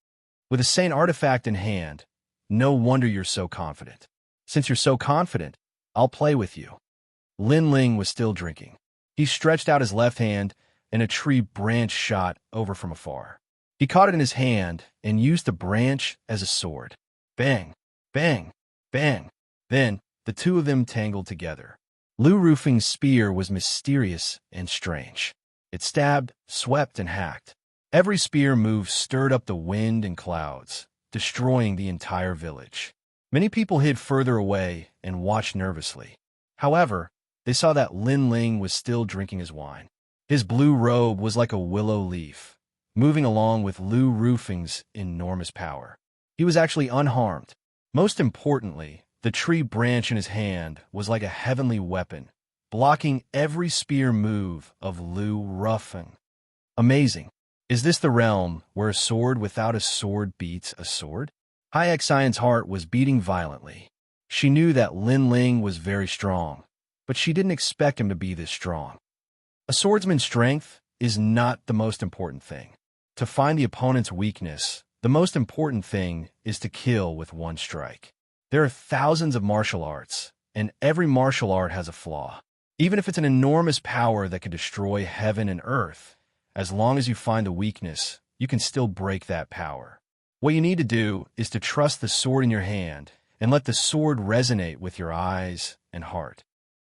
With a saint artifact in hand, no wonder you're so confident. Since you're so confident, I'll play with you. Lin Ling was still drinking. He stretched out his left hand, and a tree branch shot over from afar. He caught it in his hand and used the branch as a sword. Bang! Bang! Bang! Then, the two of them tangled together. Lu Rufeng's spear was mysterious and strange. It stabbed, swept, and hacked. Every spear move stirred up the wind and clouds, destroying the entire village. Many people hid further away and watched nervously. However, they saw that Lin Ling was still drinking his wine. His blue robe was like a willow leaf, moving along with Lu Rufeng's enormous power. He was actually unharmed. Most importantly, the tree branch in his hand was like a heavenly weapon, blocking every spear move of Lu Rufeng. Amazing. Is this the realm where a sword without a sword beats a sword? Xianxia's heart was beating violently. She knew that Lin Ling was very strong, but she didn't expect him to be this strong. A swordsman's strength is not the most important thing. To find the opponent's weakness, the most important thing is to kill with one strike. There are thousands of martial arts, and every martial art has a flaw. Even if it's an enormous power that can destroy heaven and earth, as long as you find the weakness, you can still break that power. What you need to do is to trust the sword in your hand and let the sword resonate with your eyes and heart.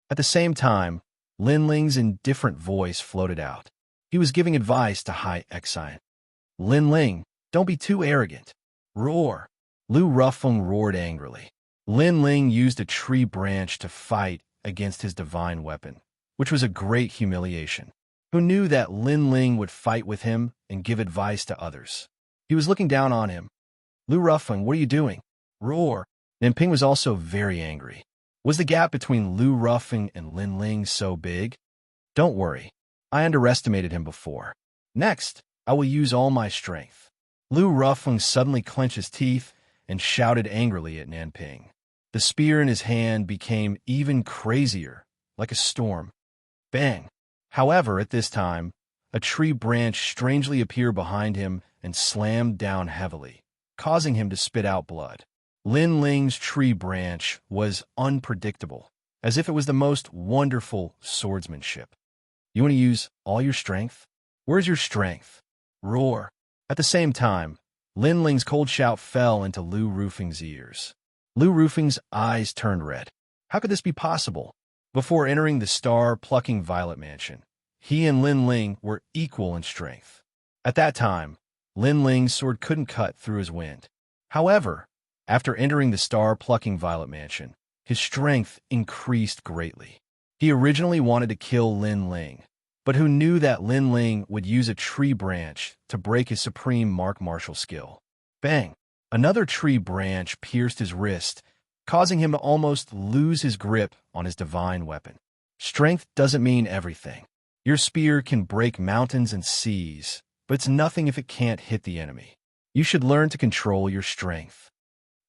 At the same time, Lin Ling's indifferent voice floated out. He was giving advice to Xianxia. Lin Ling, don't be too arrogant. Roar. Lu Rufeng roared angrily. Lin Ling used a tree branch to fight against his divine weapon, which was a great humiliation. Who knew that Lin Ling would fight with him and give advice to others? He was looking down on him. Lu Rufeng, what are you doing? Roar. Nianping was also very angry. Was the gap between Lu Rufeng and Lin Ling so big? Don't worry. I underestimated him before. Next, I will use all my strength. Lu Rufeng suddenly clenched his teeth and shouted angrily at Nianping. The spear in his hand became even crazier, like a storm. Bang! However, at this time, a tree branch strangely appeared behind him and slammed down heavily, causing him to spit out blood. Lin Ling's tree branch was unpredictable, as if it was the most wonderful swordsmanship. You want to use all your strength? Where's your strength? Roar. At the same time, Lin Ling's cold shout fell into Lu Rufeng's ears. Lu Rufeng's eyes turned red. How could this be possible? Before entering the star-plucking Violet Mansion, he and Lin Ling were equal in strength. At that time, Lin Ling's sword couldn't cut through his wind. However, after entering the star-plucking Violet Mansion, his strength increased greatly. He originally wanted to kill Lin Ling, but who knew that Lin Ling would use a tree branch to break his supreme martial skill. Bang! Another tree branch pierced his wrist, causing him to almost lose his grip on his divine weapon. Strength doesn't mean everything. Your spear can break mountains and seas, but it's nothing if it can't hit the enemy. You should learn to control your strength.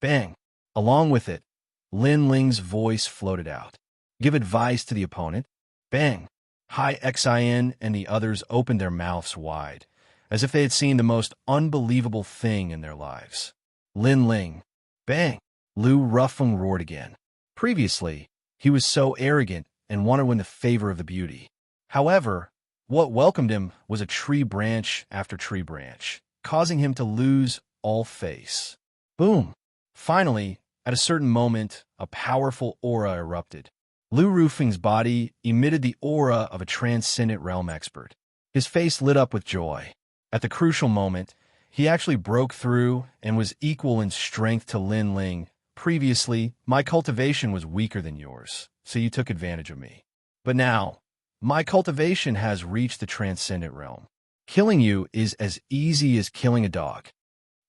Bang! Along with it, Lin Ling's voice floated out. Give advice to the opponent. Bang! Xianxia and the others opened their mouths wide, as if they had seen the most unbelievable thing in their lives. Lin Ling. Bang! Lu Rufeng roared again. Previously, he was so arrogant and wanted to win the favor of the beauty. However, what welcomed him was a tree branch after tree branch, causing him to lose all face. Boom! Finally, at a certain moment, a powerful aura erupted. Lu Rufeng's body emitted the aura of a transcendent realm expert. His face lit up with joy. At the crucial moment, he actually broke through and was equal in strength to Lin Ling. Previously, my cultivation was weaker than yours, so you took advantage of me. But now, my cultivation has reached the transcendent realm. Killing you is as easy as killing a dog.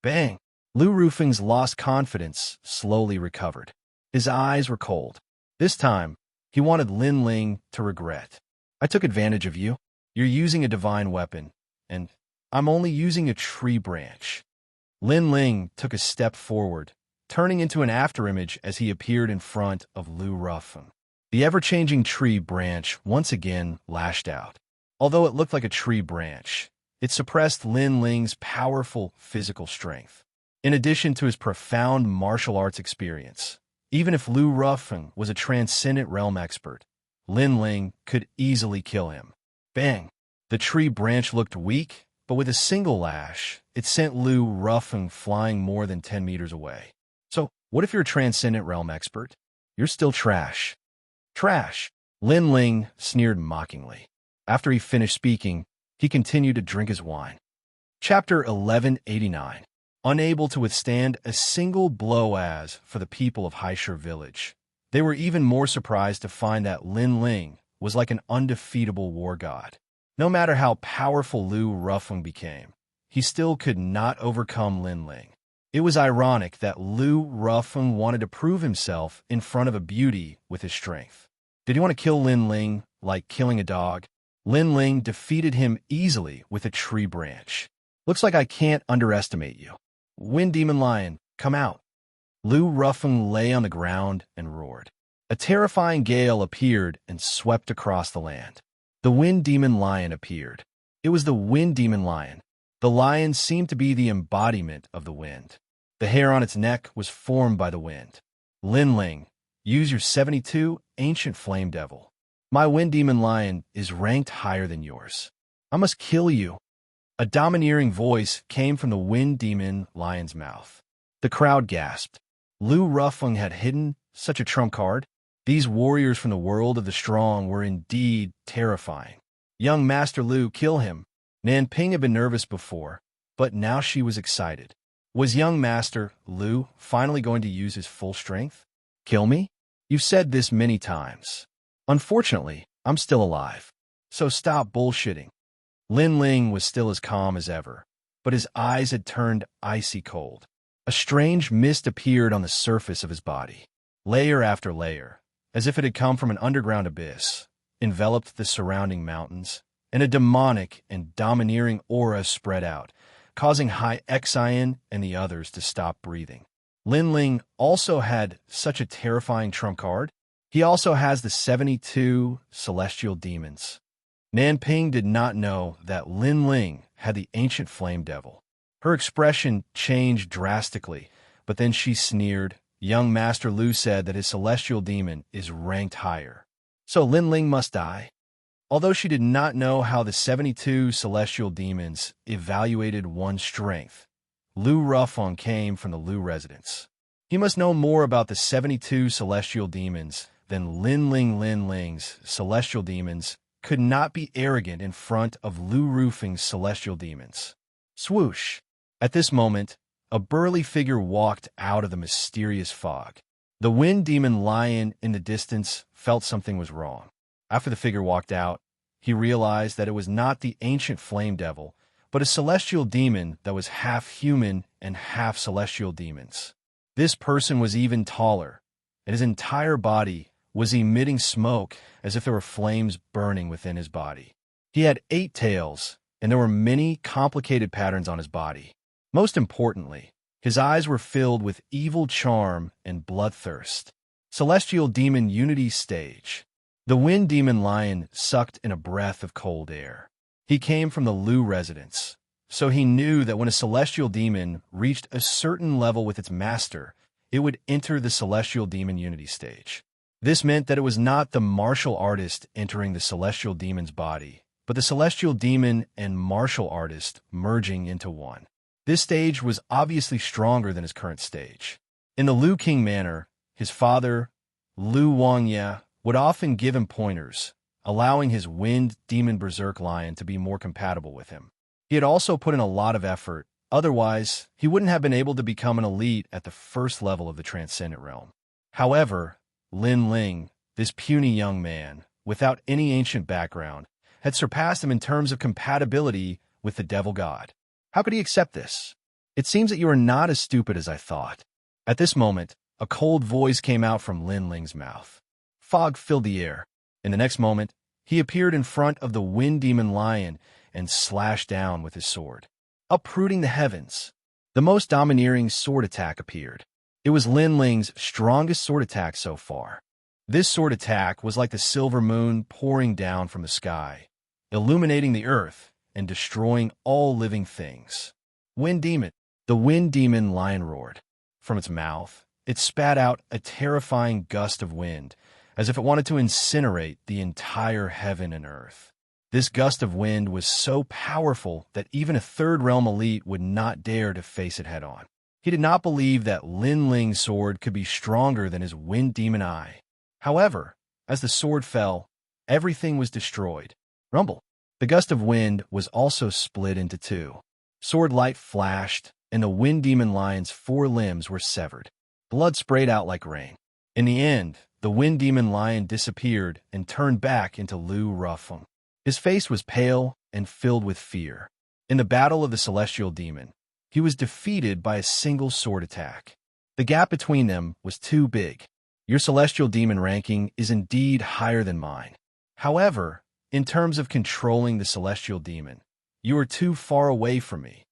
Bang! Lu Rufeng's lost confidence slowly recovered. His eyes were cold. This time, he wanted Lin Ling to regret. I took advantage of you. You're using a divine weapon, and I'm only using a tree branch. Lin Ling took a step forward, turning into an afterimage as he appeared in front of Lu Rufeng. The ever-changing tree branch once again lashed out. Although it looked like a tree branch, it suppressed Lin Ling's powerful physical strength. In addition to his profound martial arts experience, even if Lu Rufeng was a transcendent realm expert, Lin Ling could easily kill him. Bang! The tree branch looked weak, but with a single lash, it sent Lu Rufeng flying more than 10 meters away. So, what if you're a transcendent realm expert? You're still trash. Trash. Lin Ling sneered mockingly. After he finished speaking, he continued to drink his wine. Chapter 1189. Unable to withstand a single blow as for the people of Haishur village, they were even more surprised to find that Lin Ling was like an undefeatable war god. No matter how powerful Lu Rufeng became, he still could not overcome Lin Ling. It was ironic that Lu Rufeng wanted to prove himself in front of a beauty with his strength. Did he want to kill Lin Ling like killing a dog? Lin Ling defeated him easily with a tree branch. Looks like I can't underestimate you. Wind Demon Lion, come out. Lu Rufeng lay on the ground and roared. A terrifying gale appeared and swept across the land. The Wind Demon Lion appeared. It was the Wind Demon Lion. The lion seemed to be the embodiment of the wind. The hair on its neck was formed by the wind. Lin Ling, use your 72 ancient flame devil. My Wind Demon Lion is ranked higher than yours. I must kill you. A domineering voice came from the Wind Demon Lion's mouth. The crowd gasped. Lu Rufeng had hidden such a trump card? These warriors from the world of the strong were indeed terrifying. Young Master Lu, kill him. Nanping had been nervous before, but now she was excited. Was young Master Lu finally going to use his full strength? Kill me? You've said this many times. Unfortunately, I'm still alive. So stop bullshitting. Lin Ling was still as calm as ever, but his eyes had turned icy cold. A strange mist appeared on the surface of his body. Layer after layer, as if it had come from an underground abyss, enveloped the surrounding mountains, and a demonic and domineering aura spread out, causing Hai Xian and the others to stop breathing. Lin Ling also had such a terrifying trump card. He also has the 72 celestial demons. Nanping did not know that Lin Ling had the ancient flame devil. Her expression changed drastically, but then she sneered. Young Master Lu said that his celestial demon is ranked higher. So Lin Ling must die? Although she did not know how the 72 celestial demons evaluated one's strength, Lu Rufeng came from the Lu residence. He must know more about the 72 celestial demons than Lin Ling. Lin Ling's celestial demons could not be arrogant in front of Lu Rufeng's celestial demons. Swoosh! At this moment, a burly figure walked out of the mysterious fog. The Wind Demon Lion in the distance felt something was wrong. After the figure walked out, he realized that it was not the ancient flame devil, but a celestial demon that was half human and half celestial demons. This person was even taller, and his entire body was emitting smoke as if there were flames burning within his body. He had 8 tails, and there were many complicated patterns on his body. Most importantly, his eyes were filled with evil charm and bloodthirst. Celestial Demon Unity Stage. The Wind Demon Lion sucked in a breath of cold air. He came from the Lu residence, so he knew that when a celestial demon reached a certain level with its master, it would enter the Celestial Demon Unity Stage. This meant that it was not the martial artist entering the celestial demon's body, but the celestial demon and martial artist merging into one. This stage was obviously stronger than his current stage. In the Lu King manner, his father, Lu Wuxia, would often give him pointers, allowing his Wind Demon Berserk Lion to be more compatible with him. He had also put in a lot of effort, otherwise he wouldn't have been able to become an elite at the first level of the Transcendent Realm. However, Lin Ling, this puny young man, without any ancient background, had surpassed him in terms of compatibility with the Devil God. How could he accept this? It seems that you are not as stupid as I thought. At this moment, a cold voice came out from Lin Ling's mouth. Fog filled the air. In the next moment, he appeared in front of the Wind Demon Lion and slashed down with his sword, uprooting the heavens. The most domineering sword attack appeared. It was Lin Ling's strongest sword attack so far. This sword attack was like the silver moon pouring down from the sky, illuminating the earth and destroying all living things. Wind Demon. The Wind Demon Lion roared. From its mouth, it spat out a terrifying gust of wind, as if it wanted to incinerate the entire heaven and earth. This gust of wind was so powerful that even a third realm elite would not dare to face it head-on. He did not believe that Lin Ling's sword could be stronger than his wind demon eye. However, as the sword fell, everything was destroyed. Rumble. The gust of wind was also split into two. Sword light flashed, and the wind demon lion's 4 limbs were severed. Blood sprayed out like rain. In the end, the wind demon lion disappeared and turned back into Lu Rufeng. His face was pale and filled with fear. In the battle of the celestial demon, he was defeated by a single sword attack. The gap between them was too big. Your celestial demon ranking is indeed higher than mine. However, in terms of controlling the celestial demon, you are too far away from me.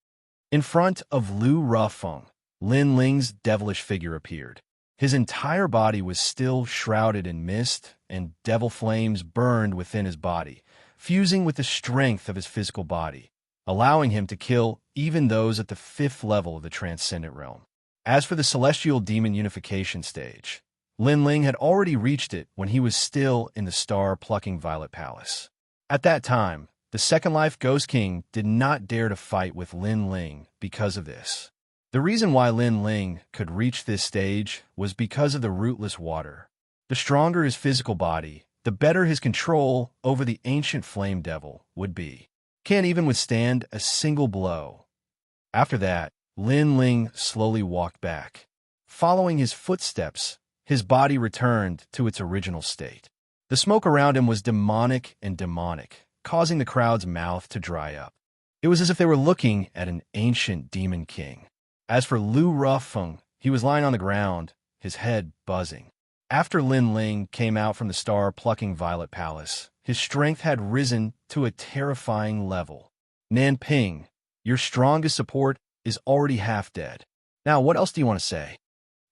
In front of Lu Rufeng, Lin Ling's devilish figure appeared. His entire body was still shrouded in mist, and devil flames burned within his body, fusing with the strength of his physical body, allowing him to kill even those at the 5th level of the transcendent realm. As for the celestial demon unification stage, Lin Ling had already reached it when he was still in the star-plucking Violet Palace. At that time, the Second Life Ghost King did not dare to fight with Lin Ling because of this. The reason why Lin Ling could reach this stage was because of the rootless water. The stronger his physical body, the better his control over the ancient flame devil would be. Can't even withstand a single blow. After that, Lin Ling slowly walked back. Following his footsteps, his body returned to its original state. The smoke around him was demonic, causing the crowd's mouth to dry up. It was as if they were looking at an ancient demon king. As for Lu Rufeng, he was lying on the ground, his head buzzing. After Lin Ling came out from the star-plucking Violet Palace, his strength had risen to a terrifying level. Nanping, your strongest support is already half dead. Now, what else do you want to say?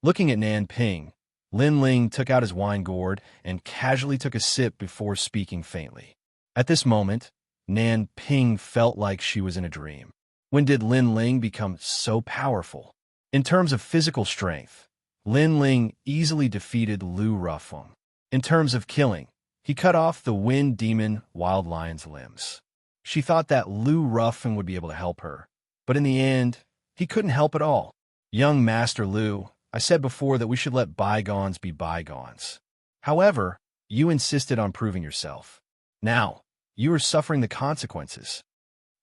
Looking at Nanping, Lin Ling took out his wine gourd and casually took a sip before speaking faintly. At this moment, Nanping felt like she was in a dream. When did Lin Ling become so powerful? In terms of physical strength, Lin Ling easily defeated Lu Rufeng. In terms of killing, he cut off the wind demon wild lion's limbs. She thought that Lu Rufeng would be able to help her, but in the end, he couldn't help at all. Young Master Lu, I said before that we should let bygones be bygones. However, you insisted on proving yourself. Now, you are suffering the consequences.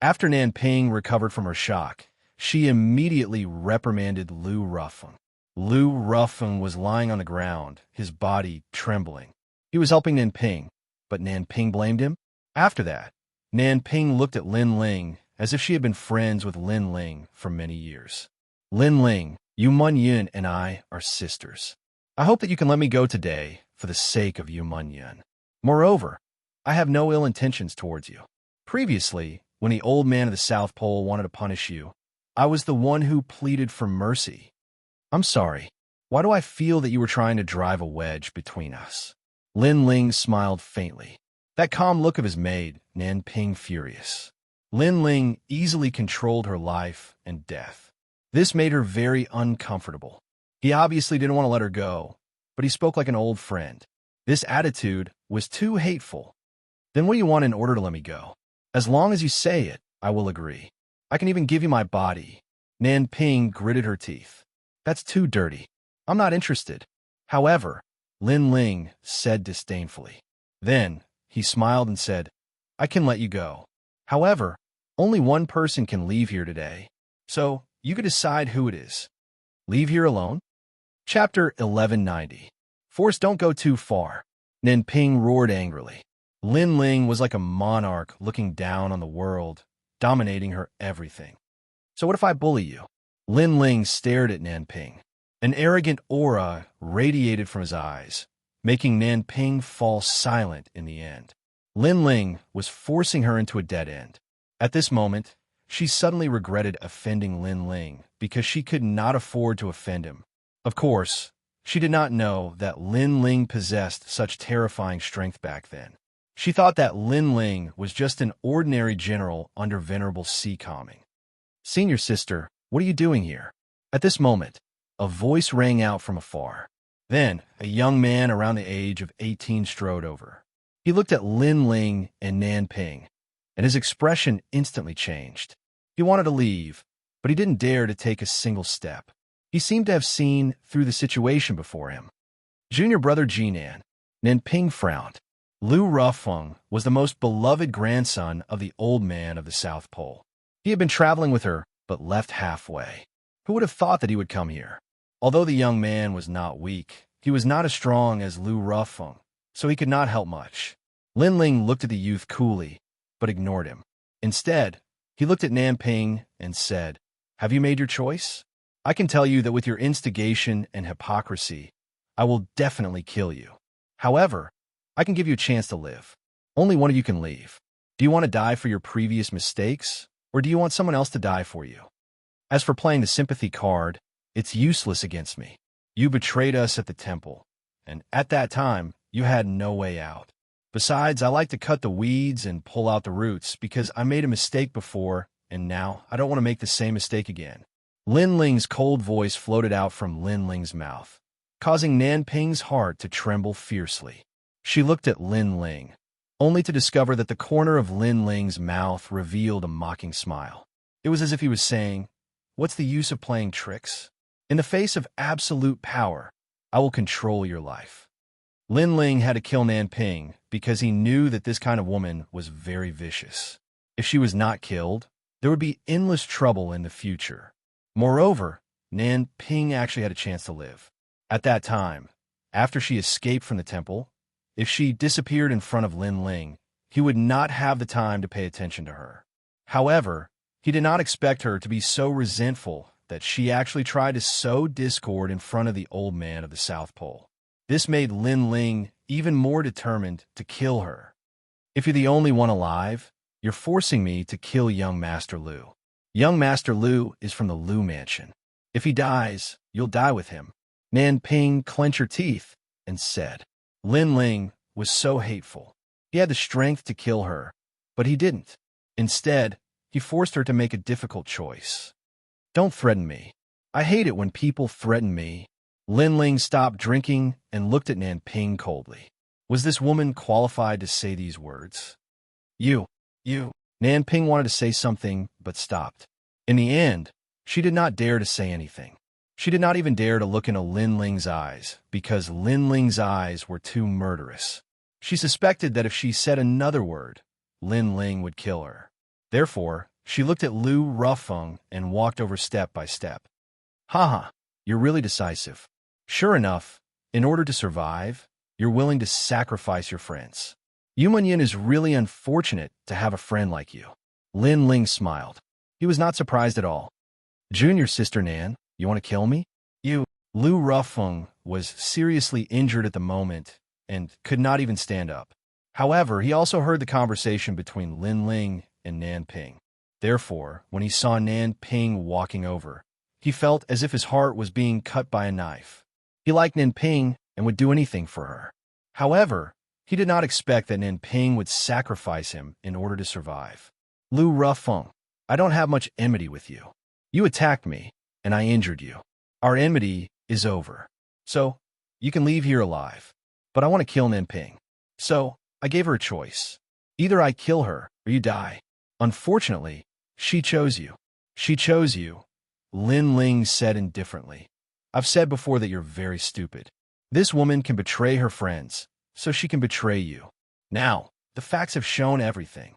After Nanping recovered from her shock, she immediately reprimanded Lu Rufeng. Lu Rufeng was lying on the ground, his body trembling. He was helping Nanping, but Nanping blamed him. After that, Nanping looked at Lin Ling as if she had been friends with Lin Ling for many years. Lin Ling, Yu Munyan and I are sisters. I hope that you can let me go today for the sake of Yu Munyan. Moreover, I have no ill intentions towards you. Previously, when the old man of the South Pole wanted to punish you, I was the one who pleaded for mercy. I'm sorry. Why do I feel that you were trying to drive a wedge between us? Lin Ling smiled faintly. That calm look of his made Nanping furious. Lin Ling easily controlled her life and death. This made her very uncomfortable. He obviously didn't want to let her go, but he spoke like an old friend. This attitude was too hateful. Then what do you want in order to let me go? As long as you say it, I will agree. I can even give you my body. Nanping gritted her teeth. That's too dirty. I'm not interested. However, Lin Ling said disdainfully. Then, he smiled and said, I can let you go. However, only one person can leave here today. So, you could decide who it is. Leave here alone? Chapter 1190. Force don't go too far. Nanping roared angrily. Lin Ling was like a monarch looking down on the world, dominating her everything. So what if I bully you? Lin Ling stared at Nanping. An arrogant aura radiated from his eyes, making Nanping fall silent in the end. Lin Ling was forcing her into a dead end. At this moment, she suddenly regretted offending Lin Ling because she could not afford to offend him. Of course, she did not know that Lin Ling possessed such terrifying strength back then. She thought that Lin Ling was just an ordinary general under Venerable Sea Calming. Senior sister, what are you doing here? At this moment, a voice rang out from afar. Then, a young man around the age of 18 strode over. He looked at Lin Ling and Nanping, and his expression instantly changed. He wanted to leave, but he didn't dare to take a single step. He seemed to have seen through the situation before him. Junior brother Jinan, Nanping frowned. Lu Rufeng was the most beloved grandson of the old man of the South Pole. He had been traveling with her, but left halfway. Who would have thought that he would come here? Although the young man was not weak, he was not as strong as Lu Rufeng, so he could not help much. Lin Ling looked at the youth coolly, but ignored him. Instead, he looked at Nanping and said, "Have you made your choice? I can tell you that with your instigation and hypocrisy, I will definitely kill you. However, I can give you a chance to live. Only one of you can leave. Do you want to die for your previous mistakes, or do you want someone else to die for you? As for playing the sympathy card, it's useless against me. You betrayed us at the temple, and at that time, you had no way out. Besides, I like to cut the weeds and pull out the roots because I made a mistake before, and now I don't want to make the same mistake again." Lin Ling's cold voice floated out from Lin Ling's mouth, causing Nanping's heart to tremble fiercely. She looked at Lin Ling, only to discover that the corner of Lin Ling's mouth revealed a mocking smile. It was as if he was saying, "What's the use of playing tricks? In the face of absolute power, I will control your life." Lin Ling had to kill Nanping because he knew that this kind of woman was very vicious. If she was not killed, there would be endless trouble in the future. Moreover, Nanping actually had a chance to live. At that time, after she escaped from the temple, if she disappeared in front of Lin Ling, he would not have the time to pay attention to her. However, he did not expect her to be so resentful that she actually tried to sow discord in front of the old man of the South Pole. This made Lin Ling even more determined to kill her. "If you're the only one alive, you're forcing me to kill young Master Lu. Young Master Lu is from the Lu Mansion. If he dies, you'll die with him." Nanping clenched her teeth and said. Lin Ling was so hateful. He had the strength to kill her, but he didn't. Instead, he forced her to make a difficult choice. "Don't threaten me. I hate it when people threaten me." Lin Ling stopped drinking and looked at Nanping coldly. Was this woman qualified to say these words? You. Nanping wanted to say something, but stopped. In the end, she did not dare to say anything. She did not even dare to look into Lin Ling's eyes, because Lin Ling's eyes were too murderous. She suspected that if she said another word, Lin Ling would kill her. Therefore, she looked at Lu Rufeng and walked over step by step. "Haha, you're really decisive. Sure enough, in order to survive, you're willing to sacrifice your friends. Yumanyin is really unfortunate to have a friend like you." Lin Ling smiled. He was not surprised at all. "Junior sister Nan, you want to kill me?" Lu Rufeng was seriously injured at the moment and could not even stand up. However, he also heard the conversation between Lin Ling and Nanping. Therefore, when he saw Nanping walking over, he felt as if his heart was being cut by a knife. He liked Nanping and would do anything for her. However, he did not expect that Nanping would sacrifice him in order to survive. "Lu Rufeng, I don't have much enmity with you. You attacked me, and I injured you. Our enmity is over. So, you can leave here alive. But I want to kill Nanping. So, I gave her a choice. Either I kill her, or you die. Unfortunately, she chose you." "She chose you," Lin Ling said indifferently. "I've said before that you're very stupid. This woman can betray her friends, so she can betray you. Now, the facts have shown everything."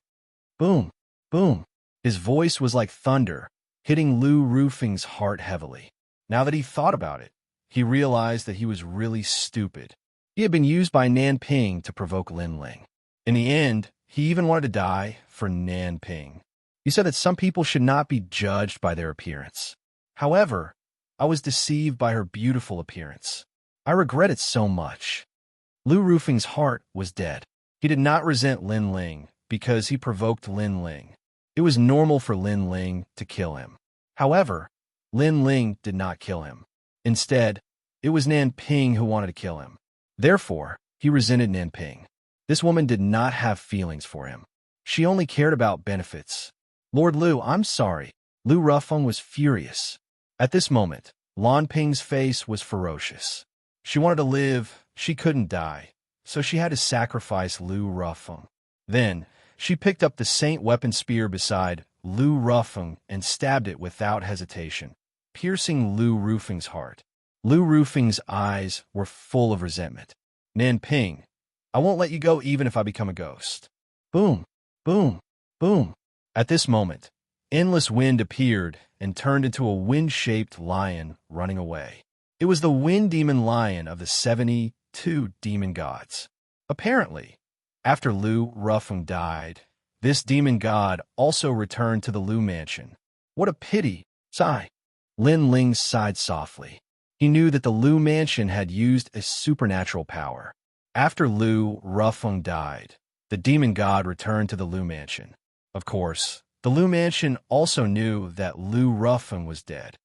Boom, boom. His voice was like thunder, hitting Lu Rufeng's heart heavily. Now that he thought about it, he realized that he was really stupid. He had been used by Nanping to provoke Lin Ling. In the end, he even wanted to die for Nanping. He said that some people should not be judged by their appearance. However, I was deceived by her beautiful appearance. I regret it so much. Lu Rufeng's heart was dead. He did not resent Lin Ling because he provoked Lin Ling. It was normal for Lin Ling to kill him. However, Lin Ling did not kill him. Instead, it was Nanping who wanted to kill him. Therefore, he resented Nanping. This woman did not have feelings for him. She only cared about benefits. "Lord Lu, I'm sorry." Lu Rufeng was furious. At this moment, Lan Ping's face was ferocious. She wanted to live, she couldn't die, so she had to sacrifice Lu Rufeng. Then, she picked up the Saint weapon spear beside Lu Rufeng and stabbed it without hesitation. piercing Lu Rufing's heart. Lu Rufing's eyes were full of resentment. Nanping, I won't let you go even if I become a ghost. Boom, boom, boom. At this moment, endless wind appeared and turned into a wind-shaped lion running away. It was the wind demon lion of the 72 demon gods. Apparently, after Lu Rufeng died, this demon god also returned to the Lu mansion. What a pity, sigh. Lin Ling sighed softly. He knew that the Lu mansion had used a supernatural power. After Lu Rufeng died, the demon god returned to the Lu mansion. Of course, the Lu mansion also knew that Lu Rufeng was dead.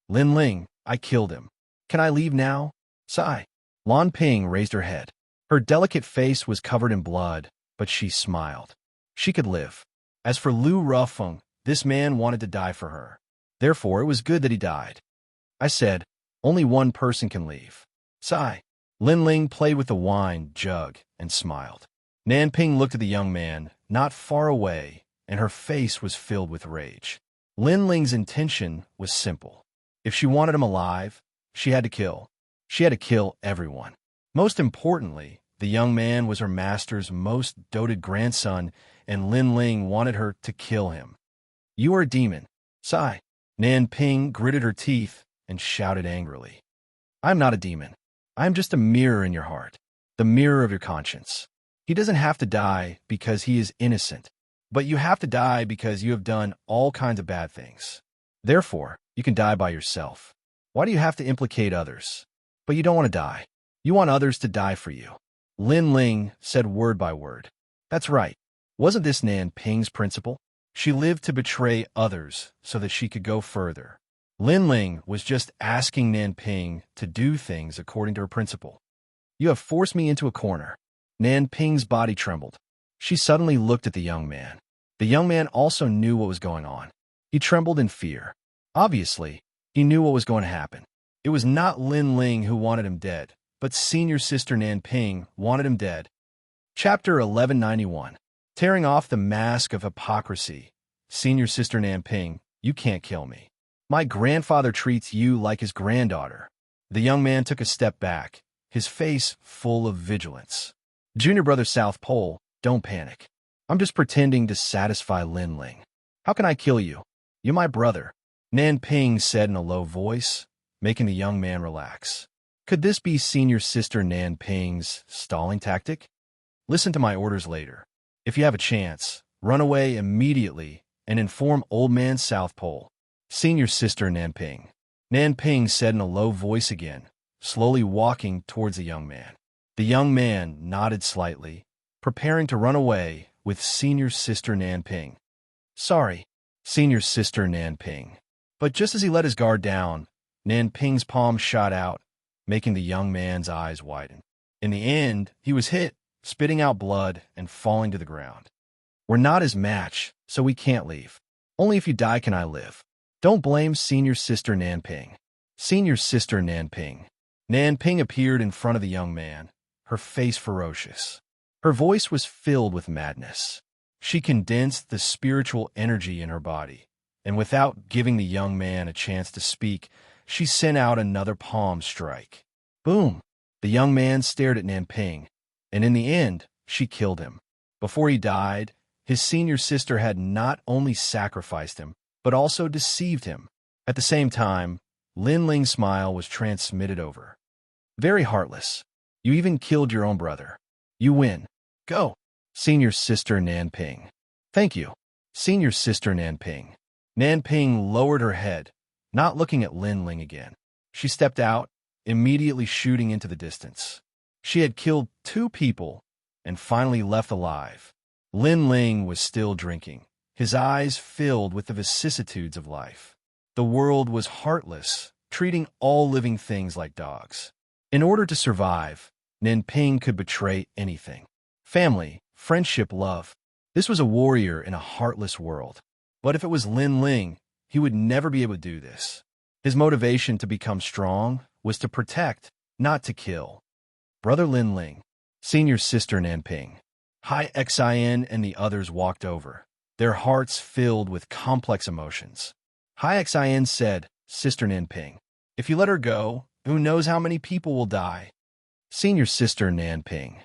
Lin Ling, I killed him. Can I leave now? Sigh. Lan Ping raised her head. Her delicate face was covered in blood, but she smiled. She could live. As for Lu Rufeng, this man wanted to die for her. Therefore, it was good that he died. I said, only one person can leave. Sigh. Lin Ling played with the wine jug and smiled. Nanping looked at the young man, not far away, and her face was filled with rage. Lin Ling's intention was simple. If she wanted him alive, she had to kill. She had to kill everyone. Most importantly, the young man was her master's most doted grandson, and Lin Ling wanted her to kill him. You are a demon. Sigh. Nanping gritted her teeth and shouted angrily. I'm not a demon. I'm just a mirror in your heart, the mirror of your conscience. He doesn't have to die because he is innocent, but you have to die because you have done all kinds of bad things. Therefore, you can die by yourself. Why do you have to implicate others? But you don't want to die. You want others to die for you. Lin Ling said word by word. That's right. Wasn't this Nanping's principle? She lived to betray others so that she could go further. Lin Ling was just asking Nanping to do things according to her principle. You have forced me into a corner. Nanping's body trembled. She suddenly looked at the young man. The young man also knew what was going on. He trembled in fear. Obviously, he knew what was going to happen. It was not Lin Ling who wanted him dead, but senior sister Nanping wanted him dead. Chapter 1191. Tearing off the mask of hypocrisy. Senior sister Nanping, you can't kill me. My grandfather treats you like his granddaughter. The young man took a step back, his face full of vigilance. Junior brother South Pole, don't panic. I'm just pretending to satisfy Lin Ling. How can I kill you? You're my brother, Nanping said in a low voice, making the young man relax. Could this be senior sister Nanping's stalling tactic? Listen to my orders later. If you have a chance, run away immediately and inform old man South Pole. Senior sister Nanping. Nanping said in a low voice again, slowly walking towards the young man. The young man nodded slightly, preparing to run away with senior sister Nanping. Sorry, senior sister Nanping. But just as he let his guard down, Nanping's palm shot out, making the young man's eyes widen. In the end, he was hit, spitting out blood and falling to the ground. We're not his match, so we can't leave. Only if you die can I live. Don't blame senior sister Nanping. Senior sister Nanping. Nanping appeared in front of the young man, her face ferocious. Her voice was filled with madness. She condensed the spiritual energy in her body, and without giving the young man a chance to speak, she sent out another palm strike. Boom! The young man stared at Nanping, and in the end, she killed him. Before he died, his senior sister had not only sacrificed him, but also deceived him. At the same time, Lin Ling's smile was transmitted over. Very heartless. You even killed your own brother. You win. Go. Senior sister Nanping. Thank you. Senior sister Nanping. Nanping lowered her head, not looking at Lin Ling again. She stepped out, immediately shooting into the distance. She had killed 2 people and finally left alive. Lin Ling was still drinking, his eyes filled with the vicissitudes of life. The world was heartless, treating all living things like dogs. In order to survive, Nanping could betray anything. Family, friendship, love. This was a warrior in a heartless world. But if it was Lin Ling, he would never be able to do this. His motivation to become strong was to protect, not to kill. Brother Lin Ling, senior sister Nanping. Hai Xin and the others walked over, their hearts filled with complex emotions. Hai Xin said, Sister Nanping. If you let her go, who knows how many people will die? Senior Sister Nanping.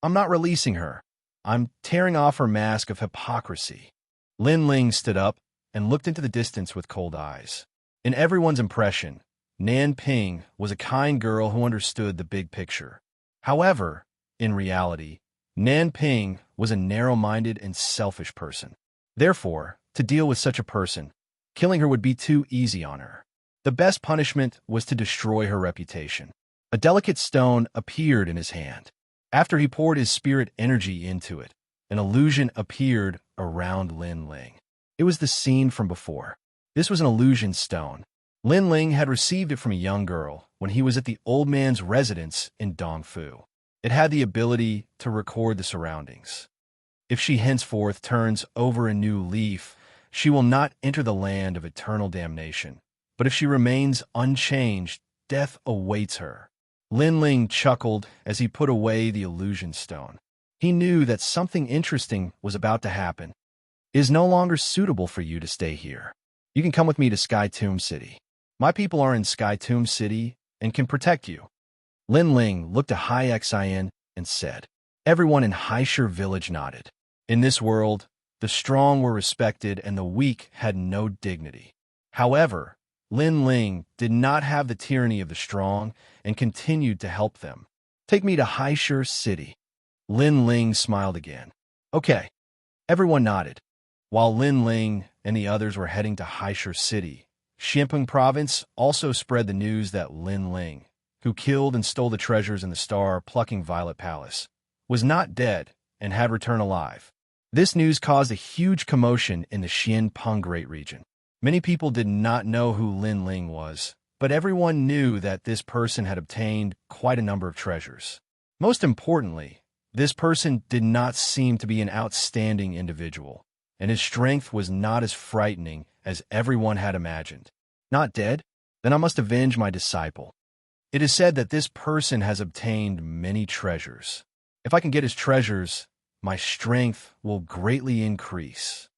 I'm not releasing her. I'm tearing off her mask of hypocrisy. Lin Ling stood up and looked into the distance with cold eyes. In everyone's impression, Nanping was a kind girl who understood the big picture. However, in reality, Nanping was a narrow-minded and selfish person. Therefore, to deal with such a person, killing her would be too easy on her. The best punishment was to destroy her reputation. A delicate stone appeared in his hand. After he poured his spirit energy into it, an illusion appeared around Lin Ling. It was the scene from before. This was an illusion stone. Lin Ling had received it from a young girl when he was at the old man's residence in Dongfu. It had the ability to record the surroundings. If she henceforth turns over a new leaf, she will not enter the land of eternal damnation. But if she remains unchanged, death awaits her. Lin Ling chuckled as he put away the illusion stone. He knew that something interesting was about to happen. It is no longer suitable for you to stay here. You can come with me to Sky Tomb City. My people are in Sky Tomb City and can protect you. Lin Ling looked at Hai Xian and said. Everyone in Haishur village nodded. In this world, the strong were respected and the weak had no dignity. However, Lin Ling did not have the tyranny of the strong and continued to help them. Take me to Haishur City. Lin Ling smiled again. Okay. Everyone nodded. While Lin Ling and the others were heading to Haishur City, Xianping Province also spread the news that Lin Ling, who killed and stole the treasures in the star-plucking Violet Palace, was not dead and had returned alive. This news caused a huge commotion in the Xianping Great Region. Many people did not know who Lin Ling was, but everyone knew that this person had obtained quite a number of treasures. Most importantly, this person did not seem to be an outstanding individual, and his strength was not as frightening as everyone had imagined. Not dead? Then I must avenge my disciple. It is said that this person has obtained many treasures. If I can get his treasures, my strength will greatly increase.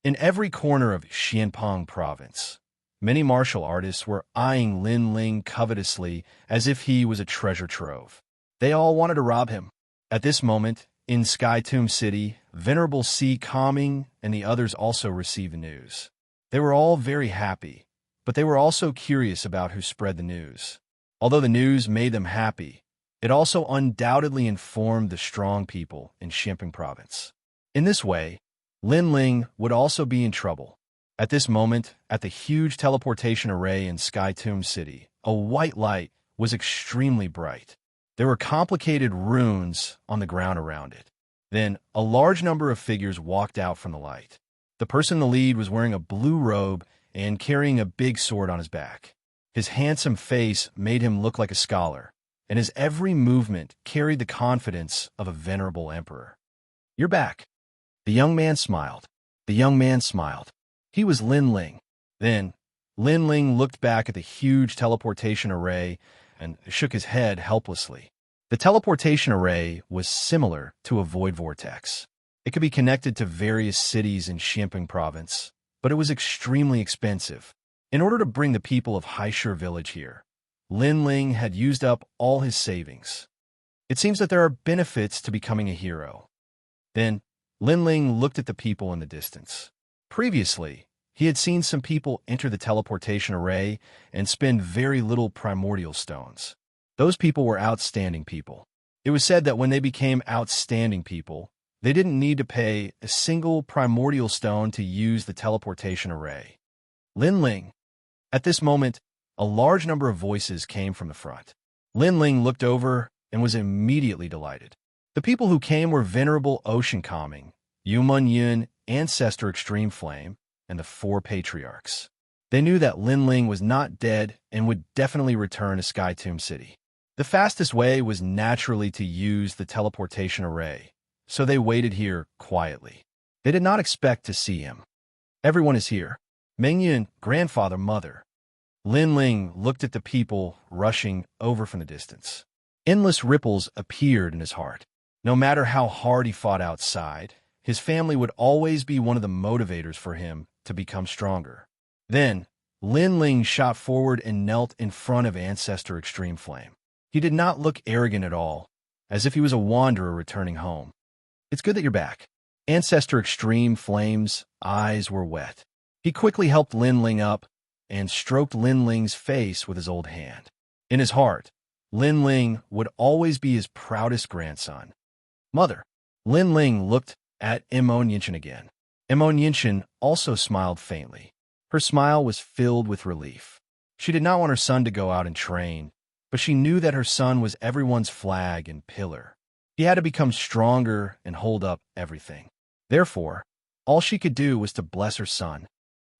In every corner of Xianping Province, many martial artists were eyeing Lin Ling covetously as if he was a treasure trove. They all wanted to rob him. At this moment, in Sky Tomb City, Venerable Si Calming and the others also received the news. They were all very happy, but they were also curious about who spread the news. Although the news made them happy, it also undoubtedly informed the strong people in Xianping Province. In this way, Lin Ling would also be in trouble. At this moment, at the huge teleportation array in Sky Tomb City, a white light was extremely bright. There were complicated runes on the ground around it. Then, a large number of figures walked out from the light. The person in the lead was wearing a blue robe and carrying a big sword on his back. His handsome face made him look like a scholar, and his every movement carried the confidence of a venerable emperor. You're back. The young man smiled. The young man smiled. He was Lin Ling. Then, Lin Ling looked back at the huge teleportation array and shook his head helplessly. The teleportation array was similar to a void vortex. It could be connected to various cities in Xianping Province, but it was extremely expensive. In order to bring the people of Haishur village here, Lin Ling had used up all his savings. It seems that there are benefits to becoming a hero. Then, Lin Ling looked at the people in the distance. Previously, he had seen some people enter the teleportation array and spend very little primordial stones. Those people were outstanding people. It was said that when they became outstanding people, they didn't need to pay a single primordial stone to use the teleportation array. Lin Ling. At this moment, a large number of voices came from the front. Lin Ling looked over and was immediately delighted. The people who came were Venerable Ocean Calming, Yumun Yun, Ancestor Extreme Flame, and the 4 patriarchs. They knew that Lin Ling was not dead and would definitely return to Sky Tomb City. The fastest way was naturally to use the teleportation array, so they waited here quietly. They did not expect to see him. Everyone is here. Mengyun, grandfather, mother. Lin Ling looked at the people rushing over from the distance. Endless ripples appeared in his heart. No matter how hard he fought outside, his family would always be one of the motivators for him to become stronger. Then, Lin Ling shot forward and knelt in front of Ancestor Extreme Flame. He did not look arrogant at all, as if he was a wanderer returning home. "It's good that you're back." Ancestor Extreme Flame's eyes were wet. He quickly helped Lin Ling up and stroked Lin Ling's face with his old hand. In his heart, Lin Ling would always be his proudest grandson. "Mother." Lin Ling looked at Immortal again. Immortal also smiled faintly. Her smile was filled with relief. She did not want her son to go out and train, but she knew that her son was everyone's flag and pillar. He had to become stronger and hold up everything. Therefore, all she could do was to bless her son.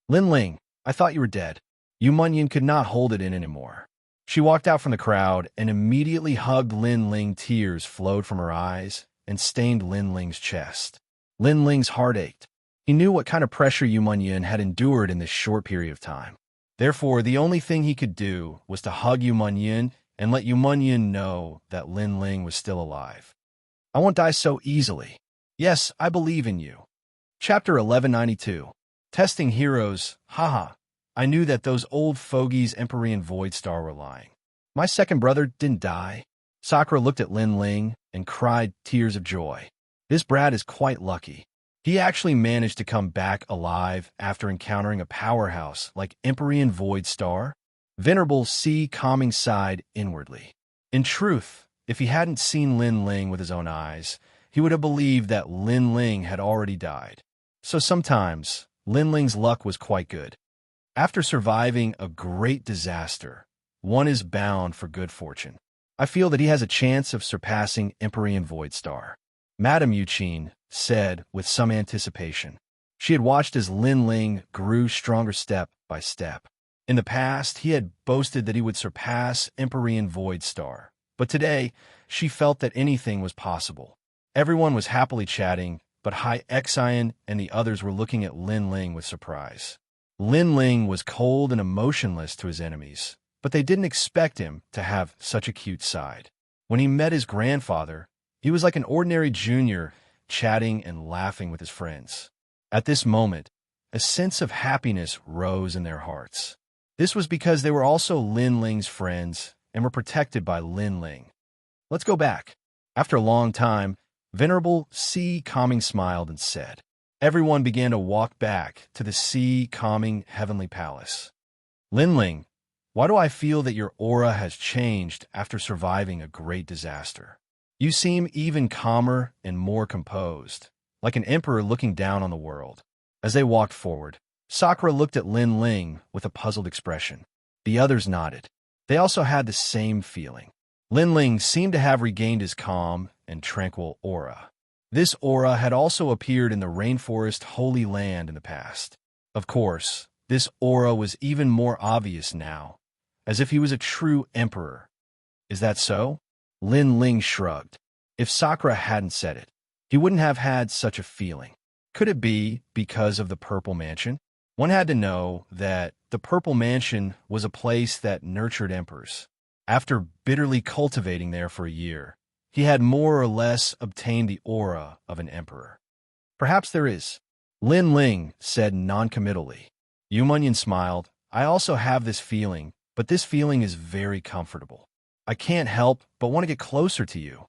"Lin Ling, I thought you were dead." Immortal could not hold it in anymore. She walked out from the crowd and immediately hugged Lin Ling. Tears flowed from her eyes and stained Lin Ling's chest. Lin Ling's heart ached. He knew what kind of pressure Immortal had endured in this short period of time. Therefore, the only thing he could do was to hug Immortal and let Immortal know that Lin Ling was still alive. "I won't die so easily. Yes, I believe in you." Chapter 1192. Testing Heroes. Haha. I knew that those old fogies Empyrean Void Star were lying. My second brother didn't die. Sakura looked at Lin Ling and cried tears of joy. This brat is quite lucky. He actually managed to come back alive after encountering a powerhouse like Empyrean Void Star. Venerable C calming sighed inwardly. In truth, if he hadn't seen Lin Ling with his own eyes, he would have believed that Lin Ling had already died. So sometimes, Lin Ling's luck was quite good. After surviving a great disaster, one is bound for good fortune. I feel that he has a chance of surpassing Empyrean Void Star. Madame Yuqin said with some anticipation. She had watched as Lin Ling grew stronger step by step. In the past, he had boasted that he would surpass Empyrean Void Star, but today, she felt that anything was possible. Everyone was happily chatting, but Xianxia and the others were looking at Lin Ling with surprise. Lin Ling was cold and emotionless to his enemies, but they didn't expect him to have such a cute side. When he met his grandfather, he was like an ordinary junior, chatting and laughing with his friends. At this moment, a sense of happiness rose in their hearts. This was because they were also Lin Ling's friends and were protected by Lin Ling. "Let's go back." After a long time, Venerable C calming smiled and said. Everyone began to walk back to the sea calming heavenly palace. "Lin Ling, why do I feel that your aura has changed after surviving a great disaster? You seem even calmer and more composed, like an emperor looking down on the world." As they walked forward, Sakura looked at Lin Ling with a puzzled expression. The others nodded. They also had the same feeling. Lin Ling seemed to have regained his calm and tranquil aura. This aura had also appeared in the Rainforest Holy Land in the past. Of course, this aura was even more obvious now, as if he was a true emperor. "Is that so?" Lin Ling shrugged. If Sakura hadn't said it, he wouldn't have had such a feeling. Could it be because of the Purple Mansion? One had to know that the Purple Mansion was a place that nurtured emperors. After bitterly cultivating there for a year, he had more or less obtained the aura of an emperor. "Perhaps there is," Lin Ling said noncommittally. Immortal smiled. "I also have this feeling, but this feeling is very comfortable. I can't help but want to get closer to you."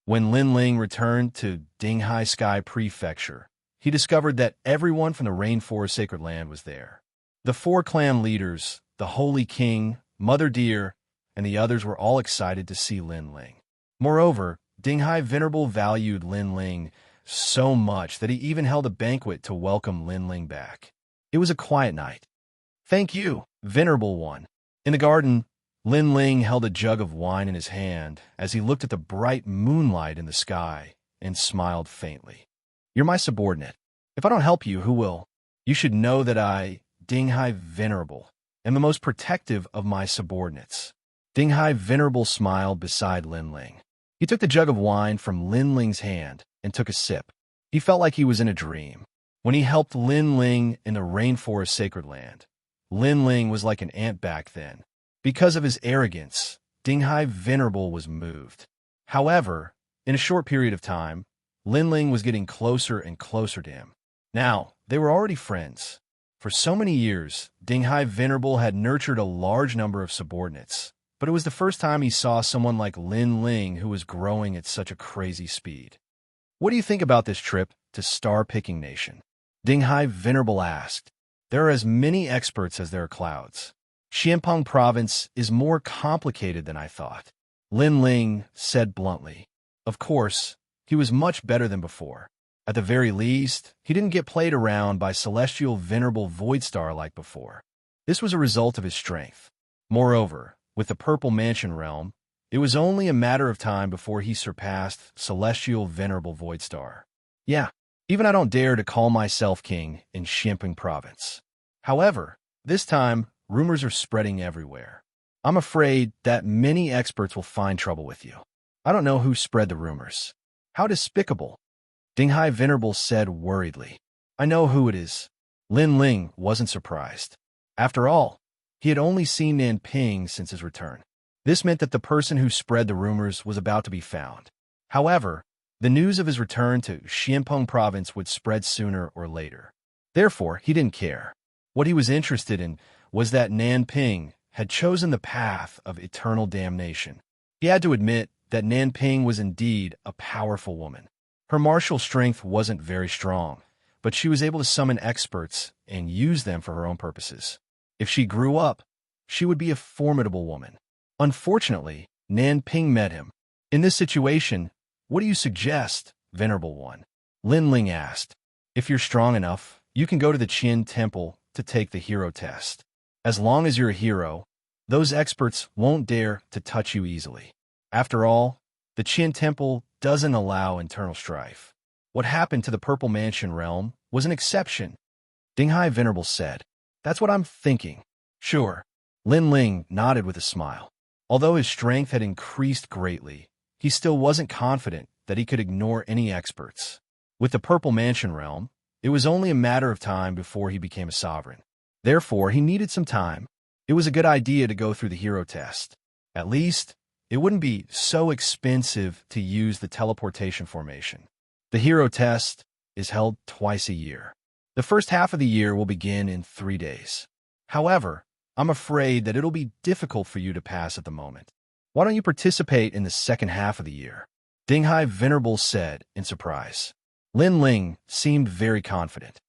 When Lin Ling returned to Dinghai Sky Prefecture, he discovered that everyone from the Rainforest Sacred Land was there. The 4 clan leaders, the Holy King, Mother Deer, and the others were all excited to see Lin Ling. Moreover, Dinghai Venerable valued Lin Ling so much that he even held a banquet to welcome Lin Ling back. It was a quiet night. "Thank you, Venerable One." In the garden, Lin Ling held a jug of wine in his hand as he looked at the bright moonlight in the sky and smiled faintly. "You're my subordinate. If I don't help you, who will? You should know that I, Dinghai Venerable, am the most protective of my subordinates." Dinghai Venerable smiled beside Lin Ling. He took the jug of wine from Lin Ling's hand and took a sip. He felt like he was in a dream. When he helped Lin Ling in the Rainforest Sacred Land, Lin Ling was like an ant back then. Because of his arrogance, Dinghai Venerable was moved. However, in a short period of time, Lin Ling was getting closer and closer to him. Now, they were already friends. For so many years, Dinghai Venerable had nurtured a large number of subordinates, but it was the first time he saw someone like Lin Ling who was growing at such a crazy speed. "What do you think about this trip to Star-Picking Nation?" Dinghai Venerable asked. "There are as many experts as there are clouds. Xianpeng Province is more complicated than I thought." Lin Ling said bluntly. Of course, he was much better than before. At the very least, he didn't get played around by Celestial Venerable Voidstar like before. This was a result of his strength. Moreover, with the Purple Mansion realm, it was only a matter of time before he surpassed Celestial Venerable Voidstar. Yeah, even I don't dare to call myself king in Xianpeng Province. However, this time, rumors are spreading everywhere. I'm afraid that many experts will find trouble with you. I don't know who spread the rumors. How despicable. Dinghai Venerable said worriedly. I know who it is. Lin Ling wasn't surprised. After all, he had only seen Nanping since his return. This meant that the person who spread the rumors was about to be found. However, the news of his return to Xianpeng Province would spread sooner or later. Therefore, he didn't care. What he was interested in was that Nanping had chosen the path of eternal damnation. He had to admit that Nanping was indeed a powerful woman. Her martial strength wasn't very strong, but she was able to summon experts and use them for her own purposes. If she grew up, she would be a formidable woman. Unfortunately, Nanping met him. In this situation, what do you suggest, Venerable One? Lin Ling asked. If you're strong enough, you can go to the Qin Temple to take the hero test. As long as you're a hero, those experts won't dare to touch you easily. After all, the Qin Temple doesn't allow internal strife. What happened to the Purple Mansion realm was an exception. Dinghai Venerable said. That's what I'm thinking. Sure. Lin Ling nodded with a smile. Although his strength had increased greatly, he still wasn't confident that he could ignore any experts. With the Purple Mansion realm, it was only a matter of time before he became a sovereign. Therefore, he needed some time. It was a good idea to go through the hero test. At least, it wouldn't be so expensive to use the teleportation formation. The hero test is held twice a year. The first half of the year will begin in 3 days. However, I'm afraid that it'll be difficult for you to pass at the moment. Why don't you participate in the second half of the year? Dinghai Venerable said in surprise. Lin Ling seemed very confident.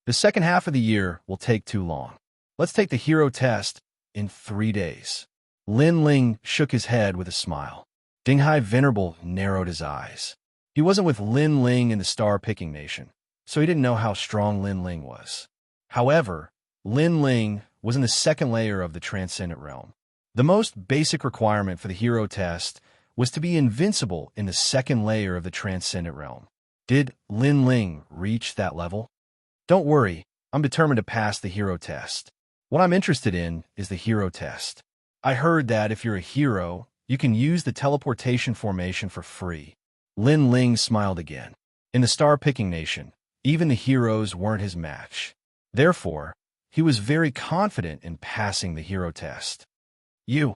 The second half of the year will take too long. Let's take the hero test in 3 days. Lin Ling shook his head with a smile. Dinghai Venerable narrowed his eyes. He wasn't with Lin Ling in the Star-Picking Nation, so he didn't know how strong Lin Ling was. However, Lin Ling was in the second layer of the Transcendent Realm. The most basic requirement for the hero test was to be invincible in the second layer of the Transcendent Realm. Did Lin Ling reach that level? Don't worry, I'm determined to pass the hero test. What I'm interested in is the hero test. I heard that if you're a hero, you can use the teleportation formation for free. Lin Ling smiled again. In the Star-Picking Nation, even the heroes weren't his match. Therefore, he was very confident in passing the hero test. You,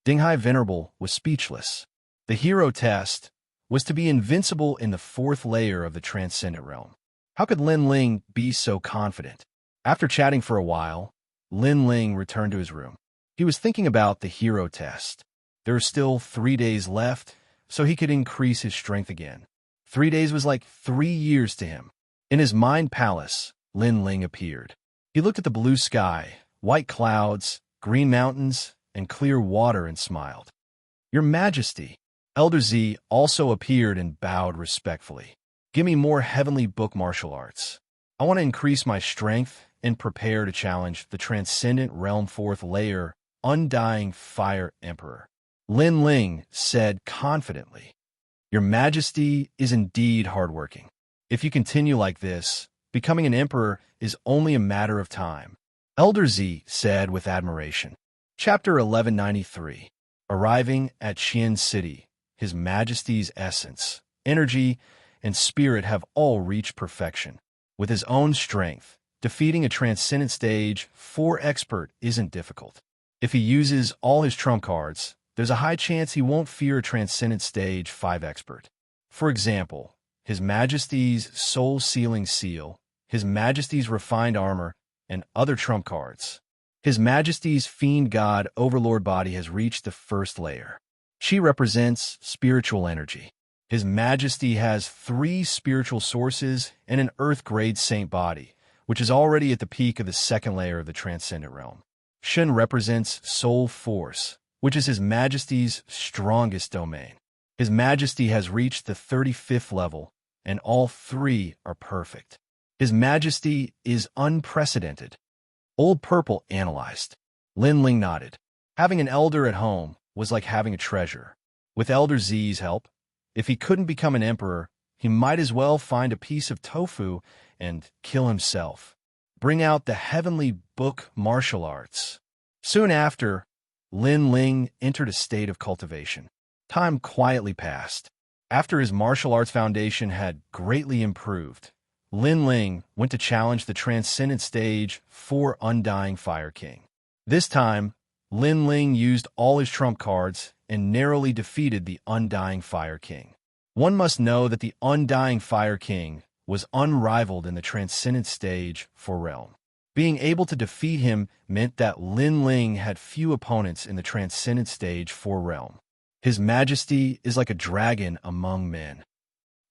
Dinghai Venerable was speechless. The hero test was to be invincible in the fourth layer of the Transcendent Realm. How could Lin Ling be so confident? After chatting for a while, Lin Ling returned to his room. He was thinking about the hero test. There were still 3 days left, so he could increase his strength again. 3 days was like 3 years to him. In his mind palace, Lin Ling appeared. He looked at the blue sky, white clouds, green mountains, and clear water and smiled. Your Majesty. Elder Z also appeared and bowed respectfully. Give me more heavenly book martial arts. I want to increase my strength and prepare to challenge the Transcendent Realm 4th Layer, Undying Fire Emperor. Lin Ling said confidently. Your Majesty is indeed hardworking. If you continue like this, becoming an emperor is only a matter of time. Elder Z said with admiration. Chapter 1193. Arriving at Xian City, His Majesty's essence, energy, and spirit have all reached perfection. With his own strength, defeating a Transcendent Stage 4 expert isn't difficult. If he uses all his trump cards, there's a high chance he won't fear a Transcendent Stage 5 expert. For example, His Majesty's Soul Sealing Seal, His Majesty's Refined Armor, and other trump cards. His Majesty's Fiend God Overlord body has reached the first layer. She represents spiritual energy. His Majesty has 3 spiritual sources and an Earth-grade saint body, which is already at the peak of the second layer of the Transcendent Realm. Shen represents soul force, which is His Majesty's strongest domain. His Majesty has reached the 35th level, and all 3 are perfect. His Majesty is unprecedented. Old Purple analyzed. Lin Ling nodded. Having an elder at home was like having a treasure. With Elder Z's help, if he couldn't become an emperor, he might as well find a piece of tofu and kill himself. Bring out the heavenly book martial arts. Soon after, Lin Ling entered a state of cultivation. Time quietly passed. After his martial arts foundation had greatly improved, Lin Ling went to challenge the Transcendent Stage for Undying Fire King. This time, Lin Ling used all his trump cards and narrowly defeated the Undying Fire King. One must know that the Undying Fire King was unrivaled in the Transcendent Stage for Realm. Being able to defeat him meant that Lin Ling had few opponents in the Transcendent Stage for Realm. His Majesty is like a dragon among men.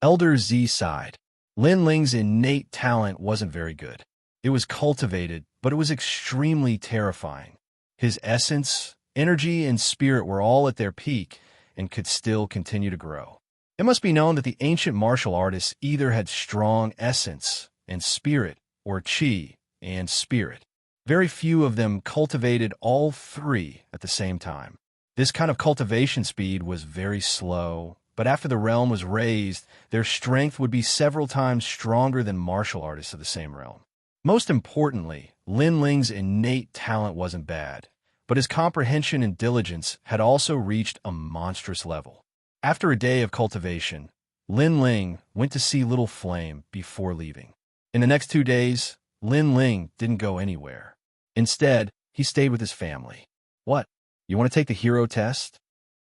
Elder Z sighed. Lin Ling's innate talent wasn't very good. It was cultivated, but it was extremely terrifying. His essence, energy, and spirit were all at their peak and could still continue to grow. It must be known that the ancient martial artists either had strong essence and spirit or qi and spirit. Very few of them cultivated all 3 at the same time. This kind of cultivation speed was very slow, but after the realm was raised, their strength would be several times stronger than martial artists of the same realm. Most importantly, Lin Ling's innate talent wasn't bad, but his comprehension and diligence had also reached a monstrous level. After a day of cultivation, Lin Ling went to see Little Flame before leaving. In the next 2 days, Lin Ling didn't go anywhere. Instead, he stayed with his family. What? You want to take the hero test?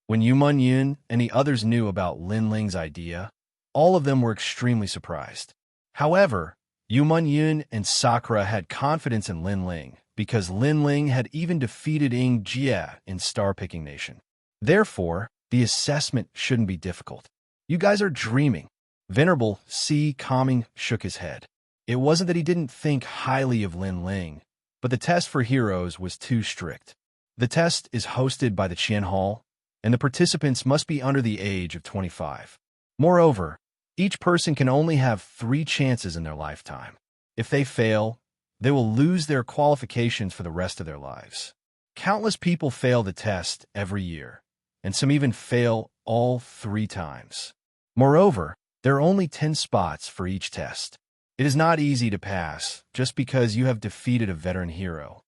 When Yu Yun and the others knew about Lin Ling's idea, all of them were extremely surprised. However, Yu Yun and Sakura had confidence in Lin Ling because Lin Ling had even defeated Jia in Star Picking Nation. Therefore, the assessment shouldn't be difficult. You guys are dreaming. Venerable C. Calming shook his head. It wasn't that he didn't think highly of Lin Ling, but the test for heroes was too strict. The test is hosted by the Qian Hall, and the participants must be under the age of 25. Moreover, each person can only have 3 chances in their lifetime. If they fail, they will lose their qualifications for the rest of their lives. Countless people fail the test every year, and some even fail all 3 times. Moreover, there are only 10 spots for each test. It is not easy to pass just because you have defeated a veteran hero.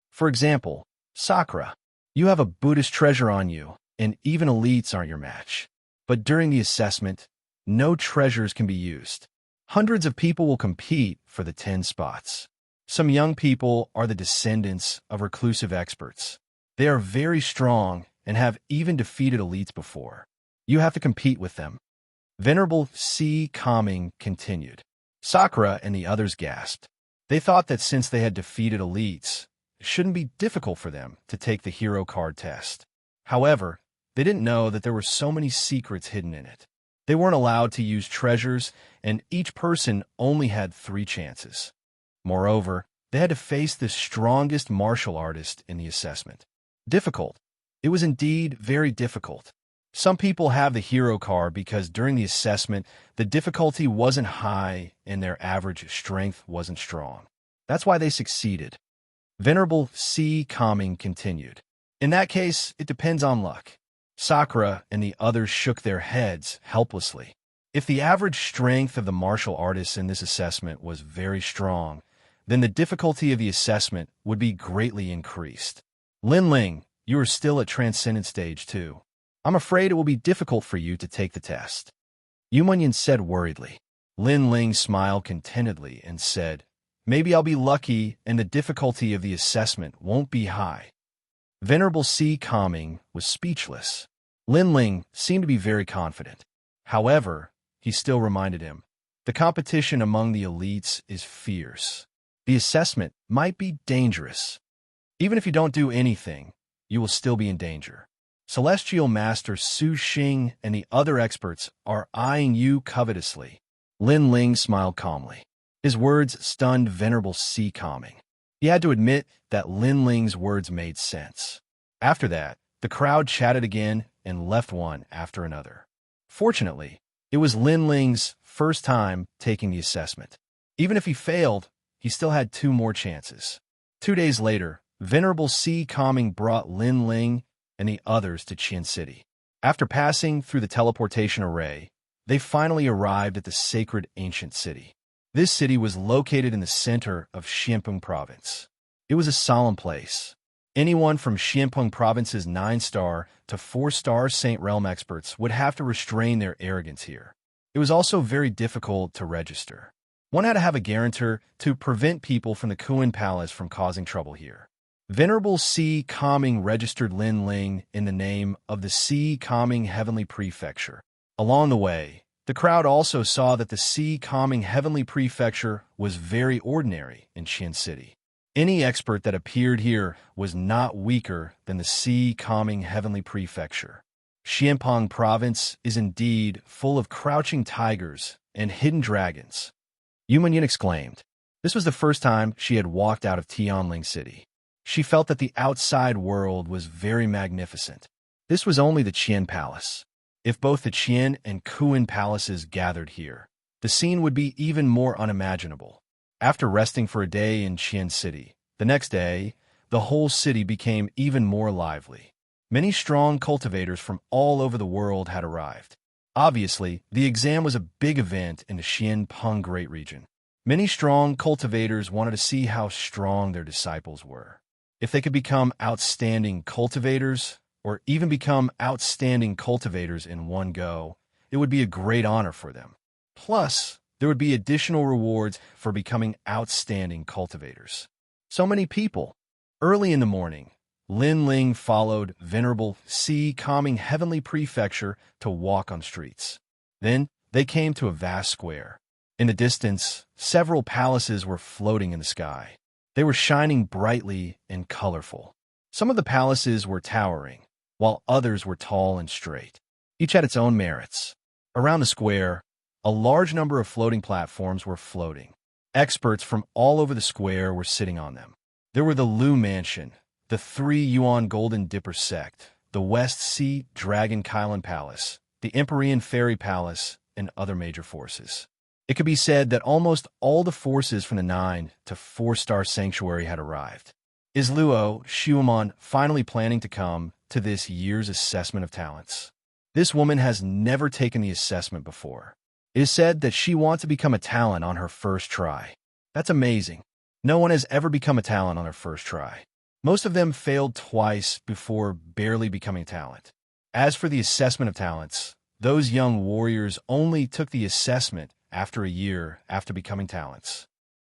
For example, Sakura, you have a Buddhist treasure on you, and even elites aren't your match. But during the assessment, no treasures can be used. Hundreds of people will compete for the 10 spots. Some young people are the descendants of reclusive experts. They are very strong and have even defeated elites before. You have to compete with them. Venerable C. Calming continued. Sakura and the others gasped. They thought that since they had defeated elites, it shouldn't be difficult for them to take the hero card test. However, they didn't know that there were so many secrets hidden in it. They weren't allowed to use treasures, and each person only had 3 chances. Moreover, they had to face the strongest martial artist in the assessment. Difficult. It was indeed very difficult. Some people have the hero card because during the assessment, the difficulty wasn't high and their average strength wasn't strong. That's why they succeeded. Venerable C. Calming continued. In that case, it depends on luck. Sakura and the others shook their heads helplessly. If the average strength of the martial artists in this assessment was very strong, then the difficulty of the assessment would be greatly increased. Lin Ling, you are still at Transcendent Stage 2. I'm afraid it will be difficult for you to take the test. Yu Yun said worriedly. Lin Ling smiled contentedly and said, Maybe I'll be lucky and the difficulty of the assessment won't be high. Venerable C. Calming was speechless. Lin Ling seemed to be very confident. However, he still reminded him, the competition among the elites is fierce. The assessment might be dangerous. Even if you don't do anything, you will still be in danger. Celestial Master Su Xing and the other experts are eyeing you covetously. Lin Ling smiled calmly. His words stunned Venerable Si Calming. He had to admit that Lin Ling's words made sense. After that, the crowd chatted again and left one after another. Fortunately, it was Lin Ling's first time taking the assessment. Even if he failed, he still had 2 more chances. 2 days later, Venerable Si Calming brought Lin Ling and the others to Qian City. After passing through the teleportation array, they finally arrived at the sacred ancient city. This city was located in the center of Xianpeng Province. It was a solemn place. Anyone from Xianpeng Province's 9-star to 4-star Saint Realm experts would have to restrain their arrogance here. It was also very difficult to register. One had to have a guarantor to prevent people from the Kuan Palace from causing trouble here. Venerable Si Calming registered Lin Ling in the name of the Si Calming Heavenly Prefecture. Along the way, the crowd also saw that the Si Calming Heavenly Prefecture was very ordinary in Qian City. Any expert that appeared here was not weaker than the Si Calming Heavenly Prefecture. Xianpeng Province is indeed full of crouching tigers and hidden dragons. Yumanyin exclaimed. This was the first time she had walked out of Tianling City. She felt that the outside world was very magnificent. This was only the Qian Palace. If both the Qian and Kuan palaces gathered here, the scene would be even more unimaginable. After resting for a day in Qian City, the next day, the whole city became even more lively. Many strong cultivators from all over the world had arrived. Obviously, the exam was a big event in the Xianpeng Great Region. Many strong cultivators wanted to see how strong their disciples were. If they could become outstanding cultivators, or even become outstanding cultivators in one go, it would be a great honor for them. Plus, there would be additional rewards for becoming outstanding cultivators. So many people. Early in the morning, Lin Ling followed Venerable Si Calming Heavenly Prefecture to walk on streets. Then, they came to a vast square. In the distance, several palaces were floating in the sky. They were shining brightly and colorful. Some of the palaces were towering, while others were tall and straight. Each had its own merits. Around the square, a large number of floating platforms were floating. Experts from all over the square were sitting on them. There were the Lu Mansion, the 3 Yuan Golden Dipper Sect, the West Sea Dragon Kylan Palace, the Empyrean Fairy Palace, and other major forces. It could be said that almost all the forces from the 9 to 4-star sanctuary had arrived. Is Luo Xiaomon finally planning to come to this year's assessment of talents? This woman has never taken the assessment before. It is said that she wants to become a talent on her first try. That's amazing. No one has ever become a talent on their first try. Most of them failed twice before barely becoming a talent. As for the assessment of talents, those young warriors only took the assessment after a year after becoming talents.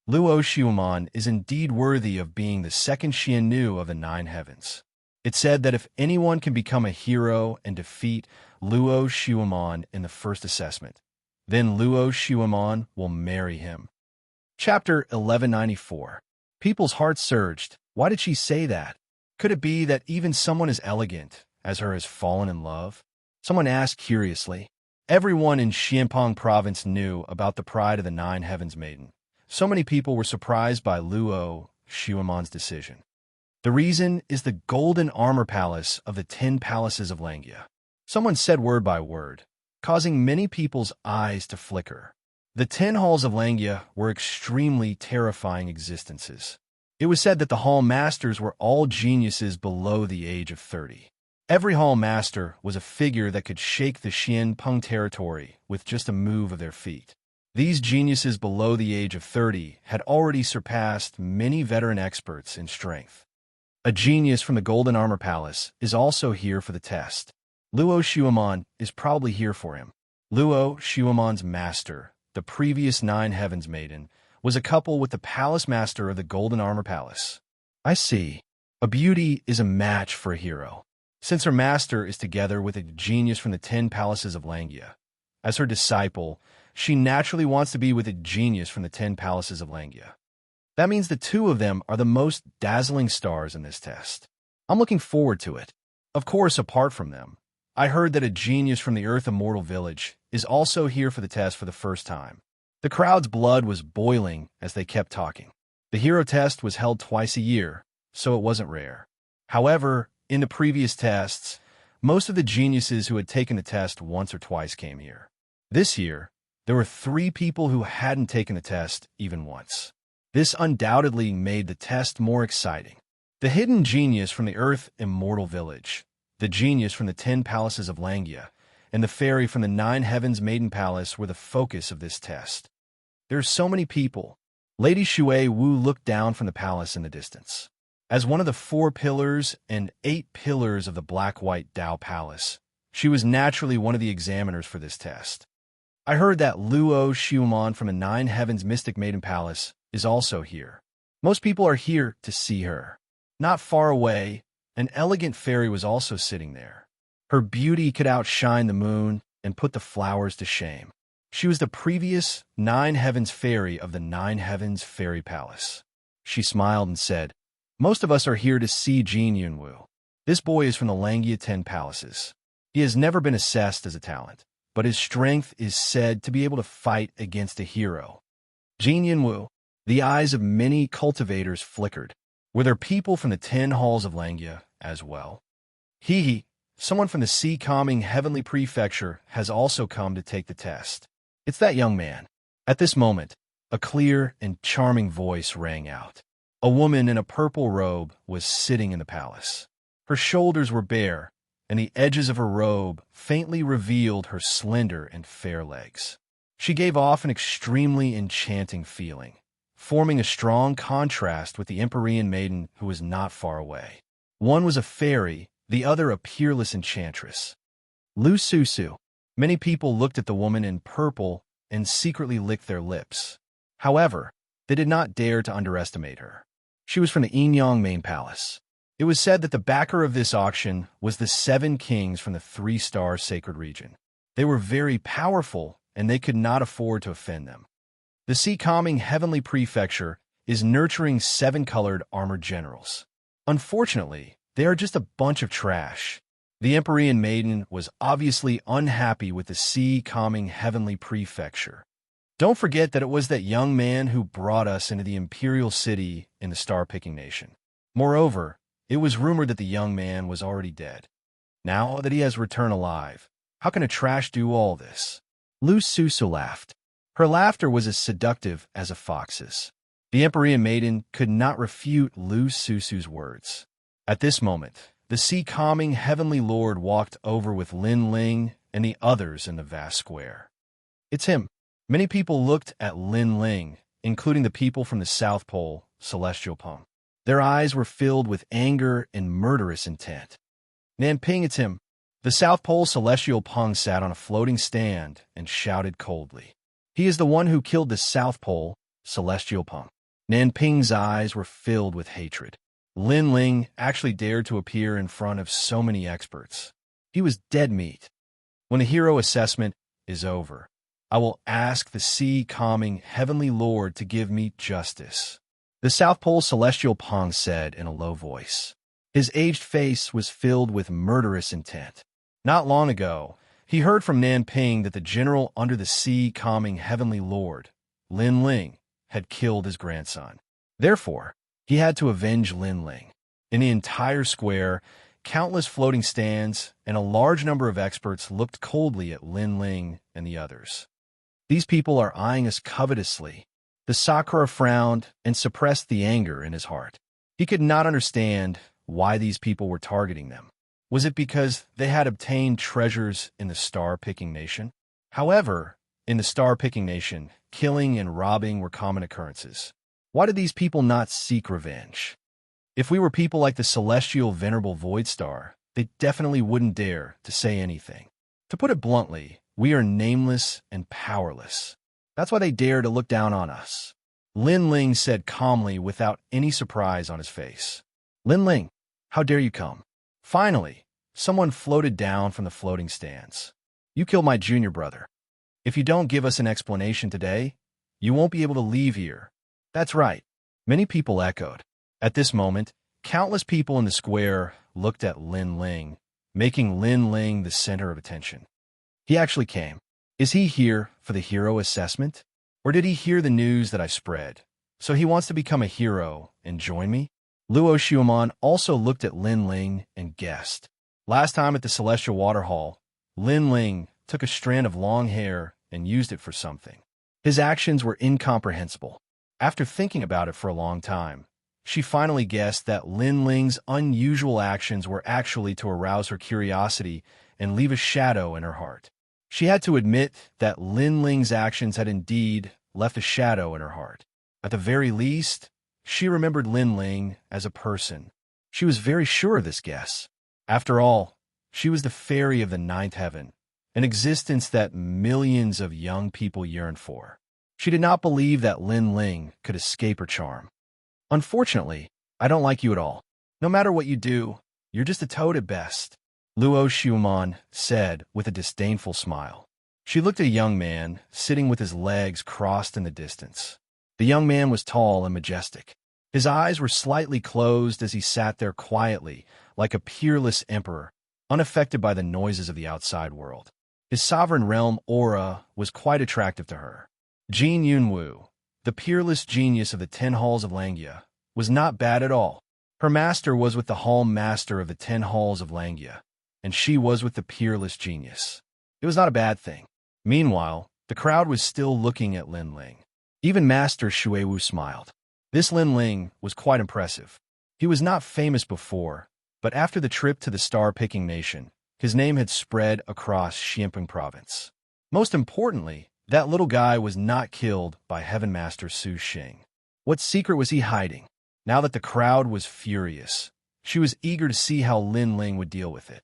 Luo Xiaomon is indeed worthy of being the second Xiannu of the 9 heavens. It's said that if anyone can become a hero and defeat Luo Xiaomon in the first assessment, then Luo Xiaomon will marry him. Chapter 1194. People's hearts surged. Why did she say that? Could it be that even someone as elegant as her has fallen in love? Someone asked curiously. Everyone in Xianpeng Province knew about the pride of the 9 heavens maiden. So many people were surprised by Luo Xiaomon's decision. The reason is the golden armor palace of the 10 palaces of Xianxia. Someone said word by word, causing many people's eyes to flicker. The 10 halls of Xianxia were extremely terrifying existences. It was said that the hall masters were all geniuses below the age of 30. Every hall master was a figure that could shake the Xianpeng territory with just a move of their feet. These geniuses below the age of 30 had already surpassed many veteran experts in strength. A genius from the Golden Armor Palace is also here for the test. Luo Xiaomon is probably here for him. Luo Xiaomon's master, the previous 9 heavens maiden, was a couple with the palace master of the Golden Armor Palace. I see. A beauty is a match for a hero. Since her master is together with a genius from the 10 palaces of Xianxia, as her disciple, she naturally wants to be with a genius from the 10 palaces of Xianxia. That means the two of them are the most dazzling stars in this test. I'm looking forward to it. Of course, apart from them, I heard that a genius from the Earth Immortal Village is also here for the test for the first time. The crowd's blood was boiling as they kept talking. The hero test was held twice a year, so it wasn't rare. However, in the previous tests, most of the geniuses who had taken the test once or twice came here. This year, there were 3 people who hadn't taken the test even once. This undoubtedly made the test more exciting. The hidden genius from the Earth Immortal Village, the genius from the 10 palaces of Xianxia, and the fairy from the 9 Heavens Maiden Palace were the focus of this test. There are so many people. Lady Shui Wu looked down from the palace in the distance. As one of the 4 pillars and 8 pillars of the Black-White Dao Palace, she was naturally one of the examiners for this test. I heard that Luo Xiuman from the 9 Heavens Mystic Maiden Palace is also here. Most people are here to see her. Not far away, an elegant fairy was also sitting there. Her beauty could outshine the moon and put the flowers to shame. She was the previous 9 Heavens fairy of the 9 Heavens Fairy Palace. She smiled and said, "Most of us are here to see Jin Yunwu. This boy is from the Xianxia 10 Palaces. He has never been assessed as a talent, but his strength is said to be able to fight against a hero." Jin Yunwu. The eyes of many cultivators flickered. Were there people from the 10 halls of Xianxia as well? Someone from the Sea Calming Heavenly Prefecture has also come to take the test. It's that young man. At this moment, a clear and charming voice rang out. A woman in a purple robe was sitting in the palace. Her shoulders were bare, and the edges of her robe faintly revealed her slender and fair legs. She gave off an extremely enchanting feeling, forming a strong contrast with the Empyrean maiden who was not far away. One was a fairy, the other a peerless enchantress. Lu Susu. Many people looked at the woman in purple and secretly licked their lips. However, they did not dare to underestimate her. She was from the Yinyang Main Palace. It was said that the backer of this auction was the 7 kings from the 3-star sacred region. They were very powerful, and they could not afford to offend them. The Sea Calming Heavenly Prefecture is nurturing 7-colored armored generals. Unfortunately, they are just a bunch of trash. The Empyrean maiden was obviously unhappy with the Sea Calming Heavenly Prefecture. Don't forget that it was that young man who brought us into the Imperial City in the Star-Picking Nation. Moreover, it was rumored that the young man was already dead. Now that he has returned alive, how can a trash do all this? Lu Susu laughed. Her laughter was as seductive as a fox's. The Empyrean maiden could not refute Lu Susu's words. At this moment, the Sea Calming Heavenly Lord walked over with Lin Ling and the others in the vast square. It's him. Many people looked at Lin Ling, including the people from the South Pole, Celestial Peng. Their eyes were filled with anger and murderous intent. Nanping, it's him. The South Pole Celestial Peng sat on a floating stand and shouted coldly. He is the one who killed the South Pole Celestial Peng. Nanping's eyes were filled with hatred. Lin Ling actually dared to appear in front of so many experts. He was dead meat. When the hero assessment is over, I will ask the Sea Calming Heavenly Lord to give me justice. The South Pole Celestial Peng said in a low voice. His aged face was filled with murderous intent. Not long ago, he heard from Nanping that the general under the Sea Calming Heavenly Lord, Lin Ling, had killed his grandson. Therefore, he had to avenge Lin Ling. In the entire square, countless floating stands and a large number of experts looked coldly at Lin Ling and the others. These people are eyeing us covetously. The Sakura frowned and suppressed the anger in his heart. He could not understand why these people were targeting them. Was it because they had obtained treasures in the Star-Picking Nation? However, in the Star-Picking Nation, killing and robbing were common occurrences. Why did these people not seek revenge? If we were people like the Celestial Venerable Void Star, they definitely wouldn't dare to say anything. To put it bluntly, we are nameless and powerless. That's why they dare to look down on us. Lin Ling said calmly without any surprise on his face. Lin Ling, how dare you come? Finally, someone floated down from the floating stands. You killed my junior brother. If you don't give us an explanation today, you won't be able to leave here. That's right. Many people echoed. At this moment, countless people in the square looked at Lin Ling, making Lin Ling the center of attention. He actually came. Is he here for the hero assessment? Or did he hear the news that I spread? So he wants to become a hero and join me? Luo Xiaoman also looked at Lin Ling and guessed. Last time at the Celestial Water Hall, Lin Ling took a strand of long hair and used it for something. His actions were incomprehensible. After thinking about it for a long time, she finally guessed that Lin Ling's unusual actions were actually to arouse her curiosity and leave a shadow in her heart. She had to admit that Lin Ling's actions had indeed left a shadow in her heart. At the very least, she remembered Lin Ling as a person. She was very sure of this guess. After all, she was the fairy of the ninth heaven, an existence that millions of young people yearned for. She did not believe that Lin Ling could escape her charm. Unfortunately, I don't like you at all. No matter what you do, you're just a toad at best, Luo Xiaoman said with a disdainful smile. She looked at a young man sitting with his legs crossed in the distance. The young man was tall and majestic. His eyes were slightly closed as he sat there quietly, like a peerless emperor, unaffected by the noises of the outside world. His sovereign realm aura was quite attractive to her. Jin Yunwu, the peerless genius of the 10 halls of Xianxia, was not bad at all. Her master was with the hall master of the 10 halls of Xianxia, and she was with the peerless genius. It was not a bad thing. Meanwhile, the crowd was still looking at Lin Ling. Even Master Shuiwu smiled. This Lin Ling was quite impressive. He was not famous before, but after the trip to the star-picking nation, his name had spread across Xianping province. Most importantly, that little guy was not killed by Heaven Master Su Xing. What secret was he hiding? Now that the crowd was furious, she was eager to see how Lin Ling would deal with it.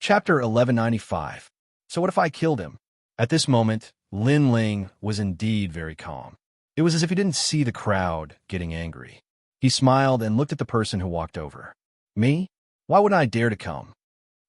Chapter 1195. So what if I killed him? At this moment, Lin Ling was indeed very calm. It was as if he didn't see the crowd getting angry. He smiled and looked at the person who walked over. Me? Why wouldn't I dare to come?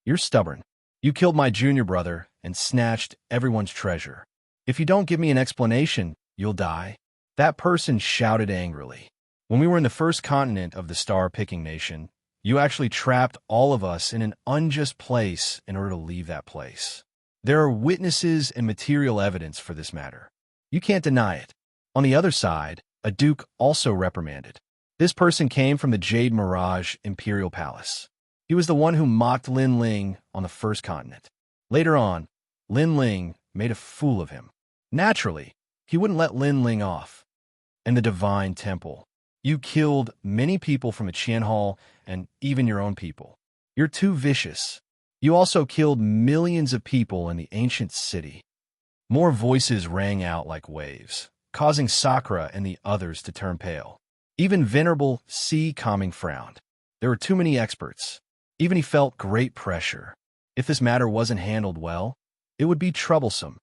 You're stubborn. You killed my junior brother and snatched everyone's treasure. If you don't give me an explanation, you'll die. That person shouted angrily. When we were in the first continent of the star-picking nation, you actually trapped all of us in an unjust place in order to leave that place. There are witnesses and material evidence for this matter. You can't deny it. On the other side, a duke also reprimanded. This person came from the Jade Mirage Imperial Palace. He was the one who mocked Lin Ling on the first continent. Later on, Lin Ling made a fool of him. Naturally, he wouldn't let Lin Ling off. And the Divine Temple. You killed many people from the Qian Hall and even your own people. You're too vicious. You also killed millions of people in the ancient city. More voices rang out like waves, causing Sakura and the others to turn pale. Even Venerable C. Calming frowned. There were too many experts. Even he felt great pressure. If this matter wasn't handled well, it would be troublesome.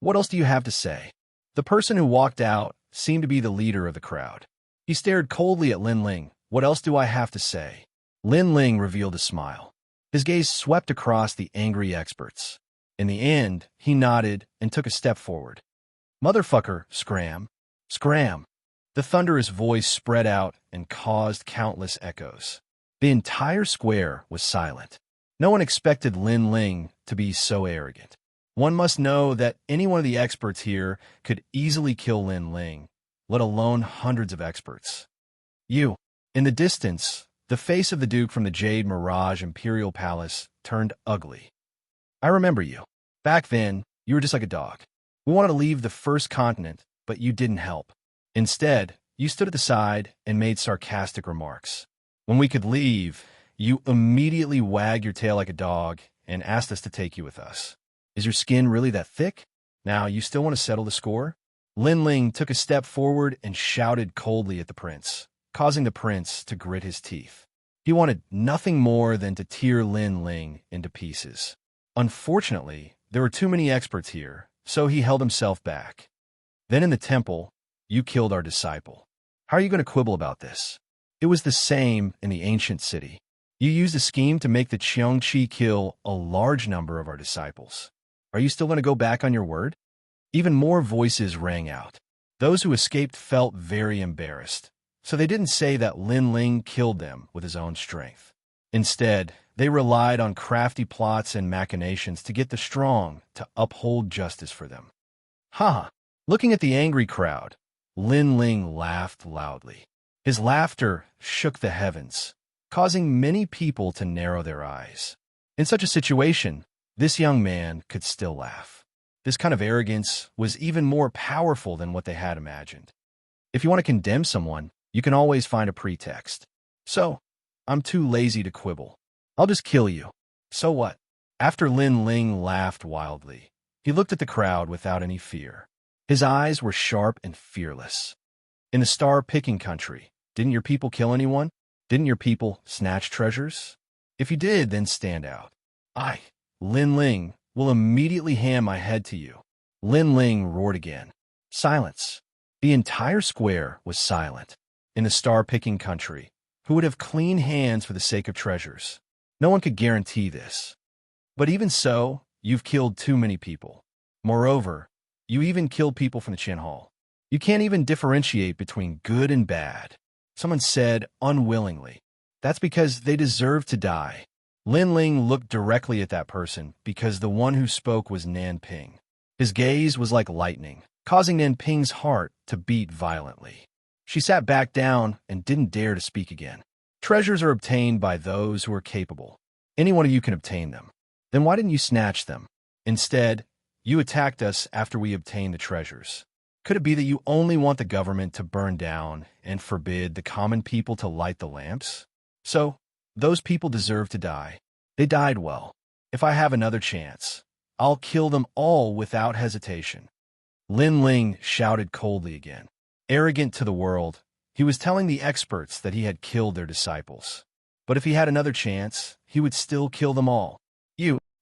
What else do you have to say? The person who walked out seemed to be the leader of the crowd. He stared coldly at Lin Ling. What else do I have to say? Lin Ling revealed a smile. His gaze swept across the angry experts. In the end, he nodded and took a step forward. Motherfucker, scram. Scram. The thunderous voice spread out and caused countless echoes. The entire square was silent. No one expected Lin Ling to be so arrogant. One must know that any one of the experts here could easily kill Lin Ling, let alone hundreds of experts. You. In the distance, the face of the Duke from the Jade Mirage Imperial Palace turned ugly. I remember you. Back then, you were just like a dog. We wanted to leave the first continent, but you didn't help. Instead, you stood at the side and made sarcastic remarks. When we could leave, you immediately wagged your tail like a dog and asked us to take you with us. Is your skin really that thick? Now, you still want to settle the score? Lin Ling took a step forward and shouted coldly at the prince, causing the prince to grit his teeth. He wanted nothing more than to tear Lin Ling into pieces. Unfortunately, there were too many experts here, so he held himself back. Then in the temple, you killed our disciple. How are you going to quibble about this? It was the same in the ancient city. You used a scheme to make the Xianxia kill a large number of our disciples. Are you still going to go back on your word? Even more voices rang out. Those who escaped felt very embarrassed. So they didn't say that Lin Ling killed them with his own strength. Instead, they relied on crafty plots and machinations to get the strong to uphold justice for them. Ha! Looking at the angry crowd, Lin Ling laughed loudly. His laughter shook the heavens, causing many people to narrow their eyes. In such a situation, this young man could still laugh. This kind of arrogance was even more powerful than what they had imagined. If you want to condemn someone, you can always find a pretext. So, I'm too lazy to quibble. I'll just kill you. So what? After Lin Ling laughed wildly, he looked at the crowd without any fear. His eyes were sharp and fearless. In the star-picking country, didn't your people kill anyone? Didn't your people snatch treasures? If you did, then stand out. I, Lin Ling, will immediately hand my head to you. Lin Ling roared again. Silence. The entire square was silent. In the star-picking country, who would have clean hands for the sake of treasures? No one could guarantee this. But even so, you've killed too many people. Moreover, you even killed people from the Qian Hall. You can't even differentiate between good and bad. Someone said unwillingly. That's because they deserve to die. Lin Ling looked directly at that person because the one who spoke was Nan Ping. His gaze was like lightning, causing Nan Ping's heart to beat violently. She sat back down and didn't dare to speak again. Treasures are obtained by those who are capable. Any one of you can obtain them. Then why didn't you snatch them? Instead, you attacked us after we obtained the treasures. Could it be that you only want the government to burn down and forbid the common people to light the lamps? So, those people deserve to die. They died well. If I have another chance, I'll kill them all without hesitation. Lin Ling shouted coldly again. Arrogant to the world, he was telling the experts that he had killed their disciples. But if he had another chance, he would still kill them all.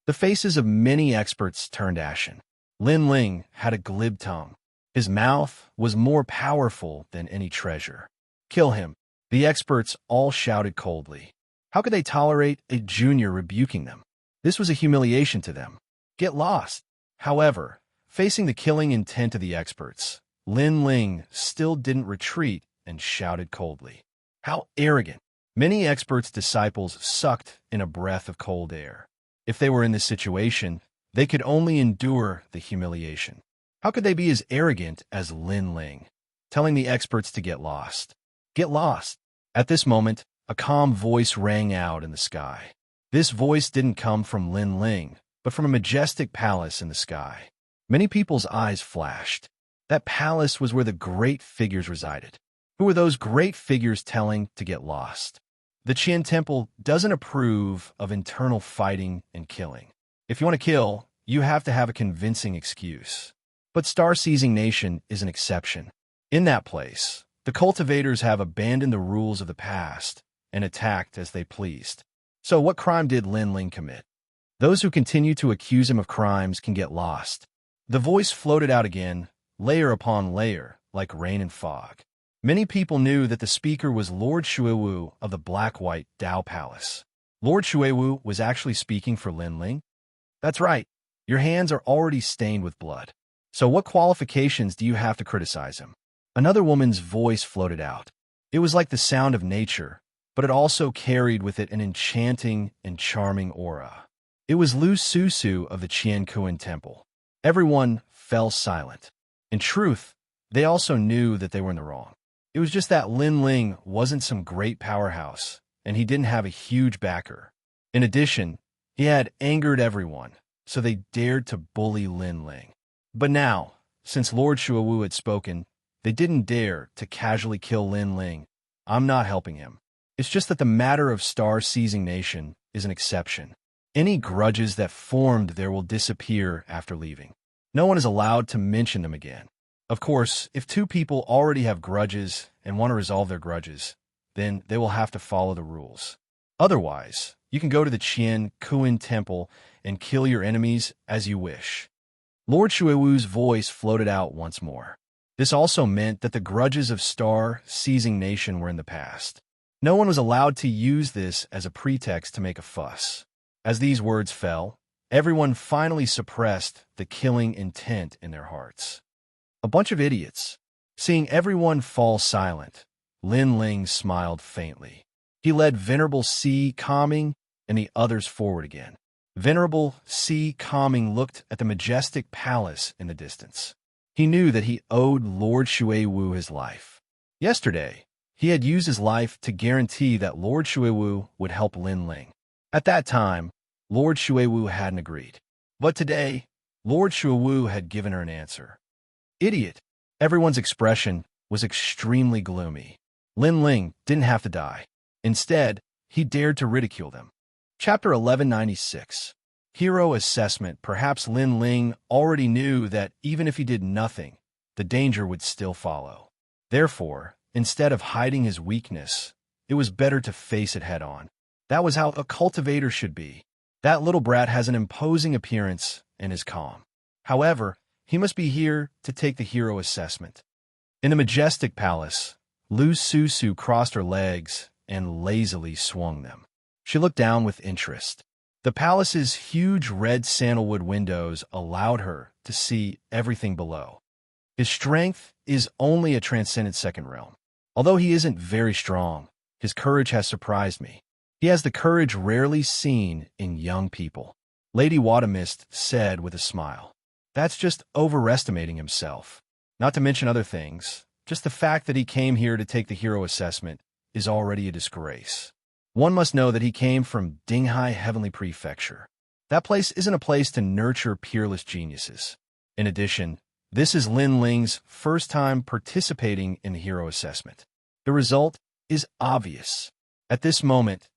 The faces of many experts turned ashen. Lin Ling had a glib tongue. His mouth was more powerful than any treasure. Kill him. The experts all shouted coldly. How could they tolerate a junior rebuking them? This was a humiliation to them. Get lost. However, facing the killing intent of the experts, Lin Ling still didn't retreat and shouted coldly. How arrogant! Many experts' disciples sucked in a breath of cold air. If they were in this situation, they could only endure the humiliation. How could they be as arrogant as Lin Ling, telling the experts to get lost? Get lost! At this moment, a calm voice rang out in the sky. This voice didn't come from Lin Ling, but from a majestic palace in the sky. Many people's eyes flashed. That palace was where the great figures resided. Who were those great figures telling to get lost? The Qian Temple doesn't approve of internal fighting and killing. If you want to kill, you have to have a convincing excuse. But Star-Seizing Nation is an exception. In that place, the cultivators have abandoned the rules of the past and attacked as they pleased. So what crime did Lin Ling commit? Those who continue to accuse him of crimes can get lost. The voice floated out again, layer upon layer, like rain and fog. Many people knew that the speaker was Lord Shuiwu of the Black-White Dao Palace. Lord Shuiwu was actually speaking for Lin Ling? That's right. Your hands are already stained with blood. So what qualifications do you have to criticize him? Another woman's voice floated out. It was like the sound of nature, but it also carried with it an enchanting and charming aura. It was Lu Susu of the Qian Kuan Temple. Everyone fell silent. In truth, they also knew that they were in the wrong. It was just that Lin Ling wasn't some great powerhouse, and he didn't have a huge backer. In addition, he had angered everyone, so they dared to bully Lin Ling. But now, since Lord Shuiwu had spoken, they didn't dare to casually kill Lin Ling. I'm not helping him. It's just that the matter of Star-Seizing Nation is an exception. Any grudges that formed there will disappear after leaving. No one is allowed to mention them again. Of course, if two people already have grudges and want to resolve their grudges, then they will have to follow the rules. Otherwise, you can go to the Qian Kuan Temple and kill your enemies as you wish. Lord Shuiwu's voice floated out once more. This also meant that the grudges of Star-Seizing Nation were in the past. No one was allowed to use this as a pretext to make a fuss. As these words fell, everyone finally suppressed the killing intent in their hearts. A bunch of idiots. Seeing everyone fall silent, Lin Ling smiled faintly. He led Venerable Si Calming and the others forward again. Venerable Si Calming looked at the majestic palace in the distance. He knew that he owed Lord Xuewu his life. Yesterday, he had used his life to guarantee that Lord Xuewu would help Lin Ling. At that time, Lord Xuewu hadn't agreed. But today, Lord Xuewu had given her an answer. Idiot! Everyone's expression was extremely gloomy. Lin Ling didn't have to die. Instead, he dared to ridicule them. Chapter 1196. Hero Assessment. Perhaps Lin Ling already knew that even if he did nothing, the danger would still follow. Therefore, instead of hiding his weakness, it was better to face it head-on. That was how a cultivator should be. That little brat has an imposing appearance and is calm. However, he must be here to take the hero assessment. In the majestic palace, Lu Susu crossed her legs and lazily swung them. She looked down with interest. The palace's huge red sandalwood windows allowed her to see everything below. His strength is only a transcendent second realm. Although he isn't very strong, his courage has surprised me. He has the courage rarely seen in young people. Lady Watermist said with a smile. That's just overestimating himself. Not to mention other things, just the fact that he came here to take the hero assessment is already a disgrace. One must know that he came from Dinghai Heavenly Prefecture. That place isn't a place to nurture peerless geniuses. In addition, this is Lin Ling's first time participating in the hero assessment. The result is obvious. At this moment,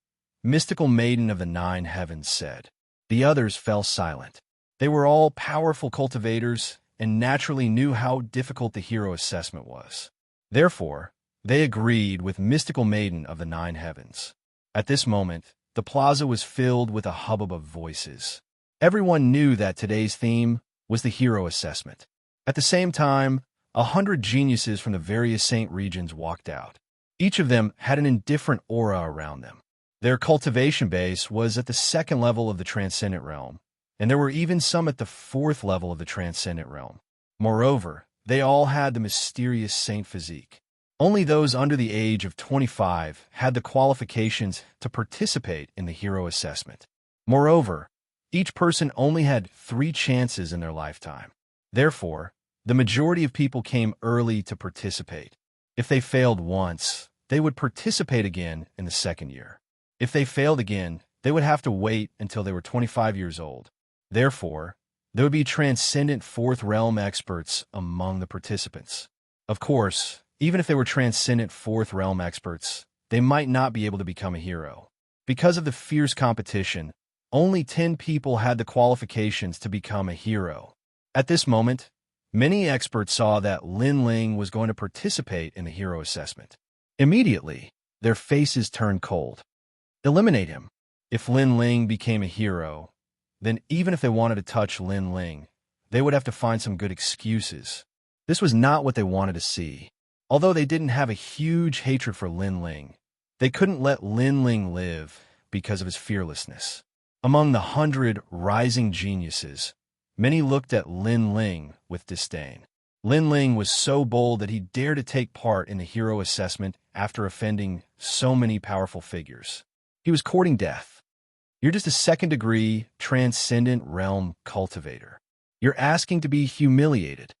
Mystical Maiden of the Nine Heavens said. The others fell silent. They were all powerful cultivators and naturally knew how difficult the hero assessment was. Therefore, they agreed with Mystical Maiden of the Nine Heavens. At this moment, the plaza was filled with a hubbub of voices. Everyone knew that today's theme was the hero assessment. At the same time, 100 geniuses from the various saint regions walked out. Each of them had an indifferent aura around them. Their cultivation base was at the second level of the transcendent realm, and there were even some at the fourth level of the transcendent realm. Moreover, they all had the mysterious saint physique. Only those under the age of 25 had the qualifications to participate in the hero assessment. Moreover, each person only had 3 chances in their lifetime. Therefore, the majority of people came early to participate. If they failed once, they would participate again in the second year. If they failed again, they would have to wait until they were 25 years old. Therefore, there would be transcendent fourth realm experts among the participants. Of course, even if they were transcendent fourth realm experts, they might not be able to become a hero. Because of the fierce competition, only 10 people had the qualifications to become a hero. At this moment, many experts saw that Lin Ling was going to participate in the hero assessment. Immediately, their faces turned cold. Eliminate him. If Lin Ling became a hero, then even if they wanted to touch Lin Ling, they would have to find some good excuses. This was not what they wanted to see. Although they didn't have a huge hatred for Lin Ling, they couldn't let Lin Ling live because of his fearlessness. Among the 100 rising geniuses, many looked at Lin Ling with disdain. Lin Ling was so bold that he dared to take part in the hero assessment after offending so many powerful figures. He was courting death. You're just a second-degree, transcendent realm cultivator. You're asking to be humiliated.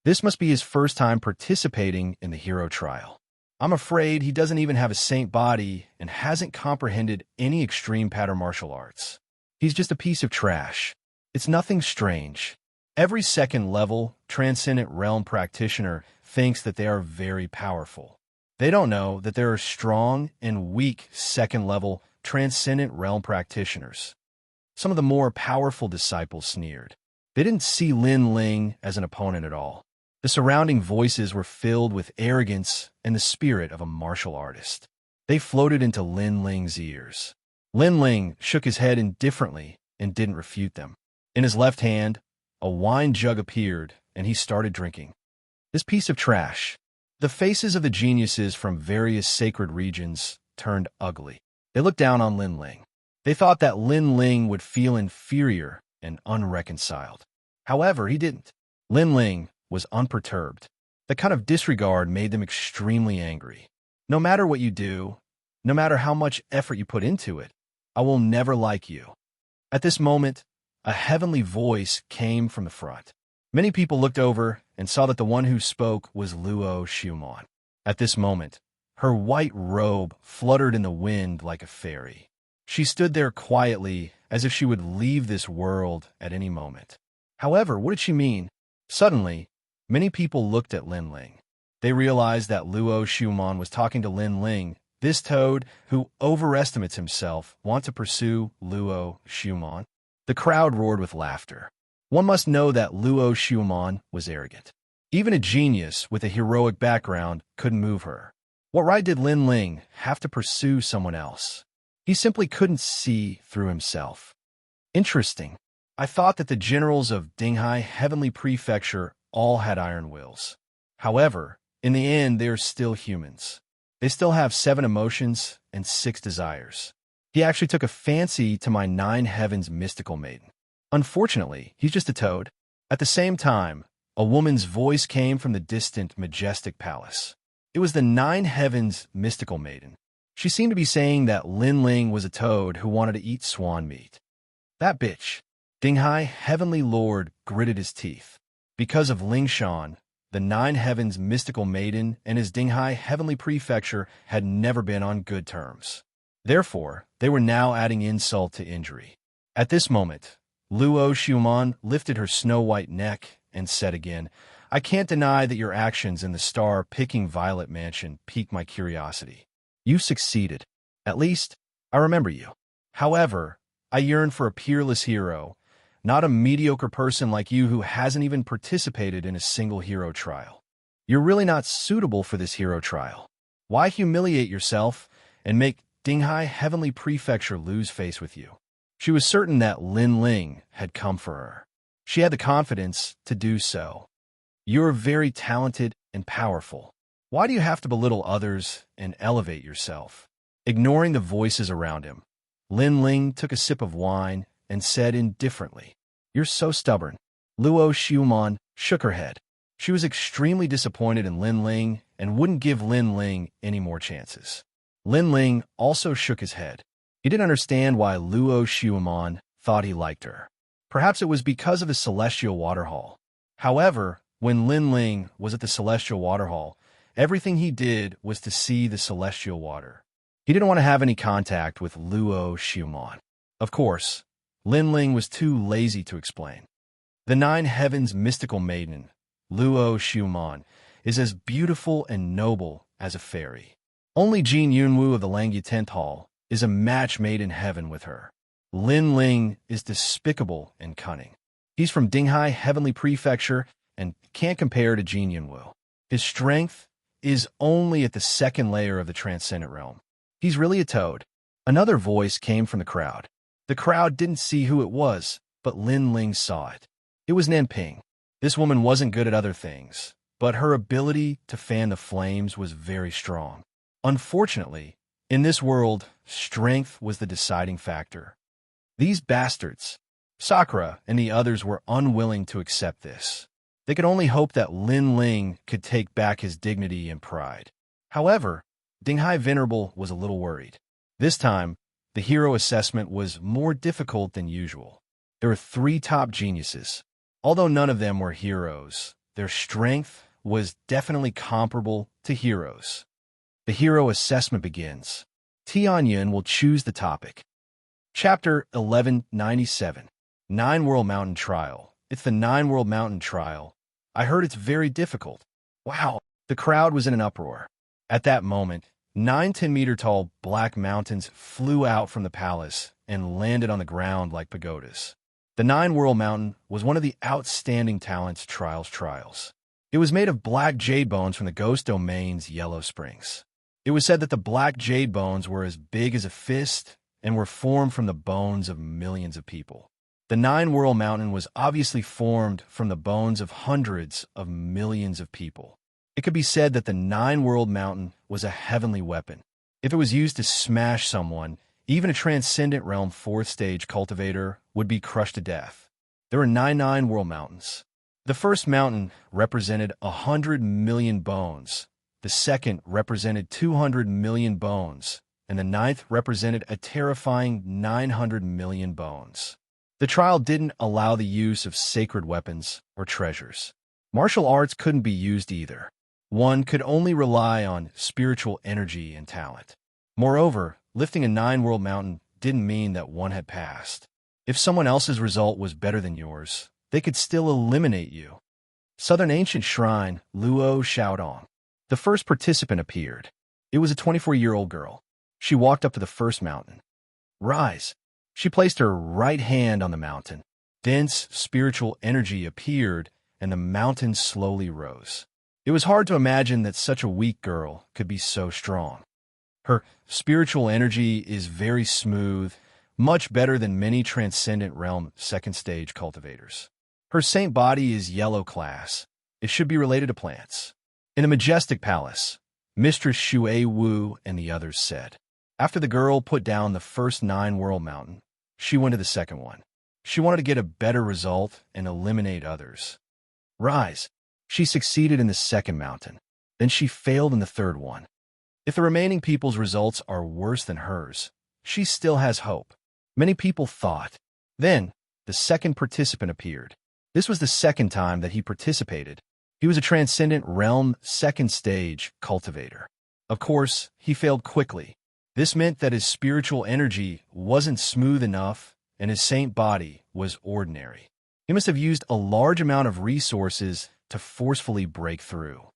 This must be his first time participating in the hero trial. I'm afraid he doesn't even have a saint body and hasn't comprehended any extreme pattern martial arts. He's just a piece of trash. It's nothing strange. Every second-level, transcendent realm practitioner thinks that they are very powerful. They don't know that there are strong and weak second-level, transcendent realm practitioners. Some of the more powerful disciples sneered. They didn't see Lin Ling as an opponent at all. The surrounding voices were filled with arrogance and the spirit of a martial artist. They floated into Lin Ling's ears. Lin Ling shook his head indifferently and didn't refute them. In his left hand, a wine jug appeared, and he started drinking. This piece of trash. The faces of the geniuses from various sacred regions turned ugly. They looked down on Lin Ling. They thought that Lin Ling would feel inferior and unreconciled. However, he didn't. Lin Ling was unperturbed. The kind of disregard made them extremely angry. No matter what you do, no matter how much effort you put into it, I will never like you." At this moment, a heavenly voice came from the front. Many people looked over and saw that the one who spoke was Luo Xiumon. At this moment, her white robe fluttered in the wind like a fairy. She stood there quietly, as if she would leave this world at any moment. However, what did she mean? Suddenly, many people looked at Lin Ling. They realized that Luo Xiumon was talking to Lin Ling. This toad, who overestimates himself, want to pursue Luo Xiumon? The crowd roared with laughter. One must know that Luo Xiumon was arrogant. Even a genius with a heroic background couldn't move her. What right did Lin Ling have to pursue someone else? He simply couldn't see through himself. Interesting. I thought that the generals of Dinghai Heavenly Prefecture all had iron wills. However, in the end, they are still humans. They still have 7 emotions and 6 desires. He actually took a fancy to my 9 Heavens mystical maiden. Unfortunately, he's just a toad. At the same time, a woman's voice came from the distant, majestic palace. It was the 9 Heavens mystical maiden. She seemed to be saying that Lin Ling was a toad who wanted to eat swan meat. That bitch. Dinghai Heavenly Lord gritted his teeth. Because of Ling Shan, the 9 Heavens mystical maiden and his Dinghai Heavenly Prefecture had never been on good terms. Therefore, they were now adding insult to injury. At this moment, Luo Xiumon lifted her snow-white neck and said again, "I can't deny that your actions in the star-picking Violet Mansion piqued my curiosity. You succeeded. At least, I remember you. However, I yearn for a peerless hero, not a mediocre person like you who hasn't even participated in a single hero trial. You're really not suitable for this hero trial. Why humiliate yourself and make Dinghai Heavenly Prefecture lose face with you?" She was certain that Lin Ling had come for her. She had the confidence to do so. "You're very talented and powerful. Why do you have to belittle others and elevate yourself?" Ignoring the voices around him, Lin Ling took a sip of wine and said indifferently, "You're so stubborn." Luo Xiumon shook her head. She was extremely disappointed in Lin Ling and wouldn't give Lin Ling any more chances. Lin Ling also shook his head. He didn't understand why Luo Xiumon thought he liked her. Perhaps it was because of his celestial waterhall. However, when Lin Ling was at the celestial waterhall, everything he did was to see the celestial water. He didn't want to have any contact with Luo Xiumon. Of course, Lin Ling was too lazy to explain. The 9 Heavens mystical maiden, Luo Xiumon, is as beautiful and noble as a fairy. Only Jin Yunwu of the Langya 10th Hall is a match made in heaven with her. Lin Ling is despicable and cunning. He's from Dinghai Heavenly Prefecture and can't compare to Jin Yunwu. His strength is only at the 2nd layer of the transcendent realm. He's really a toad. Another voice came from the crowd. The crowd didn't see who it was, but Lin Ling saw it. It was Nanping. This woman wasn't good at other things, but her ability to fan the flames was very strong. Unfortunately, in this world, strength was the deciding factor. These bastards, Sakura and the others, were unwilling to accept this. They could only hope that Lin Ling could take back his dignity and pride. However, Dinghai Venerable was a little worried. This time, the hero assessment was more difficult than usual. There were 3 top geniuses. Although none of them were heroes, their strength was definitely comparable to heroes. The hero assessment begins. Tianyun will choose the topic. Chapter 1197. 9 World Mountain Trial. It's the 9 World Mountain Trial. I heard it's very difficult. Wow. The crowd was in an uproar. At that moment, 9 10-meter-tall black mountains flew out from the palace and landed on the ground like pagodas. The 9 World Mountain was one of the outstanding talents trials. It was made of black jade bones from the Ghost Domain's Yellow Springs. It was said that the black jade bones were as big as a fist and were formed from the bones of millions of people. The 9 World Mountain was obviously formed from the bones of hundreds of millions of people. It could be said that the 9 World Mountain was a heavenly weapon. If it was used to smash someone, even a transcendent realm 4th stage cultivator would be crushed to death. There were 9 World Mountains. The first mountain represented 100 million bones. The the second represented 200 million bones, and the ninth represented a terrifying 900 million bones. The trial didn't allow the use of sacred weapons or treasures. Martial arts couldn't be used either. One could only rely on spiritual energy and talent. Moreover, lifting a nine-world mountain didn't mean that one had passed. If someone else's result was better than yours, they could still eliminate you. Southern Ancient Shrine, Luo Xiaodong. The first participant appeared. It was a 24-year-old girl. She walked up to the first mountain. Rise. She placed her right hand on the mountain. Dense spiritual energy appeared, and the mountain slowly rose. It was hard to imagine that such a weak girl could be so strong. Her spiritual energy is very smooth, much better than many Transcendent Realm second stage cultivators. Her saint body is yellow class. It should be related to plants. In a majestic palace, Mistress Xue Wu and the others said. After the girl put down the first nine-world mountain, she went to the second one. She wanted to get a better result and eliminate others. Rise. She succeeded in the second mountain. Then she failed in the third one. If the remaining people's results are worse than hers, she still has hope. Many people thought. Then, the second participant appeared. This was the second time that he participated. He was a Transcendent Realm second stage cultivator. Of course, he failed quickly. This meant that his spiritual energy wasn't smooth enough and his saint body was ordinary. He must have used a large amount of resources to forcefully break through.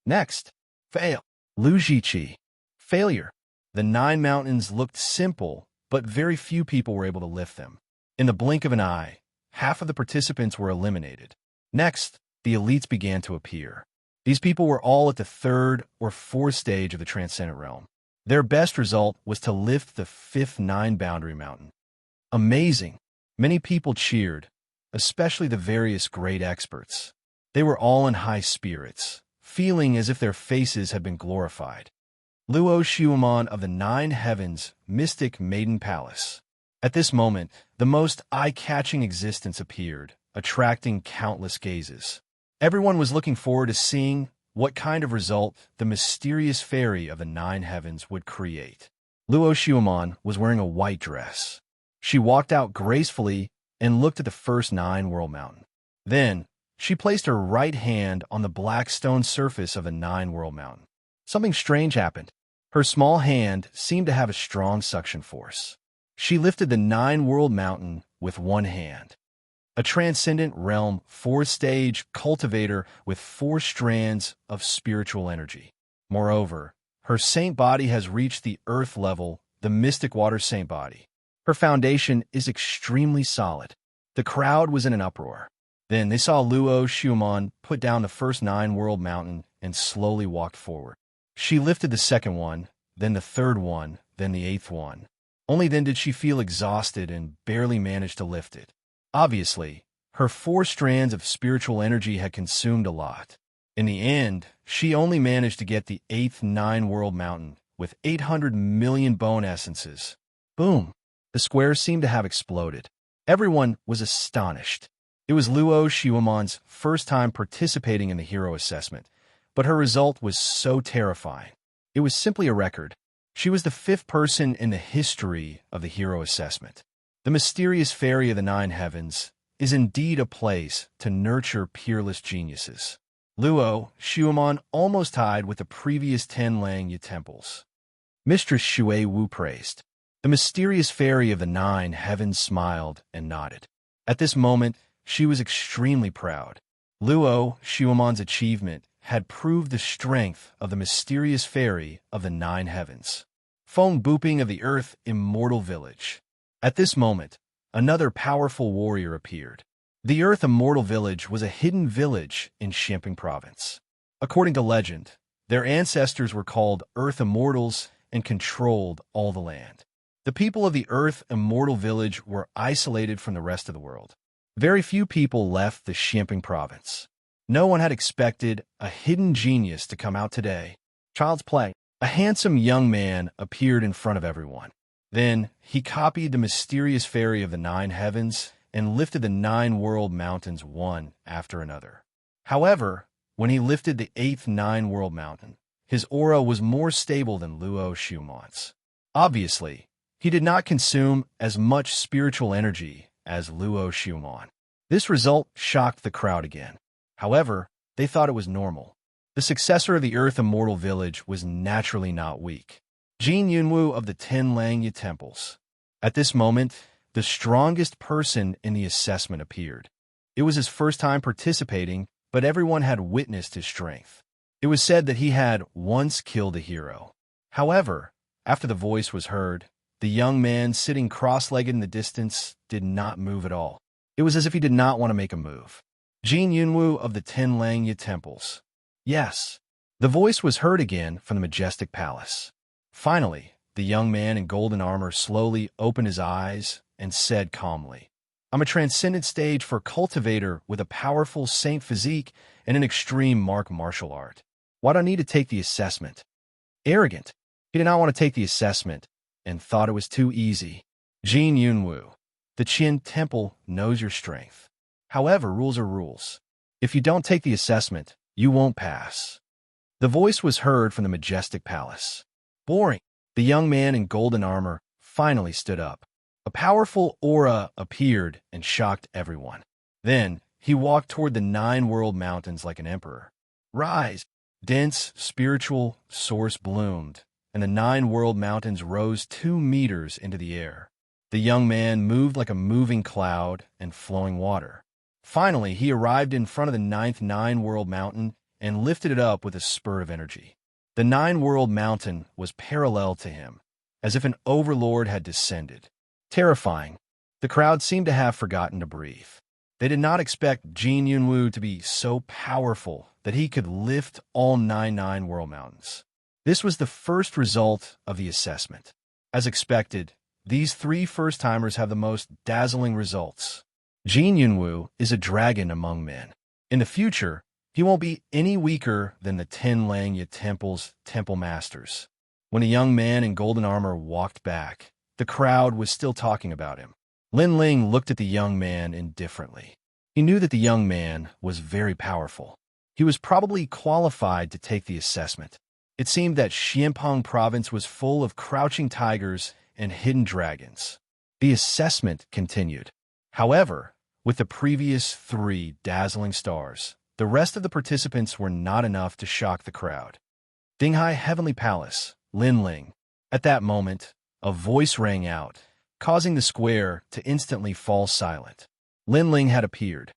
Next, fail. Lu Zhiqi. Failure. The 9 mountains looked simple, but very few people were able to lift them. In the blink of an eye, half of the participants were eliminated. Next, the elites began to appear. These people were all at the 3rd or 4th stage of the Transcendent Realm. Their best result was to lift the 5th 9-boundary mountain. Amazing! Many people cheered, especially the various great experts. They were all in high spirits, feeling as if their faces had been glorified. Luo Xiaomon of the 9 Heavens Mystic Maiden Palace. At this moment, the most eye-catching existence appeared, attracting countless gazes. Everyone was looking forward to seeing what kind of result the mysterious fairy of the 9 Heavens would create. Luo Xiaomon was wearing a white dress. She walked out gracefully and looked at the first 9-world mountain. Then, she placed her right hand on the black stone surface of the 9-world mountain. Something strange happened. Her small hand seemed to have a strong suction force. She lifted the 9-world mountain with one hand. A Transcendent Realm 4th stage cultivator with 4 strands of spiritual energy. Moreover, her saint body has reached the earth level, the mystic water saint body. Her foundation is extremely solid. The crowd was in an uproar. Then they saw Luo Xiaomon put down the first 9-world mountain and slowly walked forward. She lifted the second one, then the third one, then the 8th one. Only then did she feel exhausted and barely managed to lift it. Obviously, her 4 strands of spiritual energy had consumed a lot. In the end, she only managed to get the 8th 9-world mountain with 800 million bone essences. Boom! The square seemed to have exploded. Everyone was astonished. It was Luo Xiaomon's first time participating in the hero assessment, but her result was so terrifying. It was simply a record. She was the 5th person in the history of the hero assessment. The mysterious fairy of the 9 Heavens is indeed a place to nurture peerless geniuses. Luo Xiaomon almost tied with the previous 10 Langya temples. Mistress Xue Wu praised. The mysterious fairy of the 9 Heavens smiled and nodded. At this moment, she was extremely proud. Luo Xiaomon's achievement had proved the strength of the mysterious fairy of the 9 Heavens. Phone booping of the Earth Immortal Village. At this moment, another powerful warrior appeared. The Earth Immortal Village was a hidden village in Xianxia province. According to legend, their ancestors were called Earth Immortals and controlled all the land. The people of the Earth Immortal Village were isolated from the rest of the world. Very few people left the Xianxia province. No one had expected a hidden genius to come out today. Child's play. A handsome young man appeared in front of everyone. Then he copied the mysterious fairy of the 9 Heavens and lifted the 9-world mountains one after another. However, when he lifted the 8th 9-world mountain, His aura was more stable than Luo Xiumon's. Obviously, he did not consume as much spiritual energy as Luo Xiumon. This result shocked the crowd again. However, they thought it was normal. The successor of the Earth Immortal Village was naturally not weak. Jin Yunwu of the 10 Langya Temples. At this moment, the strongest person in the assessment appeared. It was his first time participating, but everyone had witnessed his strength. It was said that he had once killed a hero. However, after the voice was heard, the young man sitting cross-legged in the distance did not move at all. It was as if he did not want to make a move. Jin Yunwu of the 10 Langya Temples. Yes. The voice was heard again from the majestic palace. Finally, the young man in golden armor slowly opened his eyes and said calmly, "I'm a transcendent stage for cultivator with a powerful saint physique and an extreme martial art. Why do I need to take the assessment?" Arrogant. He did not want to take the assessment and thought it was too easy. Jin Yunwu. The Qin Temple knows your strength. However, rules are rules. If you don't take the assessment, you won't pass. The voice was heard from the majestic palace. Boring. The young man in golden armor finally stood up. A powerful aura appeared and shocked everyone. Then, he walked toward the 9 world mountains like an emperor. Rise! Dense, spiritual source bloomed, and the 9 world mountains rose 2 meters into the air. The young man moved like a moving cloud and flowing water. Finally, he arrived in front of the 9th 9 world mountain and lifted it up with a spurt of energy. The 9 world mountain was parallel to him, as if an overlord had descended. Terrifying. The crowd seemed to have forgotten to breathe. They did not expect Jin Yunwu to be so powerful that he could lift all 9 world mountains. This was the first result of the assessment. As expected, these 3 first-timers have the most dazzling results. Jin Yunwu is a dragon among men. In the future, he won't be any weaker than the 10 Langya Temple's temple masters. When a young man in golden armor walked back, the crowd was still talking about him. Lin Ling looked at the young man indifferently. He knew that the young man was very powerful. He was probably qualified to take the assessment. It seemed that Xianpeng province was full of crouching tigers and hidden dragons. The assessment continued. However, with the previous 3 dazzling stars, the rest of the participants were not enough to shock the crowd. Dinghai Heavenly Palace, Lin Ling. At that moment, a voice rang out, causing the square to instantly fall silent. Lin Ling had appeared.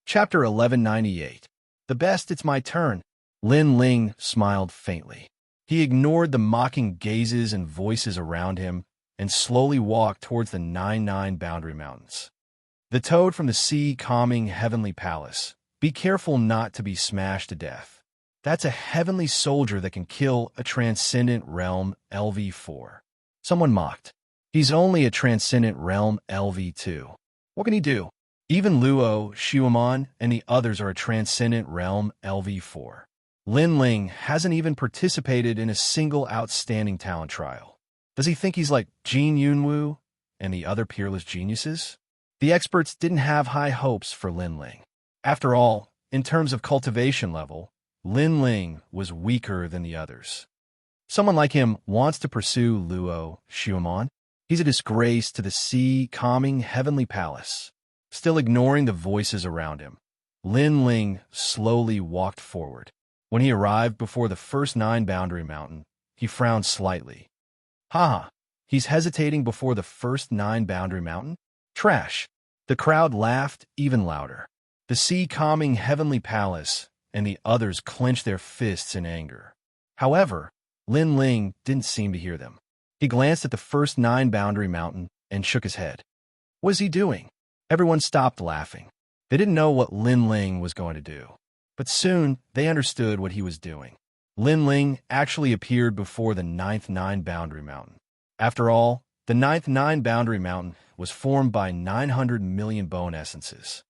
Chapter 1198. The best, it's my turn. Lin Ling smiled faintly. He ignored the mocking gazes and voices around him and slowly walked towards the 9 boundary mountains. The toad from the sea calming Heavenly Palace. Be careful not to be smashed to death. That's a heavenly soldier that can kill a transcendent realm LV4. Someone mocked. He's only a transcendent realm LV2. What can he do? Even Luo, Xiumon, and the others are a transcendent realm LV4. Lin Ling hasn't even participated in a single outstanding talent trial. Does he think he's like Jin Yunwu and the other peerless geniuses? The experts didn't have high hopes for Lin Ling. After all, in terms of cultivation level, Lin Ling was weaker than the others. Someone like him wants to pursue Luo Xiumon. He's a disgrace to the sea calming Heavenly Palace. Still ignoring the voices around him, Lin Ling slowly walked forward. When he arrived before the first 9 boundary mountain, he frowned slightly. Haha, he's hesitating before the first 9 boundary mountain? Trash. The crowd laughed even louder. The sea calming Heavenly Palace and the others clenched their fists in anger. However, Lin Ling didn't seem to hear them. He glanced at the first 9 boundary mountain and shook his head. What is he doing? Everyone stopped laughing. They didn't know what Lin Ling was going to do. But soon, they understood what he was doing. Lin Ling actually appeared before the 9th 9 boundary mountain. After all, the 9th 9 boundary mountain was formed by 900 million bone essences.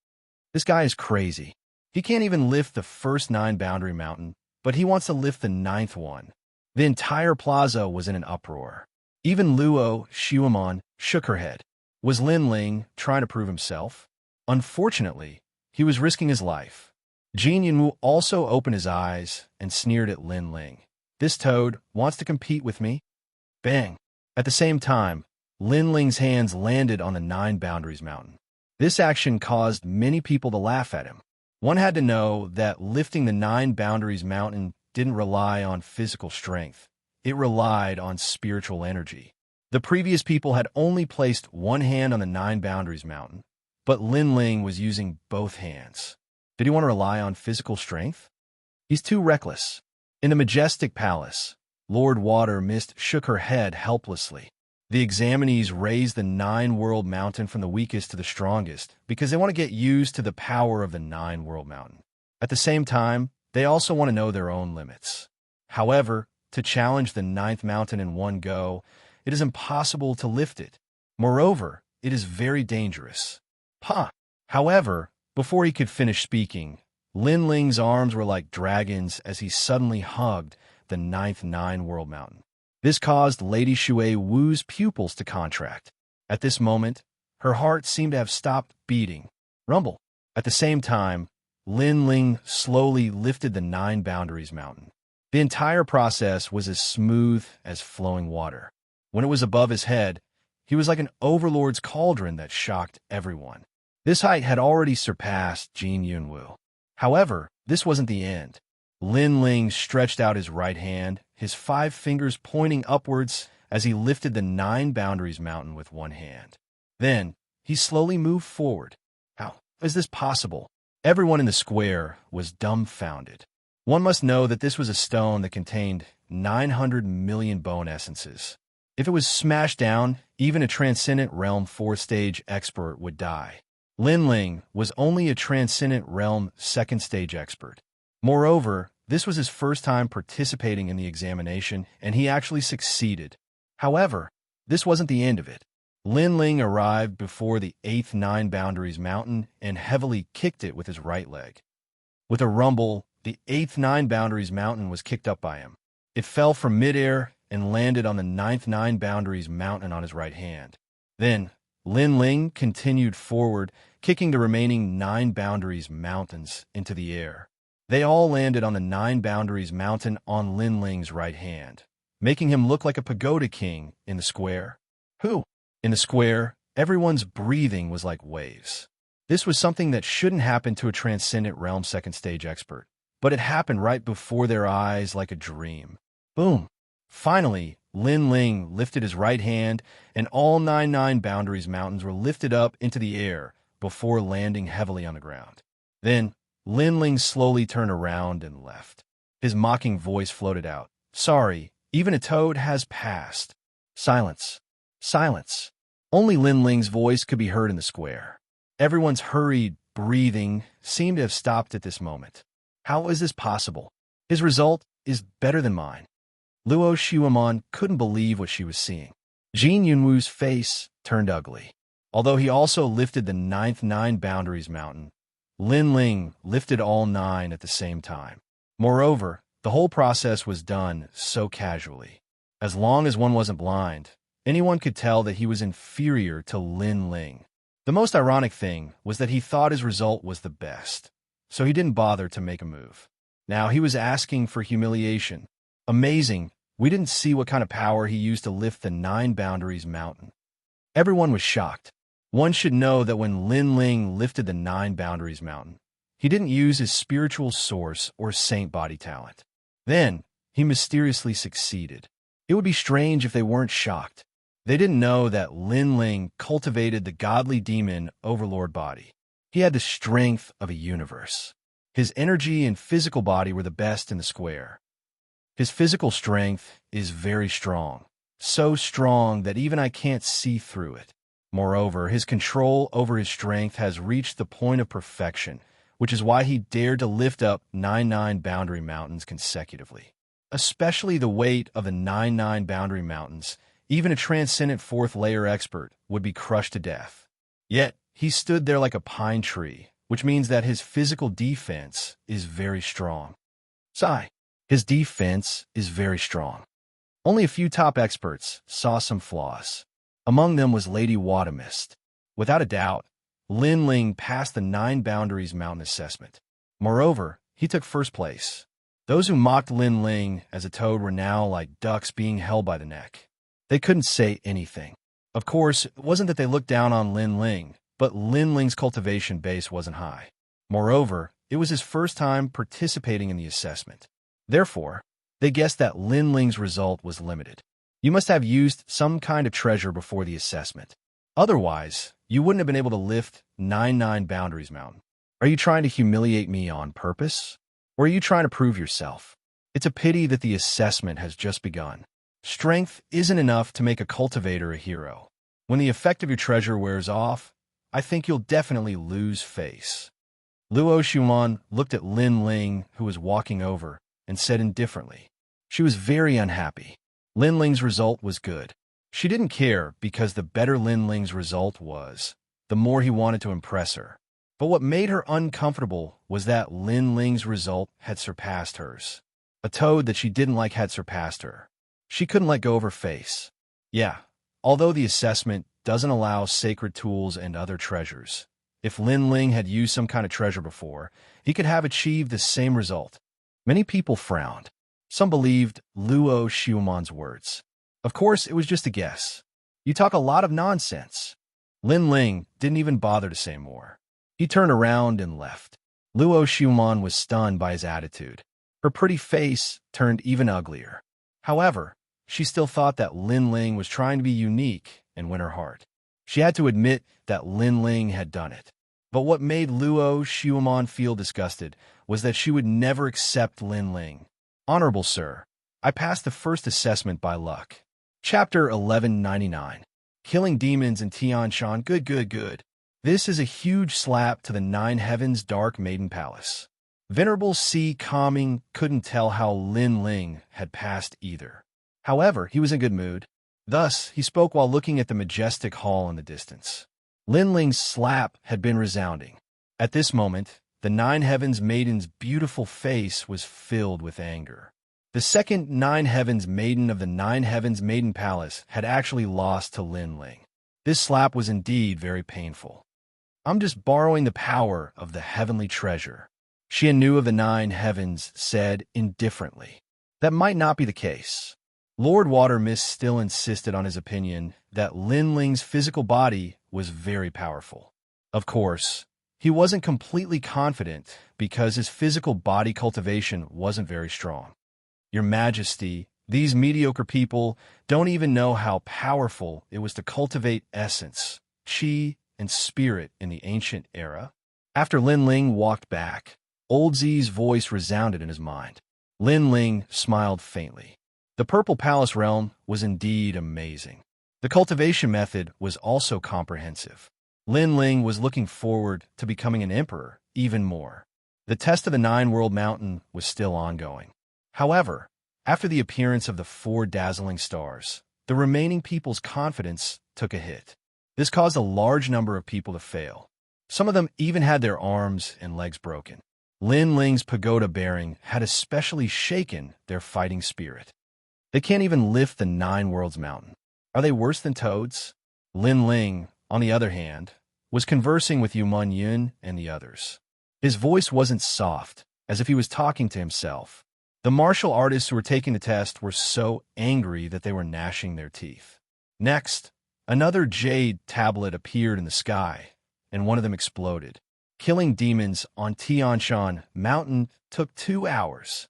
This guy is crazy. He can't even lift the first 9 boundary mountain, but he wants to lift the 9th one. The entire plaza was in an uproar. Even Luo Xiumon shook her head. Was Lin Ling trying to prove himself? Unfortunately, he was risking his life. Jin Yunwu also opened his eyes and sneered at Lin Ling. This toad wants to compete with me? Bang! At the same time, Lin Ling's hands landed on the Nine Boundaries Mountain. This action caused many people to laugh at him. One had to know that lifting the Nine Boundaries Mountain didn't rely on physical strength. It relied on spiritual energy. The previous people had only placed one hand on the Nine Boundaries Mountain, but Lin Ling was using both hands. Did he want to rely on physical strength? He's too reckless. In the majestic palace, Lord Water Mist shook her head helplessly. The examinees raised the Nine-World Mountain from the weakest to the strongest because they want to get used to the power of the Nine-World Mountain. At the same time, they also want to know their own limits. However, to challenge the Ninth Mountain in one go, it is impossible to lift it. Moreover, it is very dangerous. However, before he could finish speaking, Lin Ling's arms were like dragons as he suddenly hugged the ninth Nine-World Mountain. This caused Lady Shui Wu's pupils to contract. At this moment, her heart seemed to have stopped beating. Rumble. At the same time, Lin Ling slowly lifted the Nine Boundaries Mountain. The entire process was as smooth as flowing water. When it was above his head, he was like an overlord's cauldron that shocked everyone. This height had already surpassed Jin Yunwu. However, this wasn't the end. Lin Ling stretched out his right hand, his 5 fingers pointing upwards as he lifted the Nine Boundaries Mountain with one hand. Then, he slowly moved forward. How is this possible? Everyone in the square was dumbfounded. One must know that this was a stone that contained 900 million bone essences. If it was smashed down, even a Transcendent Realm 4th-stage expert would die. Lin Ling was only a Transcendent Realm 2nd-stage expert. Moreover, this was his first time participating in the examination, and he actually succeeded. However, this wasn't the end of it. Lin Ling arrived before the 8th Nine Boundaries Mountain and heavily kicked it with his right leg. With a rumble, the 8th Nine Boundaries Mountain was kicked up by him. It fell from midair and landed on the 9th Nine Boundaries Mountain on his right hand. Then, Lin Ling continued forward, kicking the remaining 9 Boundaries Mountains into the air. They all landed on the 9 Boundaries Mountain on Lin Ling's right hand, making him look like a pagoda king in the square. In the square, everyone's breathing was like waves. This was something that shouldn't happen to a Transcendent Realm 2nd-stage expert, but it happened right before their eyes like a dream. Boom! Finally, Lin Ling lifted his right hand, and all 9 Boundaries Mountains were lifted up into the air before landing heavily on the ground. Then, Lin Ling slowly turned around and left. His mocking voice floated out. Sorry, even a toad has passed. Silence. Silence. Only Lin Ling's voice could be heard in the square. Everyone's hurried breathing seemed to have stopped at this moment. How is this possible? His result is better than mine. Luo Shuamon couldn't believe what she was seeing. Jin Yunwu's face turned ugly. Although he also lifted the 9th Nine Boundaries Mountain, Lin Ling lifted all 9 at the same time. Moreover, the whole process was done so casually. As long as one wasn't blind, anyone could tell that he was inferior to Lin Ling. The most ironic thing was that he thought his result was the best, so he didn't bother to make a move. Now he was asking for humiliation. Amazing, we didn't see what kind of power he used to lift the 9 Boundaries Mountain. Everyone was shocked. One should know that when Lin Ling lifted the 9 Boundaries Mountain, he didn't use his spiritual source or saint body talent. Then, he mysteriously succeeded. It would be strange if they weren't shocked. They didn't know that Lin Ling cultivated the godly demon overlord body. He had the strength of a universe. His energy and physical body were the best in the square. His physical strength is very strong, so strong that even I can't see through it. Moreover, his control over his strength has reached the point of perfection, which is why he dared to lift up 9 boundary mountains consecutively. Especially the weight of the 9 boundary mountains, even a transcendent 4th layer expert would be crushed to death. Yet, he stood there like a pine tree, which means that his physical defense is very strong. His defense is very strong. Only a few top experts saw some flaws. Among them was Lady Watermist. Without a doubt, Lin Ling passed the 9 Boundaries Mountain assessment. Moreover, he took first place. Those who mocked Lin Ling as a toad were now like ducks being held by the neck. They couldn't say anything. Of course, it wasn't that they looked down on Lin Ling, but Lin Ling's cultivation base wasn't high. Moreover, it was his first time participating in the assessment. Therefore, they guessed that Lin Ling's result was limited. You must have used some kind of treasure before the assessment. Otherwise, you wouldn't have been able to lift 99 Boundaries Mountain. Are you trying to humiliate me on purpose? Or are you trying to prove yourself? It's a pity that the assessment has just begun. Strength isn't enough to make a cultivator a hero. When the effect of your treasure wears off, I think you'll definitely lose face. Luo Xuan looked at Lin Ling, who was walking over, and said indifferently. She was very unhappy. Lin Ling's result was good. She didn't care because the better Lin Ling's result was, the more he wanted to impress her. But what made her uncomfortable was that Lin Ling's result had surpassed hers. A toad that she didn't like had surpassed her. She couldn't let go of her face. Yeah, although the assessment doesn't allow sacred tools and other treasures, if Lin Ling had used some kind of treasure before, he could have achieved the same result. Many people frowned. Some believed Luo Xuan's words. Of course, it was just a guess. You talk a lot of nonsense. Lin Ling didn't even bother to say more. He turned around and left. Luo Xuan was stunned by his attitude. Her pretty face turned even uglier. However, she still thought that Lin Ling was trying to be unique and win her heart. She had to admit that Lin Ling had done it. But what made Luo Xuan feel disgusted was that she would never accept Lin Ling. Honorable Sir, I passed the first assessment by luck. Chapter 1199. Killing Demons in Xianxia. Good. This is a huge slap to the Nine Heavens Dark Maiden Palace. Venerable Si Calming couldn't tell how Lin Ling had passed either. However, he was in good mood. Thus, he spoke while looking at the majestic hall in the distance. Lin Ling's slap had been resounding. At this moment, the Nine Heavens Maiden's beautiful face was filled with anger. The second Nine Heavens Maiden of the Nine Heavens Maiden Palace had actually lost to Lin Ling. This slap was indeed very painful. I'm just borrowing the power of the heavenly treasure, Xianxia of the Nine Heavens said indifferently. That might not be the case. Lord Watermist still insisted on his opinion that Lin Ling's physical body was very powerful. Of course, he wasn't completely confident because his physical body cultivation wasn't very strong. Your Majesty, these mediocre people don't even know how powerful it was to cultivate essence, qi, and spirit in the ancient era. After Lin Ling walked back, Old Z's voice resounded in his mind. Lin Ling smiled faintly. The Purple Palace realm was indeed amazing. The cultivation method was also comprehensive. Lin Ling was looking forward to becoming an emperor even more. The test of the Nine-World Mountain was still ongoing. However, after the appearance of the 4 dazzling stars, the remaining people's confidence took a hit. This caused a large number of people to fail. Some of them even had their arms and legs broken. Lin Ling's pagoda bearing had especially shaken their fighting spirit. They can't even lift the 9 Worlds Mountain. Are they worse than toads? Lin Ling, on the other hand, was conversing with Yuman Yun and the others. His voice wasn't soft, as if he was talking to himself. The martial artists who were taking the test were so angry that they were gnashing their teeth. Next, another jade tablet appeared in the sky, and one of them exploded. Killing demons on Xianxia Mountain took 2 hours.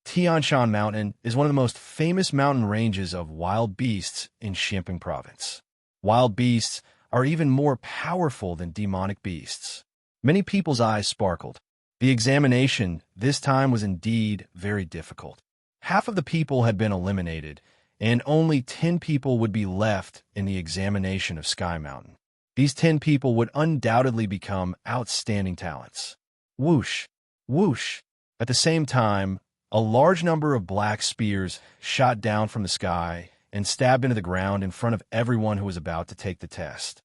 Xianxia Mountain is one of the most famous mountain ranges of wild beasts in Xianping Province. Wild beasts are even more powerful than demonic beasts. Many people's eyes sparkled. The examination this time was indeed very difficult. Half of the people had been eliminated, and only 10 people would be left in the examination of Sky Mountain. These 10 people would undoubtedly become outstanding talents. Whoosh! Whoosh! At the same time, a large number of black spears shot down from the sky and stabbed into the ground in front of everyone who was about to take the test.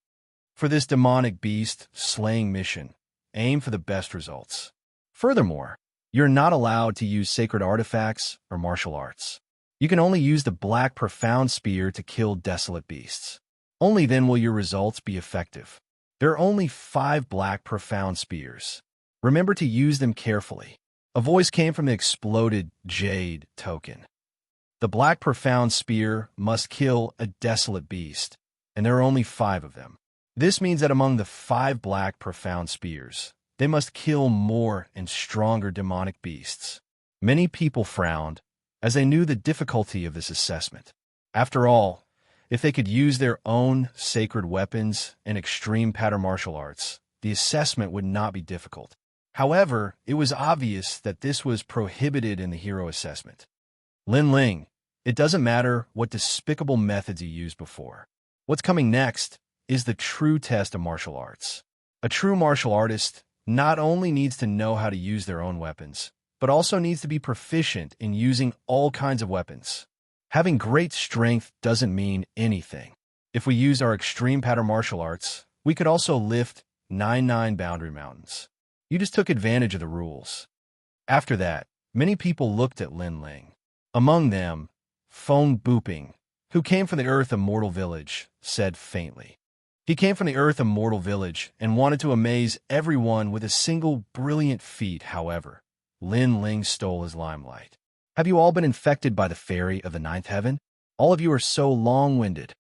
For this demonic beast slaying mission, aim for the best results. Furthermore, you're not allowed to use sacred artifacts or martial arts. You can only use the black profound spear to kill desolate beasts. Only then will your results be effective. There are only 5 black profound spears. Remember to use them carefully. A voice came from the exploded jade token. The black profound spear must kill a desolate beast, and there are only 5 of them. This means that among the 5 black profound spears, they must kill more and stronger demonic beasts. Many people frowned, as they knew the difficulty of this assessment. After all, if they could use their own sacred weapons and extreme pattern martial arts, the assessment would not be difficult. However, it was obvious that this was prohibited in the hero assessment. Lin Ling, it doesn't matter what despicable methods you used before. What's coming next is the true test of martial arts. A true martial artist not only needs to know how to use their own weapons, but also needs to be proficient in using all kinds of weapons. Having great strength doesn't mean anything. If we used our extreme pattern martial arts, we could also lift 99 boundary mountains. You just took advantage of the rules. After that, many people looked at Lin Ling. Among them, Feng Buping, who came from the Earth Immortal Village, said faintly. He came from the Earth Immortal Village and wanted to amaze everyone with a single brilliant feat. However, Lin Ling stole his limelight. Have you all been infected by the fairy of the 9th heaven? All of you are so long-winded.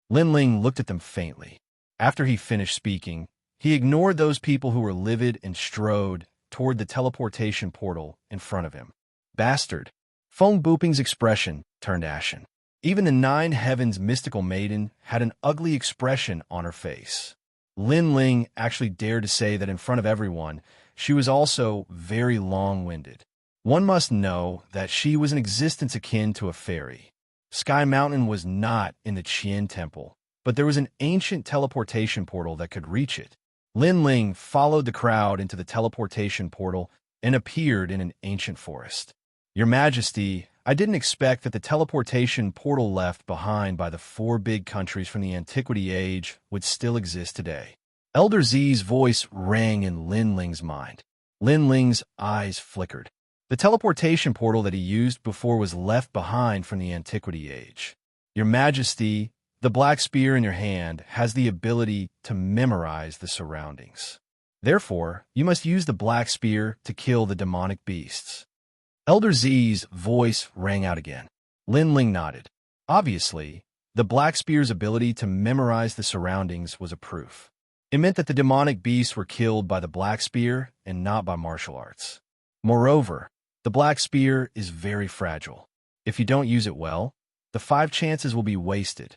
Lin Ling looked at them faintly. After he finished speaking, he ignored those people who were livid and strode toward the teleportation portal in front of him. Bastard! Feng Buping's expression turned ashen. Even the 9 heavens mystical maiden had an ugly expression on her face. Lin Ling actually dared to say that in front of everyone, she was also very long-winded. One must know that she was an existence akin to a fairy. Sky Mountain was not in the Qian Temple, but there was an ancient teleportation portal that could reach it. Lin Ling followed the crowd into the teleportation portal and appeared in an ancient forest. Your Majesty, I didn't expect that the teleportation portal left behind by the 4 big countries from the Antiquity Age would still exist today. Elder Z's voice rang in Lin Ling's mind. Lin Ling's eyes flickered. The teleportation portal that he used before was left behind from the Antiquity Age. Your Majesty, the black spear in your hand has the ability to memorize the surroundings. Therefore, you must use the black spear to kill the demonic beasts. Elder Z's voice rang out again. Lin Ling nodded. Obviously, the black spear's ability to memorize the surroundings was a proof. It meant that the demonic beasts were killed by the black spear and not by martial arts. Moreover, the black spear is very fragile. If you don't use it well, the 5 chances will be wasted.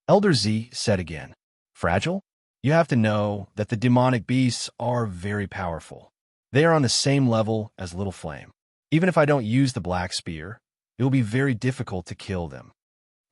Elder Z said again, fragile? You have to know that the demonic beasts are very powerful. They are on the same level as Little Flame. Even if I don't use the black spear, it will be very difficult to kill them.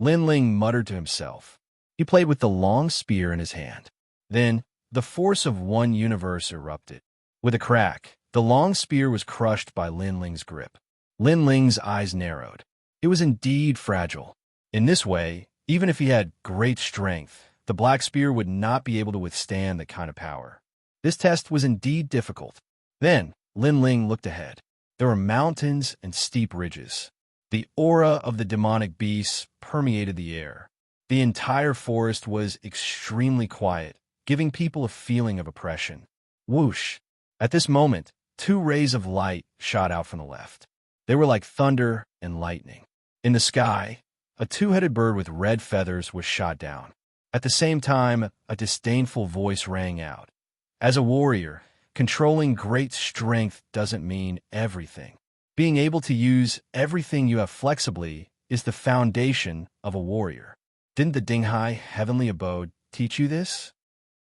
Lin Ling muttered to himself. He played with the long spear in his hand. Then, the force of one universe erupted. With a crack, the long spear was crushed by Lin Ling's grip. Lin Ling's eyes narrowed. It was indeed fragile. In this way, even if he had great strength, the black spear would not be able to withstand that kind of power. This test was indeed difficult. Then, Lin Ling looked ahead. There were mountains and steep ridges. The aura of the demonic beasts permeated the air. The entire forest was extremely quiet, giving people a feeling of oppression. Whoosh! At this moment, 2 rays of light shot out from the left. They were like thunder and lightning. In the sky, a 2-headed bird with red feathers was shot down. At the same time, a disdainful voice rang out. As a warrior, controlling great strength doesn't mean everything. Being able to use everything you have flexibly is the foundation of a warrior. Didn't the Dinghai heavenly abode teach you this?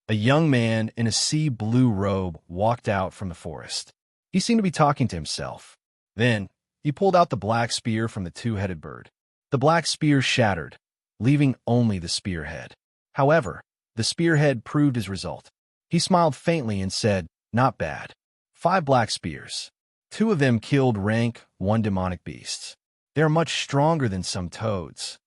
A young man in a sea blue robe walked out from the forest. He seemed to be talking to himself. Then, he pulled out the black spear from the 2-headed bird. The black spear shattered, leaving only the spearhead. However, the spearhead proved his result. He smiled faintly and said, not bad. 5 black spears. 2 of them killed rank 1 demonic beasts. They are much stronger than some toads.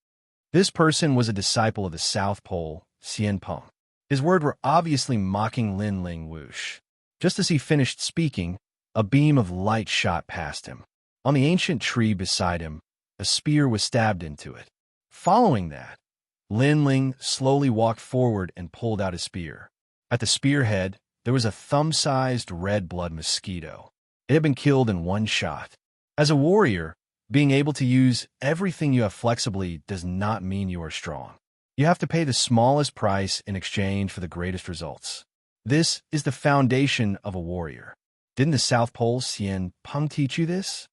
This person was a disciple of the South Pole, Xianpeng. His words were obviously mocking Lin Ling whoosh. Just as he finished speaking, a beam of light shot past him. On the ancient tree beside him, a spear was stabbed into it. Following that, Lin Ling slowly walked forward and pulled out his spear. At the spearhead, there was a thumb-sized red blood mosquito. It had been killed in one shot. As a warrior, being able to use everything you have flexibly does not mean you are strong. You have to pay the smallest price in exchange for the greatest results. This is the foundation of a warrior. Didn't the South Pole Xianpeng teach you this?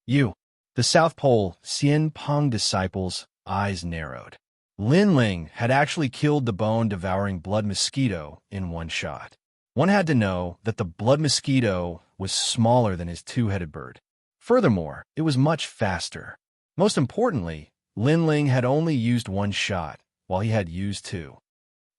The South Pole Xianpeng disciples' eyes narrowed. Linling had actually killed the bone-devouring blood mosquito in one shot. One had to know that the blood mosquito was smaller than his two-headed bird. Furthermore, it was much faster. Most importantly, Linling had only used one shot, while he had used two.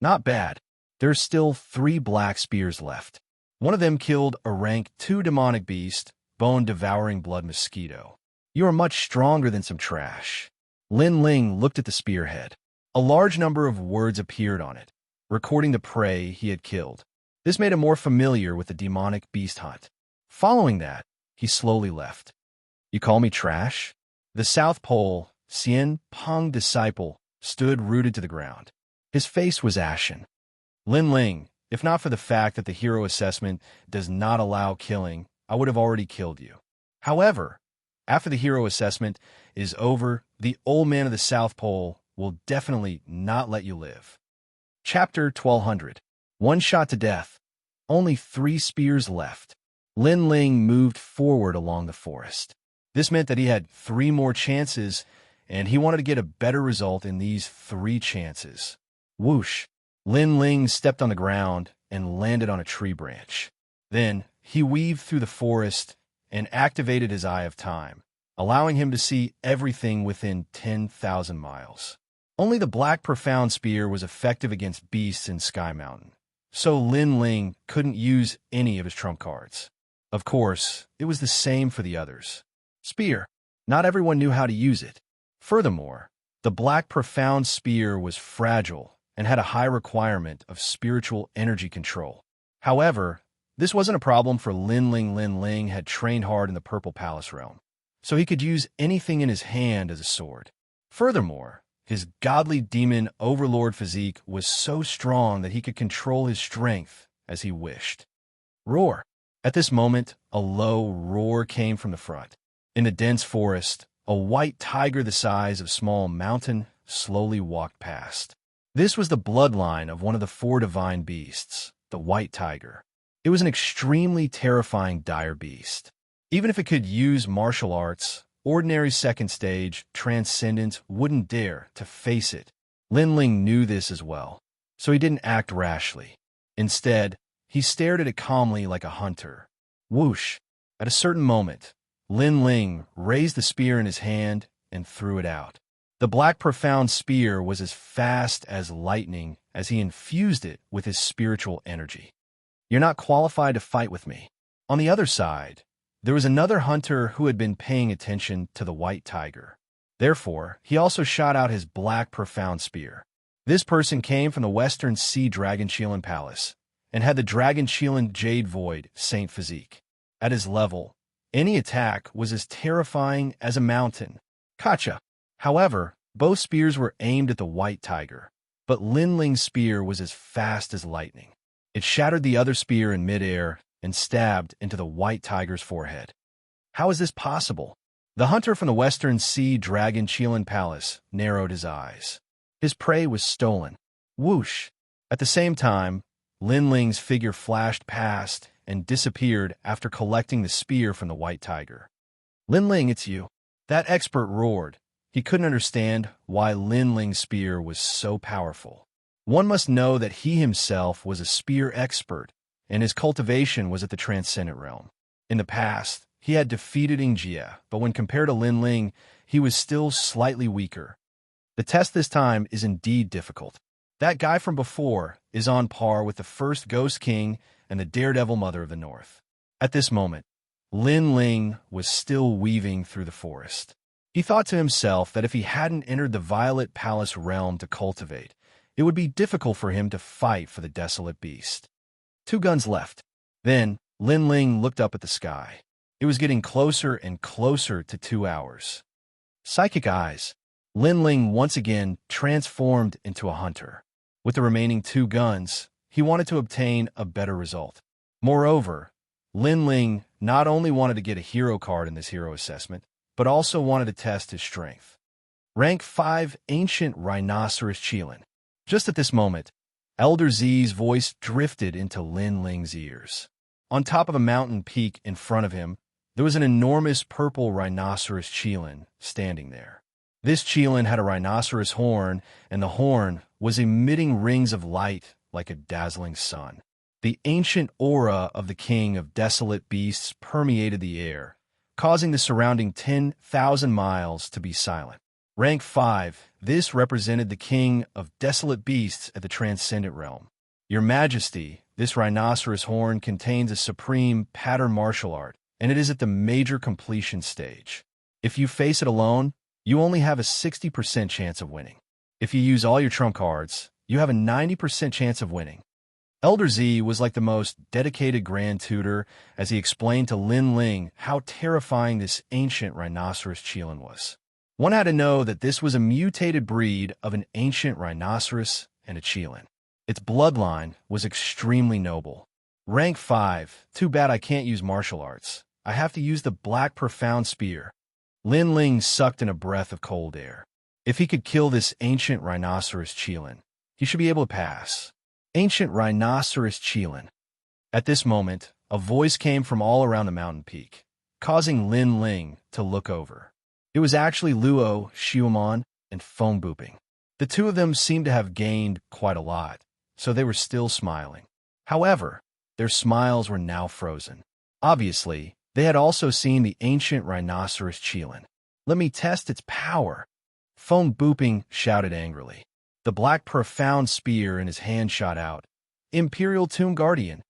Not bad. There's still 3 black spears left. One of them killed a rank 2 demonic beast, bone-devouring blood mosquito. You are much stronger than some trash. Linling looked at the spearhead. A large number of words appeared on it, recording the prey he had killed. This made him more familiar with the demonic beast hunt. Following that, he slowly left. You call me trash? The South Pole Xianpeng disciple stood rooted to the ground. His face was ashen. Linling, if not for the fact that the hero assessment does not allow killing, I would have already killed you. However, after the hero assessment is over, the old man of the South Pole will definitely not let you live. Chapter 1200. One shot to death. Only 3 spears left. Linling moved forward along the forest. This meant that he had 3 more chances, and he wanted to get a better result in these 3 chances. Whoosh! Linling stepped on the ground and landed on a tree branch. Then he weaved through the forest and activated his Eye of Time, allowing him to see everything within 10,000 miles. Only the Black Profound Spear was effective against beasts in Sky Mountain, so Linling couldn't use any of his trump cards. Of course, it was the same for the others. Spear. Not everyone knew how to use it. Furthermore, the Black Profound Spear was fragile and had a high requirement of spiritual energy control. However, this wasn't a problem for Linling. Linling had trained hard in the Purple Palace realm, so he could use anything in his hand as a sword. Furthermore, his godly demon overlord physique was so strong that he could control his strength as he wished. Roar! At this moment, a low roar came from the front. In the dense forest, a white tiger the size of a small mountain slowly walked past. This was the bloodline of one of the 4 divine beasts, the white tiger. It was an extremely terrifying dire beast. Even if it could use martial arts, ordinary second stage transcendence wouldn't dare to face it. Linling knew this as well, so he didn't act rashly. Instead, he stared at it calmly like a hunter. Whoosh! At a certain moment, Linling raised the spear in his hand and threw it out. The Black Profound Spear was as fast as lightning as he infused it with his spiritual energy. You're not qualified to fight with me. On the other side, there was another hunter who had been paying attention to the white tiger. Therefore, he also shot out his Black Profound Spear. This person came from the Western Sea Dragon Qilan Palace and had the Dragon Qilan Jade Void Saint physique. At his level, any attack was as terrifying as a mountain. Gotcha! However, both spears were aimed at the white tiger, but Linling's spear was as fast as lightning. It shattered the other spear in midair and stabbed into the white tiger's forehead. How is this possible? The hunter from the Western Sea Dragon Qilan Palace narrowed his eyes. His prey was stolen. Whoosh! At the same time, Linling's figure flashed past and disappeared after collecting the spear from the white tiger. Linling, it's you. That expert roared. He couldn't understand why Linling's spear was so powerful. One must know that he himself was a spear expert, and his cultivation was at the transcendent realm. In the past, he had defeated Xianxia, but when compared to Linling, he was still slightly weaker. The test this time is indeed difficult. That guy from before is on par with the first Ghost King and the Daredevil Mother of the North. At this moment, Linling was still weaving through the forest. He thought to himself that if he hadn't entered the Violet Palace realm to cultivate, it would be difficult for him to fight for the desolate beast. 2 guns left. Then, Linling looked up at the sky. It was getting closer and closer to 2 hours. Psychic eyes. Linling once again transformed into a hunter. With the remaining 2 guns, he wanted to obtain a better result. Moreover, Linling not only wanted to get a hero card in this hero assessment, but also wanted to test his strength. Rank 5 Ancient Rhinoceros Qilin. Just at this moment, Elder Z's voice drifted into Linling's ears. On top of a mountain peak in front of him, there was an enormous purple rhinoceros Qilin standing there. This Qilin had a rhinoceros horn, and the horn was emitting rings of light like a dazzling sun. The ancient aura of the king of desolate beasts permeated the air, causing the surrounding 10,000 miles to be silent. Rank 5, this represented the king of desolate beasts at the transcendent realm. Your Majesty, this rhinoceros horn contains a supreme pattern martial art, and it is at the major completion stage. If you face it alone, you only have a 60% chance of winning. If you use all your trump cards, you have a 90% chance of winning. Elder Z was like the most dedicated Grand Tutor as he explained to Linling how terrifying this ancient rhinoceros Qilin was. One had to know that this was a mutated breed of an ancient rhinoceros and a Qilin. Its bloodline was extremely noble. Rank 5, too bad I can't use martial arts. I have to use the Black Profound Spear. Linling sucked in a breath of cold air. If he could kill this ancient rhinoceros Qilin, he should be able to pass. Ancient Rhinoceros Qilin. At this moment, a voice came from all around the mountain peak, causing Linling to look over. It was actually Luo, Xiaomon, and Feng Buping. The two of them seemed to have gained quite a lot, so they were still smiling. However, their smiles were now frozen. Obviously, they had also seen the ancient Rhinoceros Qilin. Let me test its power. Feng Buping shouted angrily. The Black Profound Spear in his hand shot out. Imperial Tomb Guardian.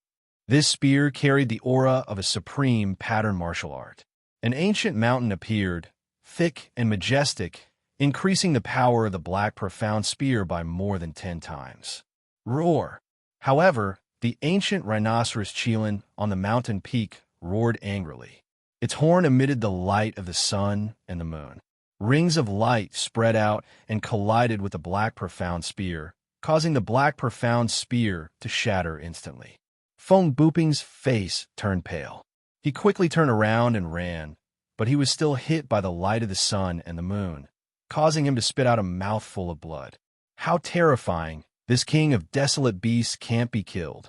This spear carried the aura of a supreme pattern martial art. An ancient mountain appeared, thick and majestic, increasing the power of the Black Profound Spear by more than 10 times. Roar! However, the ancient rhinoceros Qilin on the mountain peak roared angrily. Its horn emitted the light of the sun and the moon. Rings of light spread out and collided with the Black Profound Spear, causing the Black Profound Spear to shatter instantly. Feng Buping's face turned pale. He quickly turned around and ran, but he was still hit by the light of the sun and the moon, causing him to spit out a mouthful of blood. How terrifying! This king of desolate beasts can't be killed.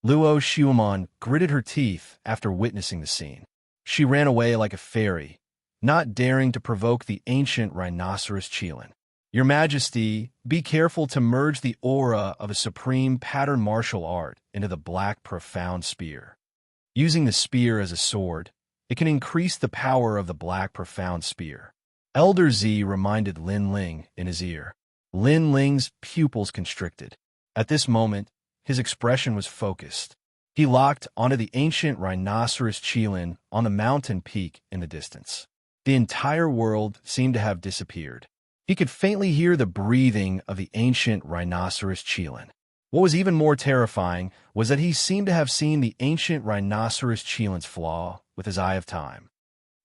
Luo Xiaomon gritted her teeth after witnessing the scene. She ran away like a fairy, not daring to provoke the ancient rhinoceros Qilin. Your Majesty, be careful to merge the aura of a supreme pattern martial art into the Black Profound Spear. Using the spear as a sword, it can increase the power of the Black Profound Spear. Elder Z reminded Linling in his ear. Linling's pupils constricted. At this moment, his expression was focused. He locked onto the ancient rhinoceros Qilin on the mountain peak in the distance. The entire world seemed to have disappeared. He could faintly hear the breathing of the ancient rhinoceros Qilin. What was even more terrifying was that he seemed to have seen the ancient rhinoceros Qilin's flaw with his eye of time.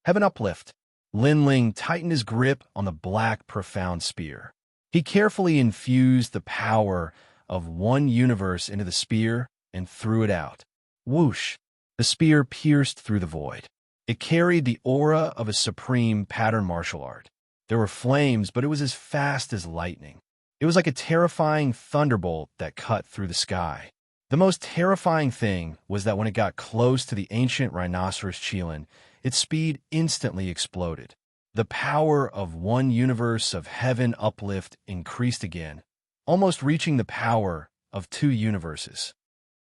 Heaven uplift. Linling tightened his grip on the Black Profound Spear. He carefully infused the power of one universe into the spear and threw it out. Whoosh! The spear pierced through the void. It carried the aura of a supreme pattern martial art. There were flames, but it was as fast as lightning. It was like a terrifying thunderbolt that cut through the sky. The most terrifying thing was that when it got close to the ancient rhinoceros Qilin, its speed instantly exploded. The power of one universe of heaven uplift increased again, almost reaching the power of 2 universes.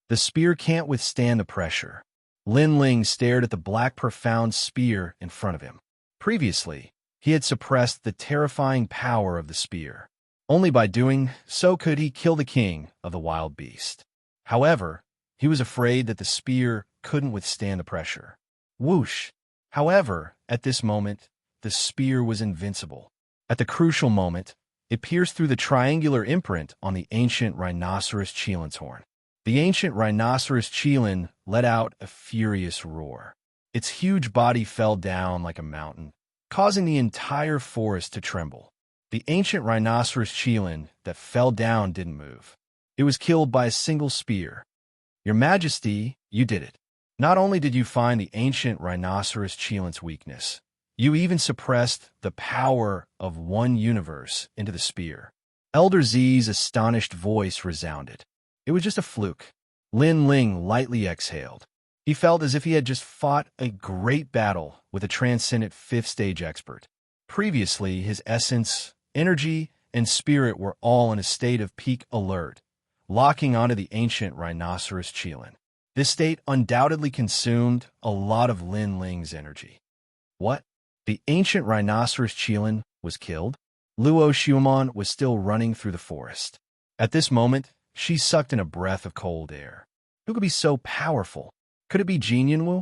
The spear can't withstand the pressure. Linling stared at the Black Profound Spear in front of him. Previously, he had suppressed the terrifying power of the spear. Only by doing so could he kill the king of the wild beast. However, he was afraid that the spear couldn't withstand the pressure. Whoosh! However, at this moment, the spear was invincible. At the crucial moment, it pierced through the triangular imprint on the ancient rhinoceros Qilin's horn. The ancient rhinoceros Qilin let out a furious roar. Its huge body fell down like a mountain, causing the entire forest to tremble. The ancient rhinoceros Qilin that fell down didn't move. It was killed by a single spear. Your Majesty, you did it. Not only did you find the ancient rhinoceros cheilant's weakness, you even suppressed the power of one universe into the spear. Elder Z's astonished voice resounded. It was just a fluke. Lin Ling lightly exhaled. He felt as if he had just fought a great battle with a transcendent fifth-stage expert. Previously, his essence, energy, and spirit were all in a state of peak alert, locking onto the ancient rhinoceros cheelant. This state undoubtedly consumed a lot of Lin Ling's energy. What? The ancient rhinoceros cheelant was killed? Luo Xiumon was still running through the forest. At this moment, she sucked in a breath of cold air. Who could be so powerful? Could it be Jin Yunwu?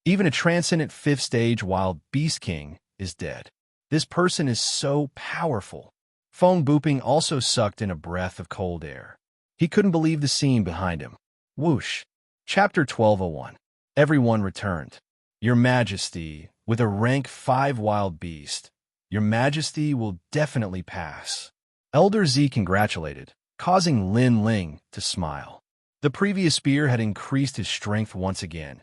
Even a transcendent fifth-stage wild beast king is dead. This person is so powerful. Feng Buping also sucked in a breath of cold air. He couldn't believe the scene behind him. Whoosh. Chapter 1201. Everyone returned. Your Majesty, with a rank 5 wild beast, Your Majesty will definitely pass. Elder Z congratulated, causing Lin Ling to smile. The previous spear had increased his strength once again,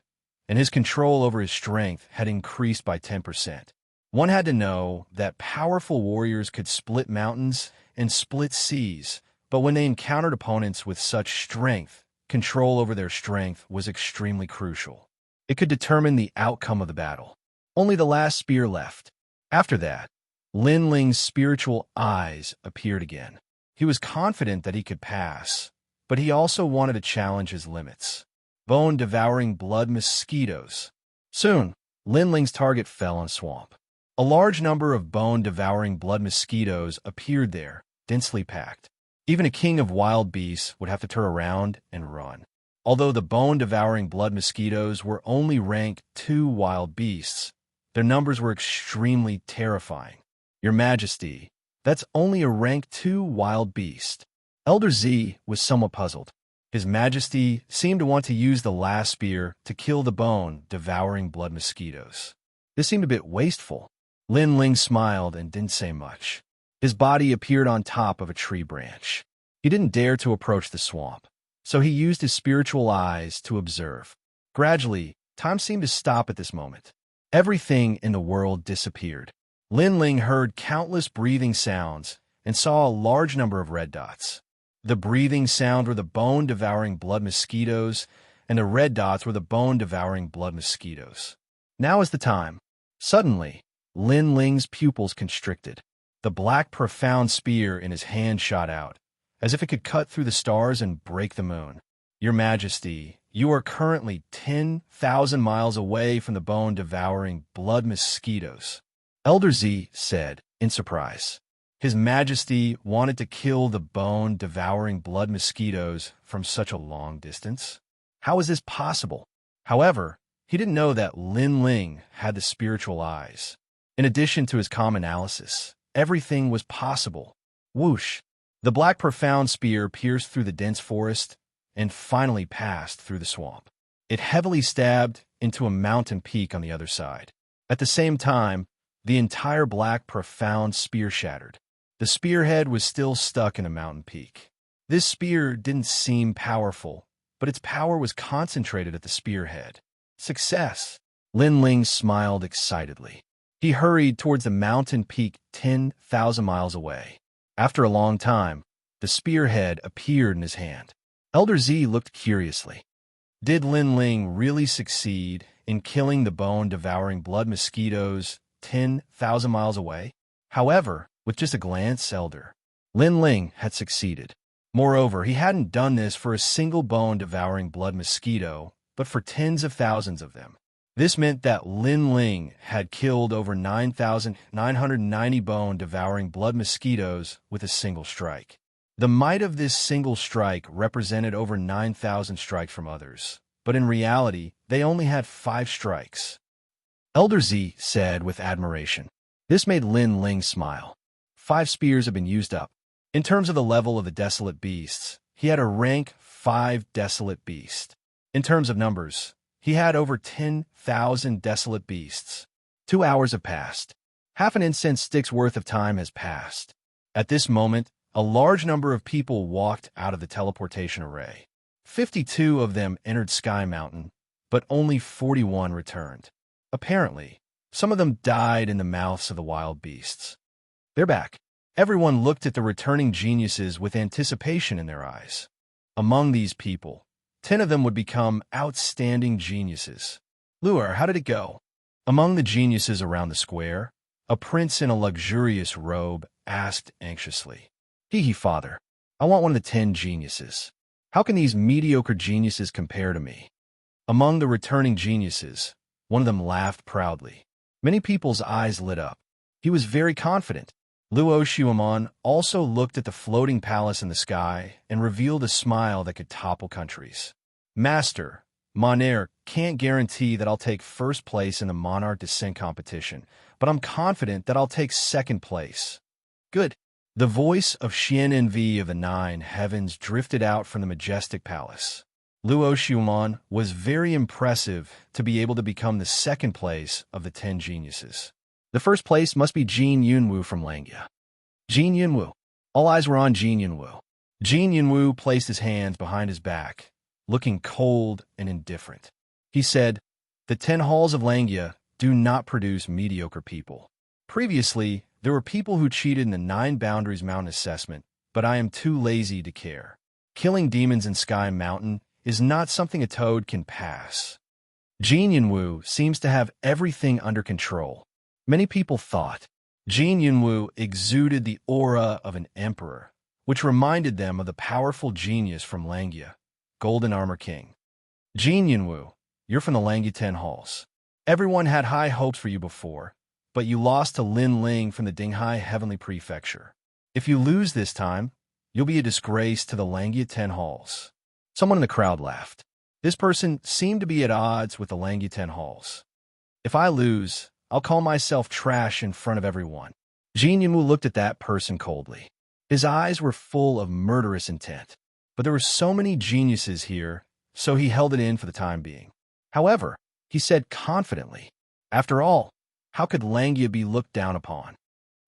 and his control over his strength had increased by 10%. One had to know that powerful warriors could split mountains and split seas, but when they encountered opponents with such strength, control over their strength was extremely crucial. It could determine the outcome of the battle. Only the last spear left. After that, Lin Ling's spiritual eyes appeared again. He was confident that he could pass, but he also wanted to challenge his limits. Bone-devouring blood mosquitoes. Soon, Lin Ling's target fell on swamp. A large number of bone-devouring blood mosquitoes appeared there, densely packed. Even a king of wild beasts would have to turn around and run. Although the bone-devouring blood mosquitoes were only rank 2 wild beasts, their numbers were extremely terrifying. Your Majesty, that's only a rank 2 wild beast. Elder Z was somewhat puzzled. His Majesty seemed to want to use the last spear to kill the bone-devouring blood mosquitoes. This seemed a bit wasteful. Lin Ling smiled and didn't say much. His body appeared on top of a tree branch. He didn't dare to approach the swamp, so he used his spiritual eyes to observe. Gradually, time seemed to stop at this moment. Everything in the world disappeared. Lin Ling heard countless breathing sounds and saw a large number of red dots. The breathing sound were the bone-devouring blood mosquitoes, and the red dots were the bone-devouring blood mosquitoes. Now is the time. Suddenly, Lin Ling's pupils constricted. The black profound spear in his hand shot out, as if it could cut through the stars and break the moon. Your Majesty, you are currently 10,000 miles away from the bone-devouring blood mosquitoes. Elder Z said, in surprise. His Majesty wanted to kill the bone-devouring blood mosquitoes from such a long distance? How is this possible? However, he didn't know that Lin Ling had the spiritual eyes. In addition to his calm analysis, everything was possible. Whoosh! The black profound spear pierced through the dense forest and finally passed through the swamp. It heavily stabbed into a mountain peak on the other side. At the same time, the entire black profound spear shattered. The spearhead was still stuck in a mountain peak. This spear didn't seem powerful, but its power was concentrated at the spearhead. Success! Lin Ling smiled excitedly. He hurried towards the mountain peak 10,000 miles away. After a long time, the spearhead appeared in his hand. Elder Z looked curiously. Did Lin Ling really succeed in killing the bone-devouring blood mosquitoes 10,000 miles away? However, with just a glance, Lin Ling had succeeded. Moreover, he hadn't done this for a single bone-devouring blood mosquito, but for tens of thousands of them. This meant that Lin Ling had killed over 9,990 bone-devouring blood mosquitoes with a single strike. The might of this single strike represented over 9,000 strikes from others, but in reality, they only had 5 strikes. Elder Z said with admiration. This made Lin Ling smile. 5 spears had been used up. In terms of the level of the desolate beasts, he had a rank 5 desolate beast. In terms of numbers, he had over 10,000 desolate beasts. 2 hours have passed. Half an incense stick's worth of time has passed. At this moment, a large number of people walked out of the teleportation array. 52 of them entered Sky Mountain, but only 41 returned. Apparently, some of them died in the mouths of the wild beasts. They're back. Everyone looked at the returning geniuses with anticipation in their eyes. Among these people, 10 of them would become outstanding geniuses. Luer, how did it go? Among the geniuses around the square, a prince in a luxurious robe asked anxiously. Hee, father, I want one of the 10 geniuses. How can these mediocre geniuses compare to me? Among the returning geniuses, one of them laughed proudly. Many people's eyes lit up. He was very confident. Luo Xuemon also looked at the floating palace in the sky and revealed a smile that could topple countries. Master, Monarch can't guarantee that I'll take first place in the Monarch descent competition, but I'm confident that I'll take second place. Good. The voice of Xianxia of the 9 heavens drifted out from the majestic palace. Luo Xuemon was very impressive to be able to become the second place of the 10 geniuses. The first place must be Jin Yunwu from Xianxia. Jin Yunwu. All eyes were on Jin Yunwu. Jin Yunwu placed his hands behind his back, looking cold and indifferent. He said, "The 10 halls of Xianxia do not produce mediocre people. Previously, there were people who cheated in the 9 Boundaries Mountain assessment, but I am too lazy to care. Killing demons in Sky Mountain is not something a toad can pass." Jin Yunwu seems to have everything under control. Many people thought. Jin Yunwu exuded the aura of an emperor, which reminded them of the powerful genius from Xianxia, Golden Armor King. Jin Yunwu, you're from the Xianxia 10 halls. Everyone had high hopes for you before, but you lost to Lin Ling from the Dinghai Heavenly Prefecture. If you lose this time, you'll be a disgrace to the Xianxia 10 halls. Someone in the crowd laughed. This person seemed to be at odds with the Xianxia 10 halls. If I lose, I'll call myself trash in front of everyone. Jin Yunwu looked at that person coldly. His eyes were full of murderous intent. But there were so many geniuses here, so he held it in for the time being. However, he said confidently, after all, how could Xianxia be looked down upon?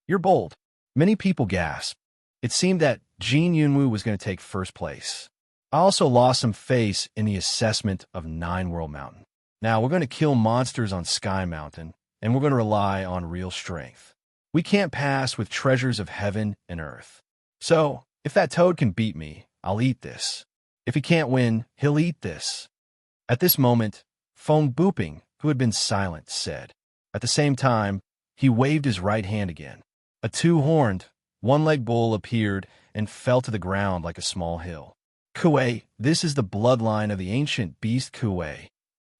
You're bold. Many people gasped. It seemed that Jin Yunwu was going to take first place. I also lost some face in the assessment of 9 World Mountain. Now we're going to kill monsters on Sky Mountain, and we're going to rely on real strength. We can't pass with treasures of heaven and earth. So, if that toad can beat me, I'll eat this. If he can't win, he'll eat this. At this moment, Feng Buping, who had been silent, said. At the same time, he waved his right hand again. A 2-horned, 1-legged bull appeared and fell to the ground like a small hill. Kuei, this is the bloodline of the ancient beast Kuei.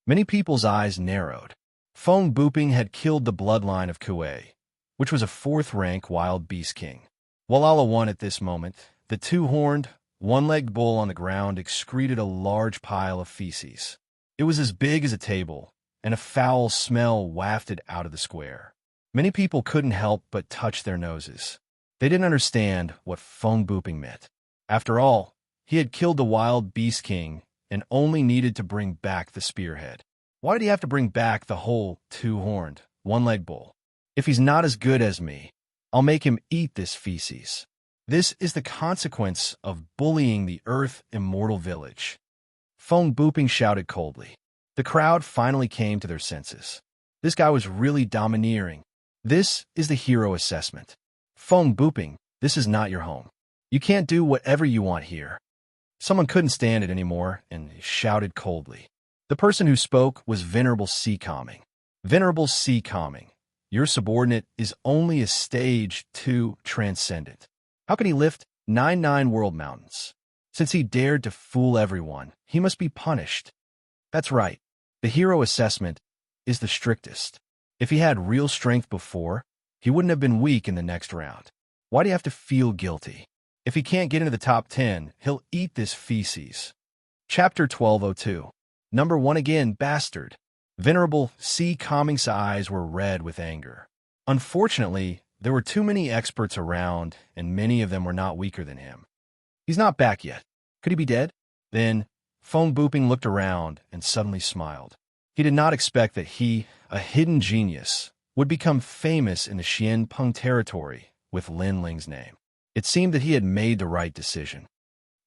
Many people's eyes narrowed. Feng Buping had killed the bloodline of Kuei, which was a 4th-rank wild beast king. Walala won at this moment. The 2-horned, 1-legged bull on the ground excreted a large pile of feces. It was as big as a table, and a foul smell wafted out of the square. Many people couldn't help but touch their noses. They didn't understand what Feng Buping meant. After all, he had killed the wild beast king and only needed to bring back the spearhead. Why did he have to bring back the whole 2-horned, 1-legged bull? If he's not as good as me, I'll make him eat this feces. This is the consequence of bullying the Earth Immortal Village. Feng Buping shouted coldly. The crowd finally came to their senses. This guy was really domineering. This is the hero assessment. Feng Buping, this is not your home. You can't do whatever you want here. Someone couldn't stand it anymore and shouted coldly. The person who spoke was Venerable Sea Calming. Venerable Sea Calming, your subordinate is only a stage 2 transcendent. How can he lift 9 world mountains? Since he dared to fool everyone, he must be punished. That's right. The hero assessment is the strictest. If he had real strength before, he wouldn't have been weak in the next round. Why do you have to feel guilty? If he can't get into the top 10, he'll eat this feces. Chapter 1202. Number 1 again, bastard. Venerable Sea Calming's eyes were red with anger. Unfortunately, there were too many experts around, and many of them were not weaker than him. He's not back yet. Could he be dead? Then, Feng Buping looked around and suddenly smiled. He did not expect that he, a hidden genius, would become famous in the Xianpeng territory with Lin Ling's name. It seemed that he had made the right decision.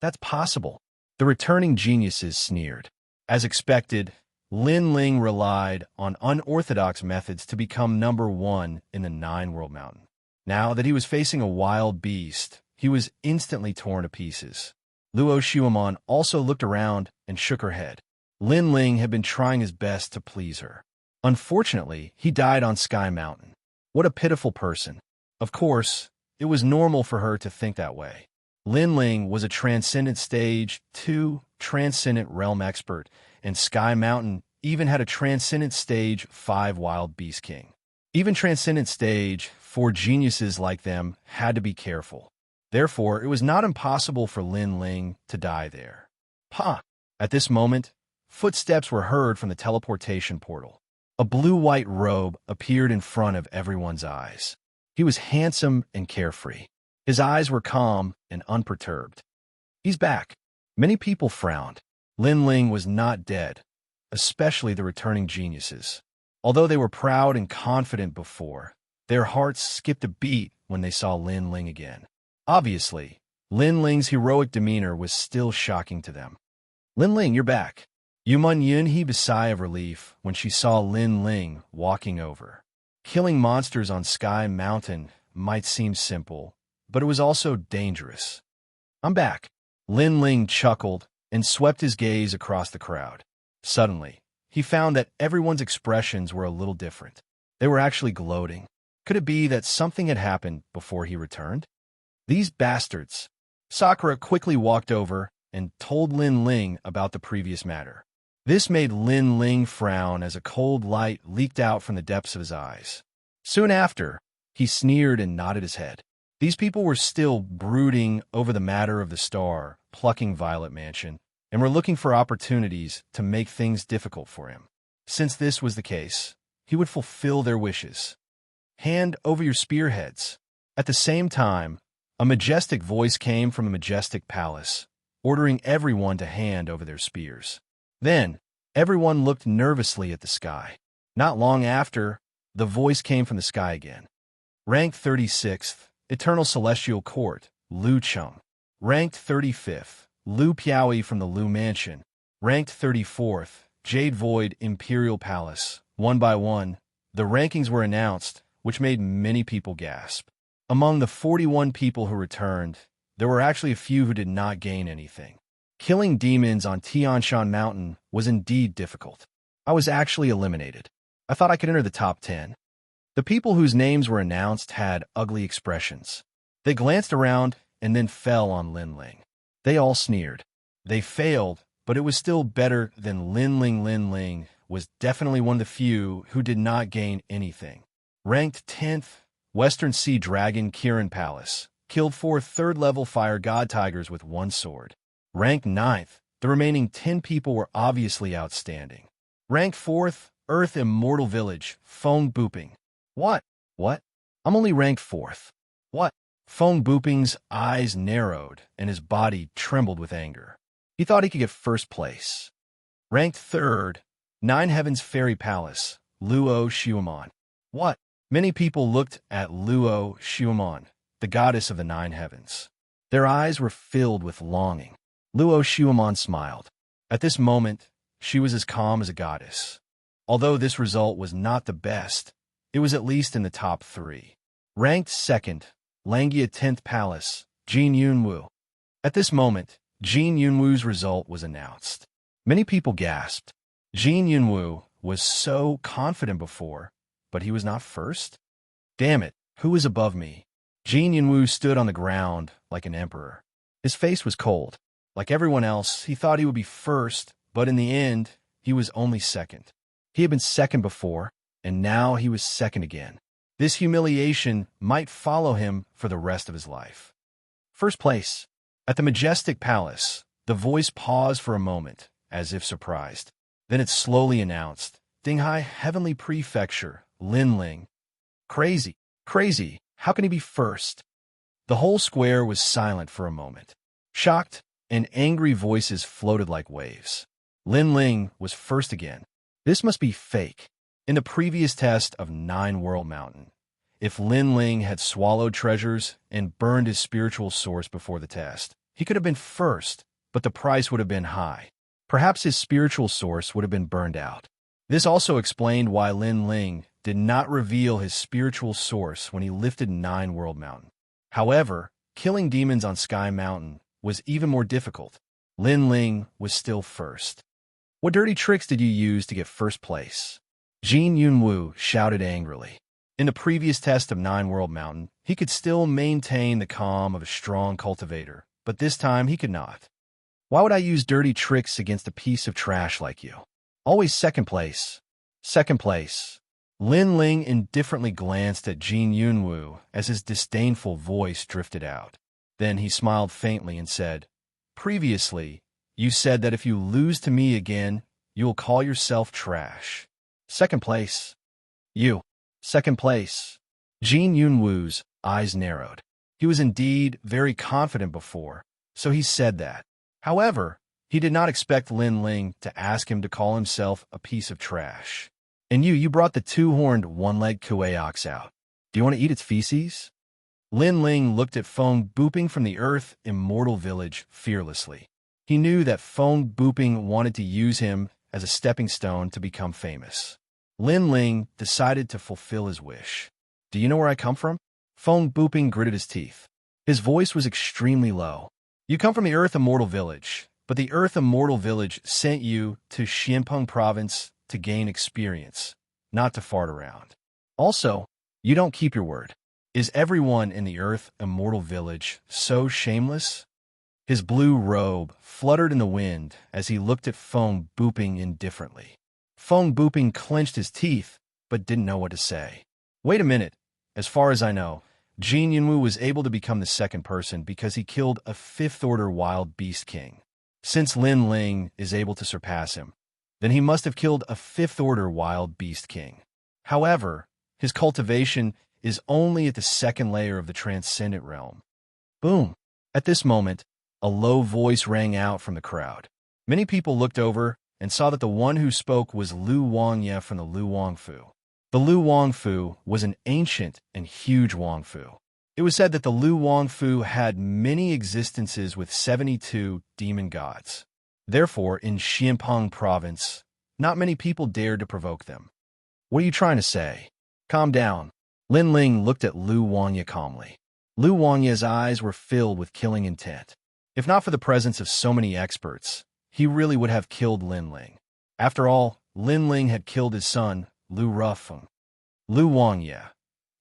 That's possible. The returning geniuses sneered. As expected, Lin Ling relied on unorthodox methods to become number one in the Nine-World Mountain. Now that he was facing a wild beast, he was instantly torn to pieces. Luo Xuemon also looked around and shook her head. Lin Ling had been trying his best to please her. Unfortunately, he died on Sky Mountain. What a pitiful person. Of course, it was normal for her to think that way. Lin Ling was a Transcendent Stage 2 Transcendent Realm expert, and Sky Mountain even had a Transcendent Stage 5 Wild Beast King. Even Transcendent Stage 4 geniuses like them had to be careful. Therefore, it was not impossible for Lin Ling to die there. Pa! At this moment, footsteps were heard from the teleportation portal. A blue-white robe appeared in front of everyone's eyes. He was handsome and carefree. His eyes were calm and unperturbed. He's back. Many people frowned. Lin Ling was not dead, especially the returning geniuses. Although they were proud and confident before, their hearts skipped a beat when they saw Lin Ling again. Obviously, Lin Ling's heroic demeanor was still shocking to them. Lin Ling, you're back. Yumun Yun heaved a sigh of relief when she saw Lin Ling walking over. Killing monsters on Sky Mountain might seem simple, but it was also dangerous. I'm back. Lin Ling chuckled and swept his gaze across the crowd. Suddenly, he found that everyone's expressions were a little different. They were actually gloating. Could it be that something had happened before he returned? These bastards. Sakura quickly walked over and told Lin Ling about the previous matter. This made Lin Ling frown as a cold light leaked out from the depths of his eyes. Soon after, he sneered and nodded his head. These people were still brooding over the matter of the star plucking Violet Mansion, and were looking for opportunities to make things difficult for him. Since this was the case, he would fulfill their wishes. Hand over your spearheads. At the same time, a majestic voice came from a majestic palace, ordering everyone to hand over their spears. Then, everyone looked nervously at the sky. Not long after, the voice came from the sky again. Ranked 36th, Eternal Celestial Court, Lu Chung. Ranked 35th, Lu Piaoi from the Lu Mansion. Ranked 34th, Jade Void Imperial Palace. One by one, the rankings were announced, which made many people gasp. Among the 41 people who returned, there were actually a few who did not gain anything. Killing demons on Tianshan Mountain was indeed difficult. I was actually eliminated. I thought I could enter the top 10. The people whose names were announced had ugly expressions. They glanced around and then fell on Lin Ling. They all sneered. They failed, but it was still better than Lin Ling. Lin Ling was definitely one of the few who did not gain anything. Ranked 10th, Western Sea Dragon Kirin Palace. Killed 4 third-level fire god tigers with 1 sword. Ranked 9th, the remaining 10 people were obviously outstanding. Ranked 4th, Earth Immortal Village, Feng Booping. What? What? I'm only ranked 4th. What? Feng Booping's eyes narrowed and his body trembled with anger. He thought he could get first place. Ranked 3rd, Nine Heavens Fairy Palace, Luo Xuemon. What? Many people looked at Luo Xuemon, the goddess of the Nine Heavens. Their eyes were filled with longing. Luo Xuemon smiled. At this moment, she was as calm as a goddess. Although this result was not the best, it was at least in the top 3. Ranked 2nd, Langia 10th Palace, Jin Yunwu. At this moment, Jin Yunwu's result was announced. Many people gasped. Jin Yunwu was so confident before, but he was not first? Damn it, who is above me? Jin Yunwu stood on the ground like an emperor. His face was cold. Like everyone else, he thought he would be first, but in the end, he was only second. He had been second before, and now he was second again. This humiliation might follow him for the rest of his life. First place. At the majestic palace, the voice paused for a moment, as if surprised. Then it slowly announced, Dinghai Heavenly Prefecture, Lin Ling. Crazy, crazy, how can he be first? The whole square was silent for a moment. Shocked and angry voices floated like waves. Lin Ling was first again. This must be fake. In the previous test of Nine-World Mountain, if Lin Ling had swallowed treasures and burned his spiritual source before the test, he could have been first, but the price would have been high. Perhaps his spiritual source would have been burned out. This also explained why Lin Ling did not reveal his spiritual source when he lifted Nine World Mountain. However, killing demons on Sky Mountain was even more difficult. Lin Ling was still first. What dirty tricks did you use to get first place? Jin Yunwu shouted angrily. In the previous test of Nine World Mountain, he could still maintain the calm of a strong cultivator, but this time he could not. Why would I use dirty tricks against a piece of trash like you? Always second place. Second place. Lin Ling indifferently glanced at Jin Yunwu as his disdainful voice drifted out. Then he smiled faintly and said, "Previously, you said that if you lose to me again, you will call yourself trash. Second place. You. Second place." Jin Yunwu's eyes narrowed. He was indeed very confident before, so he said that. However, he did not expect Lin Ling to ask him to call himself a piece of trash. "And you brought the two-horned, one-legged Kueox out. Do you want to eat its feces?" Lin Ling looked at Feng Booping from the Earth Immortal Village fearlessly. He knew that Feng Booping wanted to use him as a stepping stone to become famous. Lin Ling decided to fulfill his wish. "Do you know where I come from?" Feng Booping gritted his teeth. His voice was extremely low. "You come from the Earth Immortal Village, but the Earth Immortal Village sent you to Xianpeng Province to gain experience, not to fart around. Also, you don't keep your word. Is everyone in the Earth Immortal Village so shameless?" His blue robe fluttered in the wind as he looked at Feng Booping indifferently. Feng Booping clenched his teeth, but didn't know what to say. "Wait a minute. As far as I know, Jin Yunwu was able to become the second person because he killed a fifth-order wild beast king. Since Lin Ling is able to surpass him, then he must have killed a fifth-order wild beast king. However, his cultivation is only at the second layer of the transcendent realm." Boom! At this moment, a low voice rang out from the crowd. Many people looked over and saw that the one who spoke was Lu Wangye from the Lu Wangfu. The Lu Wangfu was an ancient and huge Wangfu. It was said that the Lu Wangfu had many existences with 72 demon gods. Therefore, in Xianpeng Province, not many people dared to provoke them. "What are you trying to say?" "Calm down." Lin Ling looked at Lu Wangye calmly. Lu Wangye's eyes were filled with killing intent. If not for the presence of so many experts, he really would have killed Lin Ling. After all, Lin Ling had killed his son, Lu Rufeng. "Lu Wangye,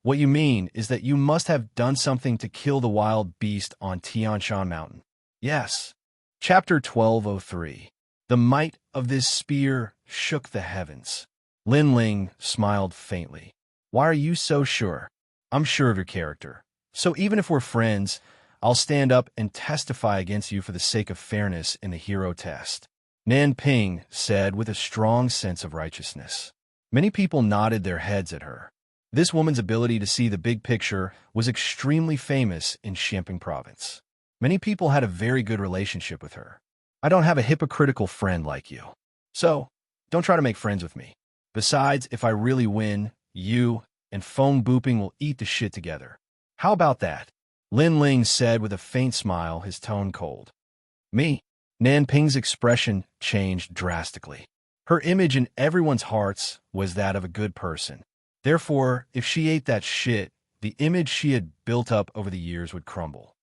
what you mean is that you must have done something to kill the wild beast on Tianshan Mountain." "Yes." Chapter 1203. The might of this spear shook the heavens. Lin Ling smiled faintly. "Why are you so sure?" "I'm sure of your character. So even if we're friends, I'll stand up and testify against you for the sake of fairness in the hero test," Nan Ping said with a strong sense of righteousness. Many people nodded their heads at her. This woman's ability to see the big picture was extremely famous in Xianpeng Province. Many people had a very good relationship with her. "I don't have a hypocritical friend like you. So, don't try to make friends with me. Besides, if I really win, you and Feng Booping will eat the shit together. How about that?" Lin Ling said with a faint smile, his tone cold. "Me?" Nan Ping's expression changed drastically. Her image in everyone's hearts was that of a good person. Therefore, if she ate that shit, the image she had built up over the years would crumble.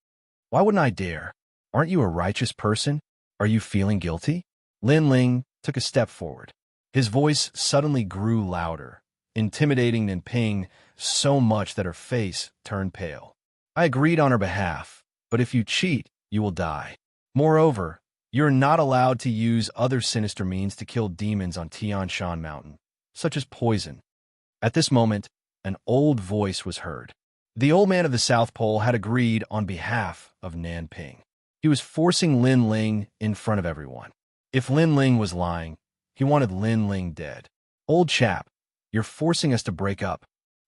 "Why wouldn't I dare? Aren't you a righteous person? Are you feeling guilty?" Lin Ling took a step forward. His voice suddenly grew louder, intimidating Nan Ping so much that her face turned pale. "I agreed on her behalf, but if you cheat, you will die. Moreover, you're not allowed to use other sinister means to kill demons on Tianshan Mountain, such as poison." At this moment, an old voice was heard. The old man of the South Pole had agreed on behalf of Nan Ping. He was forcing Lin Ling in front of everyone. If Lin Ling was lying, he wanted Lin Ling dead. "Old chap, you're forcing us to break up."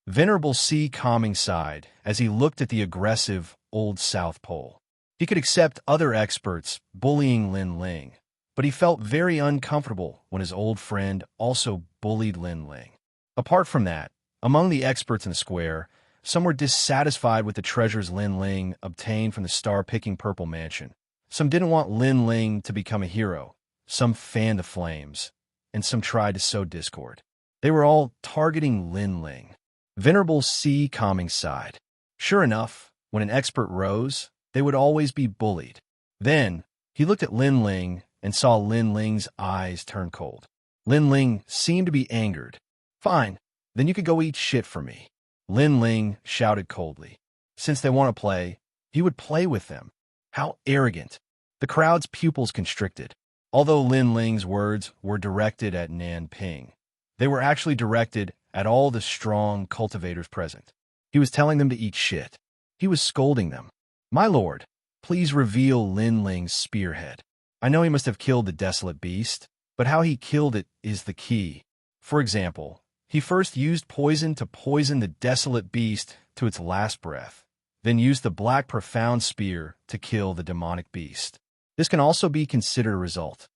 Venerable C. Calming sighed as he looked at the aggressive old South Pole. He could accept other experts bullying Lin Ling, but he felt very uncomfortable when his old friend also bullied Lin Ling. Apart from that, among the experts in the square, some were dissatisfied with the treasures Lin Ling obtained from the star-picking Purple Mansion. Some didn't want Lin Ling to become a hero, some fanned the flames, and some tried to sow discord. They were all targeting Lin Ling. Venerable Sea Calming sighed. Sure enough, when an expert rose, they would always be bullied. Then, he looked at Lin Ling and saw Lin Ling's eyes turn cold. Lin Ling seemed to be angered. Fine, then you could go eat shit for me. Lin Ling shouted coldly. Since they want to play, he would play with them. How arrogant. The crowd's pupils constricted. Although Lin Ling's words were directed at Nan Ping, they were actually directed at all the strong cultivators present. He was telling them to eat shit. He was scolding them. My lord, please reveal Lin Ling's spearhead. I know he must have killed the desolate beast, but how he killed it is the key. For example, he first used poison to poison the desolate beast to its last breath, then used the black profound spear to kill the demonic beast. This can also be considered a result.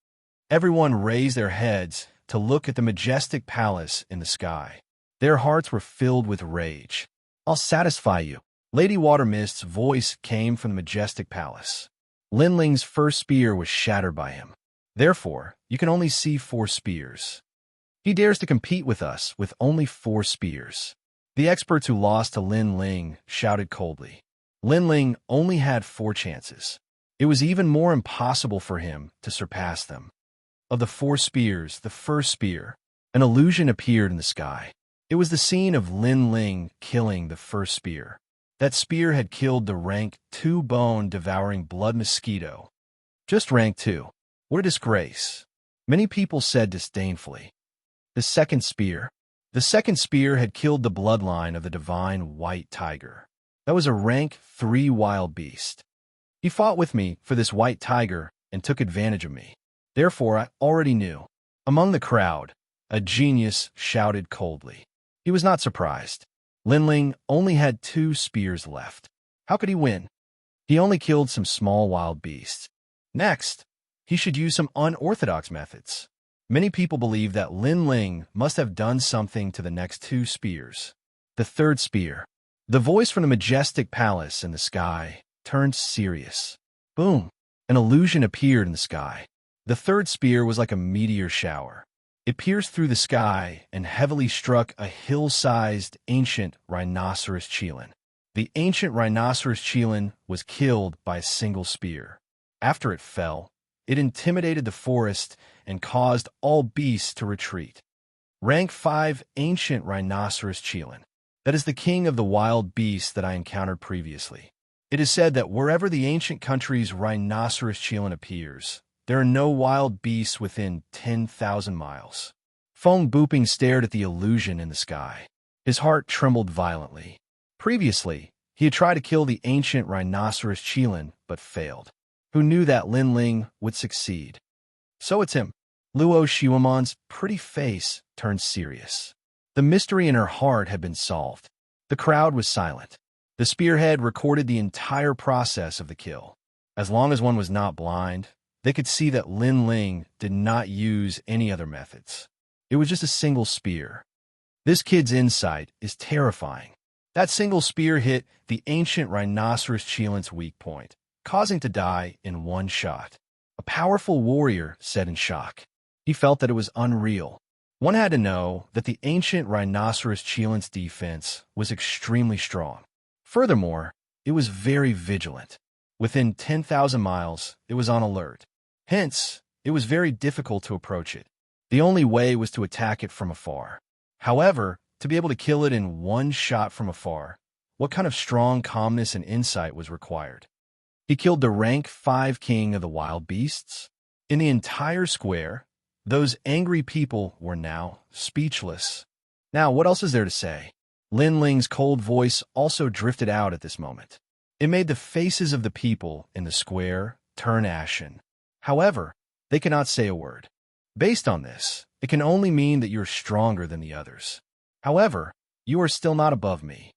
Everyone raised their heads to look at the majestic palace in the sky. Their hearts were filled with rage. I'll satisfy you. Lady Watermist's voice came from the majestic palace. Lin Ling's first spear was shattered by him. Therefore, you can only see 4 spears. He dares to compete with us with only 4 spears. The experts who lost to Lin Ling shouted coldly. Lin Ling only had 4 chances. It was even more impossible for him to surpass them. Of the 4 spears, the first spear, an illusion appeared in the sky. It was the scene of Lin Ling killing the first spear. That spear had killed the rank 2 bone-devouring blood mosquito. Just rank 2. What a disgrace. Many people said disdainfully. The second spear. The second spear had killed the bloodline of the divine white tiger. That was a rank 3 wild beast. He fought with me for this white tiger and took advantage of me. Therefore, I already knew. Among the crowd, a genius shouted coldly. He was not surprised. Lin Ling only had 2 spears left. How could he win? He only killed some small wild beasts. Next, he should use some unorthodox methods. Many people believe that Lin Ling must have done something to the next 2 spears. The third spear. The voice from the majestic palace in the sky turned serious. Boom! An illusion appeared in the sky. The third spear was like a meteor shower. It pierced through the sky and heavily struck a hill-sized ancient rhinoceros chelan. The ancient rhinoceros chelan was killed by a single spear. After it fell, it intimidated the forest and caused all beasts to retreat. Rank 5 ancient rhinoceros chelan. That is the king of the wild beasts that I encountered previously. It is said that wherever the ancient country's rhinoceros chelan appears, there are no wild beasts within 10,000 miles. Feng Buping stared at the illusion in the sky. His heart trembled violently. Previously, he had tried to kill the ancient rhinoceros chelan, but failed. Who knew that Lin Ling would succeed? So it's him. Luo Xiuman's pretty face turned serious. The mystery in her heart had been solved. The crowd was silent. The spearhead recorded the entire process of the kill. As long as one was not blind, they could see that Lin Ling did not use any other methods. It was just a single spear. This kid's insight is terrifying. That single spear hit the ancient rhinoceros chelan's weak point, causing to die in 1 shot. A powerful warrior said in shock. He felt that it was unreal. One had to know that the ancient rhinoceros chelan's defense was extremely strong. Furthermore, it was very vigilant. Within 10,000 miles, it was on alert. Hence, it was very difficult to approach it. The only way was to attack it from afar. However, to be able to kill it in 1 shot from afar, what kind of strong calmness and insight was required? He killed the rank 5 king of the wild beasts. In the entire square, those angry people were now speechless. Now, what else is there to say? Lin Ling's cold voice also drifted out at this moment. It made the faces of the people in the square turn ashen. However, they cannot say a word. Based on this, it can only mean that you're stronger than the others. However, you are still not above me.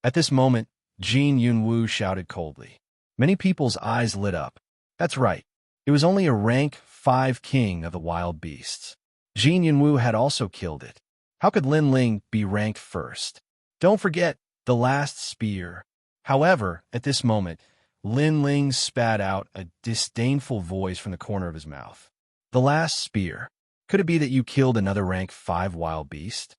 At this moment, Jin Yunwu shouted coldly. Many people's eyes lit up. That's right. It was only a rank 5 king of the wild beasts. Jin Yunwu had also killed it. How could Lin Ling be ranked first? Don't forget the last spear. However, at this moment, Lin Ling spat out a disdainful voice from the corner of his mouth. The last spear. Could it be that you killed another rank 5 wild beast?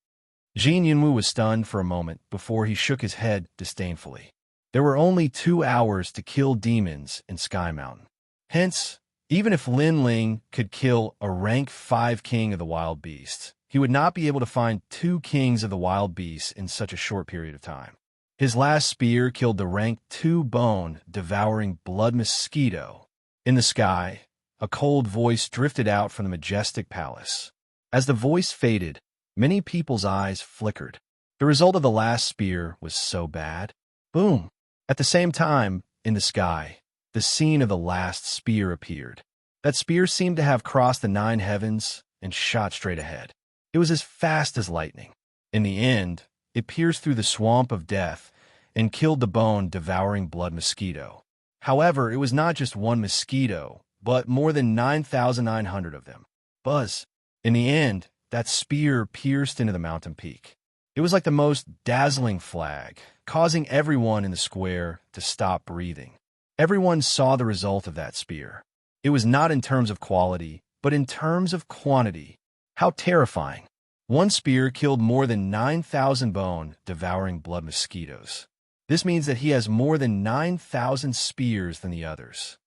Jin Yunwu was stunned for a moment before he shook his head disdainfully. There were only 2 hours to kill demons in Sky Mountain. Hence, even if Lin Ling could kill a rank 5 king of the wild beasts, he would not be able to find 2 kings of the wild beasts in such a short period of time. His last spear killed the rank 2 bone-devouring blood mosquito. In the sky, a cold voice drifted out from the majestic palace. As the voice faded, many people's eyes flickered. The result of the last spear was so bad. Boom! At the same time, in the sky, the scene of the last spear appeared. That spear seemed to have crossed the 9 heavens and shot straight ahead. It was as fast as lightning. In the end, it pierced through the swamp of death and killed the bone-devouring blood mosquito. However, it was not just one mosquito, but more than 9,900 of them. Buzz! In the end, that spear pierced into the mountain peak. It was like the most dazzling flag, causing everyone in the square to stop breathing. Everyone saw the result of that spear. It was not in terms of quality, but in terms of quantity. How terrifying. One spear killed more than 9,000 bone-devouring blood mosquitoes. This means that he has more than 9,000 spears than the others.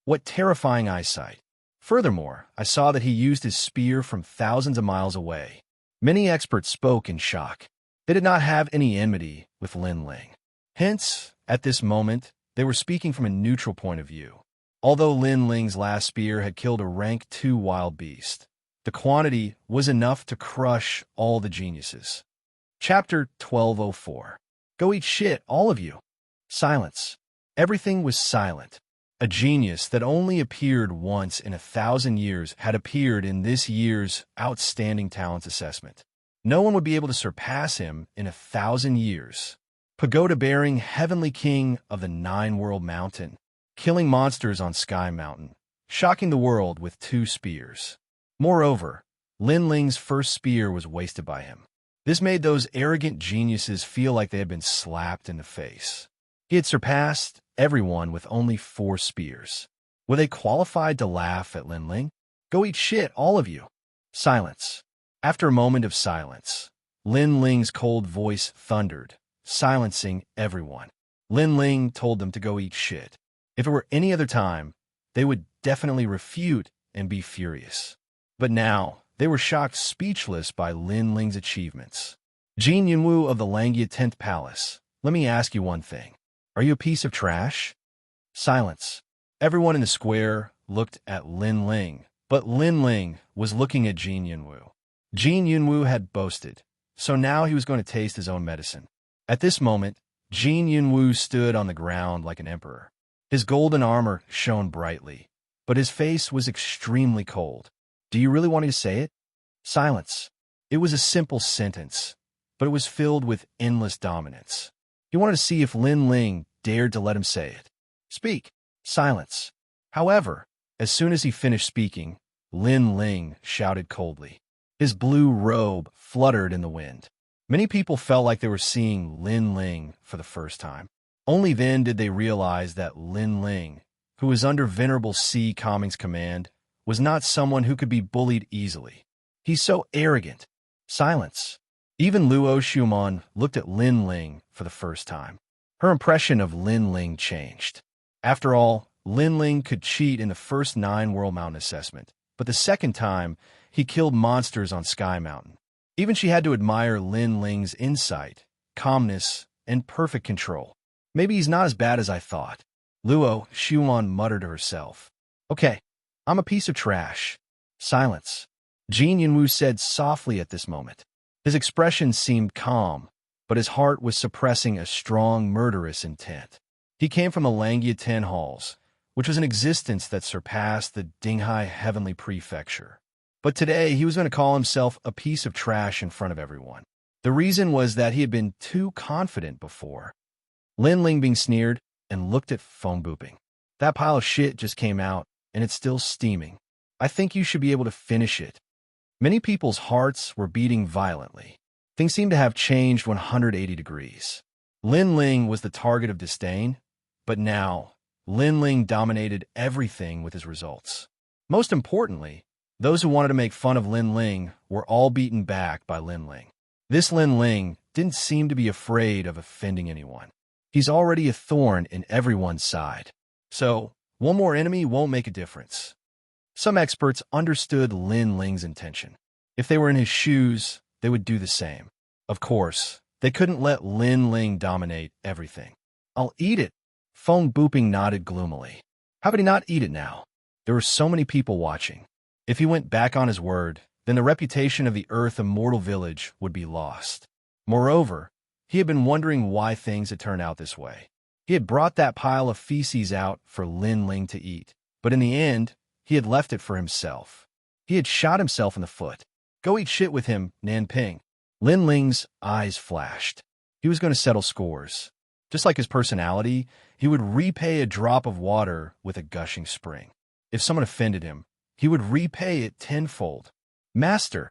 What terrifying eyesight. Furthermore, I saw that he used his spear from thousands of miles away. Many experts spoke in shock. They did not have any enmity with Lin Ling. Hence, at this moment, they were speaking from a neutral point of view. Although Lin Ling's last spear had killed a rank 2 wild beast, the quantity was enough to crush all the geniuses. Chapter 1204. Go eat shit, all of you. Silence. Everything was silent. A genius that only appeared once in 1,000 years had appeared in this year's Outstanding Talents Assessment. No one would be able to surpass him in 1,000 years. Pagoda-bearing Heavenly King of the 9-World Mountain, killing monsters on Sky Mountain, shocking the world with 2 spears. Moreover, Lin Ling's first spear was wasted by him. This made those arrogant geniuses feel like they had been slapped in the face. He had surpassed everyone with only 4 spears. Were they qualified to laugh at Lin Ling? Go eat shit, all of you. Silence. After a moment of silence, Lin Ling's cold voice thundered, silencing everyone. Lin Ling told them to go eat shit. If it were any other time, they would definitely refute and be furious. But now, they were shocked speechless by Lin Ling's achievements. Jin Yunwu of the Xianxia 10th Palace, let me ask you one thing. Are you a piece of trash? Silence. Everyone in the square looked at Lin Ling, but Lin Ling was looking at Jin Yunwu. Jin Yunwu had boasted, so now he was going to taste his own medicine. At this moment, Jin Yunwu stood on the ground like an emperor. His golden armor shone brightly, but his face was extremely cold. Do you really want me to say it? Silence. It was a simple sentence, but it was filled with endless dominance. He wanted to see if Lin Ling dared to let him say it. Speak. Silence. However, as soon as he finished speaking, Lin Ling shouted coldly. His blue robe fluttered in the wind. Many people felt like they were seeing Lin Ling for the first time. Only then did they realize that Lin Ling, who was under Venerable C. Kangming's command, was not someone who could be bullied easily. He's so arrogant. Silence. Even Luo Shuman looked at Lin Ling for the first time. Her impression of Lin Ling changed. After all, Lin Ling could cheat in the first 9 World Mountain assessment, but the second time, he killed monsters on Sky Mountain. Even she had to admire Lin Ling's insight, calmness, and perfect control. Maybe he's not as bad as I thought. Luo Shuman muttered to herself. Okay, I'm a piece of trash. Silence. Jin Yunwu said softly at this moment. His expression seemed calm, but his heart was suppressing a strong murderous intent. He came from the Xianxia 10 halls, which was an existence that surpassed the Dinghai Heavenly Prefecture. But today, he was going to call himself a piece of trash in front of everyone. The reason was that he had been too confident before. Lin Ling being sneered and looked at phone booping. That pile of shit just came out, and it's still steaming. I think you should be able to finish it. Many people's hearts were beating violently. Things seemed to have changed 180 degrees. Lin Ling was the target of disdain, but now, Lin Ling dominated everything with his results. Most importantly, Those who wanted to make fun of Lin Ling were all beaten back by Lin Ling. This Lin Ling didn't seem to be afraid of offending anyone. He's already a thorn in everyone's side. So, one more enemy won't make a difference. Some experts understood Lin Ling's intention. If they were in his shoes, they would do the same. Of course, they couldn't let Lin Ling dominate everything. I'll eat it. Feng Buping nodded gloomily. How could he not eat it now? There were so many people watching. If he went back on his word, then the reputation of the Earth Immortal Village would be lost. Moreover, he had been wondering why things had turned out this way. He had brought that pile of feces out for Lin Ling to eat, but in the end, he had left it for himself. He had shot himself in the foot. Go eat shit with him, Nanping. Lin Ling's eyes flashed. He was going to settle scores. Just like his personality, he would repay a drop of water with a gushing spring. If someone offended him, he would repay it tenfold. Master!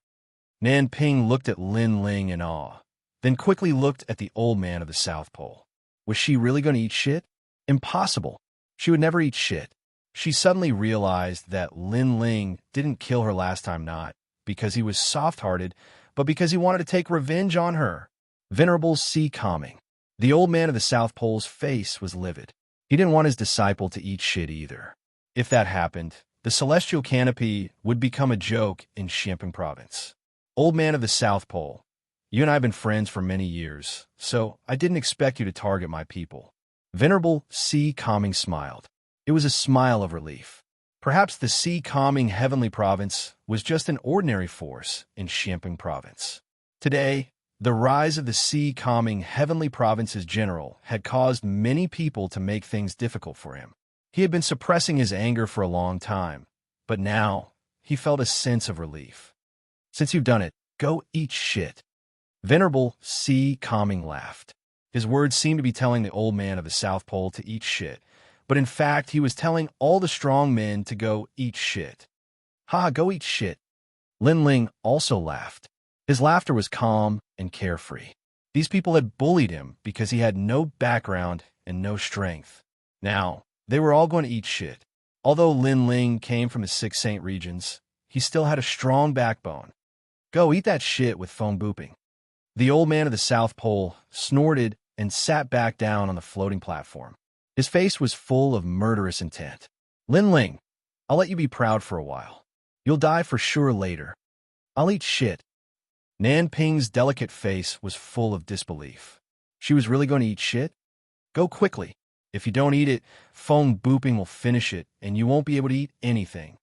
Nanping looked at Lin Ling in awe, then quickly looked at the old man of the South Pole. Was she really going to eat shit? Impossible. She would never eat shit. She suddenly realized that Lin Ling didn't kill her last time not because he was soft-hearted, but because he wanted to take revenge on her. Venerable Sea Calming. The old man of the South Pole's face was livid. He didn't want his disciple to eat shit either. If that happened, the celestial canopy would become a joke in Xianxia province. Old man of the South Pole, you and I have been friends for many years, so I didn't expect you to target my people. Venerable Sea Calming smiled. It was a smile of relief. Perhaps the Sea Calming Heavenly Province was just an ordinary force in Xianxia province. Today, the rise of the Sea Calming Heavenly Province's general had caused many people to make things difficult for him. He had been suppressing his anger for a long time, but now he felt a sense of relief. Since you've done it, go eat shit. Venerable Sea Calming laughed. His words seemed to be telling the old man of the South Pole to eat shit, but in fact he was telling all the strong men to go eat shit. Ha, go eat shit. Lin Ling also laughed. His laughter was calm and carefree. These people had bullied him because he had no background and no strength. Now, they were all going to eat shit. Although Lin Ling came from the Six Saint regions, he still had a strong backbone. Go eat that shit with Feng Buping. The old man of the South Pole snorted and sat back down on the floating platform. His face was full of murderous intent. Lin Ling, I'll let you be proud for a while. You'll die for sure later. I'll eat shit. Nanping's delicate face was full of disbelief. She was really going to eat shit? Go quickly. If you don't eat it, Feng Buping will finish it, and you won't be able to eat anything.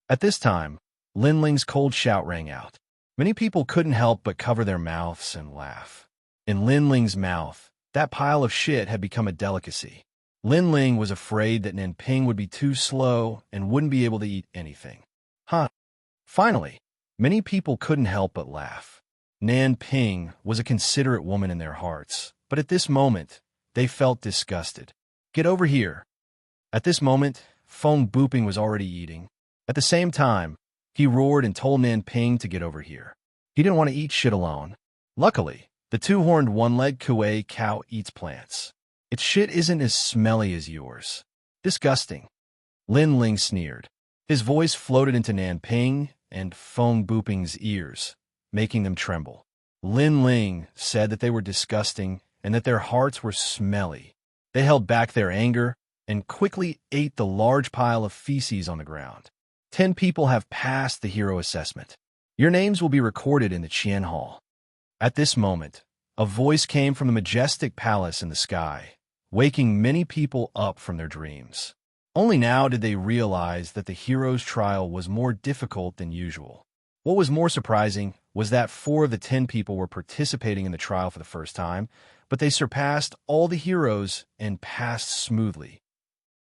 At this time, Lin Ling's cold shout rang out. Many people couldn't help but cover their mouths and laugh. In Lin Ling's mouth, that pile of shit had become a delicacy. Lin Ling was afraid that Nanping would be too slow and wouldn't be able to eat anything. Huh. Finally, many people couldn't help but laugh. Nanping was a considerate woman in their hearts, but at this moment, they felt disgusted. Get over here. At this moment, Feng Buping was already eating. At the same time, he roared and told Nanping to get over here. He didn't want to eat shit alone. Luckily, the two-horned one-legged Kuei cow eats plants. Its shit isn't as smelly as yours. Disgusting. Lin Ling sneered. His voice floated into Nanping and Feng Buping's ears, making them tremble. Lin Ling said that they were disgusting and that their hearts were smelly. They held back their anger and quickly ate the large pile of feces on the ground. 10 people have passed the hero assessment. Your names will be recorded in the Qian Hall. At this moment, a voice came from the majestic palace in the sky, waking many people up from their dreams. Only now did they realize that the hero's trial was more difficult than usual. What was more surprising was that 4 of the 10 people were participating in the trial for the first time, but they surpassed all the heroes and passed smoothly.